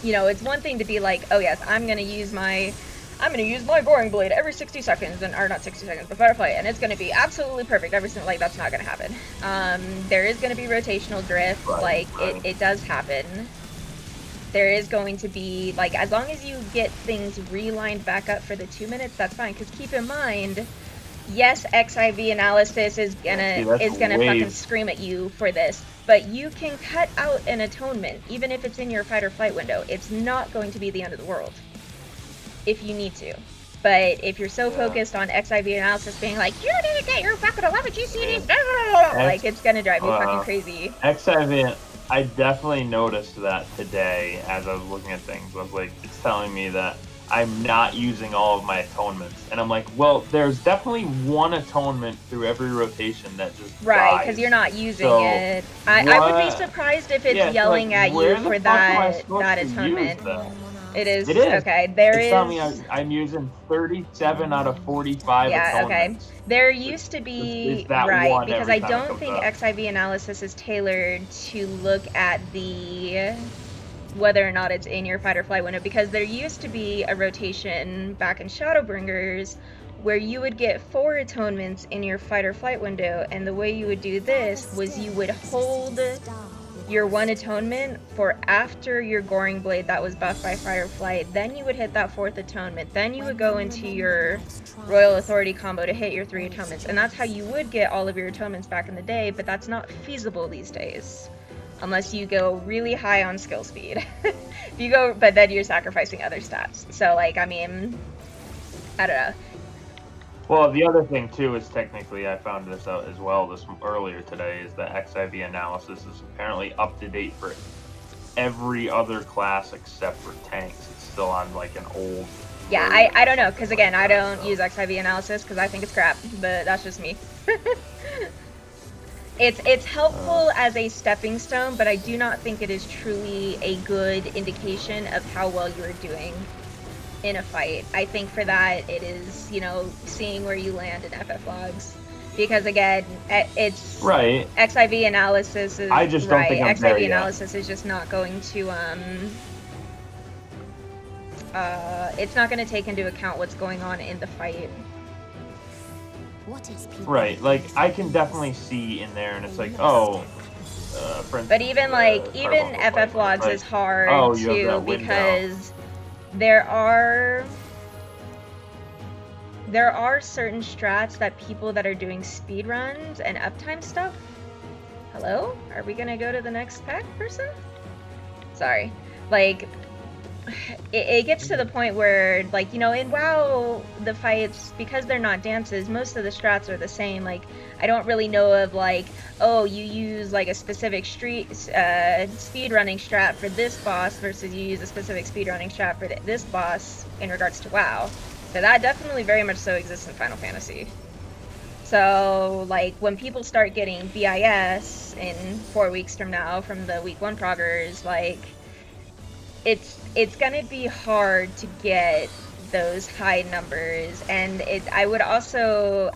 [SPEAKER 2] it's one thing to be like, oh yes, I'm going to use my I'm gonna use my Goring Blade every 60 seconds, or not 60 seconds, but Fight or Flight, and it's gonna be absolutely perfect every single, like, that's not gonna happen. There is gonna be rotational drift, like, it does happen. There is going to be, like, as long as you get things relined back up for the 2 minutes, that's fine, because keep in mind, yes, XIV analysis is gonna fucking scream at you for this, but you can cut out an atonement, even if it's in your fight or flight window. It's not going to be the end of the world, if you need to. But if you're so focused on XIV analysis being like, you need to get your fucking 11 GCDs, like, it's gonna drive you fucking crazy.
[SPEAKER 6] XIV, I definitely noticed that today as I was looking at things. I was like, it's telling me that I'm not using all of my atonements. And I'm like, well, there's definitely one atonement through every rotation that just
[SPEAKER 2] right, because you're not using it. I would be surprised if it's yelling at you for that atonement. It is. Okay, there is.
[SPEAKER 6] Telling me I'm using 37 out of 45 atonements.
[SPEAKER 2] Okay. There used to be, right, because I don't think XIV analysis is tailored to look at the whether or not it's in your fight or flight window, because there used to be a rotation back in Shadowbringers where you would get 4 atonements in your fight or flight window, and the way you would do this was you would hold your 1 atonement for after your Goring Blade that was buffed by fight or flight, then you would hit that 4th atonement, then you would go into your Royal Authority combo to hit your 3 atonements, and that's how you would get all of your atonements back in the day, but that's not feasible these days. Unless you go really high on skill speed. If you go, but then you're sacrificing other stats. So, like, I mean, I don't know.
[SPEAKER 6] Well, the other thing too is technically, I found this out as well earlier today, is that XIV analysis is apparently up to date for every other class except for tanks. It's still on like an old.
[SPEAKER 2] Yeah, I don't know, because again, I don't use XIV analysis because I think it's crap, but that's just me. It's helpful as a stepping stone, but I do not think it is truly a good indication of how well you are doing in a fight. I think for that, it is, you know, seeing where you land in FF logs. Because again, it's
[SPEAKER 6] right.
[SPEAKER 2] XIV analysis is
[SPEAKER 6] I just don't think I'm there
[SPEAKER 2] XIV analysis is just not going to it's not going to take into account what's going on in the fight.
[SPEAKER 6] Right, like I can definitely see in there, and it's like, oh, for instance,
[SPEAKER 2] but even like FF logs is hard too, because there are certain strats that people that are doing speed runs and uptime stuff. Hello, are we gonna go to the next pack person? Sorry, like. It gets to the point where, like, you know, in WoW, the fights, because they're not dances, most of the strats are the same. Like, I don't really know of, like, oh, you use, like, a specific speedrunning strat for this boss versus you use a specific speedrunning strat for this boss in regards to WoW. So that definitely very much so exists in Final Fantasy. So, like, when people start getting BIS in 4 weeks from now from the week 1 proggers, like, it's gonna be hard to get those high numbers, and I would also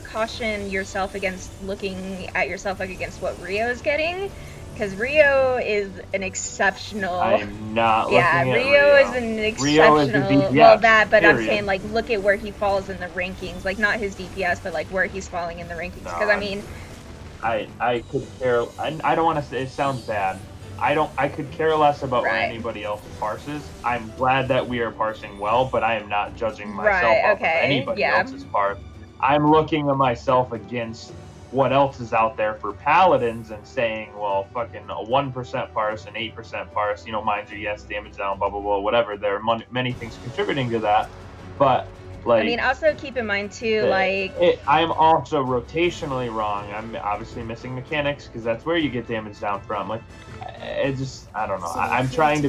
[SPEAKER 2] caution yourself against looking at yourself like against what Rio is getting, because Rio is an exceptional.
[SPEAKER 6] I'm not looking at
[SPEAKER 2] Rio is an exceptional.
[SPEAKER 6] Rio is the DPS,
[SPEAKER 2] well, that, but
[SPEAKER 6] period.
[SPEAKER 2] I'm saying, like, look at where he falls in the rankings, like not his DPS, but like where he's falling in the rankings. Because I mean,
[SPEAKER 6] I could care. I don't want to say it sounds bad. I could care less about what anybody else parses. I'm glad that we are parsing well, but I am not judging myself off of anybody else's parse. I'm looking at myself against what else is out there for paladins and saying, well, fucking a 1% parse, an 8% parse, you know, mind you, yes, damage down, blah, blah, blah, whatever. There are many things contributing to that, but like,
[SPEAKER 2] I mean, also keep in mind too,
[SPEAKER 6] I'm also rotationally wrong. I'm obviously missing mechanics because that's where you get damage down from. Like, I don't know. I'm trying to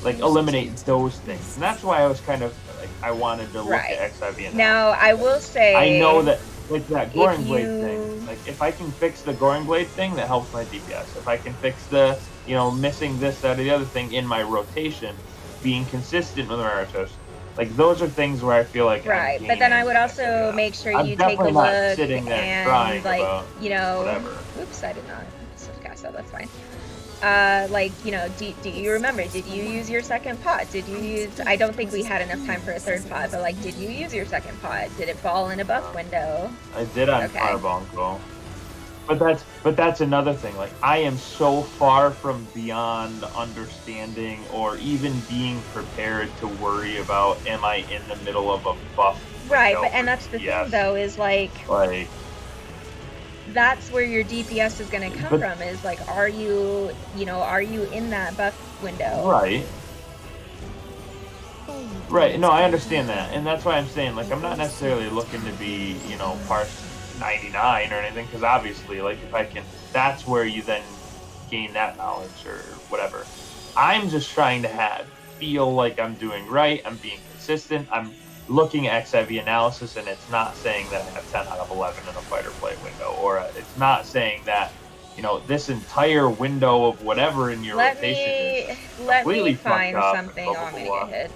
[SPEAKER 6] eliminate those things, and that's why I was kind of like, I wanted to look at XIV.
[SPEAKER 2] Now, I will say,
[SPEAKER 6] I know that with that Goring Blade thing, like if I can fix the Goring Blade thing, that helps my DPS. If I can fix the, you know, missing this, that, or the other thing in my rotation, being consistent with Meritos. Like, those are things where I feel like
[SPEAKER 2] but then I would also make sure you take a look and, like, you know,
[SPEAKER 6] whatever.
[SPEAKER 2] Oops, I did not. Okay, so that's fine. like, you know, do you remember? Did you use your second pot? Did you use? I don't think we had enough time for a third pot, but like, did you use your second pot? Did it fall in a buff window?
[SPEAKER 6] I did on
[SPEAKER 2] Okay.
[SPEAKER 6] Carbuncle. But that's another thing. Like, I am so far from beyond understanding or even being prepared to worry about, am I in the middle of a buff?
[SPEAKER 2] Right,
[SPEAKER 6] window
[SPEAKER 2] but and
[SPEAKER 6] for
[SPEAKER 2] that's the thing
[SPEAKER 6] DPS?
[SPEAKER 2] though, is like
[SPEAKER 6] Like,
[SPEAKER 2] that's where your DPS is going to come
[SPEAKER 6] But-
[SPEAKER 2] from. Is like, are you in that buff window?
[SPEAKER 6] right. Right. No, I understand that, and that's why I'm saying, like, I'm not necessarily looking to be, you know, parse 99 or anything, because obviously, like, if I can, that's where you then gain that knowledge or whatever. I'm just trying to feel like I'm doing right. I'm being consistent. I'm looking at XIV analysis, and it's not saying that I have 10 out of 11 in a fight or flight window, or it's not saying that, you know, this entire window of whatever in your
[SPEAKER 2] Let
[SPEAKER 6] rotation is
[SPEAKER 2] me
[SPEAKER 6] completely
[SPEAKER 2] find
[SPEAKER 6] fucked up and
[SPEAKER 2] something.
[SPEAKER 6] blah,
[SPEAKER 2] Oh,
[SPEAKER 6] blah,
[SPEAKER 2] I'm gonna
[SPEAKER 6] blah.
[SPEAKER 2] get hit.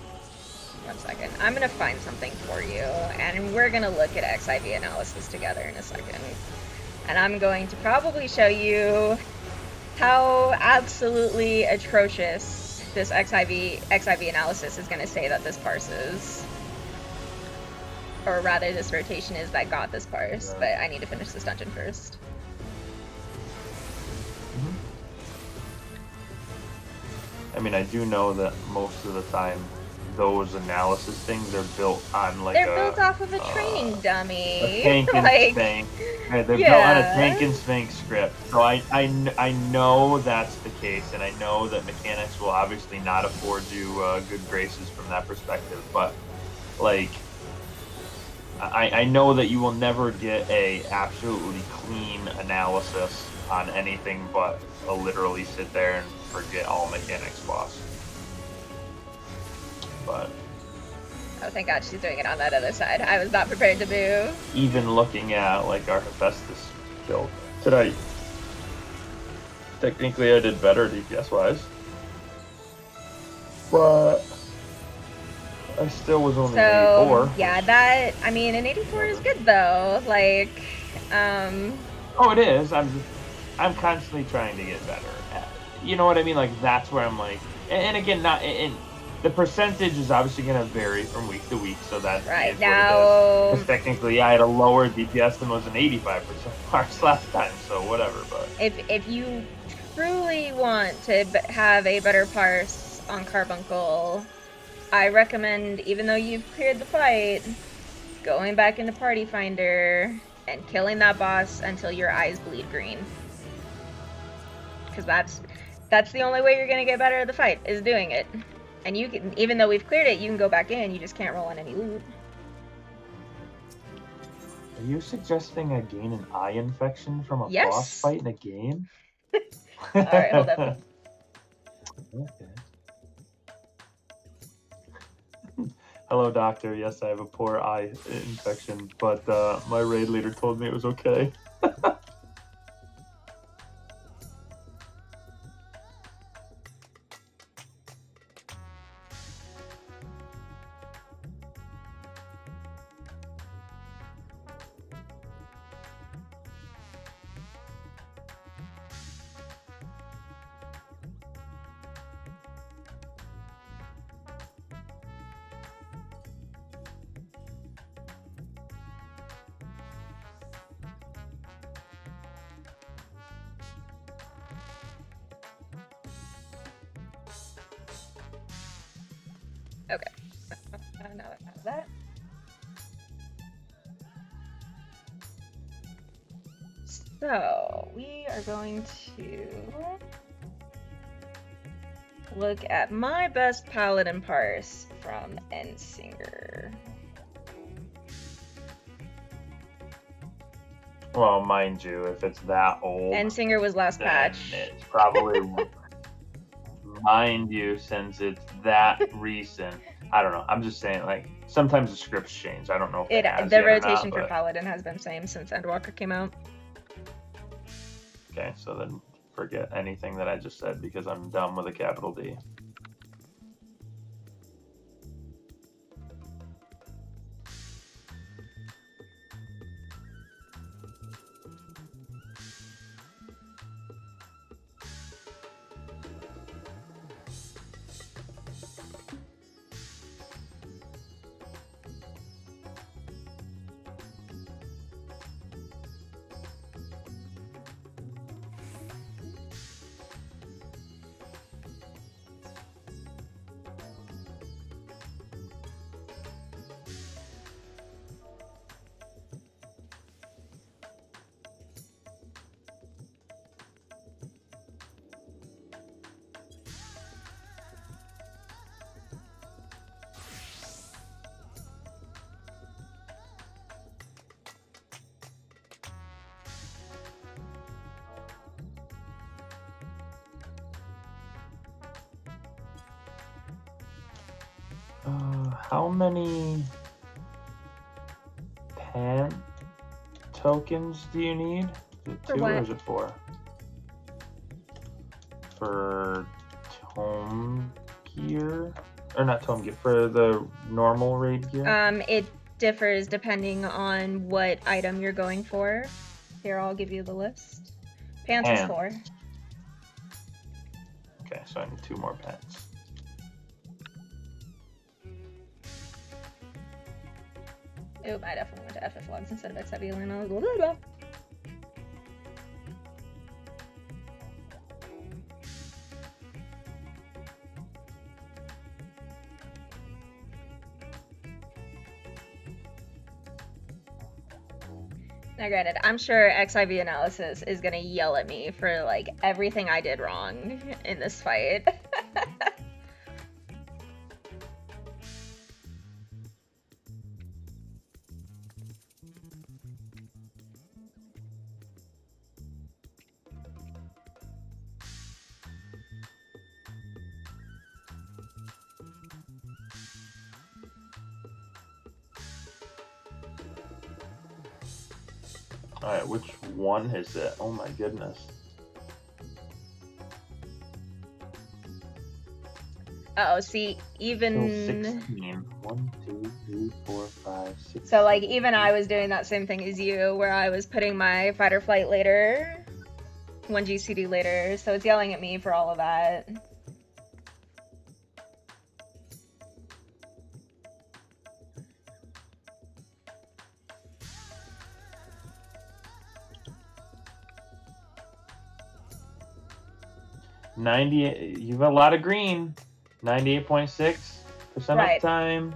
[SPEAKER 2] 1 second. I'm gonna find something for you, and we're gonna look at XIV analysis together in a second. And I'm going to probably show you how absolutely atrocious this XIV analysis is gonna say that this parses. Or rather, this rotation is that got this parse, but I need to finish this dungeon first.
[SPEAKER 6] I mean, I do know that most of the time, those analysis things are built on like
[SPEAKER 2] They're built off of a training dummy.
[SPEAKER 6] a tank and
[SPEAKER 2] Like,
[SPEAKER 6] spank. Right, they're built on a
[SPEAKER 2] yeah.
[SPEAKER 6] tank and spank script. So I know that's the case, and I know that mechanics will obviously not afford you good graces from that perspective. But like, I know that you will never get a absolutely clean analysis on anything but a literally sit there and forget all mechanics boss. But
[SPEAKER 2] Oh, thank God she's doing it on that other side. I was not prepared to move.
[SPEAKER 6] even looking at like our Hephaestus build today, technically I did better DPS wise, but I still was only an
[SPEAKER 2] So
[SPEAKER 6] 84.
[SPEAKER 2] yeah, that I mean, an 84 is good though. Like,
[SPEAKER 6] Oh, it is. I'm constantly trying to get better at it. You know what I mean? Like, that's where I'm like, and again, not and the percentage is obviously going to vary from week to week, so that
[SPEAKER 2] right
[SPEAKER 6] is
[SPEAKER 2] now,
[SPEAKER 6] what it is. 'Cause technically, I had a lower DPS than was an 85% parse last time, so whatever. But
[SPEAKER 2] if you truly want to have a better parse on Carbuncle, I recommend, even though you've cleared the fight, going back into Party Finder and killing that boss until your eyes bleed green. Because that's the only way you're gonna get better at the fight, is doing it. And you can, even though we've cleared it, you can go back in. You just can't roll on any loot.
[SPEAKER 6] are you suggesting I gain an eye infection from a
[SPEAKER 2] Yes.
[SPEAKER 6] boss fight in a game?
[SPEAKER 2] All right, hold up.
[SPEAKER 6] Okay. Hello, doctor. Yes, I have a poor eye infection, but my raid leader told me it was okay.
[SPEAKER 2] Okay. Now I have that. So we are going to look at my best paladin parse from Ensinger.
[SPEAKER 6] Well, mind you, if it's that old,
[SPEAKER 2] Ensinger was last
[SPEAKER 6] then
[SPEAKER 2] patch.
[SPEAKER 6] it's probably mind you, since it's that recent. I don't know. I'm just saying, like, sometimes the scripts change. I don't know if it has
[SPEAKER 2] The
[SPEAKER 6] yet or
[SPEAKER 2] rotation
[SPEAKER 6] not,
[SPEAKER 2] for
[SPEAKER 6] but-
[SPEAKER 2] paladin has been the same since Endwalker came out.
[SPEAKER 6] Okay, so then forget anything that I just said because I'm dumb with a capital D. How many pan tokens do you need? Is it
[SPEAKER 2] For
[SPEAKER 6] 2
[SPEAKER 2] what?
[SPEAKER 6] or is it 4? For tome gear? Or not tome gear, for the normal raid gear?
[SPEAKER 2] It differs depending on what item you're going for. Here, I'll give you the list. Pants is
[SPEAKER 6] Pants.
[SPEAKER 2] 4.
[SPEAKER 6] Okay, so I need 2 more pants.
[SPEAKER 2] Oop, I definitely went to FF Logs instead of XIV Elena. Blah, blah, blah. Now, granted, I'm sure XIV Analysis is gonna yell at me for like everything I did wrong in this fight.
[SPEAKER 6] Alright, which one is it? Oh my goodness.
[SPEAKER 2] Oh, see,
[SPEAKER 6] Still
[SPEAKER 2] even
[SPEAKER 6] 16. 1, 2, 3, 4, 5, 6.
[SPEAKER 2] so like even I was doing that same thing as you, where I was putting my fight or flight later, 1 GCD later, so it's yelling at me for all of that.
[SPEAKER 6] You've got a lot of green. 98.6%
[SPEAKER 2] Right.
[SPEAKER 6] uptime.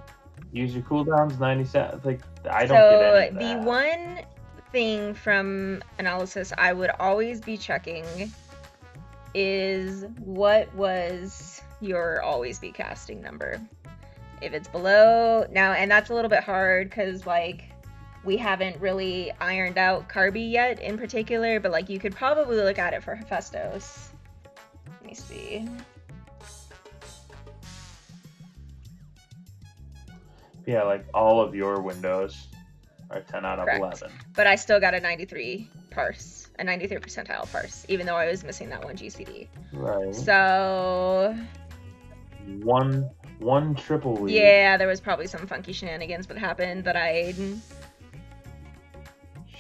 [SPEAKER 6] Use your cooldowns 97. Like I don't
[SPEAKER 2] So
[SPEAKER 6] get any of
[SPEAKER 2] the
[SPEAKER 6] that.
[SPEAKER 2] one thing from analysis I would always be checking is what was your always be casting number. If it's below now, and that's a little bit hard because like we haven't really ironed out Carby yet in particular, but like you could probably look at it for Hephaestus. Let me see.
[SPEAKER 6] Yeah, like all of your windows are 10 out of
[SPEAKER 2] Correct.
[SPEAKER 6] 11.
[SPEAKER 2] But I still got a 93 parse, a 93 percentile parse, even though I was missing that 1 GCD.
[SPEAKER 6] Right.
[SPEAKER 2] So
[SPEAKER 6] One triple lead.
[SPEAKER 2] yeah, there was probably some funky shenanigans that happened that I.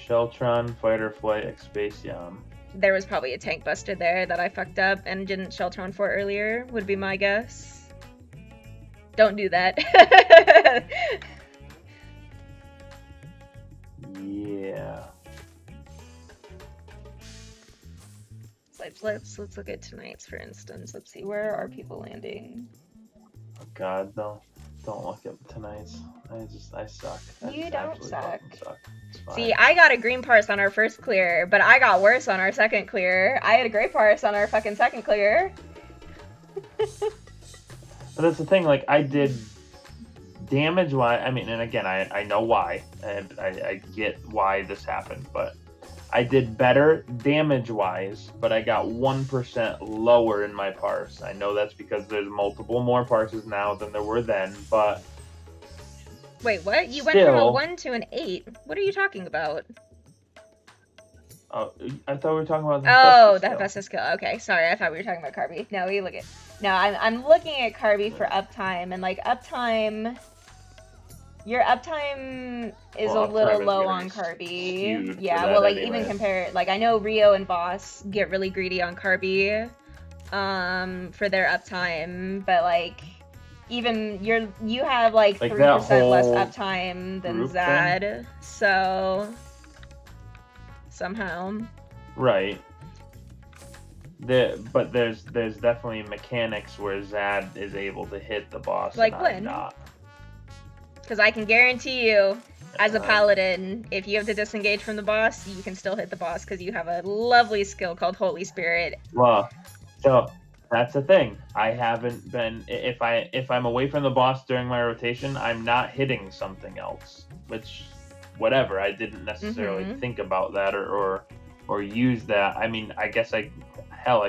[SPEAKER 6] Sheltron, Fighter Flight, Expacion.
[SPEAKER 2] There was probably a tank busted there that I fucked up and didn't Sheltron for earlier, would be my guess. Don't do that.
[SPEAKER 6] Yeah.
[SPEAKER 2] Let's look at tonight's, for instance. Let's see, where are people landing?
[SPEAKER 6] Oh God, don't look at tonight's. I suck.
[SPEAKER 2] You don't
[SPEAKER 6] absolutely
[SPEAKER 2] suck.
[SPEAKER 6] fucking suck. It's fine.
[SPEAKER 2] See, I got a green parse on our first clear, but I got worse on our second clear. I had a gray parse on our fucking second clear.
[SPEAKER 6] But that's the thing, like, I did damage wise. I mean, and again, I know why, and I get why this happened, but I did better damage wise, but I got 1% lower in my parse. I know that's because there's multiple more parses now than there were then, but.
[SPEAKER 2] Wait, what? You went from a
[SPEAKER 6] Still-
[SPEAKER 2] 1 to an 8? What are you talking about?
[SPEAKER 6] Oh, I thought we were talking about the
[SPEAKER 2] Oh,
[SPEAKER 6] Hephaestus
[SPEAKER 2] the
[SPEAKER 6] skill.
[SPEAKER 2] Hephaestus skill. Okay, sorry, I thought we were talking about Carby. No, we look at. No, I'm looking at Carby for uptime, and like uptime, your uptime is
[SPEAKER 6] Well,
[SPEAKER 2] a little
[SPEAKER 6] uptime is
[SPEAKER 2] low
[SPEAKER 6] getting
[SPEAKER 2] on Carby.
[SPEAKER 6] skewed for
[SPEAKER 2] Yeah,
[SPEAKER 6] that
[SPEAKER 2] well, like
[SPEAKER 6] anyway.
[SPEAKER 2] even compare, like I know Rio and Boss get really greedy on Carby, for their uptime, but like even you have like
[SPEAKER 6] Like
[SPEAKER 2] 3%
[SPEAKER 6] that
[SPEAKER 2] less
[SPEAKER 6] whole
[SPEAKER 2] uptime than
[SPEAKER 6] group thing?
[SPEAKER 2] Zad, so somehow.
[SPEAKER 6] Right. But there's definitely mechanics where Zad is able to hit the boss.
[SPEAKER 2] Like
[SPEAKER 6] and I'm
[SPEAKER 2] when?
[SPEAKER 6] not.
[SPEAKER 2] Because I can guarantee you, as a
[SPEAKER 6] Uh,
[SPEAKER 2] paladin, if you have to disengage from the boss, you can still hit the boss because you have a lovely skill called Holy Spirit.
[SPEAKER 6] Well, so that's the thing. I haven't been. If I'm away from the boss during my rotation, I'm not hitting something else. Which, whatever. I didn't necessarily
[SPEAKER 2] Mhm.
[SPEAKER 6] think about that or use that. I mean, I guess I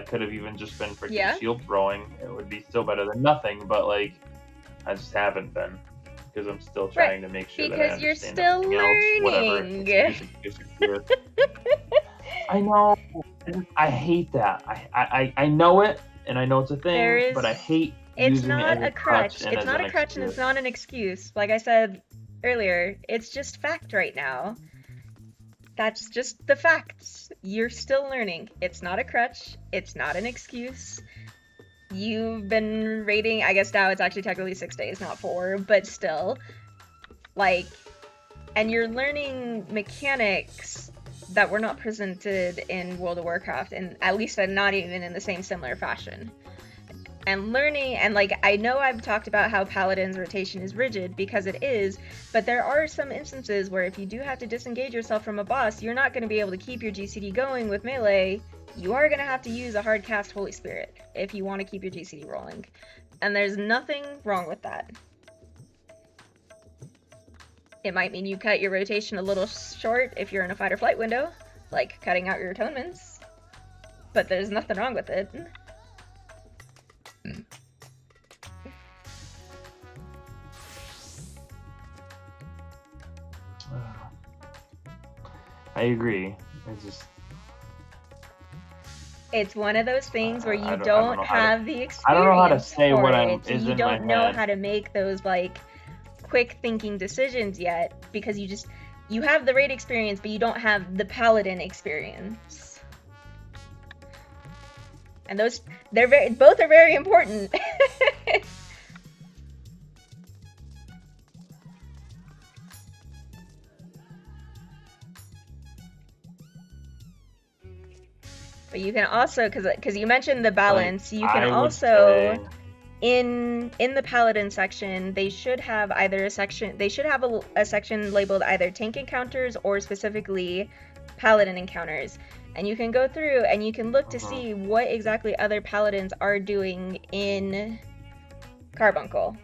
[SPEAKER 6] could have even just been freaking
[SPEAKER 2] Yeah.
[SPEAKER 6] shield throwing. It would be still better than nothing. But like, I just haven't been because I'm still trying to make sure that I
[SPEAKER 2] Because you're
[SPEAKER 6] understand
[SPEAKER 2] still
[SPEAKER 6] everything else, whatever.
[SPEAKER 2] learning.
[SPEAKER 6] It's weird. I know. I hate that. I know it, and I know it's a thing, but I hate
[SPEAKER 2] It's
[SPEAKER 6] using it
[SPEAKER 2] not
[SPEAKER 6] as
[SPEAKER 2] a crutch.
[SPEAKER 6] and
[SPEAKER 2] It's
[SPEAKER 6] as
[SPEAKER 2] not
[SPEAKER 6] an
[SPEAKER 2] a crutch and
[SPEAKER 6] excuse.
[SPEAKER 2] it's not an excuse. Like I said earlier, it's just fact right now. That's just the facts. You're still learning. It's not a crutch. It's not an excuse. You've been raiding, I guess now it's actually technically 6 days, not 4, but still. Like, and you're learning mechanics that were not presented in World of Warcraft, and at least not even in the same similar fashion. And learning, and like, I know I've talked about how Paladin's rotation is rigid, because it is, but there are some instances where if you do have to disengage yourself from a boss, you're not going to be able to keep your GCD going with melee. You are going to have to use a hard cast Holy Spirit if you want to keep your GCD rolling. And there's nothing wrong with that. It might mean you cut your rotation a little short if you're in a fight or flight window, like cutting out your atonements, but there's nothing wrong with it.
[SPEAKER 6] I agree. It's just
[SPEAKER 2] It's one of those things where you
[SPEAKER 6] I don't
[SPEAKER 2] don't
[SPEAKER 6] know how to-
[SPEAKER 2] have the experience
[SPEAKER 6] I don't know how to say
[SPEAKER 2] for
[SPEAKER 6] what
[SPEAKER 2] it, so
[SPEAKER 6] is
[SPEAKER 2] you
[SPEAKER 6] in my
[SPEAKER 2] don't know
[SPEAKER 6] head.
[SPEAKER 2] how to make those like quick thinking decisions yet, because you have the raid experience, but you don't have the paladin experience. And both are very important. But you can also, because you mentioned the balance, you can
[SPEAKER 6] I would
[SPEAKER 2] also
[SPEAKER 6] say-
[SPEAKER 2] in the paladin section, they should have either a section labeled either tank encounters or specifically paladin encounters. And you can go through and you can look to see what exactly other paladins are doing in Carbuncle.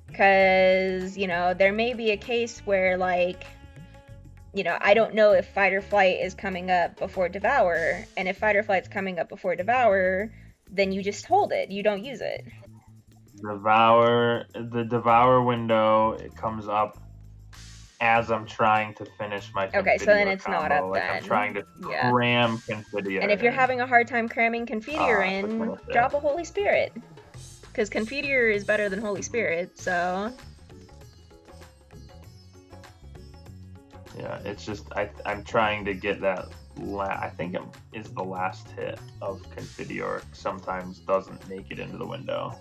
[SPEAKER 2] Because, you know, there may be a case where, like, you know, I don't know if Fight or Flight is coming up before Devour, and if Fight or Flight's coming up before Devour, then you just hold it, you don't use it.
[SPEAKER 6] the Devour window, it comes up as I'm trying to finish my
[SPEAKER 2] Okay, so
[SPEAKER 6] Confidior
[SPEAKER 2] then it's not
[SPEAKER 6] combo.
[SPEAKER 2] up
[SPEAKER 6] Like
[SPEAKER 2] then.
[SPEAKER 6] I'm trying to
[SPEAKER 2] Yeah.
[SPEAKER 6] cram Confidior
[SPEAKER 2] And if you're
[SPEAKER 6] in.
[SPEAKER 2] having a hard time cramming Confidior in,
[SPEAKER 6] minute there.
[SPEAKER 2] drop a Holy Spirit. Because Confidior is better than Holy Spirit, so...
[SPEAKER 6] Yeah, it's just I'm trying to get that. I think it is the last hit of Confidior. Sometimes doesn't make it into the window.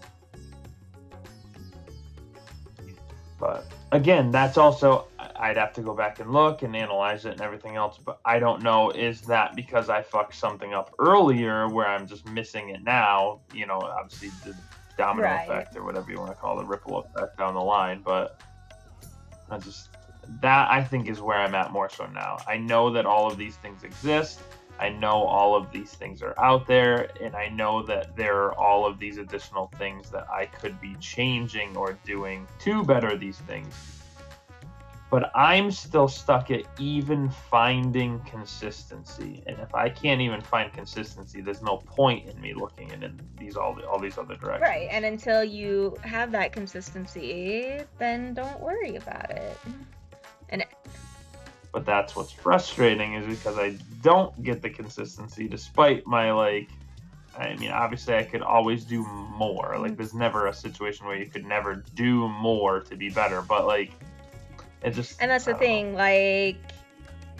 [SPEAKER 6] But again, that's also I'd have to go back and look and analyze it and everything else. But I don't know, is that because I fucked something up earlier where I'm just missing it now? You know, obviously the domino
[SPEAKER 2] Right.
[SPEAKER 6] effect or whatever you want to call it, ripple effect down the line. But that I think is where I'm at more so now. I know that all of these things exist. I know all of these things are out there, and I know that there are all of these additional things that I could be changing or doing to better these things. But I'm still stuck at even finding consistency, and if I can't even find consistency, there's no point in me looking in all these other directions.
[SPEAKER 2] Right, and until you have that consistency, then don't worry about it. And
[SPEAKER 6] But that's what's frustrating, is because I don't get the consistency despite my, like, I mean, obviously I could always do more. Like, there's never a situation where you could never do more to be better, but, like, it just...
[SPEAKER 2] And that's the thing, like,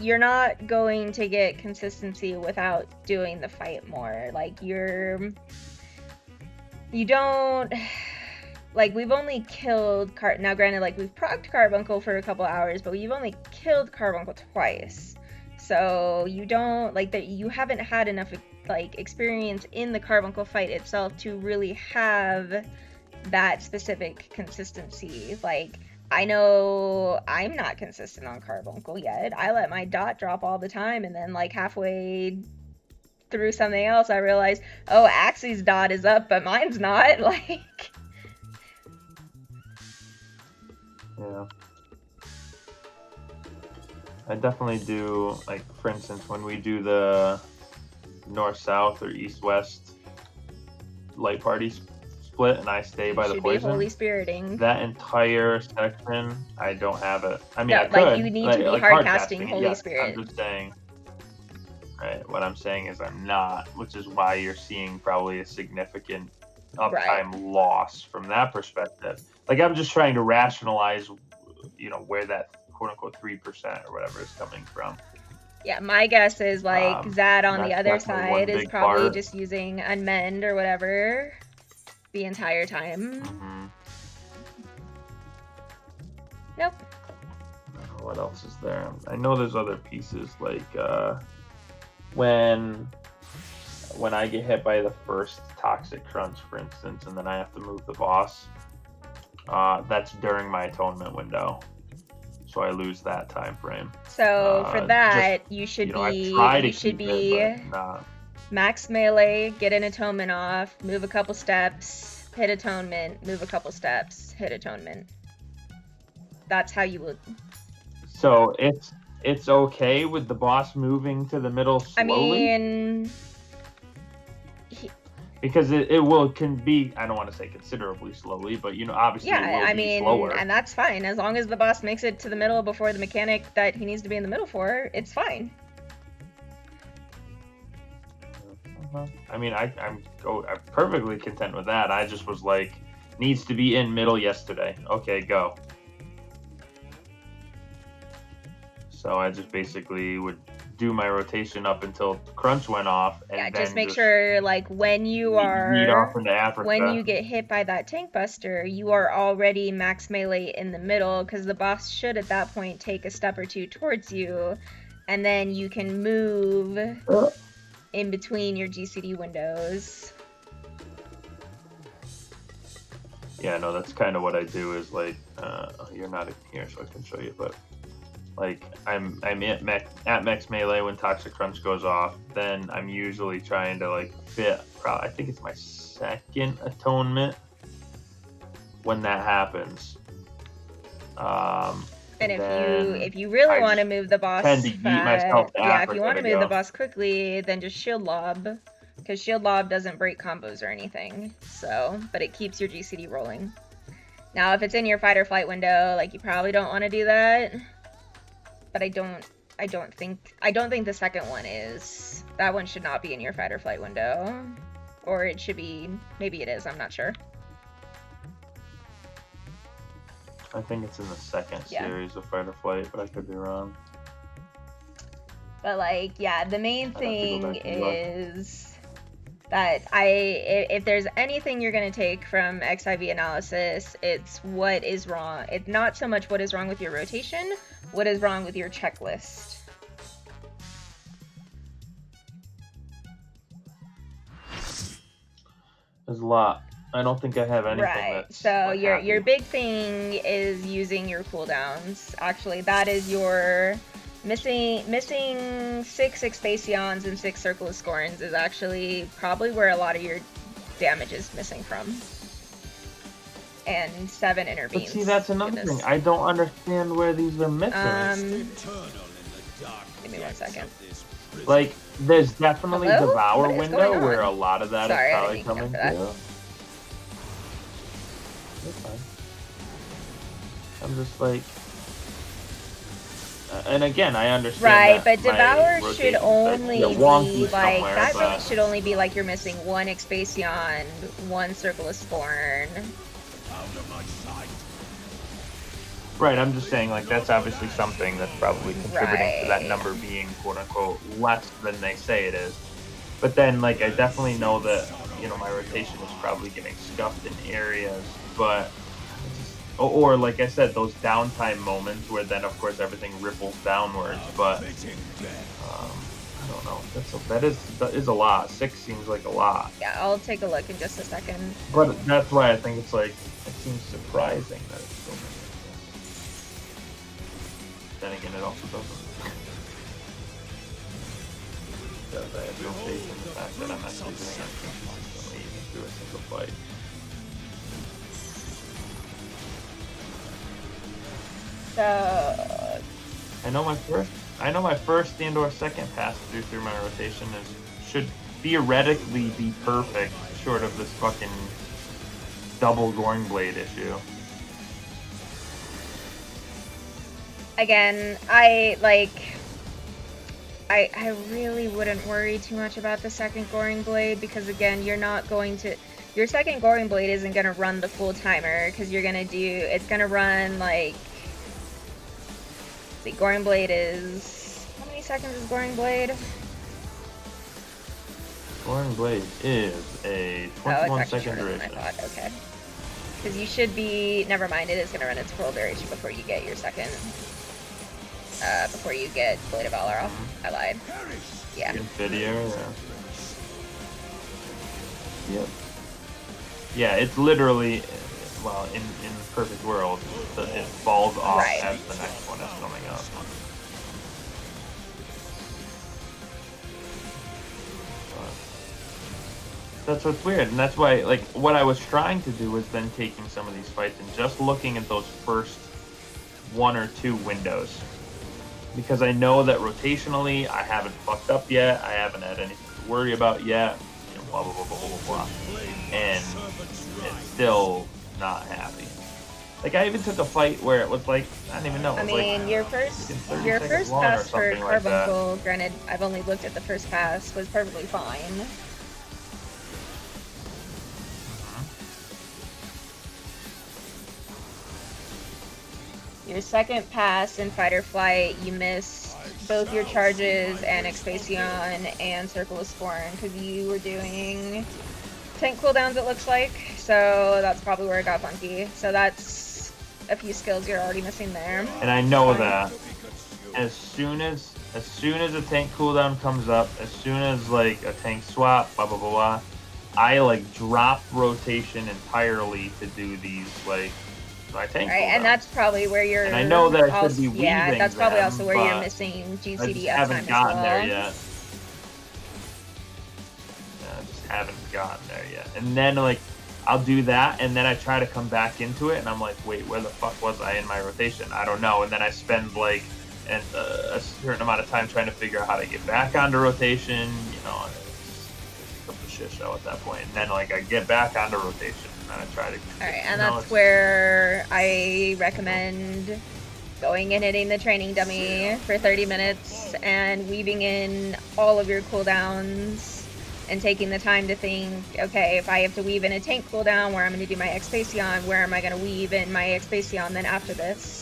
[SPEAKER 2] you're not going to get consistency without doing the fight more. Like, you don't... Like, we've only killed now granted, like, we've procced Carbuncle for a couple hours, but we've only killed Carbuncle twice. So you don't, like, that you haven't had enough, like, experience in the Carbuncle fight itself to really have that specific consistency. Like, I know I'm not consistent on Carbuncle yet. I let my dot drop all the time, and then, like, halfway through something else, I realized, oh, Axie's dot is up, but mine's not. Like...
[SPEAKER 6] Yeah. I definitely do, like, for instance, when we do the north-south or east-west light party split and I stay by the
[SPEAKER 2] Should
[SPEAKER 6] poison,
[SPEAKER 2] be Holy Spiriting.
[SPEAKER 6] that entire section, I don't have it. I mean,
[SPEAKER 2] No,
[SPEAKER 6] I could.
[SPEAKER 2] like, you need to be hard
[SPEAKER 6] hard
[SPEAKER 2] casting
[SPEAKER 6] it,
[SPEAKER 2] Holy
[SPEAKER 6] yes,
[SPEAKER 2] Spirit.
[SPEAKER 6] I'm just saying. Right. What I'm saying is I'm not, which is why you're seeing probably a significant uptime loss from that perspective. Like, I'm just trying to rationalize, where that quote unquote 3% or whatever is coming from.
[SPEAKER 2] Yeah, my guess is like Zad on the
[SPEAKER 6] that's
[SPEAKER 2] other
[SPEAKER 6] definitely one
[SPEAKER 2] side is
[SPEAKER 6] big
[SPEAKER 2] probably
[SPEAKER 6] part.
[SPEAKER 2] just using Unmend or whatever the entire time.
[SPEAKER 6] Mm-hmm.
[SPEAKER 2] Nope.
[SPEAKER 6] What else is there? I know there's other pieces like when I get hit by the first toxic crunch, for instance, and then I have to move the boss. That's during my atonement window, so I lose that time frame.
[SPEAKER 2] So for that, you should be max melee, get an atonement off, move a couple steps, hit atonement, move a couple steps, hit atonement. That's how you would.
[SPEAKER 6] So it's okay with the boss moving to the middle slowly?
[SPEAKER 2] I mean,
[SPEAKER 6] because it can be, I don't want to say considerably slowly, but obviously it will be slower.
[SPEAKER 2] And that's fine as long as the boss makes it to the middle before the mechanic that he needs to be in the middle for. It's fine.
[SPEAKER 6] I mean, I'm perfectly content with that. I just was like, needs to be in middle yesterday. Okay, go. So I just basically would do my rotation up until crunch went off, and then
[SPEAKER 2] just make sure like when you
[SPEAKER 6] lead off into Africa.
[SPEAKER 2] When you get hit by that tank buster, you are already max melee in the middle, because the boss should at that point take a step or two towards you, and then you can move in between your GCD windows.
[SPEAKER 6] Yeah, no, that's kind of what I do. Is like, you're not in here, so I can show you, but. Like, I'm at max melee when Toxic Crunch goes off. Then I'm usually trying to, like, fit, I think it's my second atonement when that happens.
[SPEAKER 2] And if you really want to move the boss
[SPEAKER 6] tend to yeet myself to
[SPEAKER 2] if you want to move the boss quickly, then just Shield Lob. Because Shield Lob doesn't break combos or anything. So, but it keeps your GCD rolling. Now, if it's in your fight or flight window, like, you probably don't want to do that. But I don't think the second one is. That one should not be in your fight or flight window. Or it should be, maybe it is, I'm not sure.
[SPEAKER 6] I think it's in the second series of fight or flight, but I could be wrong.
[SPEAKER 2] But like, yeah, the main thing is that if there's anything you're going to take from XIV analysis, it's what is wrong. It's not so much what is wrong with your rotation, what is wrong with your checklist.
[SPEAKER 6] There's a lot. I don't think I have anything.
[SPEAKER 2] Right. So your big thing is using your cooldowns. Actually, that is your missing 6 Expations and 6 Circle of Scorns is actually probably where a lot of your damage is missing from. And 7 intervenes.
[SPEAKER 6] But see, that's another thing. I don't understand where these are missing.
[SPEAKER 2] Give me 1 second.
[SPEAKER 6] Like, there's definitely
[SPEAKER 2] Hello?
[SPEAKER 6] Devour
[SPEAKER 2] What is
[SPEAKER 6] window
[SPEAKER 2] going on?
[SPEAKER 6] where a lot of that
[SPEAKER 2] Sorry,
[SPEAKER 6] is
[SPEAKER 2] I
[SPEAKER 6] probably
[SPEAKER 2] didn't
[SPEAKER 6] coming
[SPEAKER 2] mean to go
[SPEAKER 6] through.
[SPEAKER 2] for
[SPEAKER 6] That's fine. I'm just like, and again, I understand.
[SPEAKER 2] Right,
[SPEAKER 6] that
[SPEAKER 2] but Devour
[SPEAKER 6] my
[SPEAKER 2] should
[SPEAKER 6] rotations
[SPEAKER 2] only
[SPEAKER 6] are wonky
[SPEAKER 2] be like
[SPEAKER 6] somewhere,
[SPEAKER 2] that. Really
[SPEAKER 6] but-
[SPEAKER 2] should only be like you're missing 1 Expasion, 1 Circle of Scorn.
[SPEAKER 6] Right, I'm just saying, like, that's obviously something that's probably contributing to that
[SPEAKER 2] Right.
[SPEAKER 6] number being, quote unquote, less than they say it is. But then, like, I definitely know that, my rotation is probably getting scuffed in areas, but, or like I said, those downtime moments where then, of course, everything ripples downwards, but, I don't know. That is a lot. 6 seems like a lot.
[SPEAKER 2] Yeah, I'll take a look in just a second.
[SPEAKER 6] But that's why I think it's like, it seems surprising that it's so many. Then again, it also doesn't. Because I have no faith in the fact that I'm actually doing anything constantly, even through a single fight.
[SPEAKER 2] So
[SPEAKER 6] I know my first and/or second pass through my rotation should theoretically be perfect, short of this fucking double Goring Blade issue.
[SPEAKER 2] Again, I really wouldn't worry too much about the second Goring Blade because again, you're not going to. Your second Goring Blade isn't gonna run the full timer because you're gonna do. It's gonna run like. See, Goring Blade is. How many seconds is Goring Blade?
[SPEAKER 6] Goring Blade is a 21-second duration.
[SPEAKER 2] I thought. Okay. Because you should be. Never mind. It is gonna run its full duration before you get your second. Before you get Blade of Valor. I lied. Yeah.
[SPEAKER 6] Video. Yeah. Yep. Yeah, it's literally, well, in perfect world, it falls off as the next one is coming up. That's what's weird, and that's why, like, what I was trying to do was then taking some of these fights and just looking at those first 1 or 2 windows. Because I know that rotationally, I haven't fucked up yet, I haven't had anything to worry about yet, you know, blah, blah, blah, blah, blah, blah. And it's still not happy. Like, I even took a fight where it was like, I don't even know.
[SPEAKER 2] I mean,
[SPEAKER 6] like,
[SPEAKER 2] your first pass for Carbuncle, granted, I've only looked at the first pass, was perfectly fine. Your second pass in Fight or Flight, you missed both your charges and Expansion and Circle of Scorn because you were doing tank cooldowns, it looks like. So that's probably where it got funky. So that's a few skills you're already missing there.
[SPEAKER 6] And I know that as soon as a tank cooldown comes up, as soon as like a tank swap, blah blah blah blah, I like drop rotation entirely to do these like. Right,
[SPEAKER 2] and that's probably where you're.
[SPEAKER 6] And I know that I should be weaving
[SPEAKER 2] yeah, that's probably
[SPEAKER 6] them,
[SPEAKER 2] also where you're missing GCD
[SPEAKER 6] I just
[SPEAKER 2] uptime
[SPEAKER 6] haven't gotten
[SPEAKER 2] as well.
[SPEAKER 6] there yet. Yeah, I just haven't gotten there yet. And then like, I'll do that, and then I try to come back into it, and I'm like, wait, where the fuck was I in my rotation? I don't know. And then I spend like a certain amount of time trying to figure out how to get back onto rotation. You know, it's a shit show at that point. And then like I get back onto rotation. And I try to.
[SPEAKER 2] Alright, and that's where I recommend going and hitting the training dummy for 30 minutes and weaving in all of your cooldowns and taking the time to think, okay, if I have to weave in a tank cooldown where I'm going to do my Expansion, where am I going to weave in my Expansion then after this?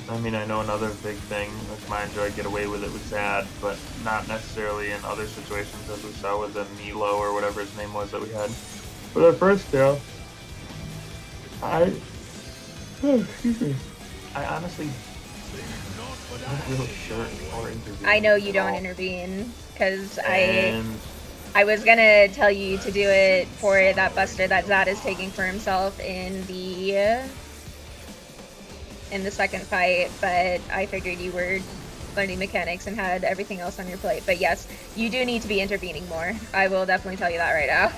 [SPEAKER 6] I mean, I know another big thing with Mindjoy get away with it with Zad, but not necessarily in other situations as we saw with the Milo or whatever his name was that we had. For the first kill, excuse me, I honestly don't really sure or intervene.
[SPEAKER 2] I know you don't intervene, because I was gonna tell you to do it for that Buster that Zad is taking for himself in the second fight, but I figured you were learning mechanics and had everything else on your plate. But yes, you do need to be intervening more. I will definitely tell you that right now.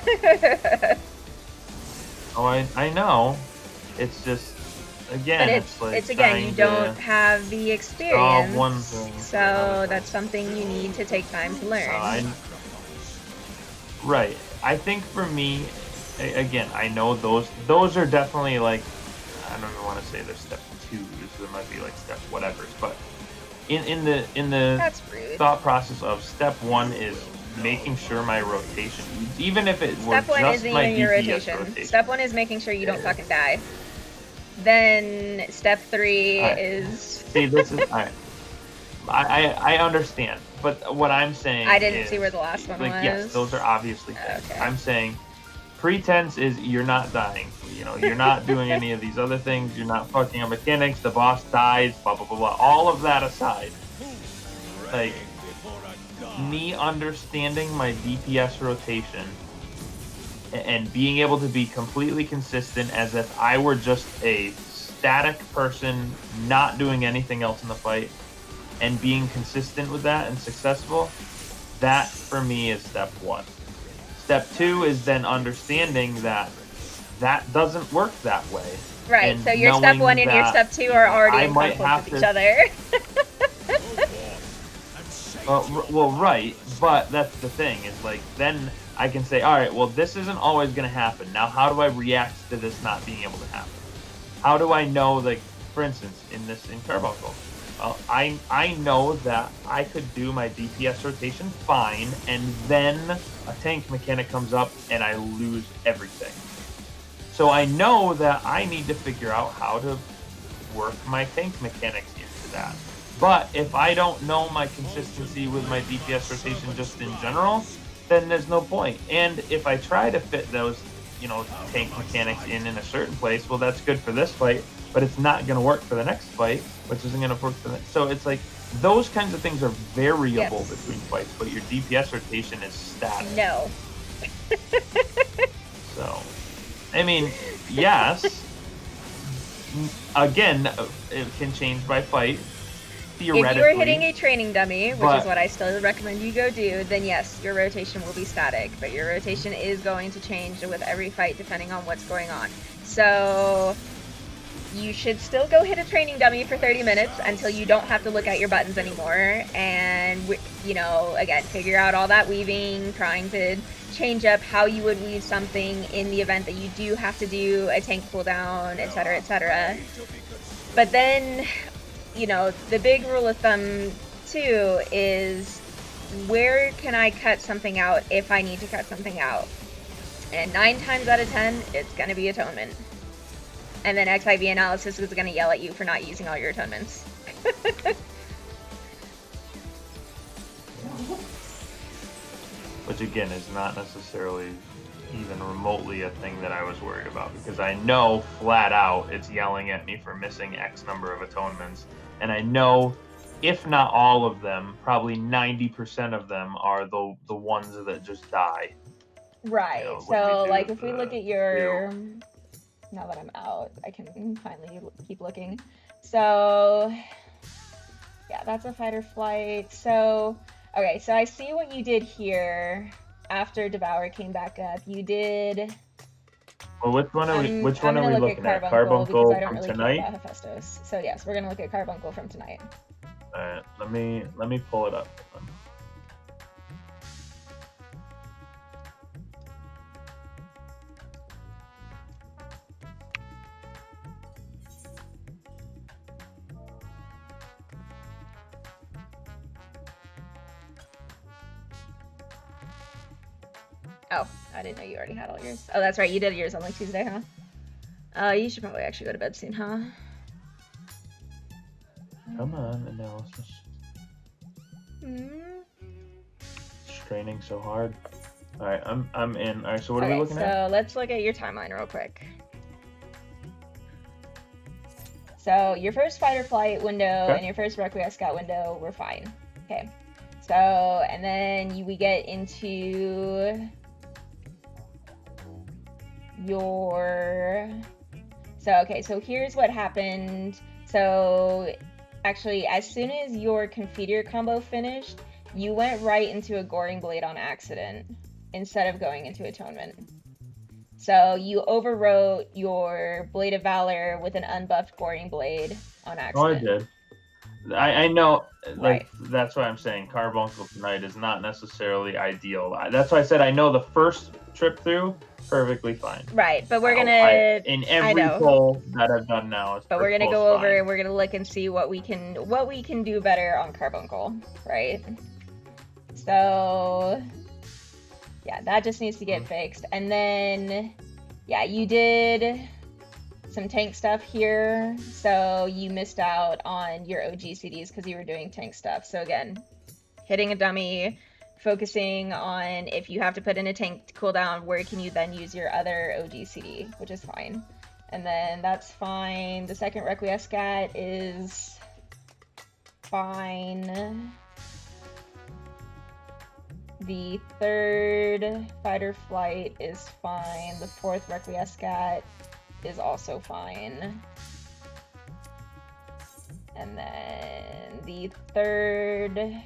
[SPEAKER 6] Oh, I know. It's just, again,
[SPEAKER 2] but
[SPEAKER 6] it's like
[SPEAKER 2] again, you don't have the experience,
[SPEAKER 6] one thing
[SPEAKER 2] so that's something you need to take time to learn.
[SPEAKER 6] Right. I think for me, again, I know those are definitely like, I don't even want to say they're step 2s, there might be like step whatevers, but in the thought process of step 1 is making sure my rotation, even if it were
[SPEAKER 2] Step 1
[SPEAKER 6] just
[SPEAKER 2] isn't
[SPEAKER 6] my
[SPEAKER 2] even your
[SPEAKER 6] DPS
[SPEAKER 2] rotation. Step 1 is making sure you don't fucking die. Then step 3 is.
[SPEAKER 6] See, this is I understand, but what I'm saying
[SPEAKER 2] I didn't
[SPEAKER 6] is,
[SPEAKER 2] see where the last one
[SPEAKER 6] like,
[SPEAKER 2] was.
[SPEAKER 6] yes, those are obviously things.
[SPEAKER 2] Okay.
[SPEAKER 6] I'm saying pretense is you're not dying. You know, you're not doing any of these other things. You're not fucking up mechanics. The boss dies. Blah blah blah blah. All of that aside, like me understanding my DPS rotation and being able to be completely consistent as if I were just a static person not doing anything else in the fight and being consistent with that and successful, that for me is step 1. Step 2 is then understanding that that doesn't work that way.
[SPEAKER 2] Right,
[SPEAKER 6] and
[SPEAKER 2] so your step 1 and your step 2 are already in conflict with each other.
[SPEAKER 6] Well, right, but that's the thing. Is like then I can say, all right, well, this isn't always going to happen. Now, how do I react to this not being able to happen? How do I know, like, for instance, in Carbuncle, well, I know that I could do my DPS rotation fine, and then a tank mechanic comes up and I lose everything. So I know that I need to figure out how to work my tank mechanics into that. But if I don't know my consistency with my DPS rotation just in general, then there's no point. And if I try to fit those, tank mechanics in a certain place, well, that's good for this fight, but it's not going to work for the next fight, which isn't going to work for the next. So it's like those kinds of things are variable between fights, but your DPS rotation is static.
[SPEAKER 2] No.
[SPEAKER 6] So, I mean, yes. Again, it can change by fight.
[SPEAKER 2] If you are hitting a training dummy, which is what I still recommend you go do, then yes, your rotation will be static, but your rotation is going to change with every fight depending on what's going on. So you should still go hit a training dummy for 30 minutes until you don't have to look at your buttons anymore, and again, figure out all that weaving, trying to change up how you would weave something in the event that you do have to do a tank cooldown, etc., etc. But then, the big rule of thumb too is, where can I cut something out if I need to cut something out? And 9 times out of 10, it's going to be atonement. And then XIV analysis is going to yell at you for not using all your atonements.
[SPEAKER 6] Which again is not necessarily even remotely a thing that I was worried about, because I know flat out it's yelling at me for missing X number of atonements. And I know, if not all of them, probably 90% of them are the ones that just die.
[SPEAKER 2] Right. So, like, if we look at your... Now that I'm out, I can finally keep looking. So, yeah, that's a fight or flight. So, okay, so I see what you did here after Devour came back up. You did...
[SPEAKER 6] Well, which one are we looking at?
[SPEAKER 2] Carbuncle
[SPEAKER 6] from
[SPEAKER 2] really
[SPEAKER 6] tonight?
[SPEAKER 2] Care about Hephaestus. So yes, we're gonna look at Carbuncle from tonight.
[SPEAKER 6] Alright, let me pull it up.
[SPEAKER 2] Oh, I didn't know you already had all yours. Oh, that's right, you did yours on like Tuesday, huh? You should probably actually go to bed soon, huh?
[SPEAKER 6] Come on, analysis. It's training so hard. Alright, I'm in. Alright, so what are we looking at?
[SPEAKER 2] So let's look at your timeline real quick. So your first fight or flight window and your first Requiem Scout window were fine. Okay. So, and then we get into your... So here's what happened. So actually, as soon as your Confiteor combo finished, you went right into a Goring Blade on accident instead of going into Atonement. So you overwrote your Blade of Valor with an unbuffed Goring Blade on accident.
[SPEAKER 6] Oh, I did. I know, like, that's why I'm saying Carbuncle tonight is not necessarily ideal. That's why I said I know the first trip through perfectly fine.
[SPEAKER 2] Right, but we're gonna
[SPEAKER 6] in every poll that I've done now.
[SPEAKER 2] But we're gonna go over and we're gonna look and see what we can do better on Carbuncle, right? So yeah, that just needs to get fixed. And then yeah, you did some tank stuff here, so you missed out on your OG CDs because you were doing tank stuff. So again, hitting a dummy, focusing on if you have to put in a tank cooldown, where can you then use your other OG CD, which is fine. And then that's fine. The second Requiescat is fine. The third Fight or Flight is fine. The fourth Requiescat is also fine. And then the third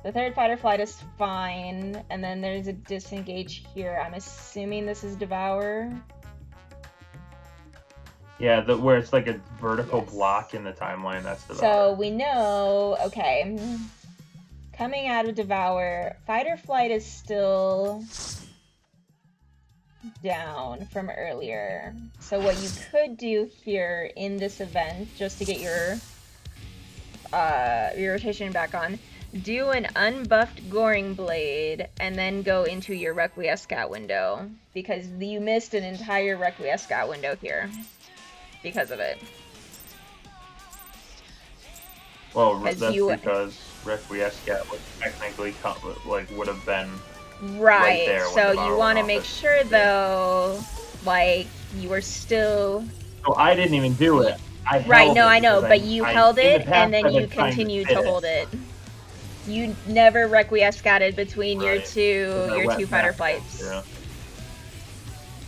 [SPEAKER 2] Fight or Flight is fine. And then there's a Disengage here. I'm assuming this is Devour.
[SPEAKER 6] Yeah, where it's like a vertical block in the timeline, that's Devour.
[SPEAKER 2] So we know, okay. coming out of Devour, Fight or Flight is still down from earlier. So what you could do here in this event, just to get your rotation back on, do an unbuffed Goring Blade, and then go into your Requiescat window, because you missed an entire Requiescat window here because of it.
[SPEAKER 6] Well, that's because Requiescat would technically would have been
[SPEAKER 2] right
[SPEAKER 6] there.
[SPEAKER 2] So you want to make sure, though, like, you were still.
[SPEAKER 6] So I didn't even do it.
[SPEAKER 2] Right, no, I know, but you held it, and then you continued to hold it. You never Requiescated between your two fight or flights.
[SPEAKER 6] Yeah.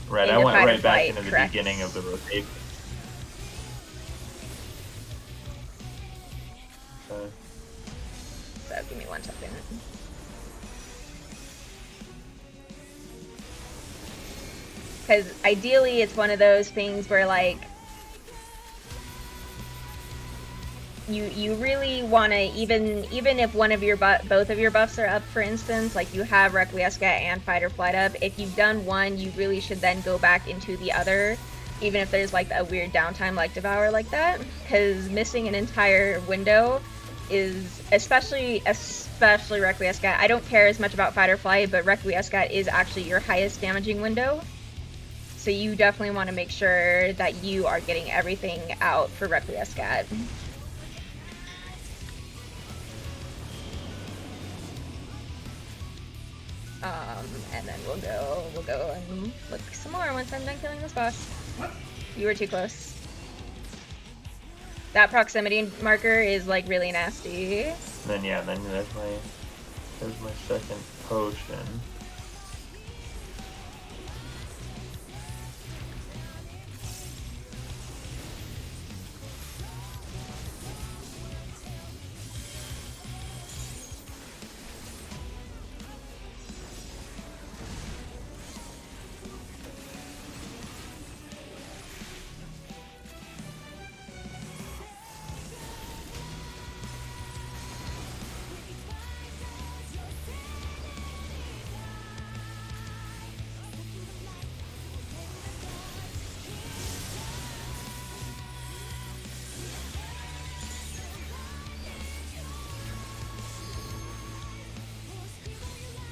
[SPEAKER 6] Right, I went right back into the beginning of the rotation. Okay.
[SPEAKER 2] So give me 1 second. Because ideally, it's one of those things where, like, you really want to, even if one of your both of your buffs are up, for instance, like you have Requiescat and Fight or Flight up, if you've done one, you really should then go back into the other, even if there's like a weird downtime like Devour like that, because missing an entire window is, especially Requiescat. I don't care as much about Fight or Flight, but Requiescat is actually your highest damaging window. So you definitely want to make sure that you are getting everything out for Requiescat. And then we'll go and look some more once I'm done killing this boss. You were too close. That proximity marker is like really nasty.
[SPEAKER 6] And then yeah, then there's my second potion.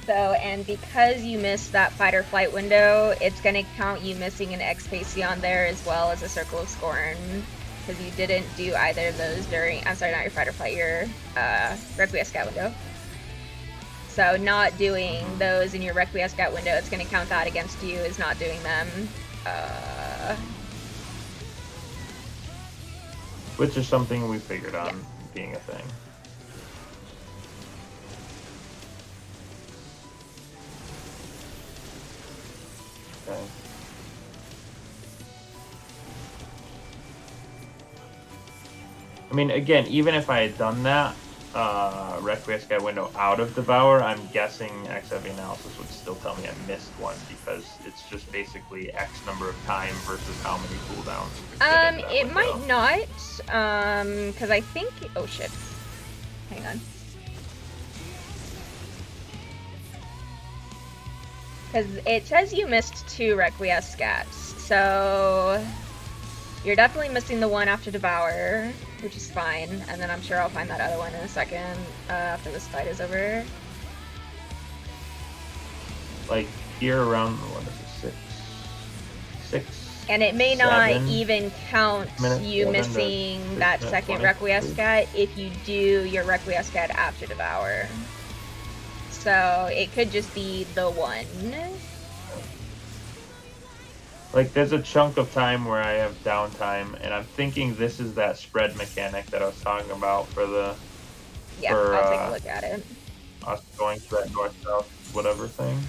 [SPEAKER 2] So, and because you missed that Fight or Flight window, it's going to count you missing an Expasion there as well as a Circle of Scorn, because you didn't do either of those during, I'm sorry, not your Fight or Flight, your Requiescat window. So not doing those in your Requiescat window, it's going to count that against you as not doing them.
[SPEAKER 6] Which is something we figured on being a thing. Okay. I mean, again, even if I had done that Requiescat window out of Devour, I'm guessing XFE analysis would still tell me I missed one, because it's just basically X number of time versus how many cooldowns.
[SPEAKER 2] It might not, because I think, oh shit, hang on. Because it says you missed 2 Requiescats, so you're definitely missing the one after Devour, which is fine, and then I'm sure I'll find that other one in a second after this fight is over.
[SPEAKER 6] Like here around, what is it, 6?
[SPEAKER 2] And it may not even count you missing that second Requiescat if you do your Requiescat after Devour. So it could just be the one.
[SPEAKER 6] Like there's a chunk of time where I have downtime, and I'm thinking this is that spread mechanic that I was talking about for the.
[SPEAKER 2] Yeah, I'll take a look at it.
[SPEAKER 6] Us going to that north-south whatever thing.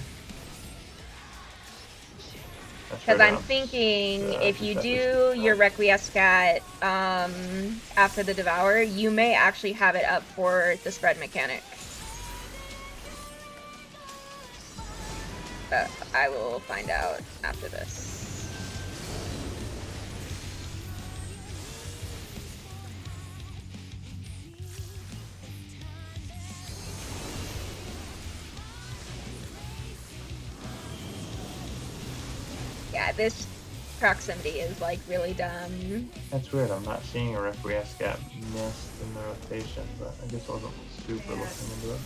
[SPEAKER 2] Because I'm thinking if you do your Requiescat after the Devour, you may actually have it up for the spread mechanic. I will find out after this. Yeah, this proximity is like really dumb.
[SPEAKER 6] That's weird. I'm not seeing a Requiescat missed in the rotation, but I just wasn't super looking into it.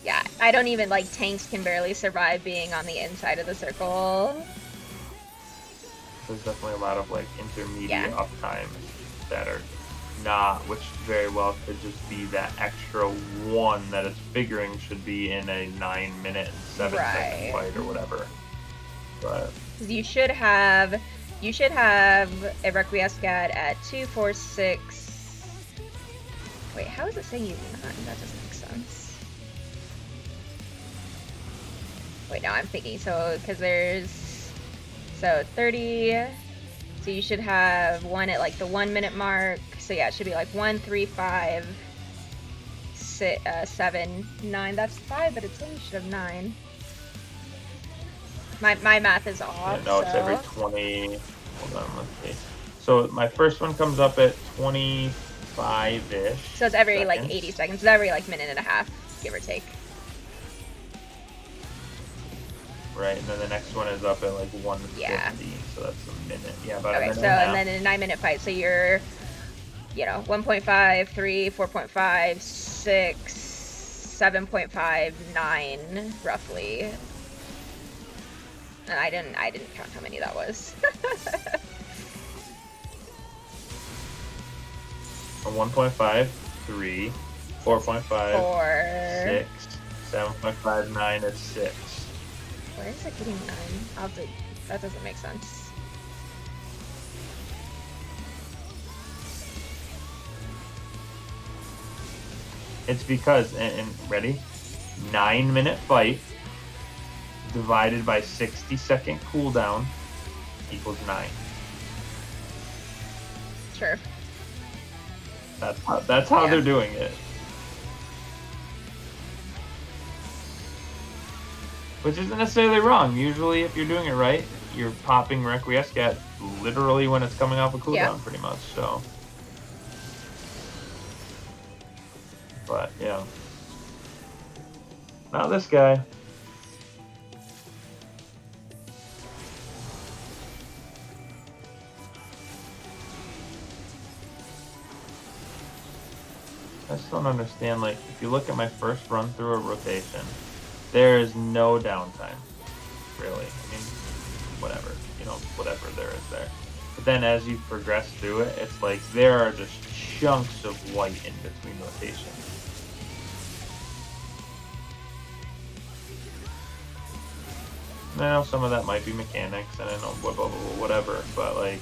[SPEAKER 2] Yeah, I don't even like tanks can barely survive being on the inside of the circle.
[SPEAKER 6] There's definitely a lot of like intermediate
[SPEAKER 2] Yeah.
[SPEAKER 6] uptimes that are not, which very well could just be that extra one that it's figuring should be in a 9-minute and 7-second fight or whatever. But
[SPEAKER 2] You should have a Requiescat at 246. Wait, how is it saying you 9? That doesn't make sense. Wait, no, I'm thinking because there's 30. So you should have one at like the 1 minute mark. So yeah, it should be like 1, 3, 5, 6, 7, 9. That's 5, but it's saying you should have 9. My math is off.
[SPEAKER 6] no, it's every 20. Hold on, let's see. So my first one comes up at 25-ish.
[SPEAKER 2] So it's every like
[SPEAKER 6] seconds.
[SPEAKER 2] 80 seconds. It's every like minute and a half, give or take.
[SPEAKER 6] Right, and then the next one is up at like 150.
[SPEAKER 2] Yeah.
[SPEAKER 6] So that's a minute. Yeah, about a
[SPEAKER 2] Okay,
[SPEAKER 6] minute
[SPEAKER 2] so
[SPEAKER 6] and a half.
[SPEAKER 2] and then in a 9-minute fight, so you're, 1.5, 3, 4.5, 6, 7.5, 9, roughly. And I didn't count how many that was.
[SPEAKER 6] A 1.5, 3, 4.5,
[SPEAKER 2] 4.
[SPEAKER 6] 6, 7.5, 9 is 6.
[SPEAKER 2] Where is it getting 9? That doesn't make sense.
[SPEAKER 6] It's because, and ready? 9-minute fight divided by 60-second cooldown equals 9.
[SPEAKER 2] Sure.
[SPEAKER 6] That's how they're doing it. Which isn't necessarily wrong. Usually, if you're doing it right, you're popping Requiescat literally when it's coming off a cooldown, pretty much. So, but yeah, now this guy. I just don't understand, like, if you look at my first run through a rotation, there is no downtime, really. I mean, whatever there is there. But then as you progress through it, it's like there are just chunks of white in between rotations. And I know some of that might be mechanics, and I know whatever, but like...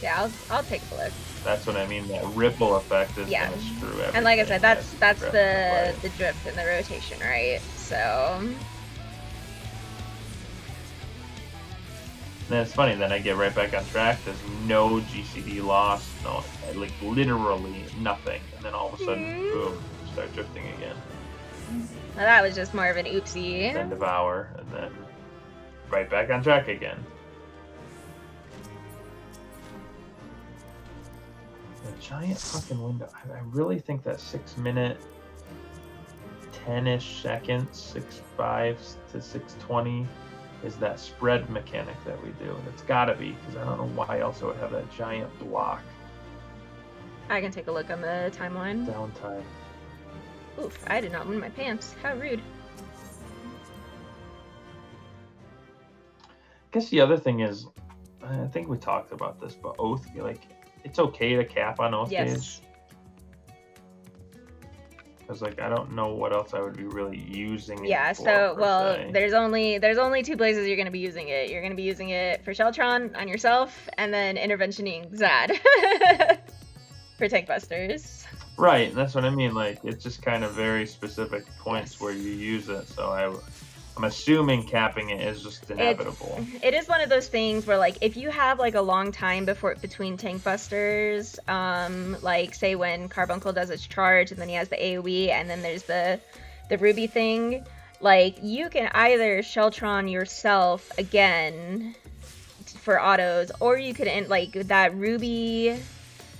[SPEAKER 2] Yeah, I'll take a look.
[SPEAKER 6] That's what I mean. That ripple effect is
[SPEAKER 2] Yeah.
[SPEAKER 6] gonna screw everything.
[SPEAKER 2] And like I said, that's
[SPEAKER 6] as you progress
[SPEAKER 2] the drift in the rotation, right? So
[SPEAKER 6] then it's funny. Then I get right back on track. There's no GCD loss. No, like literally nothing. And then all of a sudden, boom, start drifting again.
[SPEAKER 2] well, that was just more of an oopsie.
[SPEAKER 6] Then devour, and then right back on track again. A giant fucking window. I really think that 6-minute, 10-ish seconds, 6.5 to 6.20 is that spread mechanic that we do. It's gotta be, because I don't know why else I would have that giant block.
[SPEAKER 2] I can take a look on the timeline.
[SPEAKER 6] Downtime.
[SPEAKER 2] Oof, I did not win my pants. How rude.
[SPEAKER 6] I guess the other thing is, I think we talked about this, but Oath, like, it's okay to cap on Oath
[SPEAKER 2] Yes.
[SPEAKER 6] gauge. Because, like, I don't know what else I would be really using it
[SPEAKER 2] Yeah,
[SPEAKER 6] for,
[SPEAKER 2] so
[SPEAKER 6] per
[SPEAKER 2] well,
[SPEAKER 6] se.
[SPEAKER 2] there's only 2 places you're gonna be using it. You're gonna be using it for Sheltron on yourself, and then interventioning Zad for tank busters.
[SPEAKER 6] Right, that's what I mean. Like, it's just kind of very specific points where you use it. So I'm assuming capping it is just inevitable.
[SPEAKER 2] It is one of those things where, like, if you have like a long time between tank busters, like say when Carbuncle does its charge and then he has the AoE and then there's the Ruby thing, like you can either Sheltron yourself again for autos, or you could end like that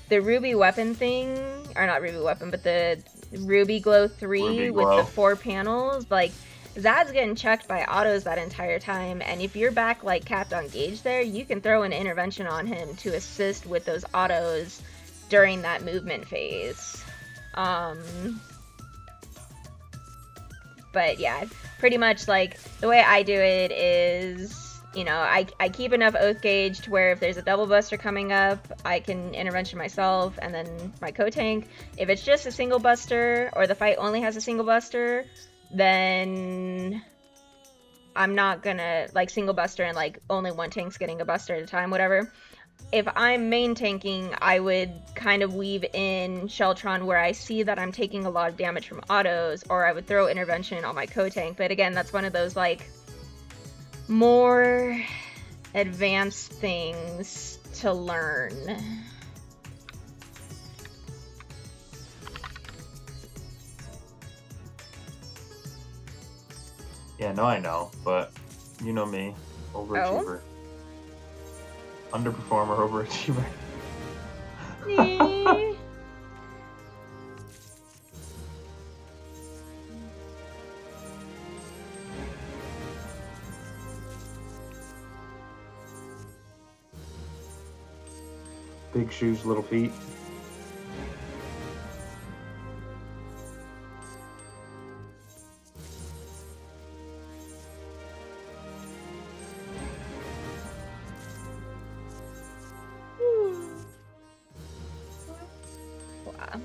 [SPEAKER 2] the Ruby weapon thing, or not Ruby weapon, but the Ruby Glow 3
[SPEAKER 6] Ruby
[SPEAKER 2] with
[SPEAKER 6] Glow.
[SPEAKER 2] the 4 panels, like Zad's getting checked by autos that entire time, and if you're back like capped on gauge there, you can throw an intervention on him to assist with those autos during that movement phase. But yeah, pretty much like the way I do it is, you know, I keep enough oath gauge to where if there's a double buster coming up, I can intervention myself and then my co-tank. If it's just a single buster or the fight only has a single buster, then I'm not gonna like single buster and like only one tank's getting a buster at a time, whatever. If I'm main tanking, I would kind of weave in Sheltron where I see that I'm taking a lot of damage from autos, or I would throw intervention on my co-tank. But again, that's one of those like more advanced things to learn.
[SPEAKER 6] Yeah, no, I know, but you know me, overachiever. Underperformer, overachiever. Big shoes, little feet.
[SPEAKER 2] Wow.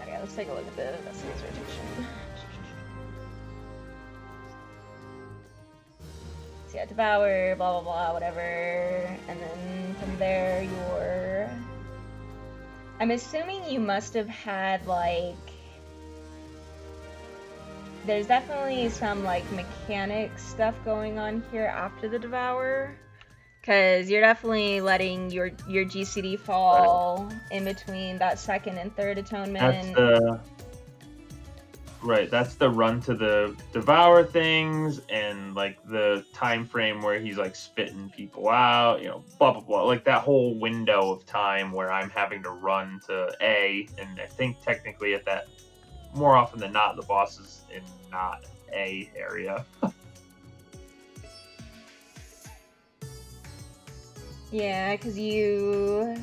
[SPEAKER 2] Okay, let's take a look at the Vessel's rotation. So yeah, Devour, blah blah blah, whatever. And then from there you're... I'm assuming you must have had like... There's definitely some like mechanic stuff going on here after the Devour. Because you're definitely letting your GCD fall in between that second and third atonement.
[SPEAKER 6] That's the right. That's the run to the Devour things and like the time frame where he's like spitting people out. You know, blah blah blah. Like that whole window of time where I'm having to run to A, and I think technically at that more often than not the boss is in not A area.
[SPEAKER 2] Yeah, because you...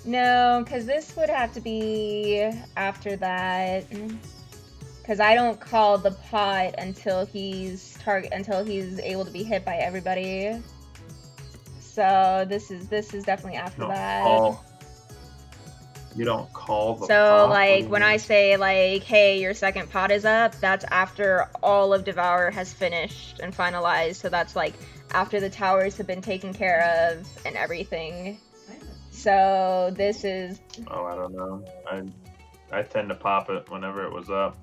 [SPEAKER 2] No, because this would have to be after that. Because I don't call the pot until he's able to be hit by everybody. So this is definitely after that.
[SPEAKER 6] You don't call the
[SPEAKER 2] So
[SPEAKER 6] pot?
[SPEAKER 2] like when I say like, hey, your second pot is up, that's after all of Devour has finished and finalized. So that's like after the towers have been taken care of and everything. So this is...
[SPEAKER 6] Oh, I don't know. I tend to pop it whenever it was up.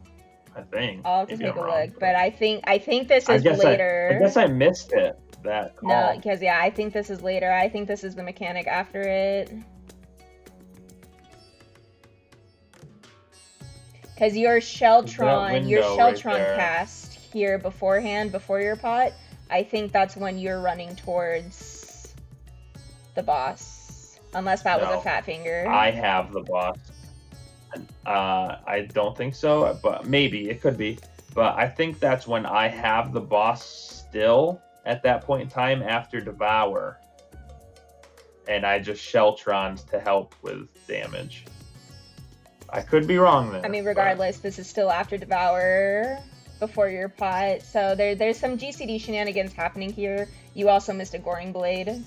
[SPEAKER 6] I think.
[SPEAKER 2] I'll have to
[SPEAKER 6] Maybe
[SPEAKER 2] take
[SPEAKER 6] I'm
[SPEAKER 2] a
[SPEAKER 6] wrong,
[SPEAKER 2] look, but I think this is later.
[SPEAKER 6] I guess I missed it. That call.
[SPEAKER 2] No, because yeah, I think this is later. I think this is the mechanic after it. Because your Sheltron
[SPEAKER 6] right
[SPEAKER 2] cast here beforehand, before your pot, I think that's when you're running towards the boss. Unless that was a fat finger.
[SPEAKER 6] I have the boss. I don't think so, but maybe it could be. But I think that's when I have the boss still at that point in time after Devour. And I just Sheltrons to help with damage. I could be wrong there.
[SPEAKER 2] I mean, regardless, this is still after Devour, before your pot. So there's some GCD shenanigans happening here. You also missed a Goring Blade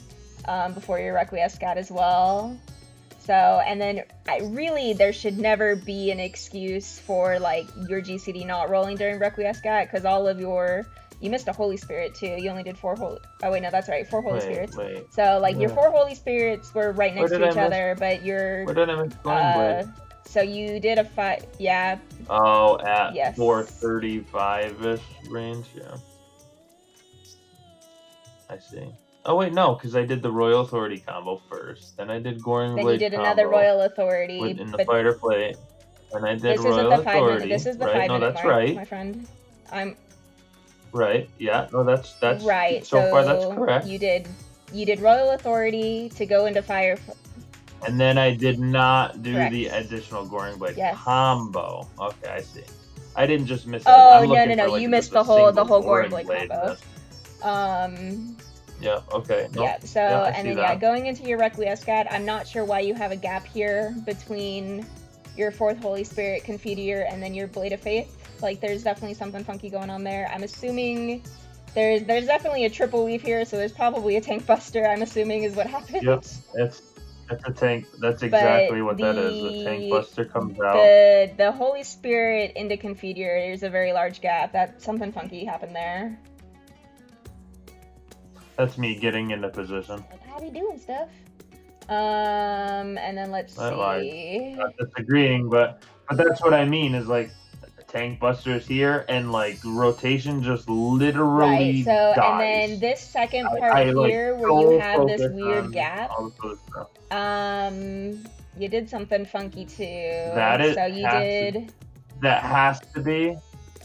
[SPEAKER 2] before your Requiescat as well. So, and then there should never be an excuse for like your GCD not rolling during Requiescat, because all of you missed a Holy Spirit too. You only did 4 Holy... Oh wait, no, that's right, 4 Holy Spirits. So like your 4 Holy Spirits were right next to each other, but your...
[SPEAKER 6] Where did I miss Goring Blade?
[SPEAKER 2] So you did a 5... Yeah.
[SPEAKER 6] Oh, at 435-ish range, yeah. I see. Oh wait, no, because I did the Royal Authority combo first. Then I did Goring
[SPEAKER 2] Then
[SPEAKER 6] Blade
[SPEAKER 2] you did
[SPEAKER 6] combo
[SPEAKER 2] another Royal Authority,
[SPEAKER 6] in the
[SPEAKER 2] but
[SPEAKER 6] Fighter Plate. And I did
[SPEAKER 2] this
[SPEAKER 6] Royal
[SPEAKER 2] isn't the 5
[SPEAKER 6] Authority.
[SPEAKER 2] minute. This is the
[SPEAKER 6] right?
[SPEAKER 2] 5
[SPEAKER 6] No,
[SPEAKER 2] minute
[SPEAKER 6] that's
[SPEAKER 2] mark,
[SPEAKER 6] right.
[SPEAKER 2] my friend. I'm
[SPEAKER 6] Right. Yeah. No, that's
[SPEAKER 2] right.
[SPEAKER 6] so far that's correct.
[SPEAKER 2] You did Royal Authority to go into fire.
[SPEAKER 6] And then I did not do
[SPEAKER 2] Correct.
[SPEAKER 6] the additional Goring Blade
[SPEAKER 2] Yes.
[SPEAKER 6] combo. Okay, I see. I didn't just miss it.
[SPEAKER 2] Oh
[SPEAKER 6] I'm
[SPEAKER 2] no
[SPEAKER 6] looking
[SPEAKER 2] no no!
[SPEAKER 6] for, like,
[SPEAKER 2] You
[SPEAKER 6] just
[SPEAKER 2] missed
[SPEAKER 6] a
[SPEAKER 2] the whole
[SPEAKER 6] single
[SPEAKER 2] Goring Blade
[SPEAKER 6] in
[SPEAKER 2] combo.
[SPEAKER 6] this. Yeah. Okay. No.
[SPEAKER 2] Yeah. So
[SPEAKER 6] I
[SPEAKER 2] and
[SPEAKER 6] see
[SPEAKER 2] then
[SPEAKER 6] that.
[SPEAKER 2] going into your Requiescat, I'm not sure why you have a gap here between your 4th Holy Spirit Confiteor and then your Blade of Faith. Like there's definitely something funky going on there. I'm assuming there's definitely a triple weave here, so there's probably a Tank Buster. I'm assuming is what happened.
[SPEAKER 6] Yep. It's a tank. That's exactly what that is. The Tank Buster comes out.
[SPEAKER 2] The Holy Spirit into Confiteor, there's a very large gap. That something funky happened there.
[SPEAKER 6] That's me getting into position.
[SPEAKER 2] Like, how we doing stuff? And then let's see.
[SPEAKER 6] Not disagreeing, but that's what I mean is like Tank Buster's here and like rotation just literally
[SPEAKER 2] Right, so
[SPEAKER 6] dies.
[SPEAKER 2] and then this second part
[SPEAKER 6] I, like,
[SPEAKER 2] here where
[SPEAKER 6] so
[SPEAKER 2] you have this
[SPEAKER 6] focused
[SPEAKER 2] weird
[SPEAKER 6] on
[SPEAKER 2] gap,
[SPEAKER 6] all this other stuff.
[SPEAKER 2] you did something funky too.
[SPEAKER 6] That has to be.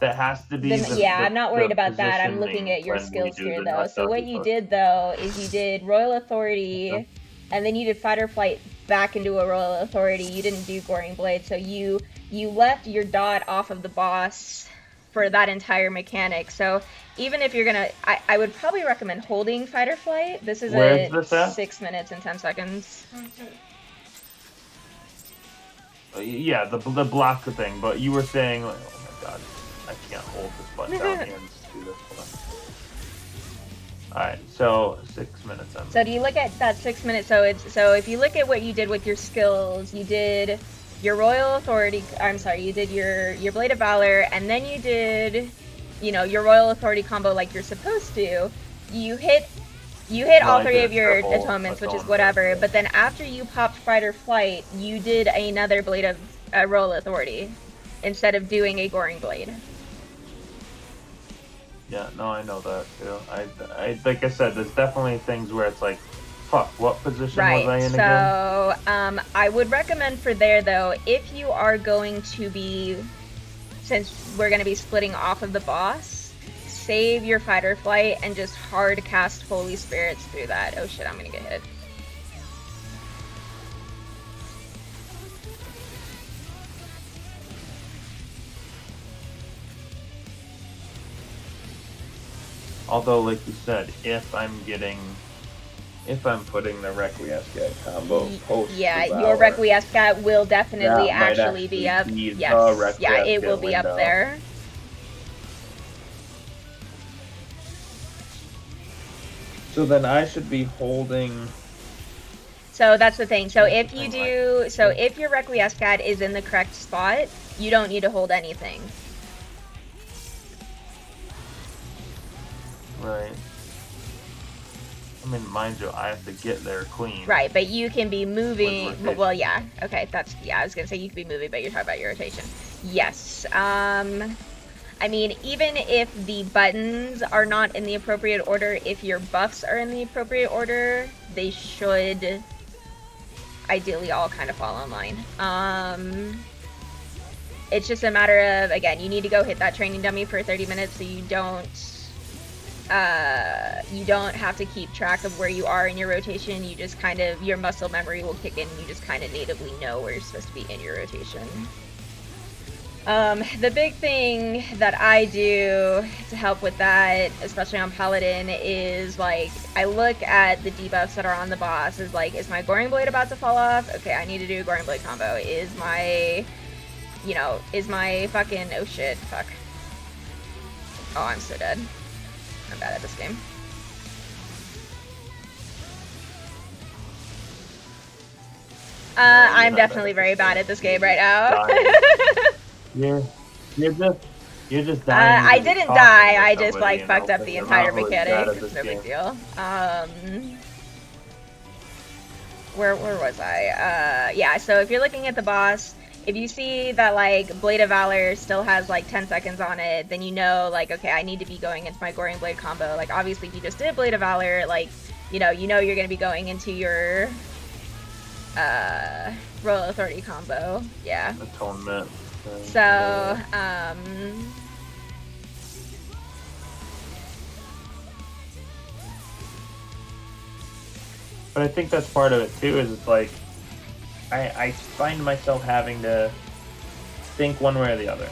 [SPEAKER 2] Yeah, I'm not worried about that. I'm looking at your skills here though. So what you did though is you did Royal Authority, and then you did Fighter Flight back into a Royal Authority. You didn't do Goring Blade, so you left your dot off of the boss for that entire mechanic. So even if you're gonna, I would probably recommend holding Fighter Flight. This is
[SPEAKER 6] Where's this at?
[SPEAKER 2] 6 minutes and 10 seconds.
[SPEAKER 6] Yeah, the block thing. But you were saying, like, oh my god, I can't hold this button down here and just do this one. All right, so 6 minutes.
[SPEAKER 2] So do you look at that 6 minutes? So if you look at what you did with your skills, you did your Royal Authority. I'm sorry, you did your Blade of Valor, and then you did, your Royal Authority combo like you're supposed to. You hit all 3 of your atonements, which is whatever. But then after you popped Fighter Flight, you did another Blade of Royal Authority instead of doing a Goring Blade.
[SPEAKER 6] Yeah, no, I know that too. I like I said, there's definitely things where it's like, fuck, what position was I in again?
[SPEAKER 2] So I would recommend for there though, if you are going to be, since we're going to be splitting off of the boss, save your Fighter Flight and just hard cast Holy Spirits through that. Oh shit, I'm going to get hit.
[SPEAKER 6] Although, like you said, if I'm putting the Requiescat combo post
[SPEAKER 2] your Requiescat will definitely actually be up. Yes, yeah, it will be up there.
[SPEAKER 6] So then I should be holding.
[SPEAKER 2] So that's the thing. So if you do, if your Requiescat is in the correct spot, you don't need to hold anything.
[SPEAKER 6] Right. I mean, mind you, I have to get there clean.
[SPEAKER 2] Right, but you can be moving. Well, yeah. Okay, I was gonna say you can be moving, but you're talking about your rotation. Yes. I mean, even if the buttons are not in the appropriate order, if your buffs are in the appropriate order, they should ideally all kind of fall in line. It's just a matter of, again, you need to go hit that training dummy for 30 minutes so you don't have to keep track of where you are in your rotation. You just kind of, your muscle memory will kick in and you just kind of natively know where you're supposed to be in your rotation. The big thing that I do to help with that, especially on Paladin, is like, I look at the debuffs that are on the boss, is like, is my Goring Blade about to fall off? Okay, I need to do a Goring Blade combo. Is my fucking, oh shit, fuck. Oh, I'm so dead. I'm bad at this game. I'm definitely very bad at this game right now.
[SPEAKER 6] You're just dying.
[SPEAKER 2] I didn't die. I just like fucked up the entire mechanic. It's no big deal. Where was I? Yeah. So if you're looking at the boss, if you see that like Blade of Valor still has like 10 seconds on it, then you know like, okay, I need to be going into my Goring Blade combo. Like obviously if you just did Blade of Valor, like, you know you're gonna be going into your Royal Authority combo. Yeah.
[SPEAKER 6] Atonement.
[SPEAKER 2] So,
[SPEAKER 6] But I think that's part of it too, is it's like I find myself having to think one way or the other.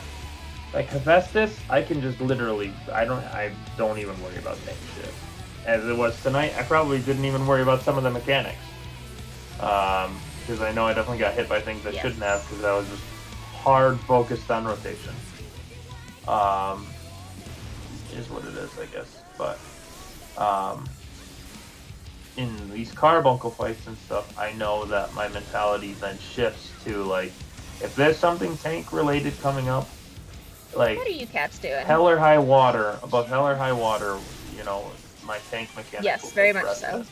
[SPEAKER 6] Like Hephaestus, I can just literally I don't even worry about tank shit. As it was tonight, I probably didn't even worry about some of the mechanics. Because I know I definitely got hit by things I shouldn't have because I was just hard focused on rotation. Is what it is, I guess. But in these carbuncle fights and stuff, I know that my mentality then shifts to like, if there's something tank related coming up, like
[SPEAKER 2] what are you cats doing?
[SPEAKER 6] hell or high water, above hell or high water, you know, my tank mechanic.
[SPEAKER 2] Yes, very much so.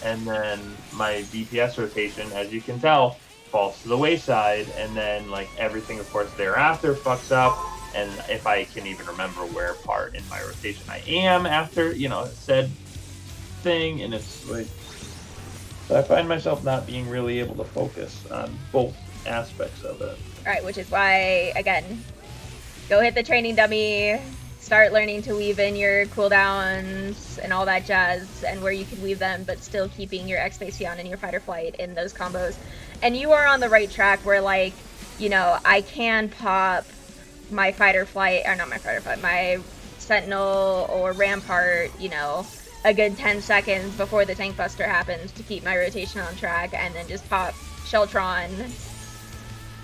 [SPEAKER 6] And then my DPS rotation, as you can tell, falls to the wayside, and then like everything, of course, thereafter fucks up. And if I can even remember where part in my rotation I am after, you know, said thing, and it's like, so I find myself not being really able to focus on both aspects of it.
[SPEAKER 2] Right, which is why, again, go hit the training dummy, start learning to weave in your cooldowns and all that jazz, and where you can weave them, but still keeping your Expedition and your Fight or Flight in those combos. And you are on the right track where, like, you know, I can pop my Fight or Flight, or not my Fight or Flight, my Sentinel or Rampart, you know, a good 10 seconds before the Tank Buster happens to keep my rotation on track, and then just pop Sheltron,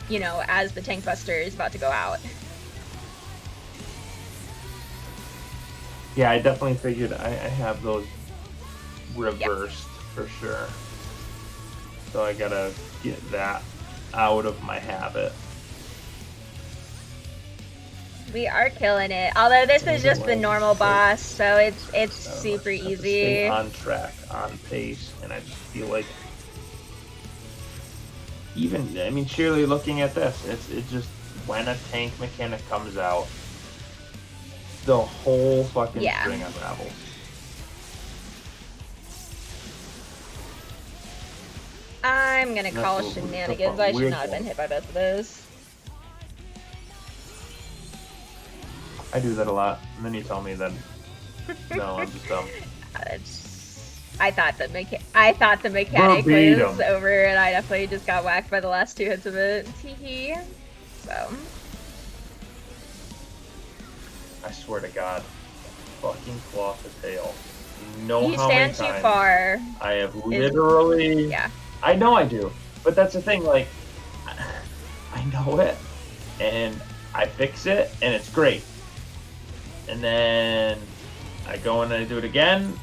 [SPEAKER 2] you know, as the Tank Buster is about to go out.
[SPEAKER 6] Yeah, I definitely figured I have those reversed for sure. So I gotta get that out of my habit.
[SPEAKER 2] We are killing it. Although this is just the normal boss, so it's super
[SPEAKER 6] Have to
[SPEAKER 2] easy.
[SPEAKER 6] stay on track, on pace, and I just feel like even, I mean, surely looking at this, it's just when a tank mechanic comes out, the whole fucking string unravels.
[SPEAKER 2] I'm gonna call shenanigans. I should not have been hit by both of those.
[SPEAKER 6] I do that a lot, and then you tell me that no, I'm just dumb.
[SPEAKER 2] I thought the mechanic was over, and I definitely just got whacked by the last 2 hits of it. Hee. So.
[SPEAKER 6] I swear to God, fucking Cloth of Tail. You know
[SPEAKER 2] you
[SPEAKER 6] how
[SPEAKER 2] stand
[SPEAKER 6] many
[SPEAKER 2] too
[SPEAKER 6] times
[SPEAKER 2] far.
[SPEAKER 6] I have literally.
[SPEAKER 2] Yeah.
[SPEAKER 6] I know I do, but that's the thing. Like, I know it, and I fix it, and it's great. And then I go and I do it again,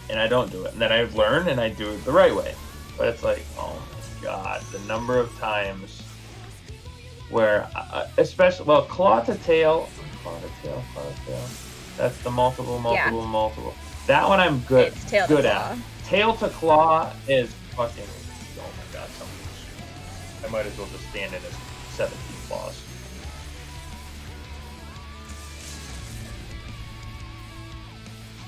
[SPEAKER 6] and I don't do it. And then I learn and I do it the right way. But it's like, oh my God, the number of times where, especially, well, Claw to Tail. That's the multiple. That one I'm good at. Tail to Claw is fucking, oh my God, something. I might as well just stand in as 17 claws.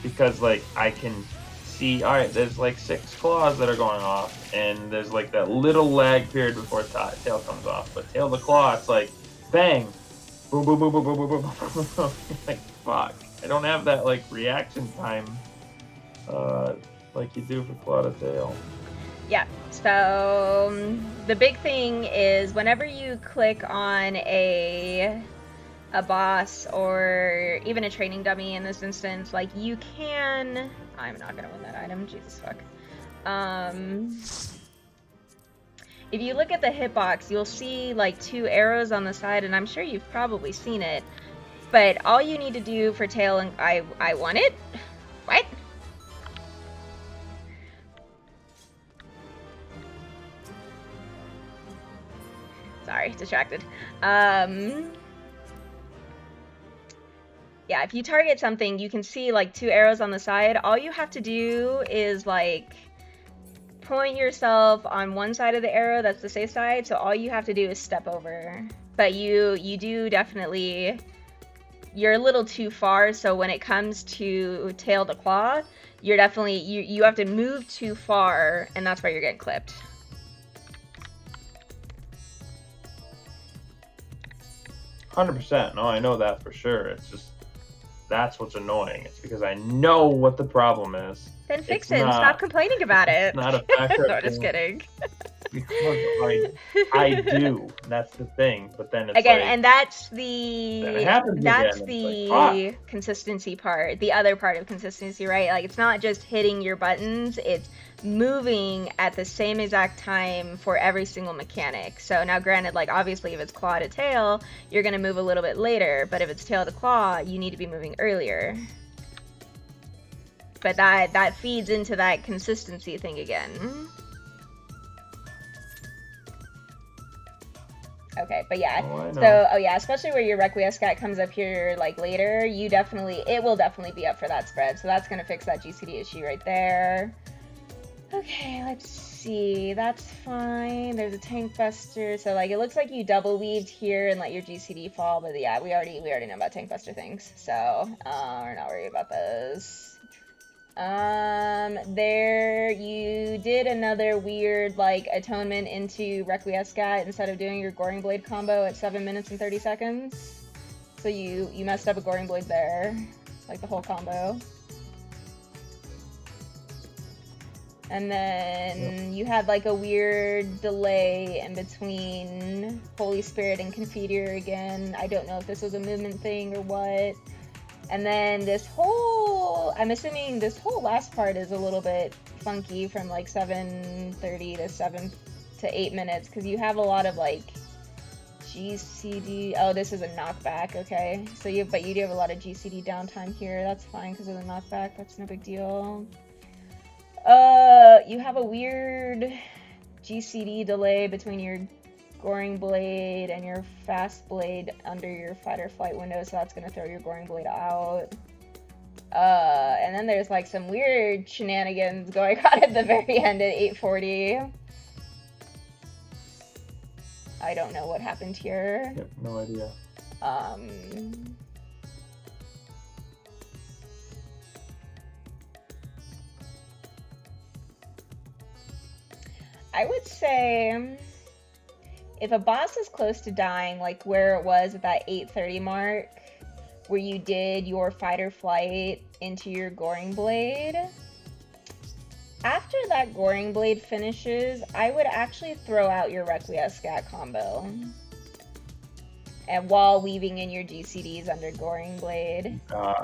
[SPEAKER 6] Because like I can see, all right, there's like 6 claws that are going off, and there's like that little lag period before tail comes off. But tail to claw, it's like bang, boom, boom, boom, boom, boom, boom, boom, boom, boom. Like fuck, I don't have that like reaction time, like you do for claw to tail.
[SPEAKER 2] Yeah. So the big thing is whenever you click on a boss or even a training dummy in this instance, like you can, I'm not gonna win that item, Jesus fuck. If you look at the hitbox, you'll see like 2 arrows on the side, and I'm sure you've probably seen it, but all you need to do for tail, and I want it? What? Sorry, distracted. Yeah, if you target something, you can see like 2 arrows on the side. All you have to do is like point yourself on one side of the arrow, that's the safe side, so all you have to do is step over. But you do definitely, you're a little too far, so when it comes to tail to claw, you're definitely, you have to move too far, and that's why you're getting clipped.
[SPEAKER 6] %. No, I know that for sure. It's just, that's what's annoying. It's because I know what the problem is.
[SPEAKER 2] Then fix it and stop complaining about it.
[SPEAKER 6] Not a factor.
[SPEAKER 2] No, just kidding.
[SPEAKER 6] Because I do. That's the thing. But then it's
[SPEAKER 2] again,
[SPEAKER 6] like,
[SPEAKER 2] and that's the
[SPEAKER 6] like,
[SPEAKER 2] consistency part. The other part of consistency, right? Like, it's not just hitting your buttons. It's moving at the same exact time for every single mechanic. So now, granted, like, obviously, if it's claw to tail, you're gonna move a little bit later. But if it's tail to claw, you need to be moving earlier. But that feeds into that consistency thing again. Okay, but yeah, especially where your Requiescat comes up here, like, later, it will definitely be up for that spread, so that's gonna fix that GCD issue right there. Okay, let's see, that's fine, there's a Tank Buster, so, like, it looks like you double weaved here and let your GCD fall, but yeah, we already know about Tank Buster things, so, we're not worried about those. There you did another weird, like, atonement into Requiescat instead of doing your Goring Blade combo at 7 minutes and 30 seconds. So you messed up a Goring Blade there, like the whole combo. And then you had, like, a weird delay in between Holy Spirit and Confiteor again. I don't know if this was a movement thing or what. And then this whole, I'm assuming this whole last part is a little bit funky from like 7:30 to 7 to 8 minutes because you have a lot of like GCD. Oh, this is a knockback. Okay, so you do have a lot of GCD downtime here. That's fine because of the knockback. That's no big deal. You have a weird GCD delay between your Goring Blade and your Fast Blade under your fight or flight window, so that's gonna throw your Goring Blade out. And then there's like some weird shenanigans going on at the very end at 8:40. I don't know what happened here.
[SPEAKER 6] Yep, no idea.
[SPEAKER 2] I would say if a boss is close to dying, like where it was at that 8:30 mark, where you did your fight or flight into your Goring Blade, after that Goring Blade finishes, I would actually throw out your Requiescat combo. And while weaving in your GCDs under Goring Blade.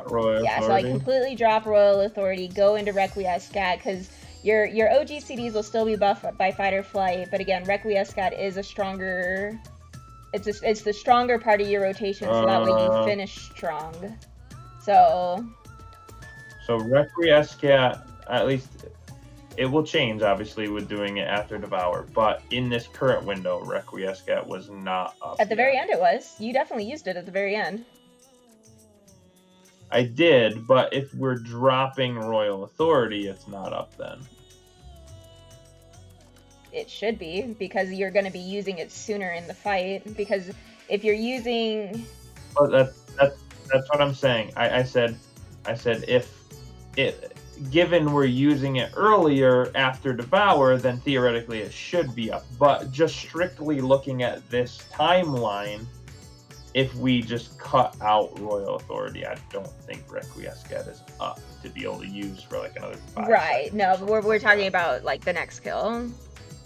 [SPEAKER 6] Royal
[SPEAKER 2] yeah,
[SPEAKER 6] Authority.
[SPEAKER 2] So like completely drop Royal Authority, go into Requiescat, because your OGCDs will still be buffed by Fight or Flight, but again, Requiescat is a stronger, it's the stronger part of your rotation, so that way you finish strong. So
[SPEAKER 6] Requiescat, at least, it will change, obviously, with doing it after Devour, but in this current window, Requiescat was not up
[SPEAKER 2] at the
[SPEAKER 6] yet.
[SPEAKER 2] very end it was. You definitely used it at the very end.
[SPEAKER 6] I did, but if we're dropping Royal Authority, it's not up then.
[SPEAKER 2] It should be, because you're going to be using it sooner in the fight, because if you're using...
[SPEAKER 6] Well, that's what I'm saying. I said if it, given we're using it earlier after Devour, then theoretically it should be up. But just strictly looking at this timeline, if we just cut out Royal Authority, I don't think Requiescat is up to be able to use for like another 5
[SPEAKER 2] Right,
[SPEAKER 6] seconds.
[SPEAKER 2] no, but we're talking about like the next kill.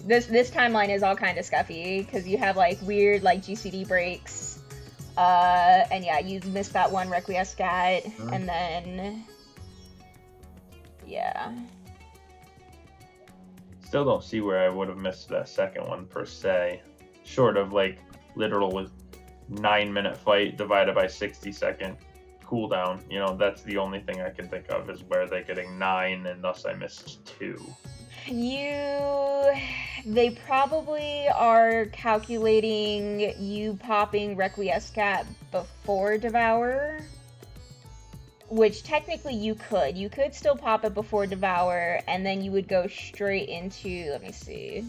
[SPEAKER 2] This timeline is all kind of scuffy, because you have like weird like GCD breaks. And yeah, you missed that one Requiescat, and then... Yeah.
[SPEAKER 6] Still don't see where I would have missed that second one per se. Short of like literal with 9-minute fight divided by 60-second cooldown. You know, that's the only thing I can think of is where they're getting 9 and thus I missed 2.
[SPEAKER 2] They probably are calculating you popping Requiescat before Devour. which technically you could still pop it before Devour, and then you would go straight into, let me see,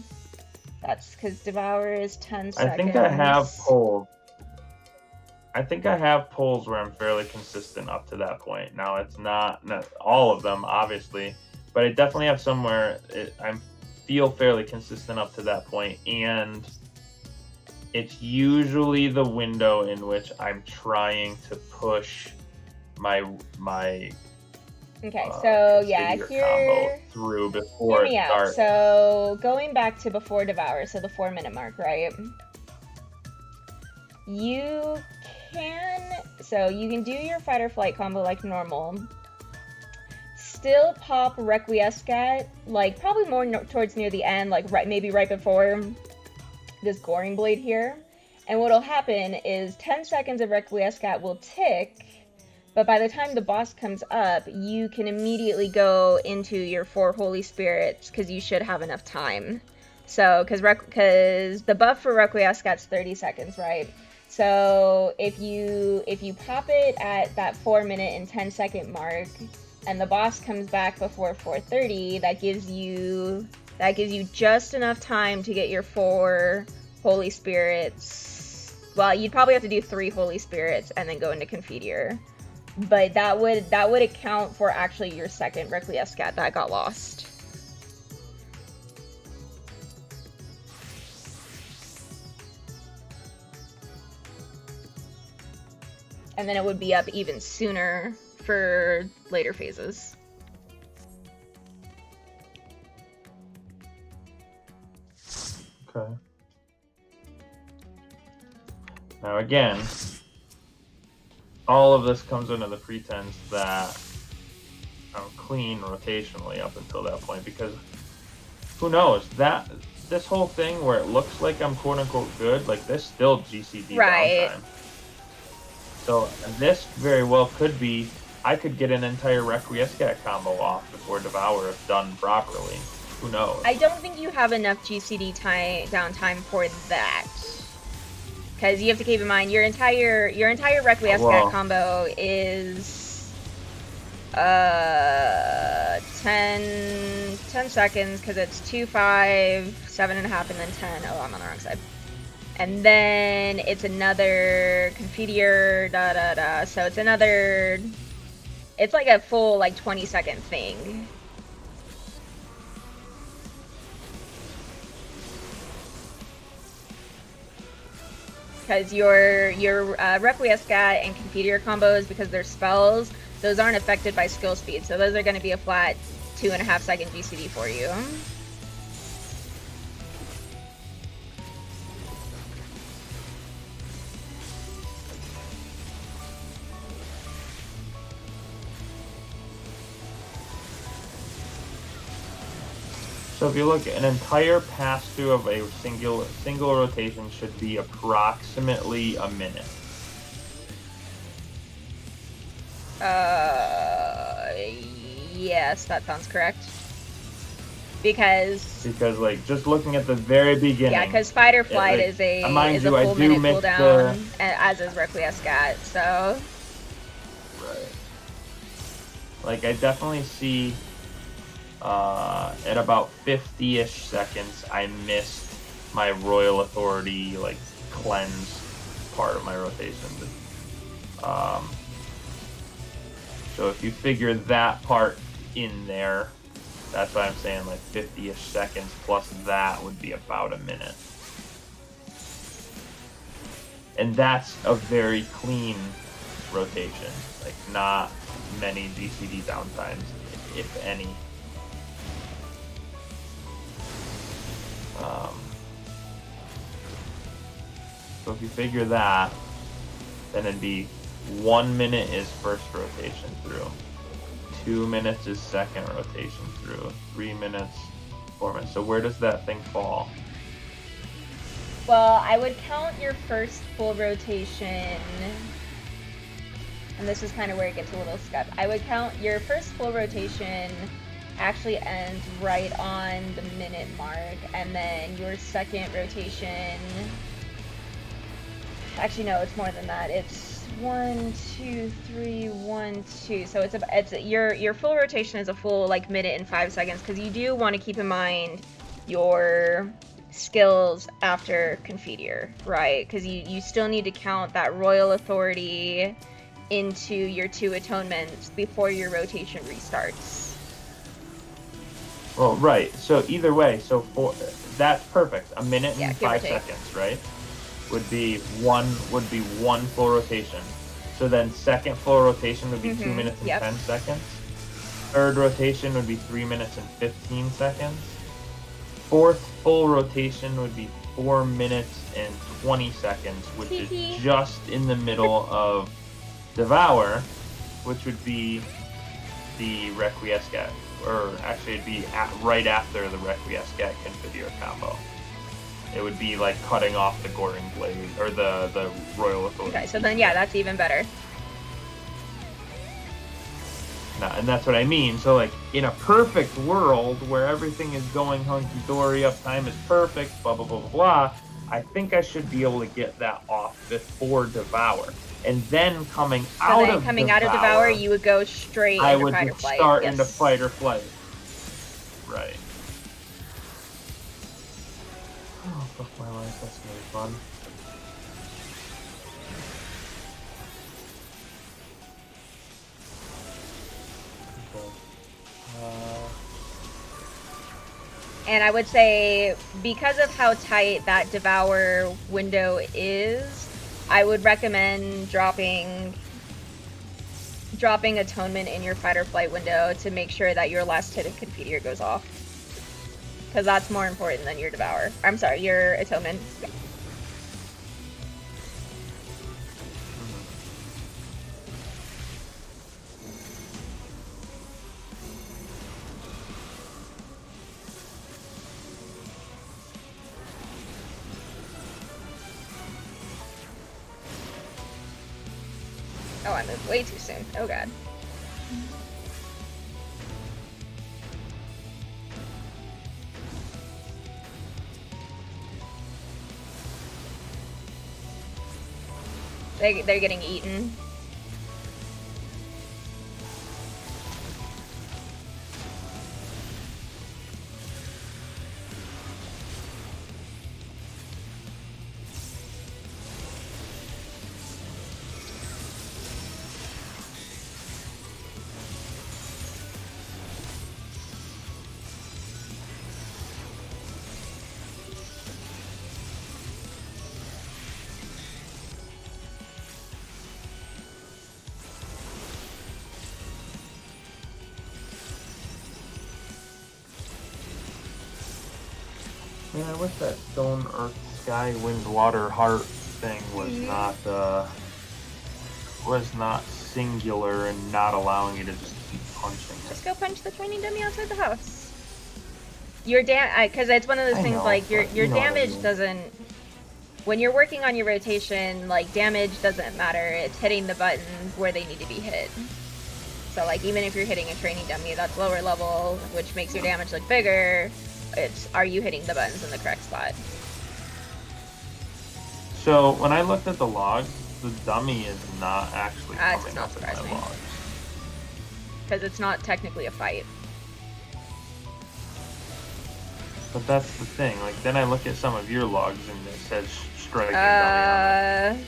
[SPEAKER 2] that's because Devour is 10 seconds.
[SPEAKER 6] I think I have polls where I'm fairly consistent up to that point. Now it's not all of them, obviously, but I definitely have somewhere I feel fairly consistent up to that point, and it's usually the window in which I'm trying to push my
[SPEAKER 2] okay, so yeah,
[SPEAKER 6] combo
[SPEAKER 2] here
[SPEAKER 6] through before it
[SPEAKER 2] out.
[SPEAKER 6] starts.
[SPEAKER 2] So going back to before Devour, so the 4-minute mark, right? You can do your fight or flight combo like normal. Still pop Requiescat, like probably more towards near the end, like maybe right before this Goring Blade here. And what'll happen is 10 seconds of Requiescat will tick, but by the time the boss comes up, you can immediately go into your 4 Holy Spirits because you should have enough time. So, because the buff for Requiescat's 30 seconds, right? So if you pop it at that 4-minute and 10-second mark, and the boss comes back before 4:30, that gives you just enough time to get your 4 Holy Spirits. Well, you'd probably have to do 3 Holy Spirits and then go into Confiteor. But that would account for actually your second Requiescat that got lost. And then it would be up even sooner for later phases.
[SPEAKER 6] Okay. Now again, all of this comes under the pretense that I'm clean rotationally up until that point, because who knows, that this whole thing where it looks like I'm quote unquote good, like there's still GCD downtime. So this very well could be, I could get an entire Requiescat combo off before Devour if done properly. Who knows?
[SPEAKER 2] I don't think you have enough GCD downtime for that. Because you have to keep in mind, your entire Requiescat combo is 10 seconds, because it's 2, 5, 7.5, and then 10. Oh, I'm on the wrong side. And then it's another Confiteor, so it's another, it's like a full, like, 20-second thing. Because your Requiescat and Confiteor combos, because they're spells, those aren't affected by skill speed, so those are going to be a flat 2.5 second GCD for you.
[SPEAKER 6] So if you look, an entire pass through of a single rotation should be approximately a minute.
[SPEAKER 2] Yes, that sounds correct. Because
[SPEAKER 6] like just looking at the very beginning.
[SPEAKER 2] Yeah, because Fight or Flight is a full minute cooldown, as is Requiescat. So.
[SPEAKER 6] Right. Like I definitely see. At about 50-ish seconds, I missed my Royal Authority, like, cleanse part of my rotation. So if you figure that part in there, that's why I'm saying, like, 50-ish seconds plus that would be about a minute. And that's a very clean rotation. Like, not many GCD downtimes, if any. So if you figure that, then it'd be 1 minute is first rotation through, 2 minutes is second rotation through, 3 minutes, 4 minutes. So where does that thing fall?
[SPEAKER 2] Well, I would count your first full rotation, and this is kind of where it gets a little scuffed. I would count your first full rotation actually ends right on the minute mark, and then your second rotation, actually no, it's more than that, it's 1, 2, 3, 1, 2. So it's your full rotation is a full like minute and 5 seconds because you do want to keep in mind your skills after Confiteor, right? Because you still need to count that royal authority into your 2 atonements before your rotation restarts.
[SPEAKER 6] Well, right. So either way, so that's perfect. A minute and
[SPEAKER 2] give or
[SPEAKER 6] 5
[SPEAKER 2] take.
[SPEAKER 6] seconds, right? Would be one full rotation. So then second full rotation would be 2 minutes and
[SPEAKER 2] yep.
[SPEAKER 6] 10 seconds. Third rotation would be 3 minutes and 15 seconds. Fourth full rotation would be 4 minutes and 20 seconds, which is just in the middle of Devour, which would be the Requiescat, or actually it'd be right after the Requiescat Confiteor combo. It would be like cutting off the Goring Blade, or the Royal Authority.
[SPEAKER 2] Okay, so then yeah, that's even better.
[SPEAKER 6] And that's what I mean. So like in a perfect world where everything is going hunky-dory, uptime is perfect, blah, blah, blah, blah, blah, I think I should be able to get that off before Devour. And then coming out of
[SPEAKER 2] Devour, you would go straight
[SPEAKER 6] I
[SPEAKER 2] into
[SPEAKER 6] would
[SPEAKER 2] fight or
[SPEAKER 6] just
[SPEAKER 2] flight.
[SPEAKER 6] start
[SPEAKER 2] Yes.
[SPEAKER 6] into fight or flight. Right. Oh, fuck my life. That's gonna be fun.
[SPEAKER 2] And I would say, because of how tight that Devour window is, I would recommend dropping Atonement in your fight or flight window to make sure that your last hit of Confiteor goes off. Because that's more important than your Devour. I'm sorry, your Atonement. Oh, I moved way too soon. Oh god. They're getting eaten.
[SPEAKER 6] Man, I wish that Stone, Earth, Sky, Wind, Water, Heart thing was not singular and not allowing you to just keep punching it.
[SPEAKER 2] Just go punch the training dummy outside the house. Your because it's one of those
[SPEAKER 6] I
[SPEAKER 2] things
[SPEAKER 6] know,
[SPEAKER 2] like your
[SPEAKER 6] but you know what I
[SPEAKER 2] damage
[SPEAKER 6] mean.
[SPEAKER 2] doesn't. When you're working on your rotation, like damage doesn't matter. It's hitting the buttons where they need to be hit. So like even if you're hitting a training dummy that's lower level, which makes your damage look bigger, it's are you hitting the buttons in the correct spot?
[SPEAKER 6] So when I looked at the logs, the dummy is not actually
[SPEAKER 2] That does
[SPEAKER 6] coming
[SPEAKER 2] not
[SPEAKER 6] up in
[SPEAKER 2] surprise
[SPEAKER 6] my
[SPEAKER 2] me.
[SPEAKER 6] logs.
[SPEAKER 2] Because it's not technically a fight.
[SPEAKER 6] But that's the thing. Like then I look at some of your logs and it says striking dummy on it.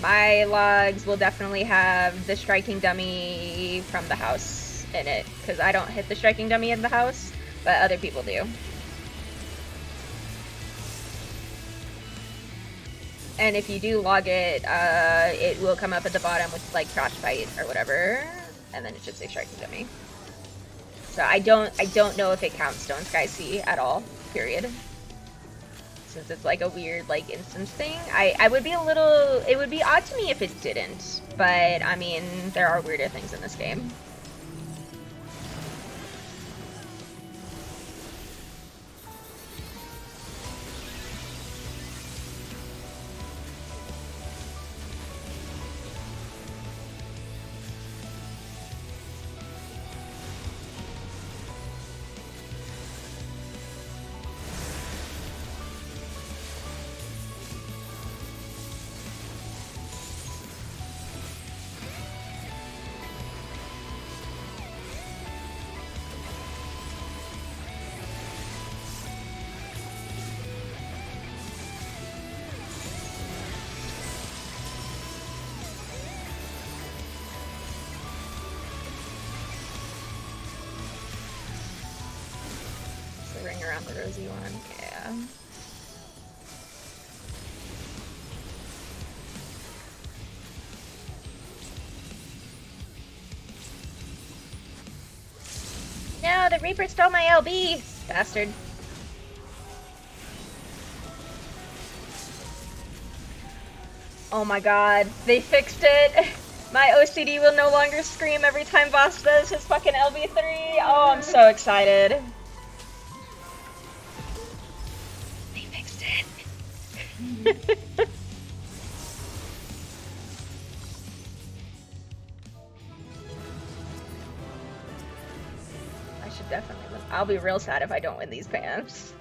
[SPEAKER 2] My logs will definitely have the striking dummy from the house in it, because I don't hit the striking dummy in the house, but other people do. And if you do log it, it will come up at the bottom with like crotch fight or whatever, and then it should say striking dummy. So I don't know if it counts Stone Sky Sea at all, period. Since it's like a weird like instance thing. I would be it would be odd to me if it didn't, but I mean, there are weirder things in this game. around the rosy one. Yeah. No, the Reaper stole my LB! Bastard. Oh my god, they fixed it! My OCD will no longer scream every time Voss does his fucking LB3! Oh, I'm so excited. They fixed it! I should definitely win. I'll be real sad if I don't win these pants.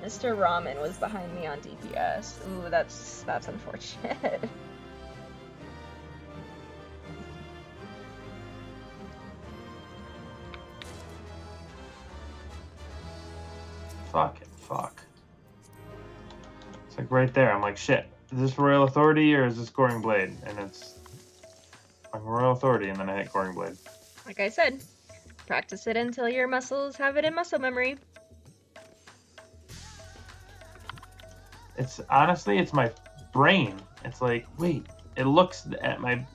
[SPEAKER 2] Mr. Ramen was behind me on DPS. Ooh, that's unfortunate.
[SPEAKER 6] Fuck it, fuck. It's like right there. I'm like, shit. Is this Royal Authority or is this Goring Blade? And it's like Royal Authority, and then I hit Goring Blade.
[SPEAKER 2] Like I said, practice it until your muscles have it in muscle memory.
[SPEAKER 6] It's honestly, it's my brain. It's like, wait, it looks at my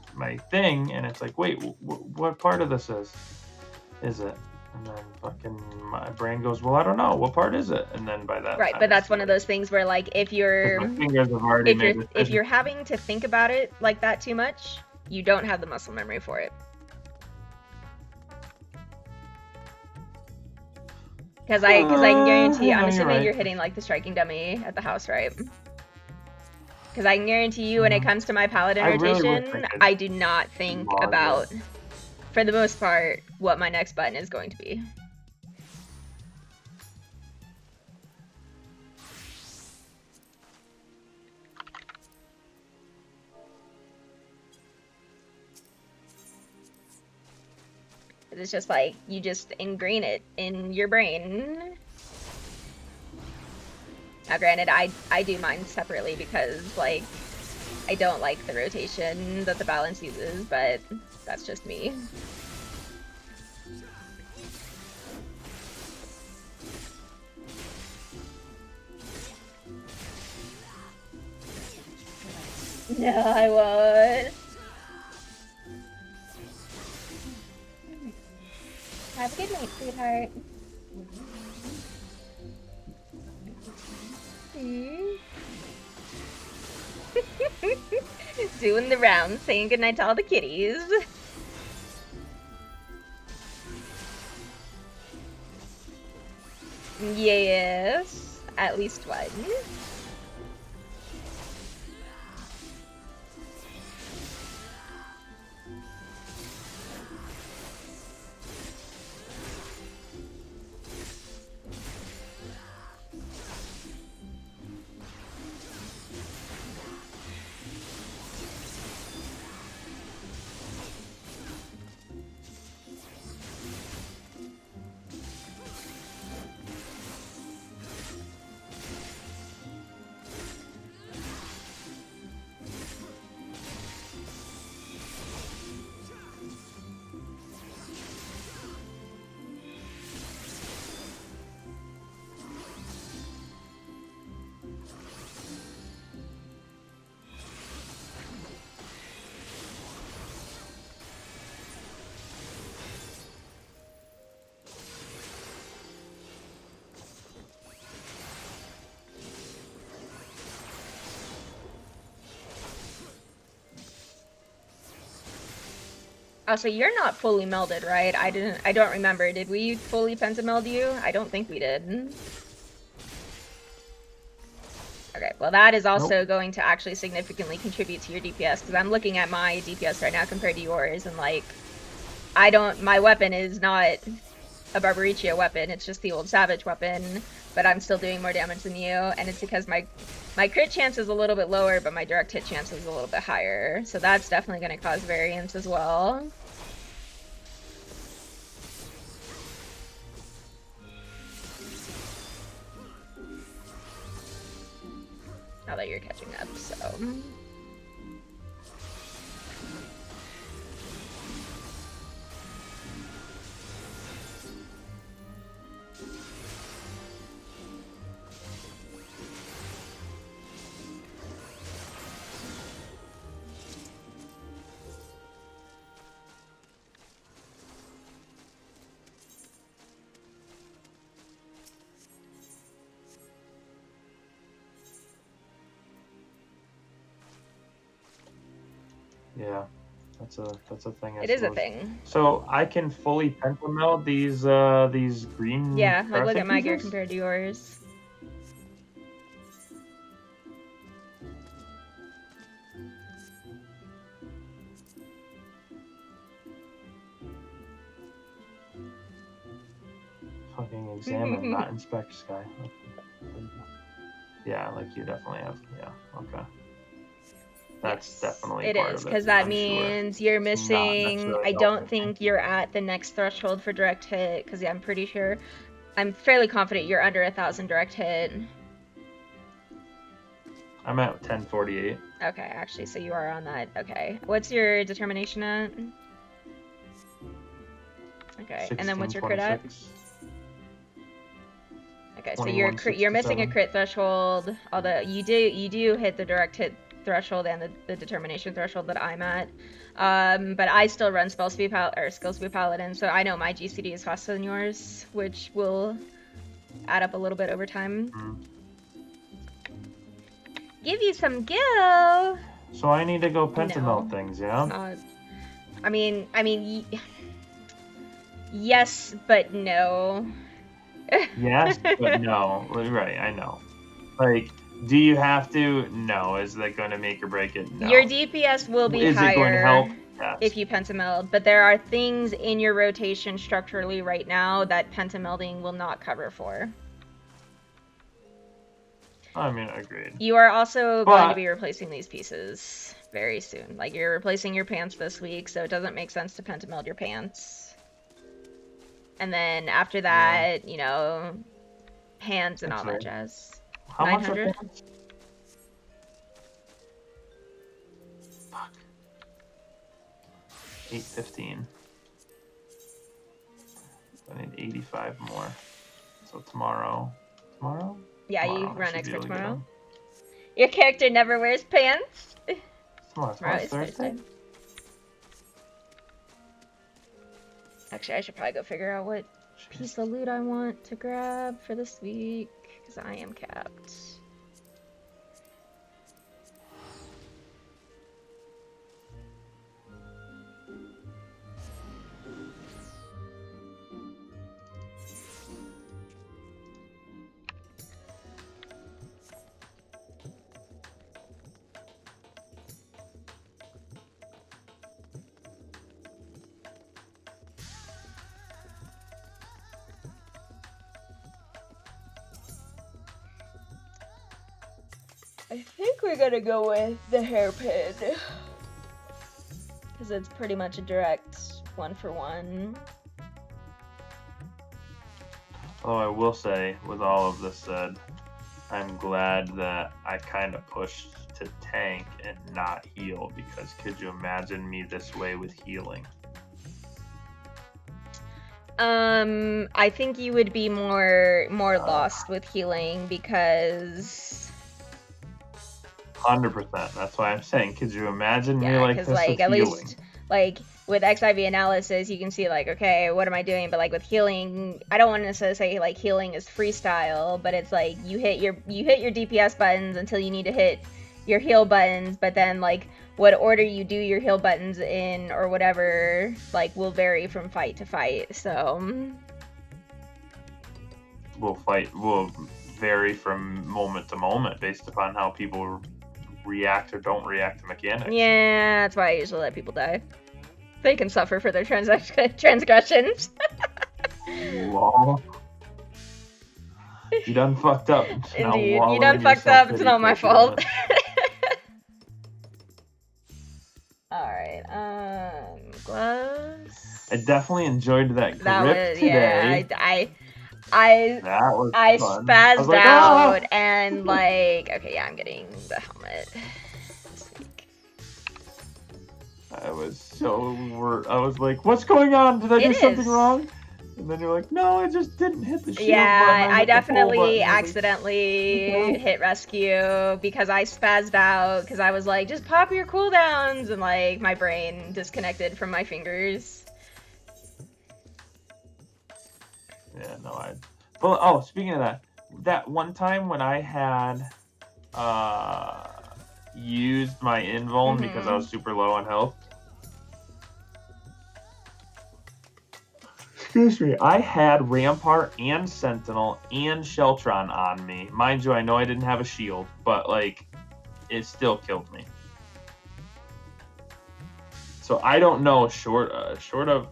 [SPEAKER 6] thing, and it's like, wait, what part of this is it? And then fucking my brain goes, well, I don't know, what part is it? And then by that
[SPEAKER 2] Right,
[SPEAKER 6] time,
[SPEAKER 2] but that's one of those things where, like, if you're
[SPEAKER 6] my fingers have already made the
[SPEAKER 2] if you're having to think about it like that too much, you don't have the muscle memory for it. Because I can guarantee, I'm
[SPEAKER 6] you're
[SPEAKER 2] assuming
[SPEAKER 6] right.
[SPEAKER 2] you're hitting like the striking dummy at the house, right? Because I can guarantee you, when it comes to my paladin
[SPEAKER 6] I really wish
[SPEAKER 2] rotation,
[SPEAKER 6] I could
[SPEAKER 2] I do not think
[SPEAKER 6] log
[SPEAKER 2] about, for the most part, what my next button is going to be. It's just like, you just ingrain it in your brain. Now granted, I do mine separately because, like, I don't like the rotation that the balance uses, but that's just me. No, I won't. Have a good night, sweetheart. Doing the rounds, saying goodnight to all the kitties. Yes, at least one. Oh, so you're not fully melded, right? I don't remember. Did we fully pentameld you? I don't think we did. Okay, well that is also going to actually significantly contribute to your DPS, because I'm looking at my DPS right now compared to yours, and like, my weapon is not a Barbariccia weapon, it's just the old Savage weapon, but I'm still doing more damage than you, and it's because my crit chance is a little bit lower, but my direct hit chance is a little bit higher, so that's definitely going to cause variance as well. now that you're catching up, so.
[SPEAKER 6] Yeah, that's a thing.
[SPEAKER 2] It is a thing.
[SPEAKER 6] So I can fully pentamelt these green.
[SPEAKER 2] Yeah, like look
[SPEAKER 6] crafting
[SPEAKER 2] at my gear
[SPEAKER 6] pieces?
[SPEAKER 2] compared to yours.
[SPEAKER 6] Fucking examine, not inspect, Sky. Yeah, like you definitely have. Yeah, okay. That's definitely
[SPEAKER 2] It
[SPEAKER 6] part
[SPEAKER 2] is,
[SPEAKER 6] of it.
[SPEAKER 2] because that
[SPEAKER 6] I'm sure.
[SPEAKER 2] means you're
[SPEAKER 6] It's not
[SPEAKER 2] missing.
[SPEAKER 6] necessarily
[SPEAKER 2] I don't
[SPEAKER 6] helping.
[SPEAKER 2] think you're at the next threshold for direct hit, because I'm pretty sure. I'm fairly confident you're under 1,000 direct hit.
[SPEAKER 6] I'm at 1048.
[SPEAKER 2] Okay, actually, so you are on that. Okay. What's your determination at? Okay, and then what's your crit at?
[SPEAKER 6] 1626.
[SPEAKER 2] Okay, so you're missing a
[SPEAKER 6] 2167.
[SPEAKER 2] crit threshold, although you do hit the direct hit threshold and the determination threshold that I'm at. But I still run skill speed paladin, so I know my GCD is faster than yours, which will add up a little bit over time. Give you some gil.
[SPEAKER 6] So I need to go pentamelt
[SPEAKER 2] No.
[SPEAKER 6] things, yeah?
[SPEAKER 2] I mean, yes, but no.
[SPEAKER 6] Yes, but no. Right, I know. Like, do you have to? No. Is that going to make or break it? No.
[SPEAKER 2] Your DPS will be
[SPEAKER 6] Is
[SPEAKER 2] higher
[SPEAKER 6] it going to help? Yes.
[SPEAKER 2] if you pentameld, but there are things in your rotation structurally right now that pentamelding will not cover for.
[SPEAKER 6] I mean, agreed.
[SPEAKER 2] You are also going to
[SPEAKER 6] But-
[SPEAKER 2] be replacing these pieces very soon. Like, you're replacing your pants this week, so it doesn't make sense to pentameld your pants. And then after that, you know, hands and all that
[SPEAKER 6] That's
[SPEAKER 2] jazz.
[SPEAKER 6] How much are
[SPEAKER 2] 900?
[SPEAKER 6] pants? Fuck. 815. I need 85 more. So tomorrow. Tomorrow?
[SPEAKER 2] Yeah, you
[SPEAKER 6] Tomorrow, I
[SPEAKER 2] run
[SPEAKER 6] should be
[SPEAKER 2] extra
[SPEAKER 6] able to get
[SPEAKER 2] tomorrow.
[SPEAKER 6] them.
[SPEAKER 2] Your character never wears pants.
[SPEAKER 6] Tomorrow
[SPEAKER 2] Tomorrow
[SPEAKER 6] is
[SPEAKER 2] is
[SPEAKER 6] Thursday?
[SPEAKER 2] Thursday. Actually, I should probably go figure out what piece of loot I want to grab for this week, because I am capped. I think we're gonna go with the hairpin. Because it's pretty much a direct 1-for-1.
[SPEAKER 6] Although I will say, with all of this said, I'm glad that I kind of pushed to tank and not heal, because could you imagine me this way with healing?
[SPEAKER 2] I think you would be more lost with healing because
[SPEAKER 6] 100%. That's why I'm saying, could you imagine me
[SPEAKER 2] yeah,
[SPEAKER 6] like
[SPEAKER 2] because
[SPEAKER 6] this
[SPEAKER 2] like
[SPEAKER 6] with
[SPEAKER 2] at
[SPEAKER 6] healing?
[SPEAKER 2] least like with XIV analysis, you can see like, okay, what am I doing? But like with healing, I don't want to necessarily say like healing is freestyle, but it's like you hit your DPS buttons until you need to hit your heal buttons, but then like what order you do your heal buttons in or whatever like will vary from fight to fight. So
[SPEAKER 6] Will vary from moment to moment based upon how people react or don't react to mechanics.
[SPEAKER 2] yeah, that's why I usually let people die. They can suffer for their transgressions.
[SPEAKER 6] Lol. You done fucked up. Now
[SPEAKER 2] Indeed, you
[SPEAKER 6] wallow
[SPEAKER 2] done
[SPEAKER 6] in
[SPEAKER 2] fucked
[SPEAKER 6] your
[SPEAKER 2] up. It's
[SPEAKER 6] self-pity
[SPEAKER 2] not my
[SPEAKER 6] for a few
[SPEAKER 2] fault.
[SPEAKER 6] minutes.
[SPEAKER 2] Alright, gloves.
[SPEAKER 6] I definitely enjoyed that grip
[SPEAKER 2] That was
[SPEAKER 6] today.
[SPEAKER 2] yeah. I
[SPEAKER 6] was fun.
[SPEAKER 2] spazzed
[SPEAKER 6] was like,
[SPEAKER 2] out
[SPEAKER 6] "Ah!"
[SPEAKER 2] and like, okay, yeah, I'm getting the helmet this week.
[SPEAKER 6] I was like, what's going on? Did I do
[SPEAKER 2] It
[SPEAKER 6] something
[SPEAKER 2] is.
[SPEAKER 6] wrong? And then you're like, no, I just didn't hit the shield
[SPEAKER 2] Yeah,
[SPEAKER 6] button.
[SPEAKER 2] I
[SPEAKER 6] hit the pull
[SPEAKER 2] definitely
[SPEAKER 6] button." I was like,
[SPEAKER 2] accidentally
[SPEAKER 6] "Okay."
[SPEAKER 2] hit rescue because I spazzed out because I was like, just pop your cooldowns, and like my brain disconnected from my fingers.
[SPEAKER 6] Yeah, no, Well, oh, speaking of that one time when I had used my invuln because I was super low on health. Excuse me, I had Rampart and Sentinel and Sheltron on me. Mind you, I know I didn't have a shield, but like, it still killed me. So I don't know, short of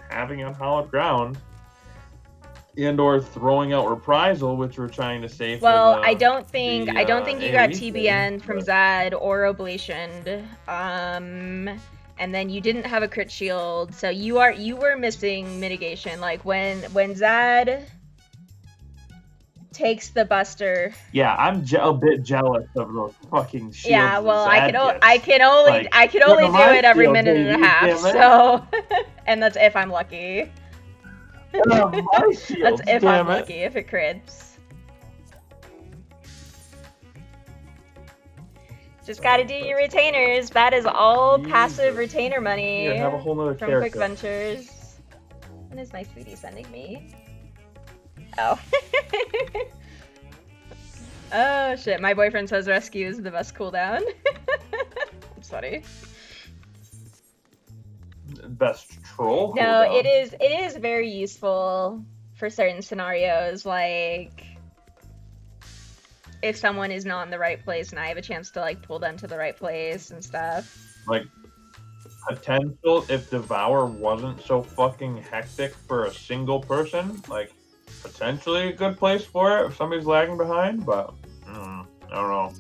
[SPEAKER 6] having Unhallowed Ground and or throwing out Reprisal, which we're trying to save.
[SPEAKER 2] Well,
[SPEAKER 6] for the,
[SPEAKER 2] I don't think you got
[SPEAKER 6] AoE
[SPEAKER 2] TBN
[SPEAKER 6] thing,
[SPEAKER 2] from
[SPEAKER 6] but-
[SPEAKER 2] Zad or Oblationed. And then you didn't have a crit shield, so you were missing mitigation. Like when Zad takes the Buster.
[SPEAKER 6] Yeah, I'm a bit jealous of those fucking shields.
[SPEAKER 2] Yeah, well,
[SPEAKER 6] Zad
[SPEAKER 2] I can
[SPEAKER 6] gets.
[SPEAKER 2] only
[SPEAKER 6] Look at
[SPEAKER 2] do
[SPEAKER 6] my
[SPEAKER 2] it every
[SPEAKER 6] shield,
[SPEAKER 2] minute and a
[SPEAKER 6] baby,
[SPEAKER 2] half.
[SPEAKER 6] damn it.
[SPEAKER 2] So, and that's if I'm lucky.
[SPEAKER 6] My
[SPEAKER 2] That's
[SPEAKER 6] shields,
[SPEAKER 2] if I'm
[SPEAKER 6] damn it.
[SPEAKER 2] lucky. If it crits. Just gotta do your retainers. That is all passive retainer money
[SPEAKER 6] Here, have a whole nother
[SPEAKER 2] from
[SPEAKER 6] character.
[SPEAKER 2] Quick Ventures. What is my sweetie sending me? Oh. Oh shit, my boyfriend says rescue is the best cooldown. It's funny.
[SPEAKER 6] Best troll.
[SPEAKER 2] No,
[SPEAKER 6] cooldown.
[SPEAKER 2] it is very useful for certain scenarios, like if someone is not in the right place and I have a chance to like pull them to the right place and stuff.
[SPEAKER 6] Like, potential if Devour wasn't so fucking hectic for a single person, like, potentially a good place for it if somebody's lagging behind, but I don't know.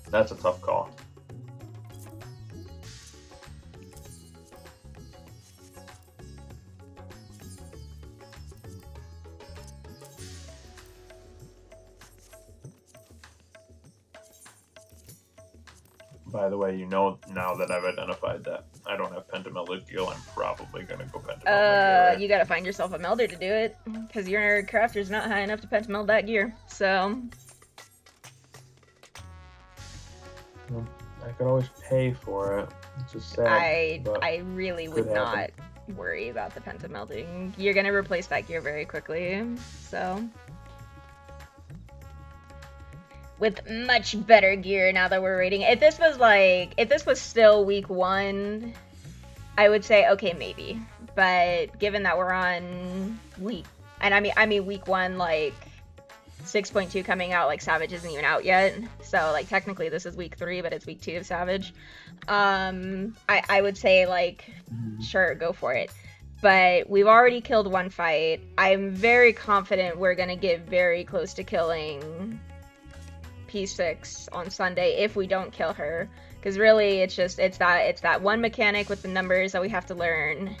[SPEAKER 6] That's a tough call. By the way, you know now that I've identified that I don't have Pentamelted Gil, I'm probably gonna go Pentamelted Gil.
[SPEAKER 2] You gotta find yourself a melder to do it, because your crafter's not high enough to pentameld that gear, so...
[SPEAKER 6] I could always pay for it. It's just sad. but
[SPEAKER 2] I really would
[SPEAKER 6] could happen.
[SPEAKER 2] not worry about the pentamelding. You're gonna replace that gear very quickly, so... With much better gear now that we're rating. If this was still week 1, I would say okay maybe. But given that we're on week, and I mean week 1, like 6.2 coming out, like Savage isn't even out yet. So like technically this is week 3, but it's week 2 of Savage. I would say like sure, go for it. But we've already killed 1 fight. I'm very confident we're gonna get very close to killing P6 on Sunday if we don't kill her, because really it's that one mechanic with the numbers that we have to learn,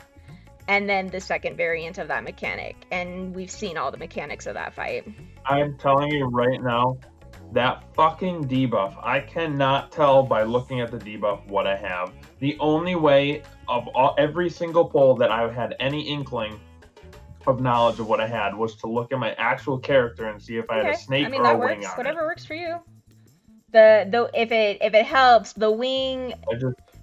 [SPEAKER 2] and then the second variant of that mechanic, and we've seen all the mechanics of that fight.
[SPEAKER 6] I'm telling you right now, that fucking debuff, I cannot tell by looking at the debuff what I have. The only way of every single poll that I had any inkling of knowledge of what I had was to look at my actual character and see if I had a snake or a wing on
[SPEAKER 2] Whatever
[SPEAKER 6] it.
[SPEAKER 2] works for you. If it helps, the wing.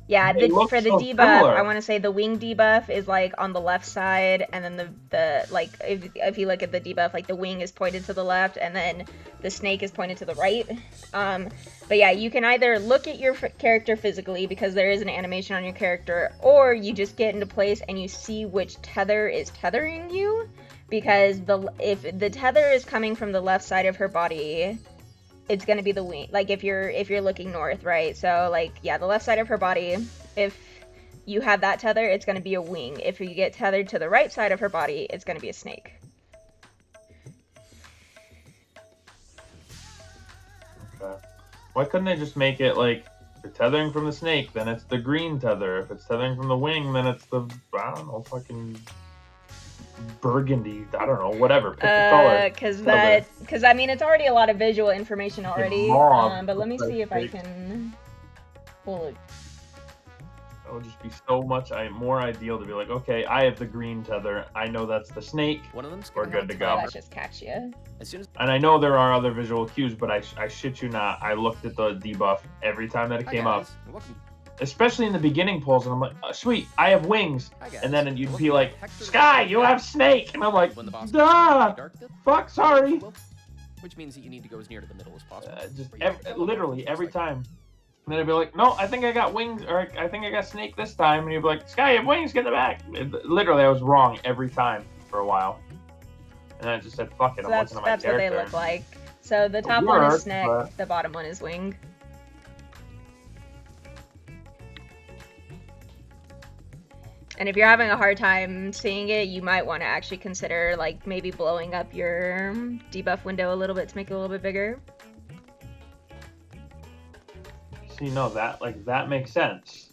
[SPEAKER 2] Yeah, for the
[SPEAKER 6] so
[SPEAKER 2] debuff,
[SPEAKER 6] similar.
[SPEAKER 2] I want to say the wing debuff is like on the left side, and then the like if you look at the debuff, like the wing is pointed to the left, and then the snake is pointed to the right. But yeah, you can either look at your character physically because there is an animation on your character, or you just get into place and you see which tether is tethering you, because if the tether is coming from the left side of her body, it's gonna be the wing. Like if you're looking north, right? So like yeah, the left side of her body, if you have that tether, it's gonna be a wing. If you get tethered to the right side of her body, it's gonna be a snake.
[SPEAKER 6] Okay. Why couldn't they just make it like, if you're tethering from the snake, then it's the green tether. If it's tethering from the wing, then it's the, I don't know, fucking burgundy. I don't know, whatever. Pick the color.
[SPEAKER 2] Because I mean, it's already a lot of visual information already.
[SPEAKER 6] mauve,
[SPEAKER 2] But let me
[SPEAKER 6] for
[SPEAKER 2] see if I
[SPEAKER 6] Christ's sake.
[SPEAKER 2] can pull it.
[SPEAKER 6] That would just be so much more ideal to be like, okay, I have the green tether. I know that's the snake.
[SPEAKER 13] One of them's
[SPEAKER 6] We're
[SPEAKER 13] gonna
[SPEAKER 6] good to
[SPEAKER 2] Oh,
[SPEAKER 6] go.
[SPEAKER 2] that's just catch you.
[SPEAKER 13] As soon as
[SPEAKER 6] And I know there are other visual cues, but I shit you not. I looked at the debuff every time that it
[SPEAKER 13] Hi,
[SPEAKER 6] came up,
[SPEAKER 13] guys. You're welcome.
[SPEAKER 6] especially in the beginning polls, and I'm like, oh, sweet, I have wings.
[SPEAKER 13] Hi, guys.
[SPEAKER 6] And then you'd
[SPEAKER 13] You're
[SPEAKER 6] be
[SPEAKER 13] welcome.
[SPEAKER 6] like,
[SPEAKER 13] Hector the
[SPEAKER 6] Sky,
[SPEAKER 13] Dark
[SPEAKER 6] you
[SPEAKER 13] Knight.
[SPEAKER 6] have snake. And I'm like,
[SPEAKER 13] When the boss
[SPEAKER 6] duh,
[SPEAKER 13] Dark Knight,
[SPEAKER 6] fuck, sorry.
[SPEAKER 13] which means that you need to go as near to the middle as possible.
[SPEAKER 6] Just
[SPEAKER 13] Where you can-
[SPEAKER 6] literally every
[SPEAKER 13] Like,
[SPEAKER 6] time. And then I'd be like, no, I think I got wings, or I think I got snake this time. And you'd be like, Sky, you have wings, get in the back. Literally, I was wrong every time for a while. And I just said, fuck it,
[SPEAKER 2] So
[SPEAKER 6] I'm
[SPEAKER 2] that's
[SPEAKER 6] looking at my
[SPEAKER 2] what they
[SPEAKER 6] character.
[SPEAKER 2] look like. So the
[SPEAKER 6] It
[SPEAKER 2] top one is
[SPEAKER 6] works,
[SPEAKER 2] Snick,
[SPEAKER 6] but-
[SPEAKER 2] the bottom one is Wing. And if you're having a hard time seeing it, you might want to actually consider like maybe blowing up your debuff window a little bit to make it a little bit bigger.
[SPEAKER 6] See, no, that makes sense.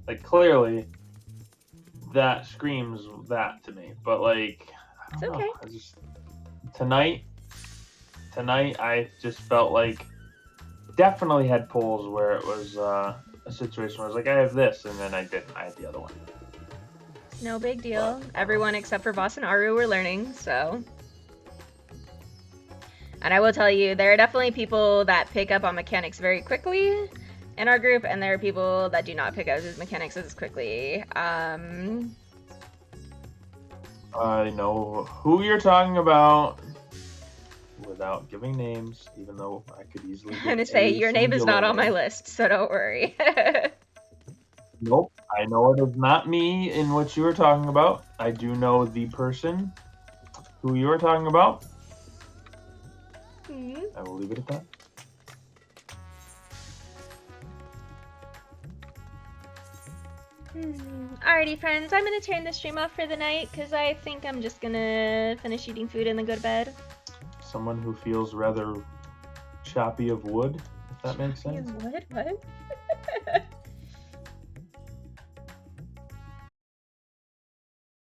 [SPEAKER 6] Like, clearly, that screams that to me. But, like, I don't
[SPEAKER 2] It's okay.
[SPEAKER 6] know. I just, tonight, I just felt like definitely had pulls where it was a situation where I was like, I have this, and then I didn't. I had the other one.
[SPEAKER 2] No big deal. Everyone except for Boss and Aru were learning, so. And I will tell you, there are definitely people that pick up on mechanics very quickly in our group, and there are people that do not pick up those mechanics as quickly.
[SPEAKER 6] I know who you're talking about without giving names, even though I could easily.
[SPEAKER 2] I'm gonna say your name is not on my list, so don't worry.
[SPEAKER 6] Nope, I know it is not me in what you were talking about. I do know the person who you are talking about. I will leave it at that.
[SPEAKER 2] Alrighty, friends, I'm gonna turn the stream off for the night because I think I'm just gonna finish eating food and then go to bed.
[SPEAKER 6] Someone who feels rather choppy of wood, if that makes sense.
[SPEAKER 2] What?